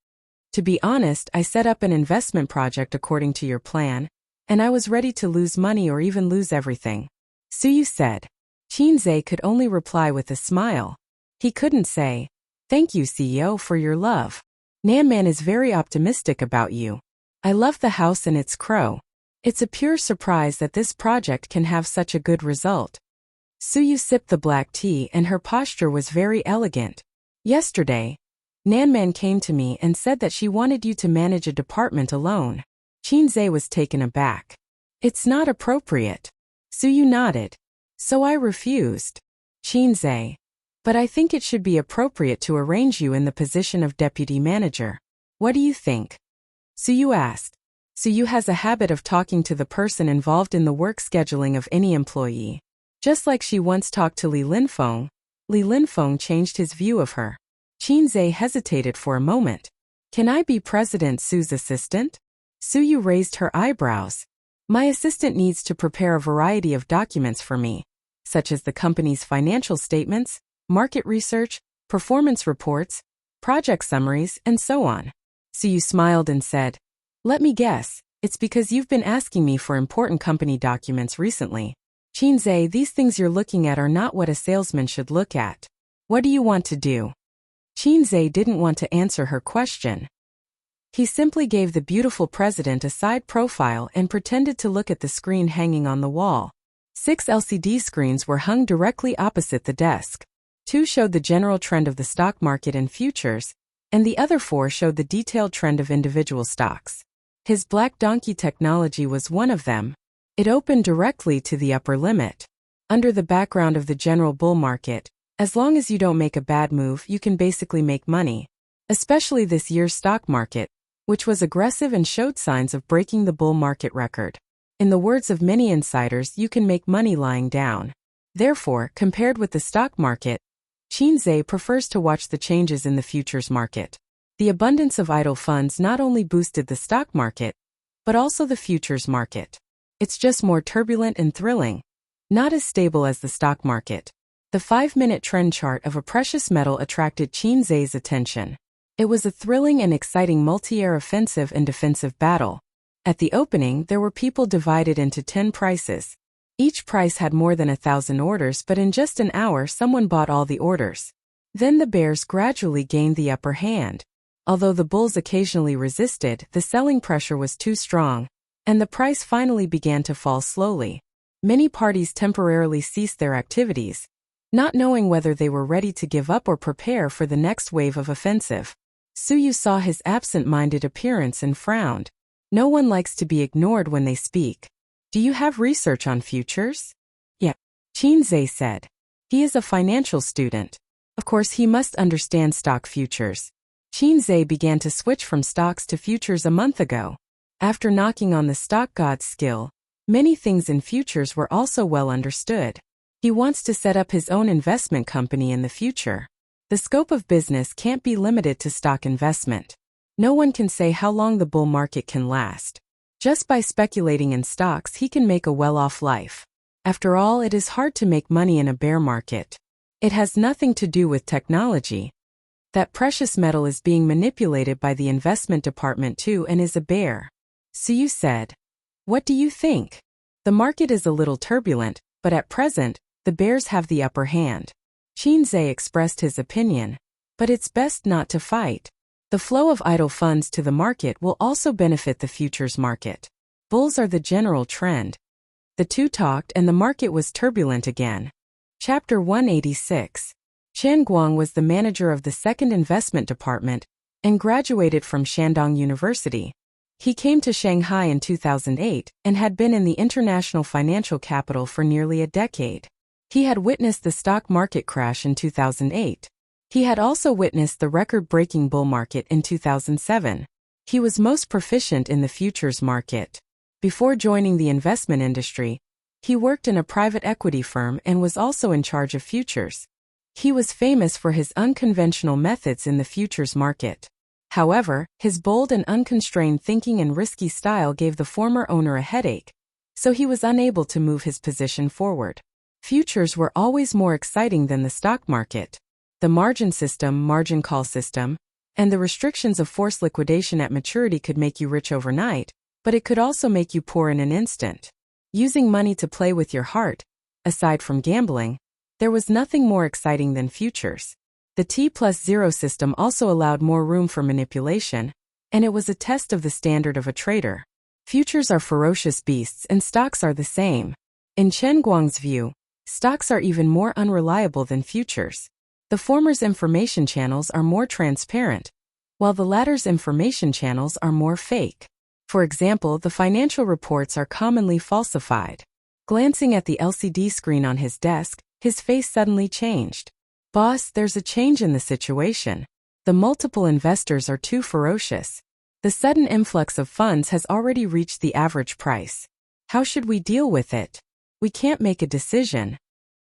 "To be honest, I set up an investment project according to your plan, and I was ready to lose money or even lose everything," Suyu said. Qin Zhe could only reply with a smile. He couldn't say, "Thank you, CEO, for your love. Nanman is very optimistic about you. I love the house and its crow. It's a pure surprise that this project can have such a good result." Suyu sipped the black tea and her posture was very elegant. "Yesterday, Nanman came to me and said that she wanted you to manage a department alone." Qin Zhe was taken aback. "It's not appropriate." Suyu nodded. "So I refused." Qin Zhe, "But I think it should be appropriate to arrange you in the position of deputy manager. What do you think?" Suyu asked. Suyu has a habit of talking to the person involved in the work scheduling of any employee. Just like she once talked to Li Linfeng changed his view of her. Qin Zhe hesitated for a moment. "Can I be President Su's assistant?" Suyu raised her eyebrows. "My assistant needs to prepare a variety of documents for me, such as the company's financial statements, market research, performance reports, project summaries, and so on." Suyu smiled and said, "Let me guess, it's because you've been asking me for important company documents recently." Qin Zhe, "These things you're looking at are not what a salesman should look at. What do you want to do?" Qin Zhe didn't want to answer her question. He simply gave the beautiful president a side profile and pretended to look at the screen hanging on the wall. 6 LCD screens were hung directly opposite the desk. 2 showed the general trend of the stock market and futures, and the other 4 showed the detailed trend of individual stocks. His Black Donkey technology was one of them. It opened directly to the upper limit. Under the background of the general bull market, as long as you don't make a bad move, you can basically make money. Especially this year's stock market, which was aggressive and showed signs of breaking the bull market record. In the words of many insiders, you can make money lying down. Therefore, compared with the stock market, Qin Zhe prefers to watch the changes in the futures market. The abundance of idle funds not only boosted the stock market, but also the futures market. It's just more turbulent and thrilling. Not as stable as the stock market. The 5-minute trend chart of a precious metal attracted Qin Zhe's attention. It was a thrilling and exciting multi-air offensive and defensive battle. At the opening, there were people divided into 10 prices. Each price had more than 1,000 orders, but in just an hour someone bought all the orders. Then the bears gradually gained the upper hand. Although the bulls occasionally resisted, the selling pressure was too strong, and the price finally began to fall slowly. Many parties temporarily ceased their activities, not knowing whether they were ready to give up or prepare for the next wave of offensive. Suyu saw his absent-minded appearance and frowned. No one likes to be ignored when they speak. Do you have research on futures? Yeah, Qinzhe said. He is a financial student. Of course, he must understand stock futures. Qinzhe began to switch from stocks to futures a month ago. After knocking on the stock god's skill, many things in futures were also well understood. He wants to set up his own investment company in the future. The scope of business can't be limited to stock investment. No one can say how long the bull market can last. Just by speculating in stocks, he can make a well-off life. After all, it is hard to make money in a bear market. It has nothing to do with technology. That precious metal is being manipulated by the investment department too and is a bear. Suyu said. What do you think? The market is a little turbulent, but at present, the bears have the upper hand. Qinzhe expressed his opinion. But it's best not to fight. The flow of idle funds to the market will also benefit the futures market. Bulls are the general trend. The two talked and the market was turbulent again. Chapter 186. Chen Guang was the manager of the second investment department and graduated from Shandong University. He came to Shanghai in 2008 and had been in the international financial capital for nearly a decade. He had witnessed the stock market crash in 2008. He had also witnessed the record-breaking bull market in 2007. He was most proficient in the futures market. Before joining the investment industry, he worked in a private equity firm and was also in charge of futures. He was famous for his unconventional methods in the futures market. However, his bold and unconstrained thinking and risky style gave the former owner a headache, so he was unable to move his position forward. Futures were always more exciting than the stock market. The margin system, margin call system, and the restrictions of forced liquidation at maturity could make you rich overnight, but it could also make you poor in an instant. Using money to play with your heart, aside from gambling, there was nothing more exciting than futures. The T+0 system also allowed more room for manipulation, and it was a test of the standard of a trader. Futures are ferocious beasts and stocks are the same. In Chen Guang's view, stocks are even more unreliable than futures. The former's information channels are more transparent, while the latter's information channels are more fake. For example, the financial reports are commonly falsified. Glancing at the LCD screen on his desk, his face suddenly changed. Boss, there's a change in the situation. The multiple investors are too ferocious. The sudden influx of funds has already reached the average price. How should we deal with it? We can't make a decision.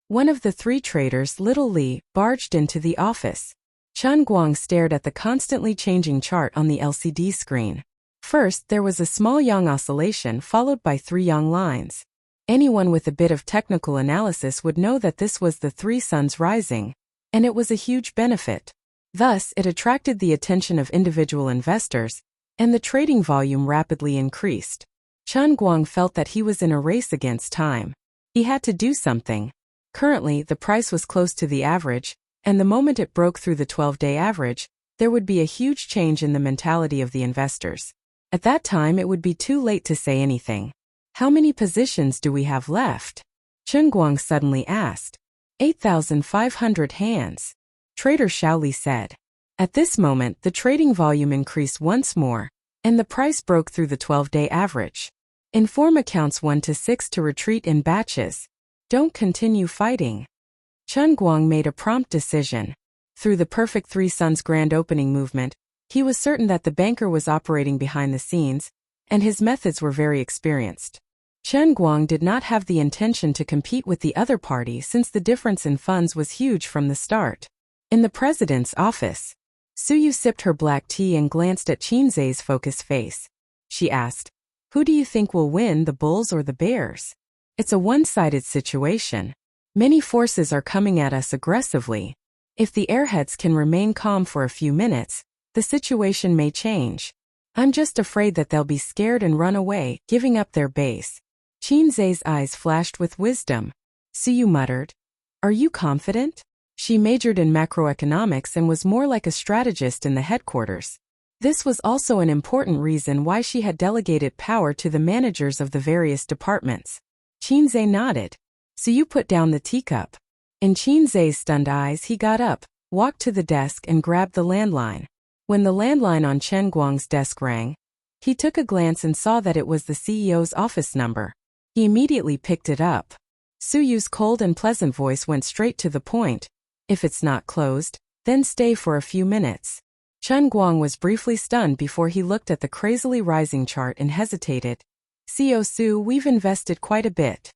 One of the three traders, Little Li, barged into the office. Chen Guang stared at the constantly changing chart on the LCD screen. First, there was a small yang oscillation followed by three yang lines. Anyone with a bit of technical analysis would know that this was the three suns rising, and it was a huge benefit. Thus, it attracted the attention of individual investors, and the trading volume rapidly increased. Chen Guang felt that he was in a race against time. He had to do something. Currently, the price was close to the average, and the moment it broke through the 12-day average, there would be a huge change in the mentality of the investors. At that time, it would be too late to say anything. How many positions do we have left? Chen Guang suddenly asked. 8,500 hands. Trader Shaoli said. At this moment, the trading volume increased once more, and the price broke through the 12-day average. Inform accounts 1 to 6 to retreat in batches. Don't continue fighting. Chen Guang made a prompt decision. Through the perfect three suns grand opening movement, he was certain that the banker was operating behind the scenes, and his methods were very experienced. Chen Guang did not have the intention to compete with the other party since the difference in funds was huge from the start. In the president's office, Suyu sipped her black tea and glanced at Qinzhe's focused face. She asked, "Who do you think will win, the bulls or the bears? It's a one-sided situation. Many forces are coming at us aggressively. If the airheads can remain calm for a few minutes, the situation may change." I'm just afraid that they'll be scared and run away, giving up their base. Qinzhe's eyes flashed with wisdom. Suyu muttered. Are you confident? She majored in macroeconomics and was more like a strategist in the headquarters. This was also an important reason why she had delegated power to the managers of the various departments. Qinzhe nodded. Suyu put down the teacup. In Qinzhe's stunned eyes, he got up, walked to the desk and grabbed the landline. When the landline on Chen Guang's desk rang, he took a glance and saw that it was the CEO's office number. He immediately picked it up. Suyu's cold and pleasant voice went straight to the point. If it's not closed, then stay for a few minutes. Chen Guang was briefly stunned before he looked at the crazily rising chart and hesitated. CEO Su, we've invested quite a bit.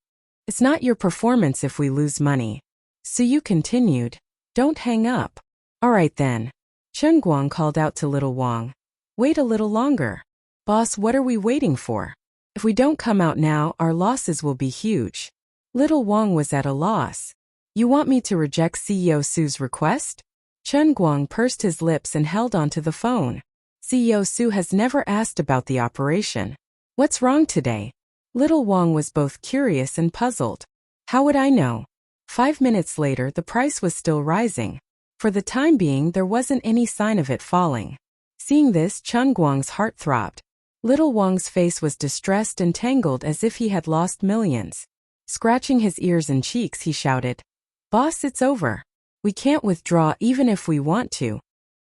It's not your performance if we lose money. Suyu continued. Don't hang up. All right then. Chen Guang called out to little Wang. Wait a little longer. Boss, what are we waiting for? If we don't come out now, our losses will be huge. Little Wang was at a loss. You want me to reject CEO Su's request? Chen Guang pursed his lips and held onto the phone. CEO Su has never asked about the operation. What's wrong today? Little Wang was both curious and puzzled. How would I know? 5 minutes later, the price was still rising. For the time being, there wasn't any sign of it falling. Seeing this, Chen Guang's heart throbbed. Little Wang's face was distressed and tangled as if he had lost millions. Scratching his ears and cheeks, he shouted, Boss, it's over. We can't withdraw even if we want to.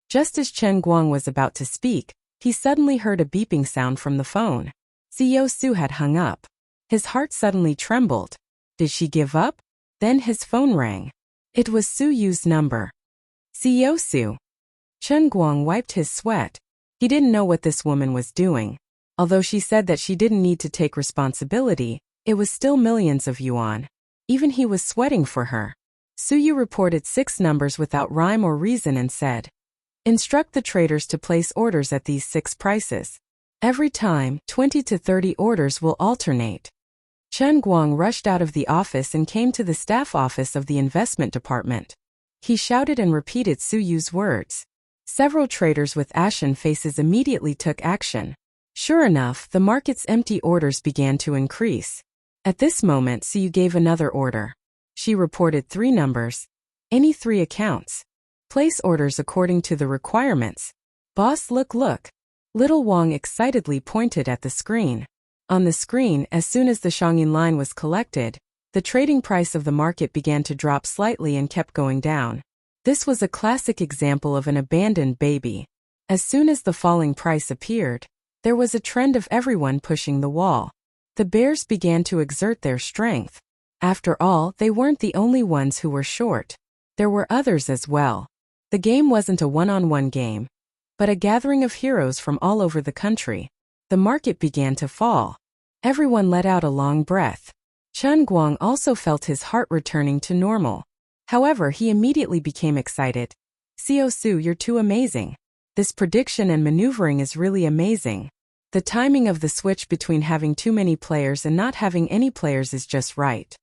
Just as Chen Guang was about to speak, he suddenly heard a beeping sound from the phone. CEO Su had hung up. His heart suddenly trembled. Did she give up? Then his phone rang. It was Suyu's number. CEO Su. Chen Guang wiped his sweat. He didn't know what this woman was doing. Although she said that she didn't need to take responsibility, it was still millions of yuan. Even he was sweating for her. Suyu reported 6 numbers without rhyme or reason and said, Instruct the traders to place orders at these 6 prices. Every time, 20 to 30 orders will alternate. Chen Guang rushed out of the office and came to the staff office of the investment department. He shouted and repeated Suyu's words. Several traders with ashen faces immediately took action. Sure enough, the market's empty orders began to increase. At this moment, Suyu gave another order. She reported 3 numbers. Any 3 accounts. Place orders according to the requirements. Boss, look. Little Wang excitedly pointed at the screen. On the screen, as soon as the Shangyin line was collected, the trading price of the market began to drop slightly and kept going down. This was a classic example of an abandoned baby. As soon as the falling price appeared, there was a trend of everyone pushing the wall. The bears began to exert their strength. After all, they weren't the only ones who were short. There were others as well. The game wasn't a one-on-one game, but a gathering of heroes from all over the country. The market began to fall. Everyone let out a long breath. Chen Guang also felt his heart returning to normal. However, he immediately became excited. CEO Su, you're too amazing. This prediction and maneuvering is really amazing. The timing of the switch between having too many players and not having any players is just right.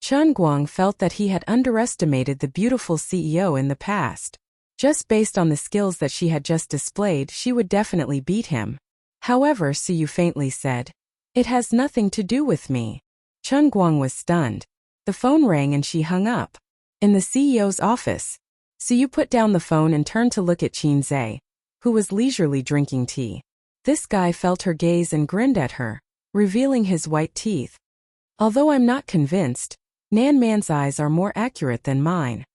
Chen Guang felt that he had underestimated the beautiful CEO in the past. Just based on the skills that she had just displayed, she would definitely beat him. However, Suyu faintly said, It has nothing to do with me. Chen Guang was stunned. The phone rang and she hung up. In the CEO's office, Suyu put down the phone and turned to look at Qinzhe, who was leisurely drinking tea. This guy felt her gaze and grinned at her, revealing his white teeth. Although I'm not convinced, Nan Man's eyes are more accurate than mine.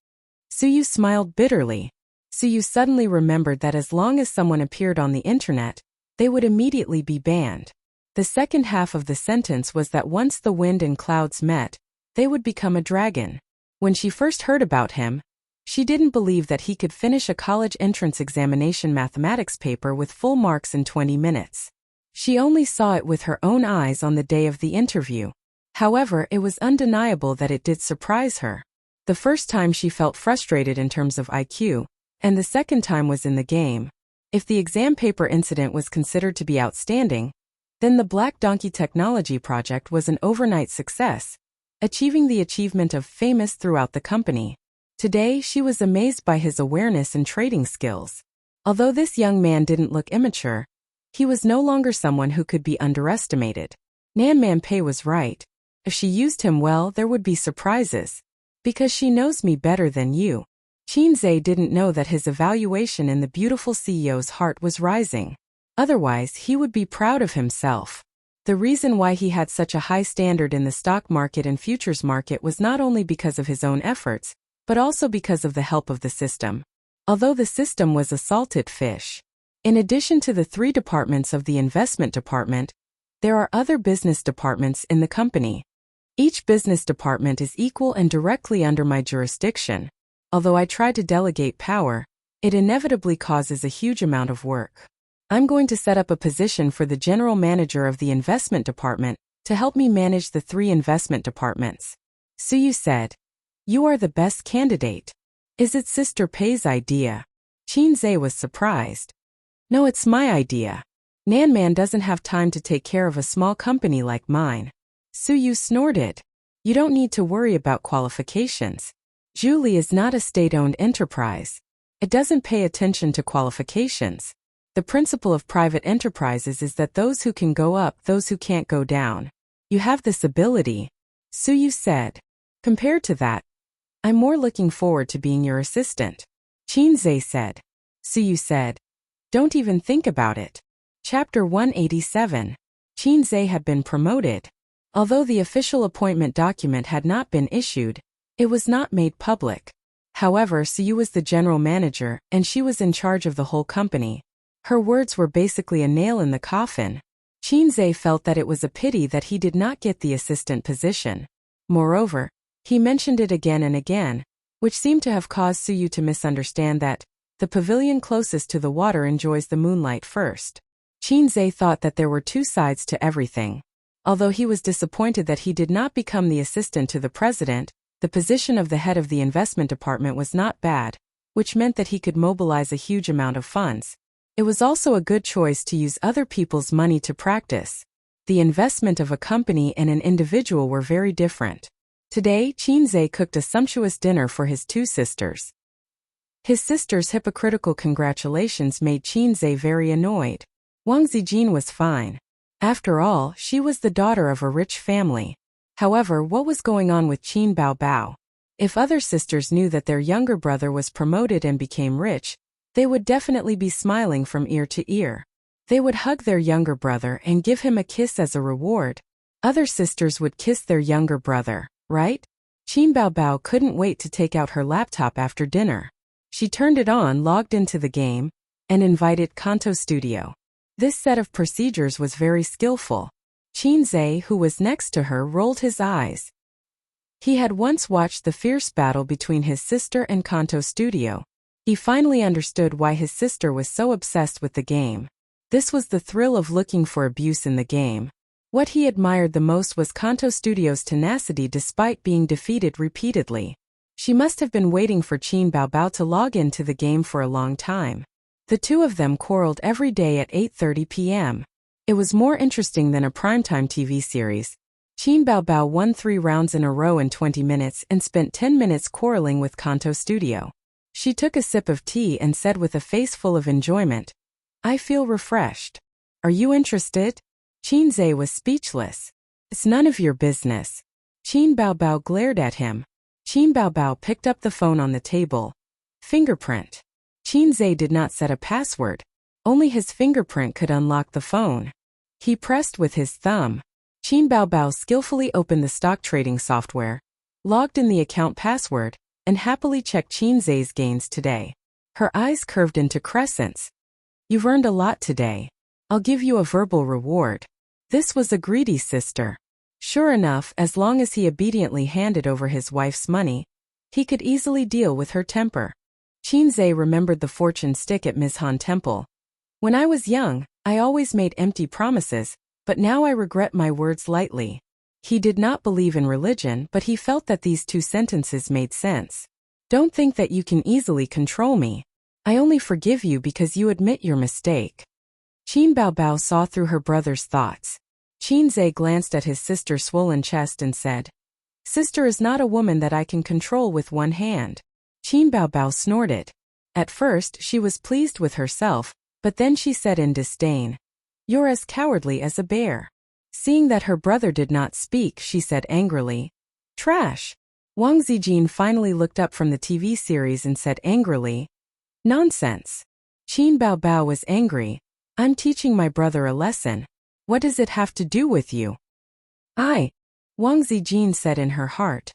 Suyu smiled bitterly. Suyu suddenly remembered that as long as someone appeared on the internet, they would immediately be banned. The second half of the sentence was that once the wind and clouds met, they would become a dragon. When she first heard about him, she didn't believe that he could finish a college entrance examination mathematics paper with full marks in 20 minutes. She only saw it with her own eyes on the day of the interview. However, it was undeniable that it did surprise her. The first time she felt frustrated in terms of IQ, and the second time was in the game. If the exam paper incident was considered to be outstanding, then the Black Donkey Technology project was an overnight success, achieving the achievement of famous throughout the company. Today, she was amazed by his awareness and trading skills. Although this young man didn't look immature, He was no longer someone who could be underestimated. Nan Man Pei was right. If she used him well, there would be surprises. Because she knows me better than you. Qin Zhe didn't know that his evaluation in the beautiful CEO's heart was rising. Otherwise, he would be proud of himself. The reason why he had such a high standard in the stock market and futures market was not only because of his own efforts, but also because of the help of the system. Although the system was a salted fish. In addition to the 3 departments of the investment department, there are other business departments in the company. Each business department is equal and directly under my jurisdiction. Although I try to delegate power, it inevitably causes a huge amount of work. I'm going to set up a position for the general manager of the investment department to help me manage the 3 investment departments. Suyu said, "You are the best candidate. Is it Sister Pei's idea?" Qin Zhe was surprised. "No, it's my idea. Nan Man doesn't have time to take care of a small company like mine." Suyu snorted. "You don't need to worry about qualifications. Julie is not a state-owned enterprise. It doesn't pay attention to qualifications. The principle of private enterprises is that those who can go up, those who can't go down. You have this ability," Suyu said. "Compared to that, I'm more looking forward to being your assistant," Qin Zhe said. Suyu said, "Don't even think about it." Chapter 187. Qin Zhe had been promoted. Although the official appointment document had not been issued, it was not made public. However, Suyu was the general manager, and she was in charge of the whole company. Her words were basically a nail in the coffin. Qin Zhe felt that it was a pity that he did not get the assistant position. Moreover, he mentioned it again and again, which seemed to have caused Suyu to misunderstand that the pavilion closest to the water enjoys the moonlight first. Qin Zhe thought that there were 2 sides to everything. Although he was disappointed that he did not become the assistant to the president, the position of the head of the investment department was not bad, which meant that he could mobilize a huge amount of funds. It was also a good choice to use other people's money to practice. The investment of a company and an individual were very different. Today, Qin Zhe cooked a sumptuous dinner for his 2 sisters. His sister's hypocritical congratulations made Qin Zhe very annoyed. Wang Zijin was fine. After all, she was the daughter of a rich family. However, what was going on with Qin Baobao? If other sisters knew that their younger brother was promoted and became rich, they would definitely be smiling from ear to ear. They would hug their younger brother and give him a kiss as a reward. Other sisters would kiss their younger brother, right? Qin Baobao couldn't wait to take out her laptop after dinner. She turned it on, logged into the game, and invited Kanto Studio. This set of procedures was very skillful. Qin Zhe, who was next to her, rolled his eyes. He had once watched the fierce battle between his sister and Kanto Studio. He finally understood why his sister was so obsessed with the game. This was the thrill of looking for abuse in the game. What he admired the most was Kanto Studio's tenacity despite being defeated repeatedly. She must have been waiting for Qin Baobao to log into the game for a long time. The 2 of them quarreled every day at 8:30 p.m. It was more interesting than a primetime TV series. Qin Baobao won 3 rounds in a row in 20 minutes and spent 10 minutes quarreling with Kanto Studio. She took a sip of tea and said with a face full of enjoyment, "I feel refreshed. Are you interested?" Qin Zhe was speechless. "It's none of your business." Qin Baobao glared at him. Qin Baobao picked up the phone on the table. Fingerprint. Qin Zhe did not set a password. Only his fingerprint could unlock the phone. He pressed with his thumb. Qin Baobao skillfully opened the stock trading software, logged in the account password, and happily checked Qin Zhe's gains today. Her eyes curved into crescents. "You've earned a lot today. I'll give you a verbal reward." This was a greedy sister. Sure enough, as long as he obediently handed over his wife's money, he could easily deal with her temper. Qin Zhe remembered the fortune stick at Mizhan Temple. "When I was young, I always made empty promises, but now I regret my words lightly." He did not believe in religion, but he felt that these 2 sentences made sense. "Don't think that you can easily control me. I only forgive you because you admit your mistake." Qin Baobao saw through her brother's thoughts. Qin Zhe glanced at his sister's swollen chest and said, "Sister is not a woman that I can control with one hand." Qin Baobao snorted. At first, she was pleased with herself, but then she said in disdain, You're as cowardly as a bear. Seeing that her brother did not speak, she said angrily, Trash. Wang Zijin finally looked up from the TV series and said angrily, Nonsense. Qin Baobao was angry. I'm teaching my brother a lesson. What does it have to do with you? Wang Zijin said in her heart.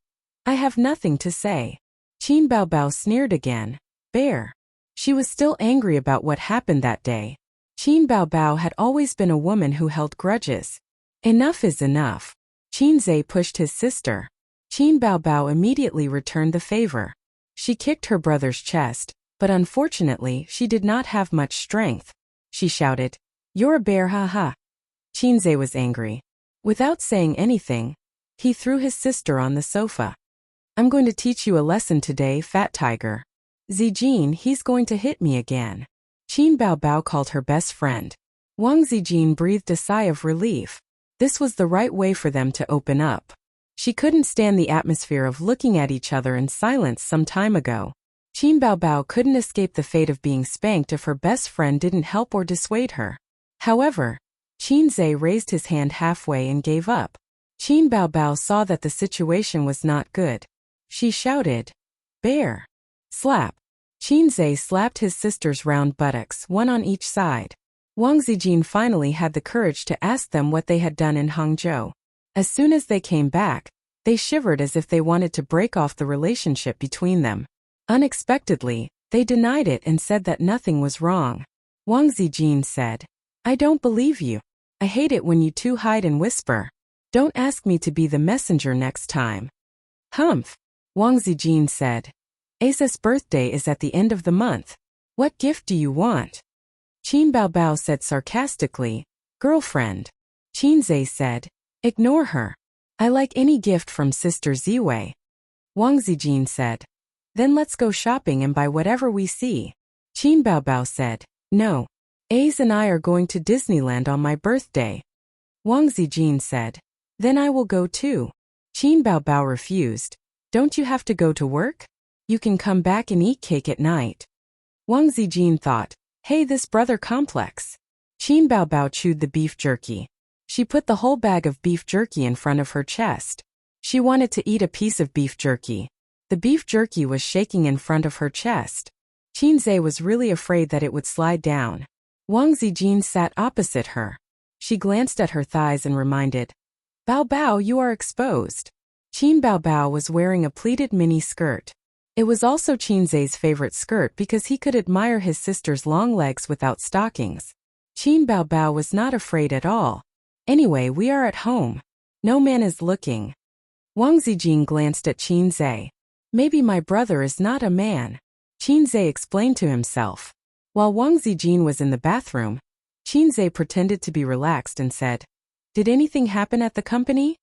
I have nothing to say. Qin Baobao sneered again. Bear. She was still angry about what happened that day. Qin Baobao had always been a woman who held grudges. Enough is enough. Qin Zhe pushed his sister. Qin Baobao immediately returned the favor. She kicked her brother's chest, but unfortunately she did not have much strength. She shouted, You're a bear, ha ha. Qin Zhe was angry. Without saying anything, he threw his sister on the sofa. I'm going to teach you a lesson today, fat tiger. Zijin, he's going to hit me again. Qin Baobao called her best friend. Wang Zijin breathed a sigh of relief. This was the right way for them to open up. She couldn't stand the atmosphere of looking at each other in silence some time ago. Qin Baobao couldn't escape the fate of being spanked if her best friend didn't help or dissuade her. However, Qin Zhe raised his hand halfway and gave up. Qin Baobao saw that the situation was not good. She shouted, Bear. Slap. Qin Zhe slapped his sister's round buttocks, one on each side. Wang Zijin finally had the courage to ask them what they had done in Hangzhou. As soon as they came back, they shivered as if they wanted to break off the relationship between them. Unexpectedly, they denied it and said that nothing was wrong. Wang Zijin said, I don't believe you. I hate it when you two hide and whisper. Don't ask me to be the messenger next time. Humph. Wang Zijin said. Ace's birthday is at the end of the month. What gift do you want? Qin Baobao said sarcastically, Girlfriend. Qin Zhe said, Ignore her. I like any gift from Sister Ziwei. Wang Zijin said, Then let's go shopping and buy whatever we see. Qin Baobao said, No. Ace and I are going to Disneyland on my birthday. Wang Zijin said, Then I will go too. Qin Baobao refused. Don't you have to go to work? You can come back and eat cake at night. Wang Zijin thought, Hey, this brother complex. Qin Baobao chewed the beef jerky. She put the whole bag of beef jerky in front of her chest. She wanted to eat a piece of beef jerky. The beef jerky was shaking in front of her chest. Qin Zhe was really afraid that it would slide down. Wang Zijin sat opposite her. She glanced at her thighs and reminded, Bao Bao, you are exposed. Qin Baobao was wearing a pleated mini skirt. It was also Qin Zhe's favorite skirt because he could admire his sister's long legs without stockings. Qin Baobao was not afraid at all. Anyway, we are at home. No man is looking. Wang Zijin glanced at Qin Zhe. Maybe my brother is not a man. Qin Zhe explained to himself. While Wang Zijin was in the bathroom, Qin Zhe pretended to be relaxed and said, Did anything happen at the company?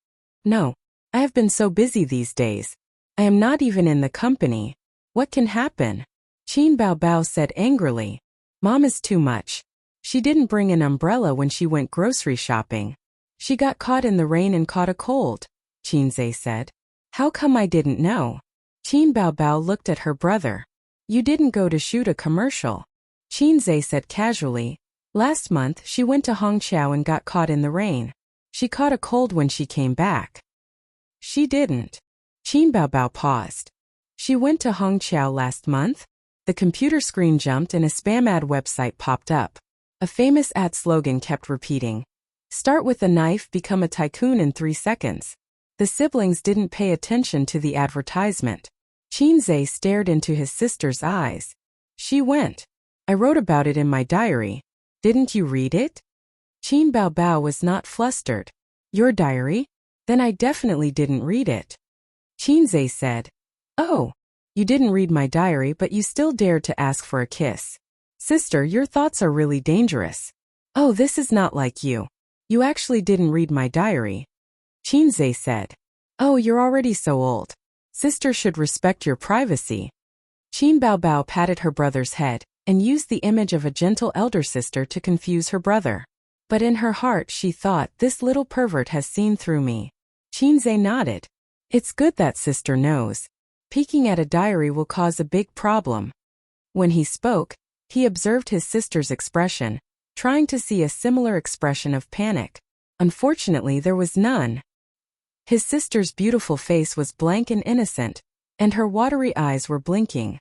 No. I have been so busy these days. I am not even in the company. What can happen? Qin Baobao said angrily. Mom is too much. She didn't bring an umbrella when she went grocery shopping. She got caught in the rain and caught a cold, Qin Zhe said. How come I didn't know? Qin Baobao looked at her brother. You didn't go to shoot a commercial. Qin Zhe said casually. Last month she went to Hangzhou and got caught in the rain. She caught a cold when she came back. She didn't. Qin Baobao paused. She went to Hangzhou last month? The computer screen jumped and a spam ad website popped up. A famous ad slogan kept repeating. Start with a knife, become a tycoon in 3 seconds. The siblings didn't pay attention to the advertisement. Qin Zhe stared into his sister's eyes. She went. I wrote about it in my diary. Didn't you read it? Qin Baobao was not flustered. Your diary? Then I definitely didn't read it. Qin Zhe said, Oh, you didn't read my diary but you still dared to ask for a kiss. Sister, your thoughts are really dangerous. Oh, this is not like you. You actually didn't read my diary. Qin Zhe said, Oh, you're already so old. Sister should respect your privacy. Qin Baobao patted her brother's head and used the image of a gentle elder sister to confuse her brother. But in her heart she thought, this little pervert has seen through me. Qin Zhe nodded. It's good that sister knows. Peeking at a diary will cause a big problem. When he spoke, he observed his sister's expression. trying to see a similar expression of panic. Unfortunately, there was none. His sister's beautiful face was blank and innocent, and her watery eyes were blinking.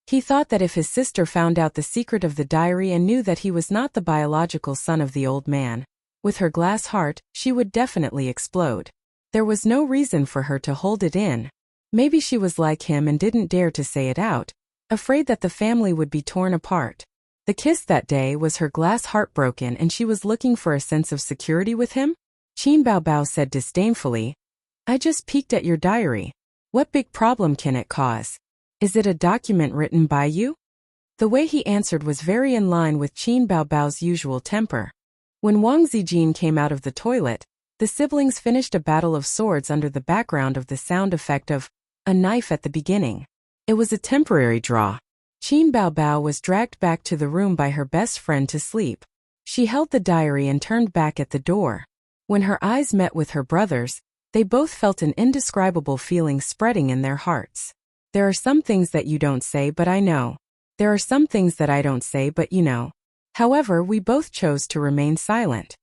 He thought that if his sister found out the secret of the diary and knew that he was not the biological son of the old man, with her glass heart, she would definitely explode. There was no reason for her to hold it in. Maybe she was like him and didn't dare to say it out, afraid that the family would be torn apart. The kiss that day was her glass heart broken and she was looking for a sense of security with him? Qin Baobao said disdainfully, "I just peeked at your diary. What big problem can it cause? Is it a document written by you?" The way he answered was very in line with Qin Baobao's usual temper. When Wang Zijin came out of the toilet, the siblings finished a battle of swords under the background of the sound effect of a knife at the beginning. It was a temporary draw. Qin Baobao was dragged back to the room by her best friend to sleep. She held the diary and turned back at the door. When her eyes met with her brother's, they both felt an indescribable feeling spreading in their hearts. There are some things that you don't say but I know. There are some things that I don't say but you know. However, we both chose to remain silent.